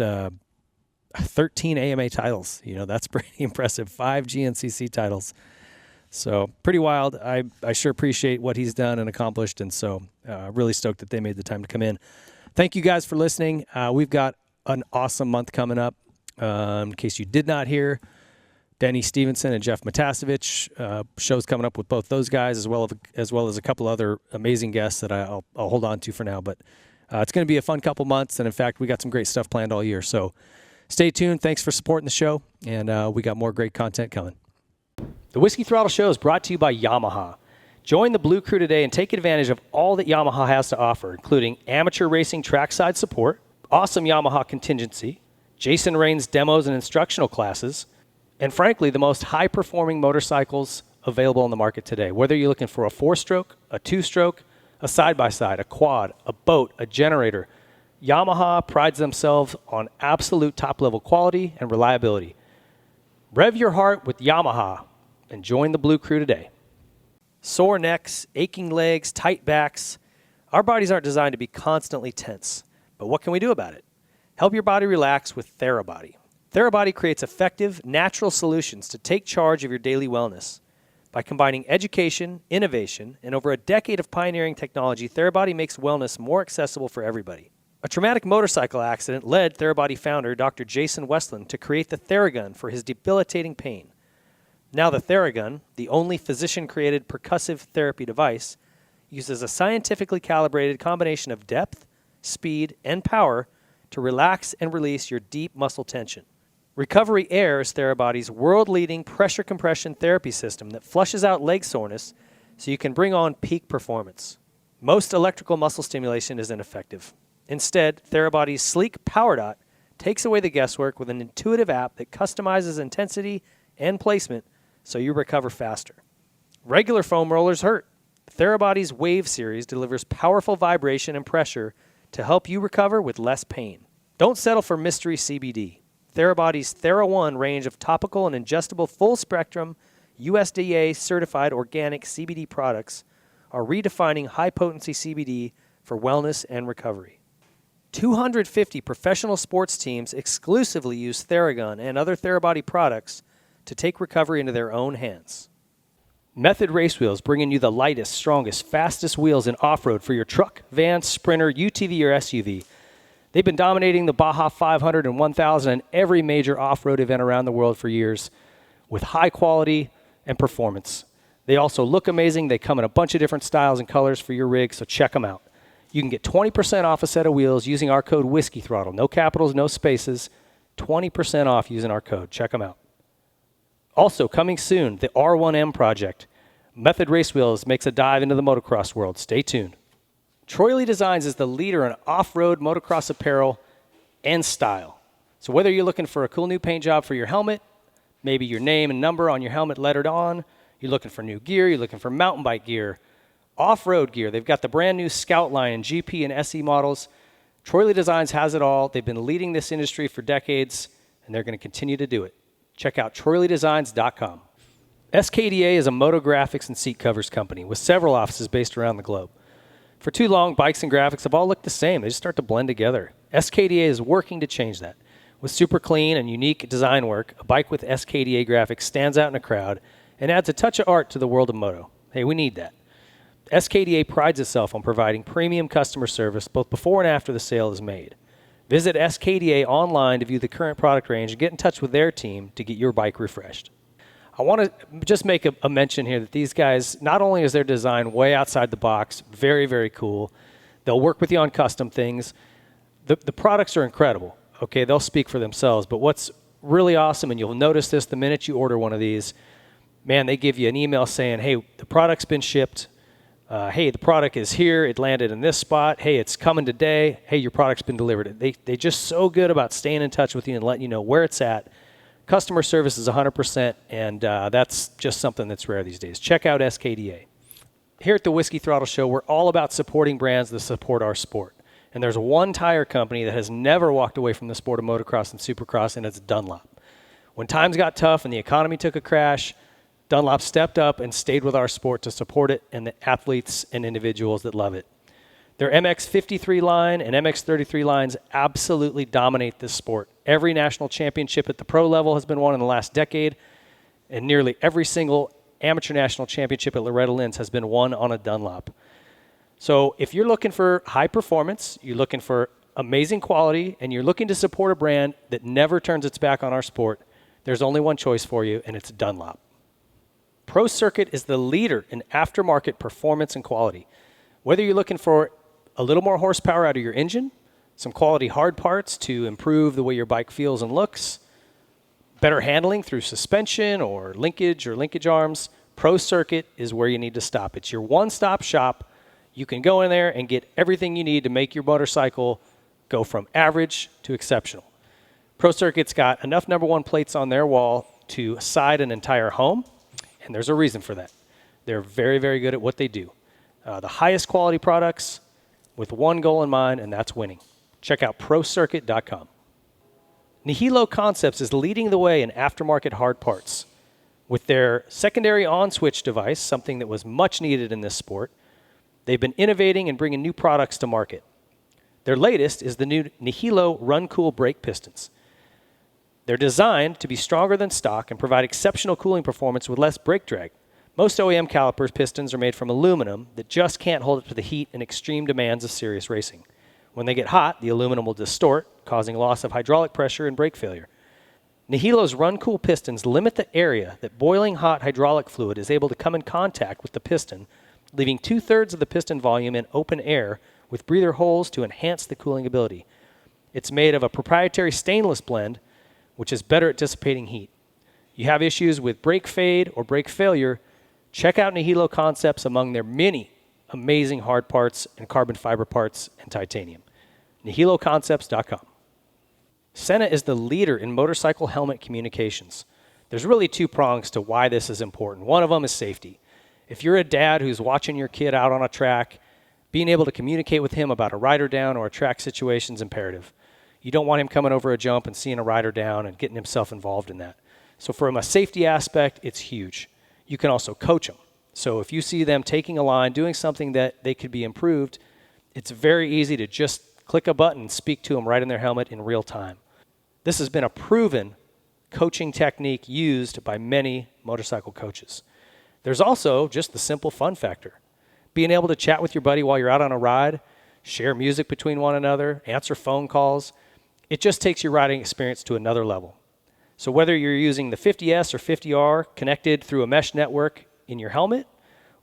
13 AMA titles. That's pretty impressive. 5 GNCC titles. So pretty wild. I sure appreciate what he's done and accomplished. And so really stoked that they made the time to come in. Thank you guys for listening. We've got an awesome month coming up. In case you did not hear, Denny Stevenson and Jeff Matasevich. Shows coming up with both those guys, as well as a couple other amazing guests that I'll hold on to for now. But it's going to be a fun couple months, and in fact, we got some great stuff planned all year. So stay tuned. Thanks for supporting the show, and we got more great content coming. The Whiskey Throttle Show is brought to you by Yamaha. Join the Blue Crew today and take advantage of all that Yamaha has to offer, including amateur racing trackside support, awesome Yamaha contingency, Jason Rain's demos and instructional classes, and frankly, the most high-performing motorcycles available on the market today. Whether you're looking for a 4-stroke, a 2-stroke, a side-by-side, a quad, a boat, a generator, Yamaha prides themselves on absolute top-level quality and reliability. Rev your heart with Yamaha and join the Blue Crew today. Sore necks, aching legs, tight backs. Our bodies aren't designed to be constantly tense. But what can we do about it? Help your body relax with TheraBody. TheraBody creates effective, natural solutions to take charge of your daily wellness. By combining education, innovation, and over a decade of pioneering technology, TheraBody makes wellness more accessible for everybody. A traumatic motorcycle accident led TheraBody founder Dr. Jason Westland to create the Theragun for his debilitating pain. Now the Theragun, the only physician-created percussive therapy device, uses a scientifically calibrated combination of depth, speed, and power to relax and release your deep muscle tension. Recovery Air is TheraBody's world-leading pressure compression therapy system that flushes out leg soreness so you can bring on peak performance. Most electrical muscle stimulation is ineffective. Instead, TheraBody's sleek Power Dot takes away the guesswork with an intuitive app that customizes intensity and placement so you recover faster. Regular foam rollers hurt. TheraBody's Wave series delivers powerful vibration and pressure to help you recover with less pain. Don't settle for mystery CBD. TheraBody's TheraOne range of topical and ingestible full-spectrum USDA-certified organic CBD products are redefining high-potency CBD for wellness and recovery. 250 professional sports teams exclusively use Theragun and other TheraBody products to take recovery into their own hands. Method Race Wheels bringing you the lightest, strongest, fastest wheels in off-road for your truck, van, sprinter, UTV, or SUV. They've been dominating the Baja 500 and 1000 and every major off-road event around the world for years with high quality and performance. They also look amazing. They come in a bunch of different styles and colors for your rig, so check them out. You can get 20% off a set of wheels using our code Whiskey Throttle. No capitals, no spaces. 20% off using our code. Check them out. Also, coming soon, the R1M project. Method Race Wheels makes a dive into the motocross world. Stay tuned. Troy Lee Designs is the leader in off-road motocross apparel and style. So whether you're looking for a cool new paint job for your helmet, maybe your name and number on your helmet lettered on, you're looking for new gear, you're looking for mountain bike gear, off-road gear, they've got the brand new Scout line and GP and SE models. Troy Lee Designs has it all. They've been leading this industry for decades, and they're going to continue to do it. Check out TroyLeeDesigns.com. SKDA is a moto graphics and seat covers company with several offices based around the globe. For too long, bikes and graphics have all looked the same. They just start to blend together. SKDA is working to change that. With super clean and unique design work, a bike with SKDA graphics stands out in a crowd and adds a touch of art to the world of moto. Hey, we need that. SKDA prides itself on providing premium customer service both before and after the sale is made. Visit SKDA online to view the current product range and get in touch with their team to get your bike refreshed. I want to just make a mention here that these guys, not only is their design way outside the box, very, very cool. They'll work with you on custom things. The products are incredible. Okay, they'll speak for themselves. But what's really awesome, and you'll notice this the minute you order one of these, man, they give you an email saying, hey, the product's been shipped. Hey, the product is here. It landed in this spot. Hey, it's coming today. Hey, your product's been delivered. They're just so good about staying in touch with you and letting you know where it's at. Customer service is 100%, and that's just something that's rare these days. Check out SKDA. Here at the Whiskey Throttle Show, we're all about supporting brands that support our sport. And there's one tire company that has never walked away from the sport of motocross and supercross, and it's Dunlop. When times got tough and the economy took a crash, Dunlop stepped up and stayed with our sport to support it and the athletes and individuals that love it. Their MX-53 line and MX-33 lines absolutely dominate this sport. Every national championship at the pro level has been won in the last decade, and nearly every single amateur national championship at Loretta Lynn's has been won on a Dunlop. So if you're looking for high performance, you're looking for amazing quality, and you're looking to support a brand that never turns its back on our sport, there's only one choice for you, and it's Dunlop. Pro Circuit is the leader in aftermarket performance and quality. Whether you're looking for a little more horsepower out of your engine, some quality hard parts to improve the way your bike feels and looks, better handling through suspension or linkage arms, Pro Circuit is where you need to stop. It's your one-stop shop. You can go in there and get everything you need to make your motorcycle go from average to exceptional. Pro Circuit's got enough number one plates on their wall to side an entire home, and there's a reason for that. They're very, very good at what they do. The highest quality products with one goal in mind, and that's winning. Check out ProCircuit.com. Nihilo Concepts is leading the way in aftermarket hard parts. With their secondary on-switch device, something that was much needed in this sport, they've been innovating and bringing new products to market. Their latest is the new Nihilo Run Cool brake pistons. They're designed to be stronger than stock and provide exceptional cooling performance with less brake drag. Most OEM calipers pistons are made from aluminum that just can't hold up to the heat and extreme demands of serious racing. When they get hot, the aluminum will distort, causing loss of hydraulic pressure and brake failure. Nihilo's Run Cool pistons limit the area that boiling hot hydraulic fluid is able to come in contact with the piston, leaving 2/3 of the piston volume in open air with breather holes to enhance the cooling ability. It's made of a proprietary stainless blend, which is better at dissipating heat. You have issues with brake fade or brake failure, check out Nihilo Concepts among their many amazing hard parts and carbon fiber parts and titanium. NihiloConcepts.com. Senna is the leader in motorcycle helmet communications. There's really two prongs to why this is important. One of them is safety. If you're a dad who's watching your kid out on a track, being able to communicate with him about a rider down or a track situation is imperative. You don't want him coming over a jump and seeing a rider down and getting himself involved in that. So from a safety aspect, it's huge. You can also coach them. So if you see them taking a line, doing something that they could be improved, it's very easy to just click a button and speak to them right in their helmet in real time. This has been a proven coaching technique used by many motorcycle coaches. There's also just the simple fun factor. Being able to chat with your buddy while you're out on a ride, share music between one another, answer phone calls. It just takes your riding experience to another level. So whether you're using the 50S or 50R connected through a mesh network in your helmet,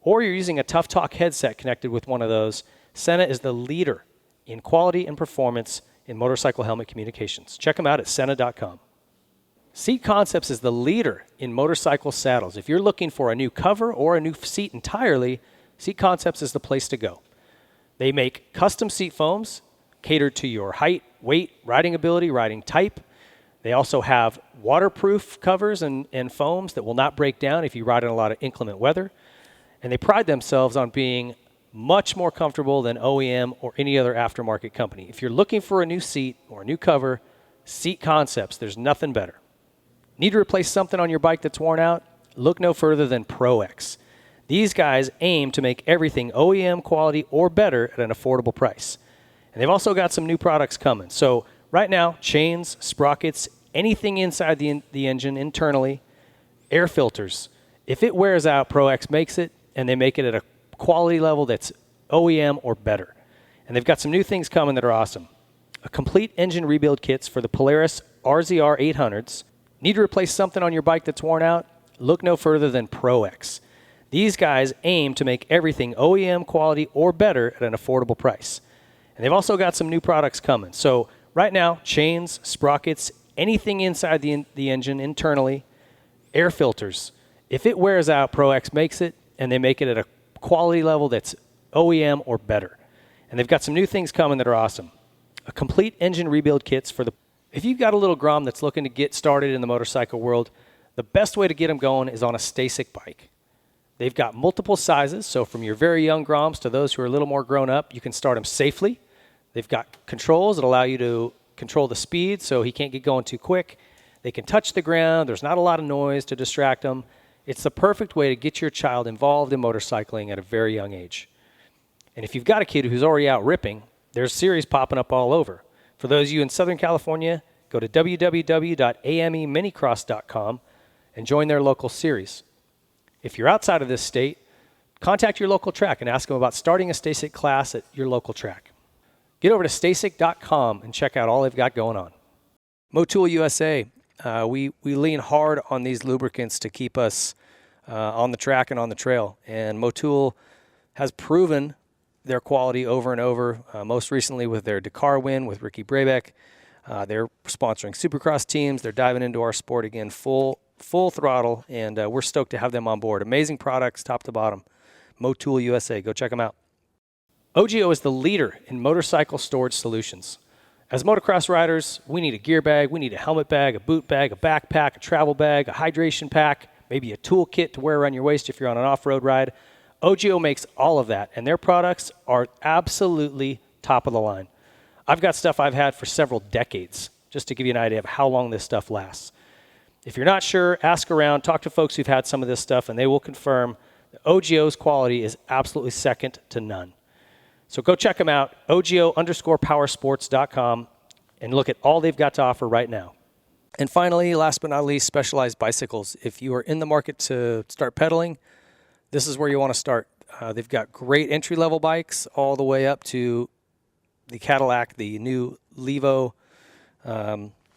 or you're using a Tough Talk headset connected with one of those, Senna is the leader in quality and performance in motorcycle helmet communications. Check them out at Senna.com. Seat Concepts is the leader in motorcycle saddles. If you're looking for a new cover or a new seat entirely, Seat Concepts is the place to go. They make custom seat foams catered to your height, weight, riding ability, riding type. They also have waterproof covers and foams that will not break down if you ride in a lot of inclement weather. And they pride themselves on being much more comfortable than OEM or any other aftermarket company. If you're looking for a new seat or a new cover, Seat Concepts, there's nothing better. Need to replace something on your bike that's worn out? Look no further than ProX. These guys aim to make everything OEM quality or better at an affordable price. And they've also got some new products coming. So right now, chains, sprockets, anything inside the engine internally, air filters. If it wears out, ProX makes it, and they make it at a quality level that's OEM or better. And they've got some new things coming that are awesome. A complete engine rebuild kits for the Polaris RZR 800s. Need to replace something on your bike that's worn out? Look no further than ProX. These guys aim to make everything OEM quality or better at an affordable price. And they've also got some new products coming. So right now, chains, sprockets, anything inside the engine internally, air filters. If it wears out, ProX makes it, and they make it at a quality level that's OEM or better. And they've got some new things coming that are awesome. A complete engine rebuild kits for the... If you've got a little Grom that's looking to get started in the motorcycle world, the best way to get them going is on a Stasic bike. They've got multiple sizes, so from your very young Groms to those who are a little more grown up, you can start them safely. They've got controls that allow you to control the speed so he can't get going too quick. They can touch the ground. There's not a lot of noise to distract them. It's the perfect way to get your child involved in motorcycling at a very young age. And if you've got a kid who's already out ripping, there's series popping up all over. For those of you in Southern California, go to www.ameminicross.com and join their local series. If you're outside of this state, contact your local track and ask them about starting a Stasic class at your local track. Get over to Stasic.com and check out all they've got going on. Motul USA. We lean hard on these lubricants to keep us on the track and on the trail. And Motul has proven their quality over and over, most recently with their Dakar win with Ricky Brabeck. They're sponsoring supercross teams. They're diving into our sport again full throttle, and we're stoked to have them on board. Amazing products, top to bottom. Motul USA. Go check them out. OGIO is the leader in motorcycle storage solutions. As motocross riders, we need a gear bag, we need a helmet bag, a boot bag, a backpack, a travel bag, a hydration pack, maybe a tool kit to wear around your waist if you're on an off-road ride. OGIO makes all of that, and their products are absolutely top of the line. I've got stuff I've had for several decades, just to give you an idea of how long this stuff lasts. If you're not sure, ask around, talk to folks who've had some of this stuff, and they will confirm that OGIO's quality is absolutely second to none. So go check them out, OGIO_powersports.com, and look at all they've got to offer right now. And finally, last but not least, Specialized Bicycles. If you are in the market to start pedaling, this is where you want to start. They've got great entry-level bikes all the way up to the Cadillac, the new Levo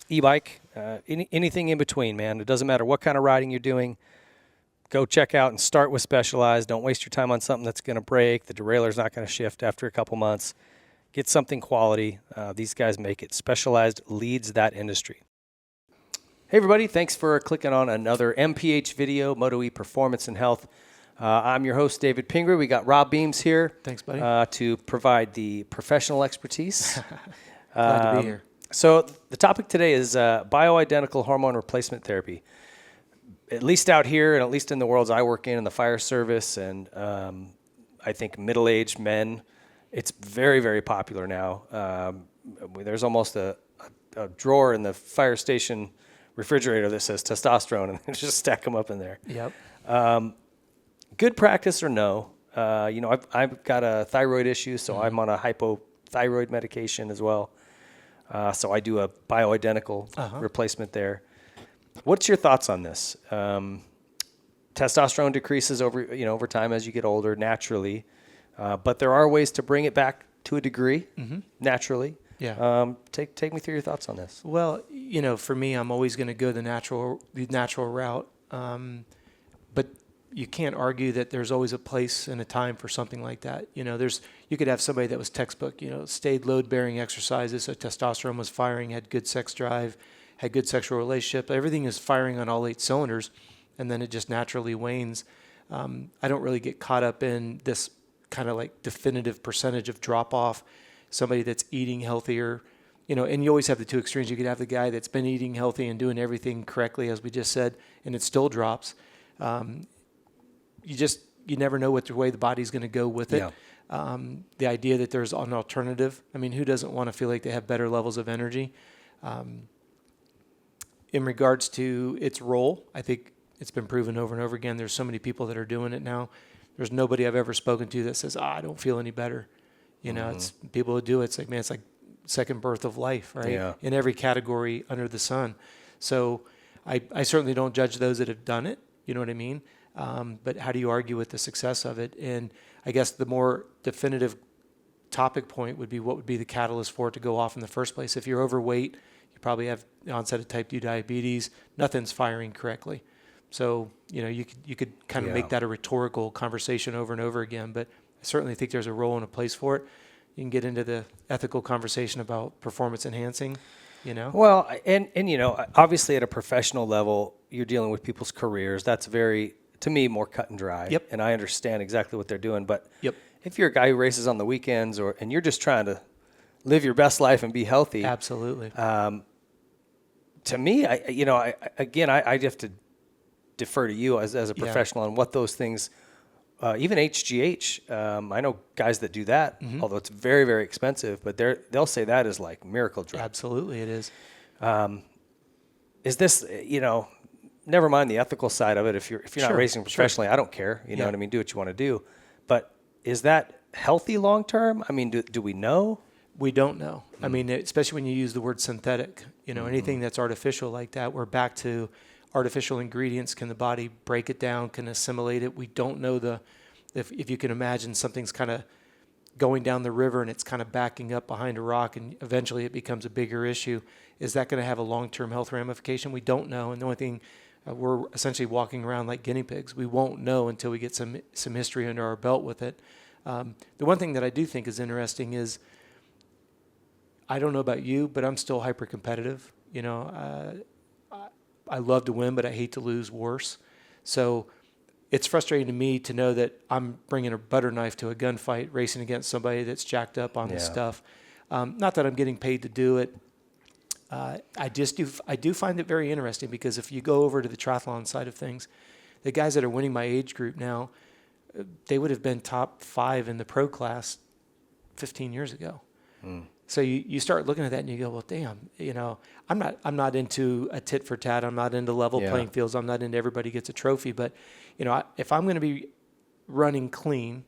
e-bike, anything in between, man. It doesn't matter what kind of riding you're doing. Go check out and start with Specialized. Don't waste your time on something that's going to break. The derailler's not going to shift after a couple months. Get something quality. These guys make it. Specialized leads that industry. Hey, everybody. Thanks for clicking on another MPH video, Moto E Performance and Health. I'm your host, David Pingree. We got Rob Beams here. Thanks, buddy. To provide the professional expertise. Glad to be here. So the topic today is bioidentical hormone replacement therapy. At least out here, and at least in the worlds I work in the fire service, and I think middle-aged men, it's very, very popular now. There's almost a drawer in the fire station refrigerator that says testosterone, and they just stack them up in there. Yep. Good practice or no? I've got a thyroid issue, so I'm on a hypothyroid medication as well. So I do a bioidentical replacement there. What's your thoughts on this? Testosterone decreases over time as you get older naturally, but there are ways to bring it back to a degree naturally. Yeah. Take me through your thoughts on this. Well, for me, I'm always going to go the natural route, but you can't argue that there's always a place and a time for something like that. You could have somebody that was textbook, stayed load-bearing exercises, so testosterone was firing, had good sex drive, had good sexual relationship. Everything is firing on all 8 cylinders, and then it just naturally wanes. I don't really get caught up in this kind of like definitive percentage of drop-off. Somebody that's eating healthier, and you always have the two extremes. You could have the guy that's been eating healthy and doing everything correctly, as we just said, and it still drops. You never know what the way the body's going to go with it. Yeah. The idea that there's an alternative. I mean, who doesn't want to feel like they have better levels of energy? In regards to its role, I think it's been proven over and over again. There's so many people that are doing it now. There's nobody I've ever spoken to that says, I don't feel any better. It's people who do it. It's like, man, it's like second birth of life, right? Yeah. In every category under the sun. So I certainly don't judge those that have done it. You know what I mean? But how do you argue with the success of it? And I guess the more definitive topic point would be what would be the catalyst for it to go off in the first place. If you're overweight, you probably have the onset of type 2 diabetes. Nothing's firing correctly. So, you could kind of make that a rhetorical conversation over and over again. But I certainly think there's a role and a place for it. You can get into the ethical conversation about performance enhancing, Well, and obviously at a professional level, you're dealing with people's careers. That's very, to me, more cut and dry. Yep. And I understand exactly what they're doing. But yep. If you're a guy who races on the weekends and you're just trying to live your best life and be healthy. Absolutely. To me, I have to defer to you as a professional on what those things, even HGH, I know guys that do that, although it's very, very expensive, but they'll say that is like miracle drug. Absolutely, it is. Is this, never mind the ethical side of it. If you're not racing professionally, I don't care. You know what I mean? Do what you want to do. But is that healthy long term? I mean, do we know? We don't know. I mean, especially when you use the word synthetic, anything that's artificial like that, we're back to artificial ingredients. Can the body break it down? Can assimilate it? We don't know if you can imagine something's kind of going down the river and it's kind of backing up behind a rock and eventually it becomes a bigger issue. Is that going to have a long-term health ramification? We don't know. And the only thing, we're essentially walking around like guinea pigs. We won't know until we get some history under our belt with it. The one thing that I do think is interesting is, I don't know about you, but I'm still hyper competitive. You know, I love to win, but I hate to lose worse. So it's frustrating to me to know that I'm bringing a butter knife to a gunfight, racing against somebody that's jacked up on this stuff. Not that I'm getting paid to do it. I do find it very interesting because if you go over to the triathlon side of things, the guys that are winning my age group now, they would have been top 5 in the pro class 15 years ago. So you start looking at that and you go, well, damn, you know, I'm not into a tit for tat. I'm not into level playing fields. I'm not into everybody gets a trophy. But, you know, if I'm going to be running clean,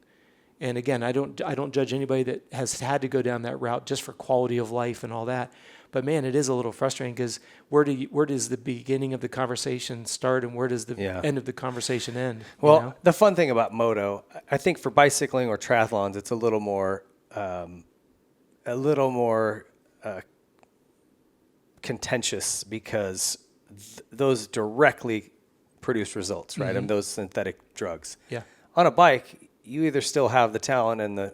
and again, I don't judge anybody that has had to go down that route just for quality of life and all that. But man, it is a little frustrating because where does the beginning of the conversation start and where does the end of the conversation end? Well, you know? The fun thing about moto, I think for bicycling or triathlons, it's a little more contentious because those directly produce results, right? And those synthetic drugs. Yeah. On a bike, you either still have the talent and the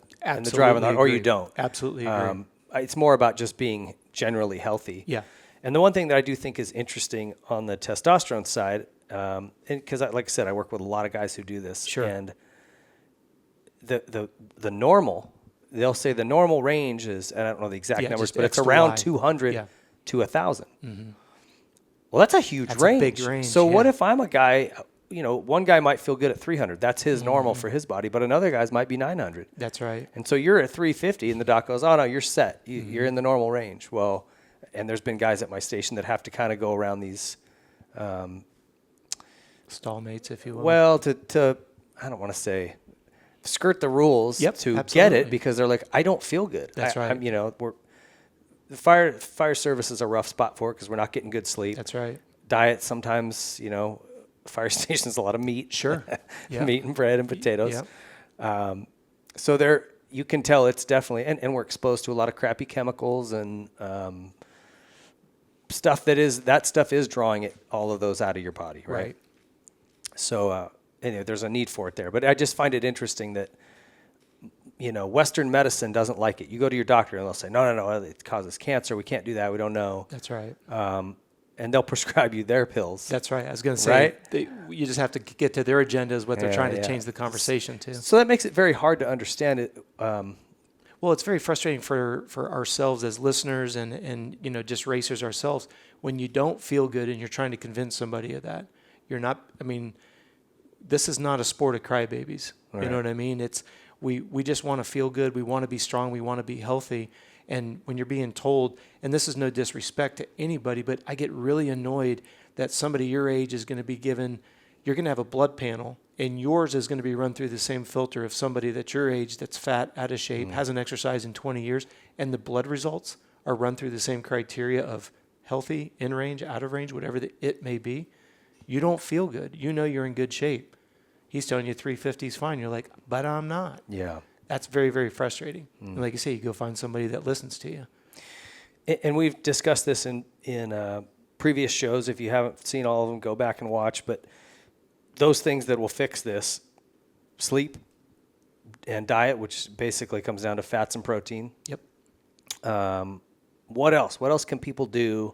drive, or you don't. Absolutely agree. It's more about just being generally healthy. Yeah. And the one thing that I do think is interesting on the testosterone side, because like I said, I work with a lot of guys who do this. Sure. And the normal, they'll say the normal range is, and I don't know the exact numbers, but it's around 200 to 1,000. Well, that's a huge range. A big range. So what if I'm a guy, you know, one guy might feel good at 300. That's his normal for his body, but another guy's might be 900. That's right. And so you're at 350 and the doc goes, oh no, you're set. You're in the normal range. Well, and there's been guys at my station that have to kind of go around these stallmates, if you will. Well, to I don't want to say skirt the rules to absolutely. Get it because they're like, I don't feel good. That's right. I'm, you know, the fire service is a rough spot for it because we're not getting good sleep. That's right. Diet sometimes, you know, fire station's a lot of meat. Sure. Meat and bread and potatoes. So there, you can tell it's definitely, and we're exposed to a lot of crappy chemicals and stuff that stuff is drawing all of those out of your body, right? So anyway, there's a need for it there. But I just find it interesting that, you know, Western medicine doesn't like it. You go to your doctor and they'll say, no, it causes cancer. We can't do that. We don't know. That's right. And they'll prescribe you their pills. That's right. I was going to say, you just have to get to their agendas, what they're trying to change the conversation to. So that makes it very hard to understand it. Well, it's very frustrating for ourselves as listeners and you know, just racers ourselves when you don't feel good and you're trying to convince somebody of that. You're not, I mean, this is not a sport of crybabies. Right. You know what I mean? It's, we just want to feel good. We want to be strong. We want to be healthy. And when you're being told, and this is no disrespect to anybody, but I get really annoyed that somebody your age is going to be given, you're going to have a blood panel, and yours is going to be run through the same filter of somebody that's your age, that's fat, out of shape, hasn't exercised in 20 years, and the blood results are run through the same criteria of healthy, in range, out of range, whatever it may be. You don't feel good. You know you're in good shape. He's telling you 350 is fine. You're like, but I'm not. Yeah. That's very, very frustrating. And like you say, you go find somebody that listens to you. And we've discussed this in previous shows. If you haven't seen all of them, go back and watch. But those things that will fix this, sleep and diet, which basically comes down to fats and protein. Yep. What else? What else can people do?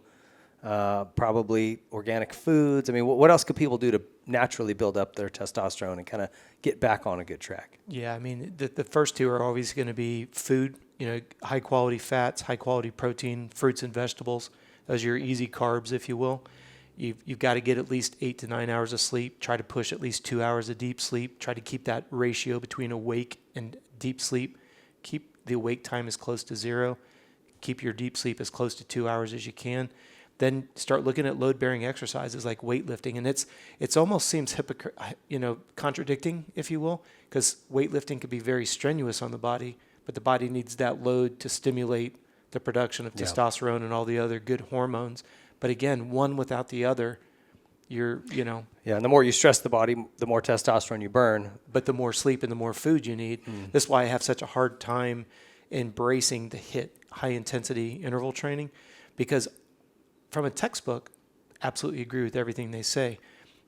Probably organic foods. I mean, what else could people do to naturally build up their testosterone and kind of get back on a good track? Yeah, I mean, the first two are always going to be food, you know, high quality fats, high quality protein, fruits and vegetables. Those are your easy carbs, if you will. You've got to get at least 8 to 9 hours of sleep. Try to push at least 2 hours of deep sleep. Try to keep that ratio between awake and deep sleep. Keep the awake time as close to 0. Keep your deep sleep as close to 2 hours as you can. Then start looking at load-bearing exercises like weightlifting, and it's almost seems contradicting, if you will, because weightlifting can be very strenuous on the body, but the body needs that load to stimulate the production of testosterone and all the other good hormones. But again, one without the other Yeah, and the more you stress the body, the more testosterone you burn. But the more sleep and the more food you need. That's why I have such a hard time embracing the HIIT, high intensity interval training, because from a textbook, absolutely agree with everything they say.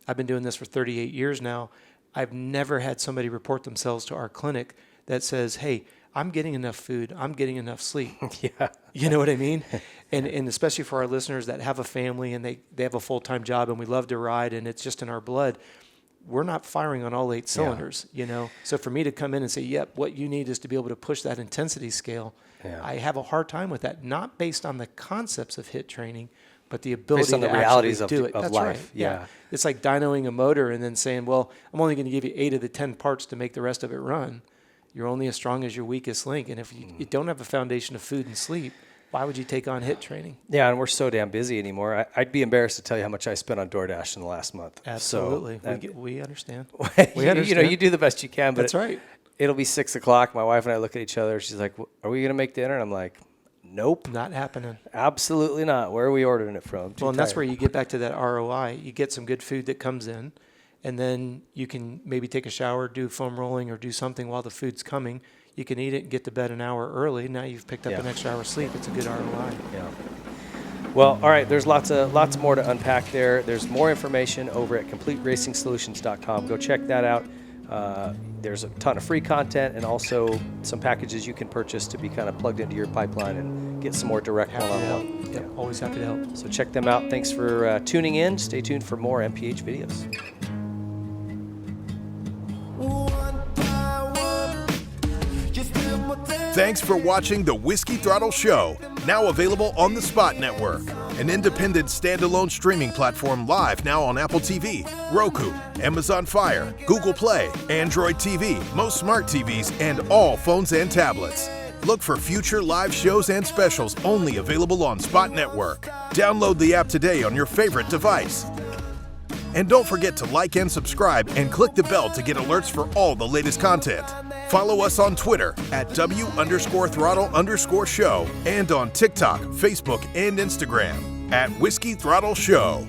I've been doing this for 38 years now. I've never had somebody report themselves to our clinic that says, hey, I'm getting enough food, I'm getting enough sleep. Yeah. You know what I mean? And especially for our listeners that have a family and they have a full-time job and we love to ride and it's just in our blood, we're not firing on all 8 cylinders, So for me to come in and say, yep, what you need is to be able to push that intensity scale, I have a hard time with that, not based on the concepts of HIIT training, but the ability based on to the realities actually do it. of That's life. Right. Yeah. It's like dynoing a motor and then saying, well, I'm only going to give you 8 of the 10 parts to make the rest of it run. You're only as strong as your weakest link. And if you don't have a foundation of food and sleep, why would you take on HIIT training? Yeah, and we're so damn busy anymore. I'd be embarrassed to tell you how much I spent on DoorDash in the last month. Absolutely. So, we understand. We understand. You do the best you can. But that's right. It'll be 6 o'clock. My wife and I look at each other. She's like, are we going to make dinner? And I'm like, nope. Not happening. Absolutely not. Where are we ordering it from? Well, and that's where you get back to that ROI. You get some good food that comes in, and then you can maybe take a shower, do foam rolling, or do something while the food's coming. You can eat it and get to bed an hour early. Now you've picked up an extra hour of sleep. It's a good ROI. Yeah. Well, all right. There's lots more to unpack there. There's more information over at CompleteRacingSolutions.com. Go check that out. There's a ton of free content and also some packages you can purchase to be kind of plugged into your pipeline and get some more direct one-on-one. Yep, always happy to help. So check them out. Thanks for tuning in. Stay tuned for more MPH videos. Thanks for watching the Whiskey Throttle Show, now available on the Spot Network, an independent standalone streaming platform live now on Apple TV, Roku, Amazon Fire, Google Play, Android TV, most smart TVs, and all phones and tablets. Look for future live shows and specials only available on Spot Network. Download the app today on your favorite device. And don't forget to like and subscribe and click the bell to get alerts for all the latest content. Follow us on Twitter at W_throttle_show and on TikTok, Facebook, and Instagram at Whiskey Throttle Show.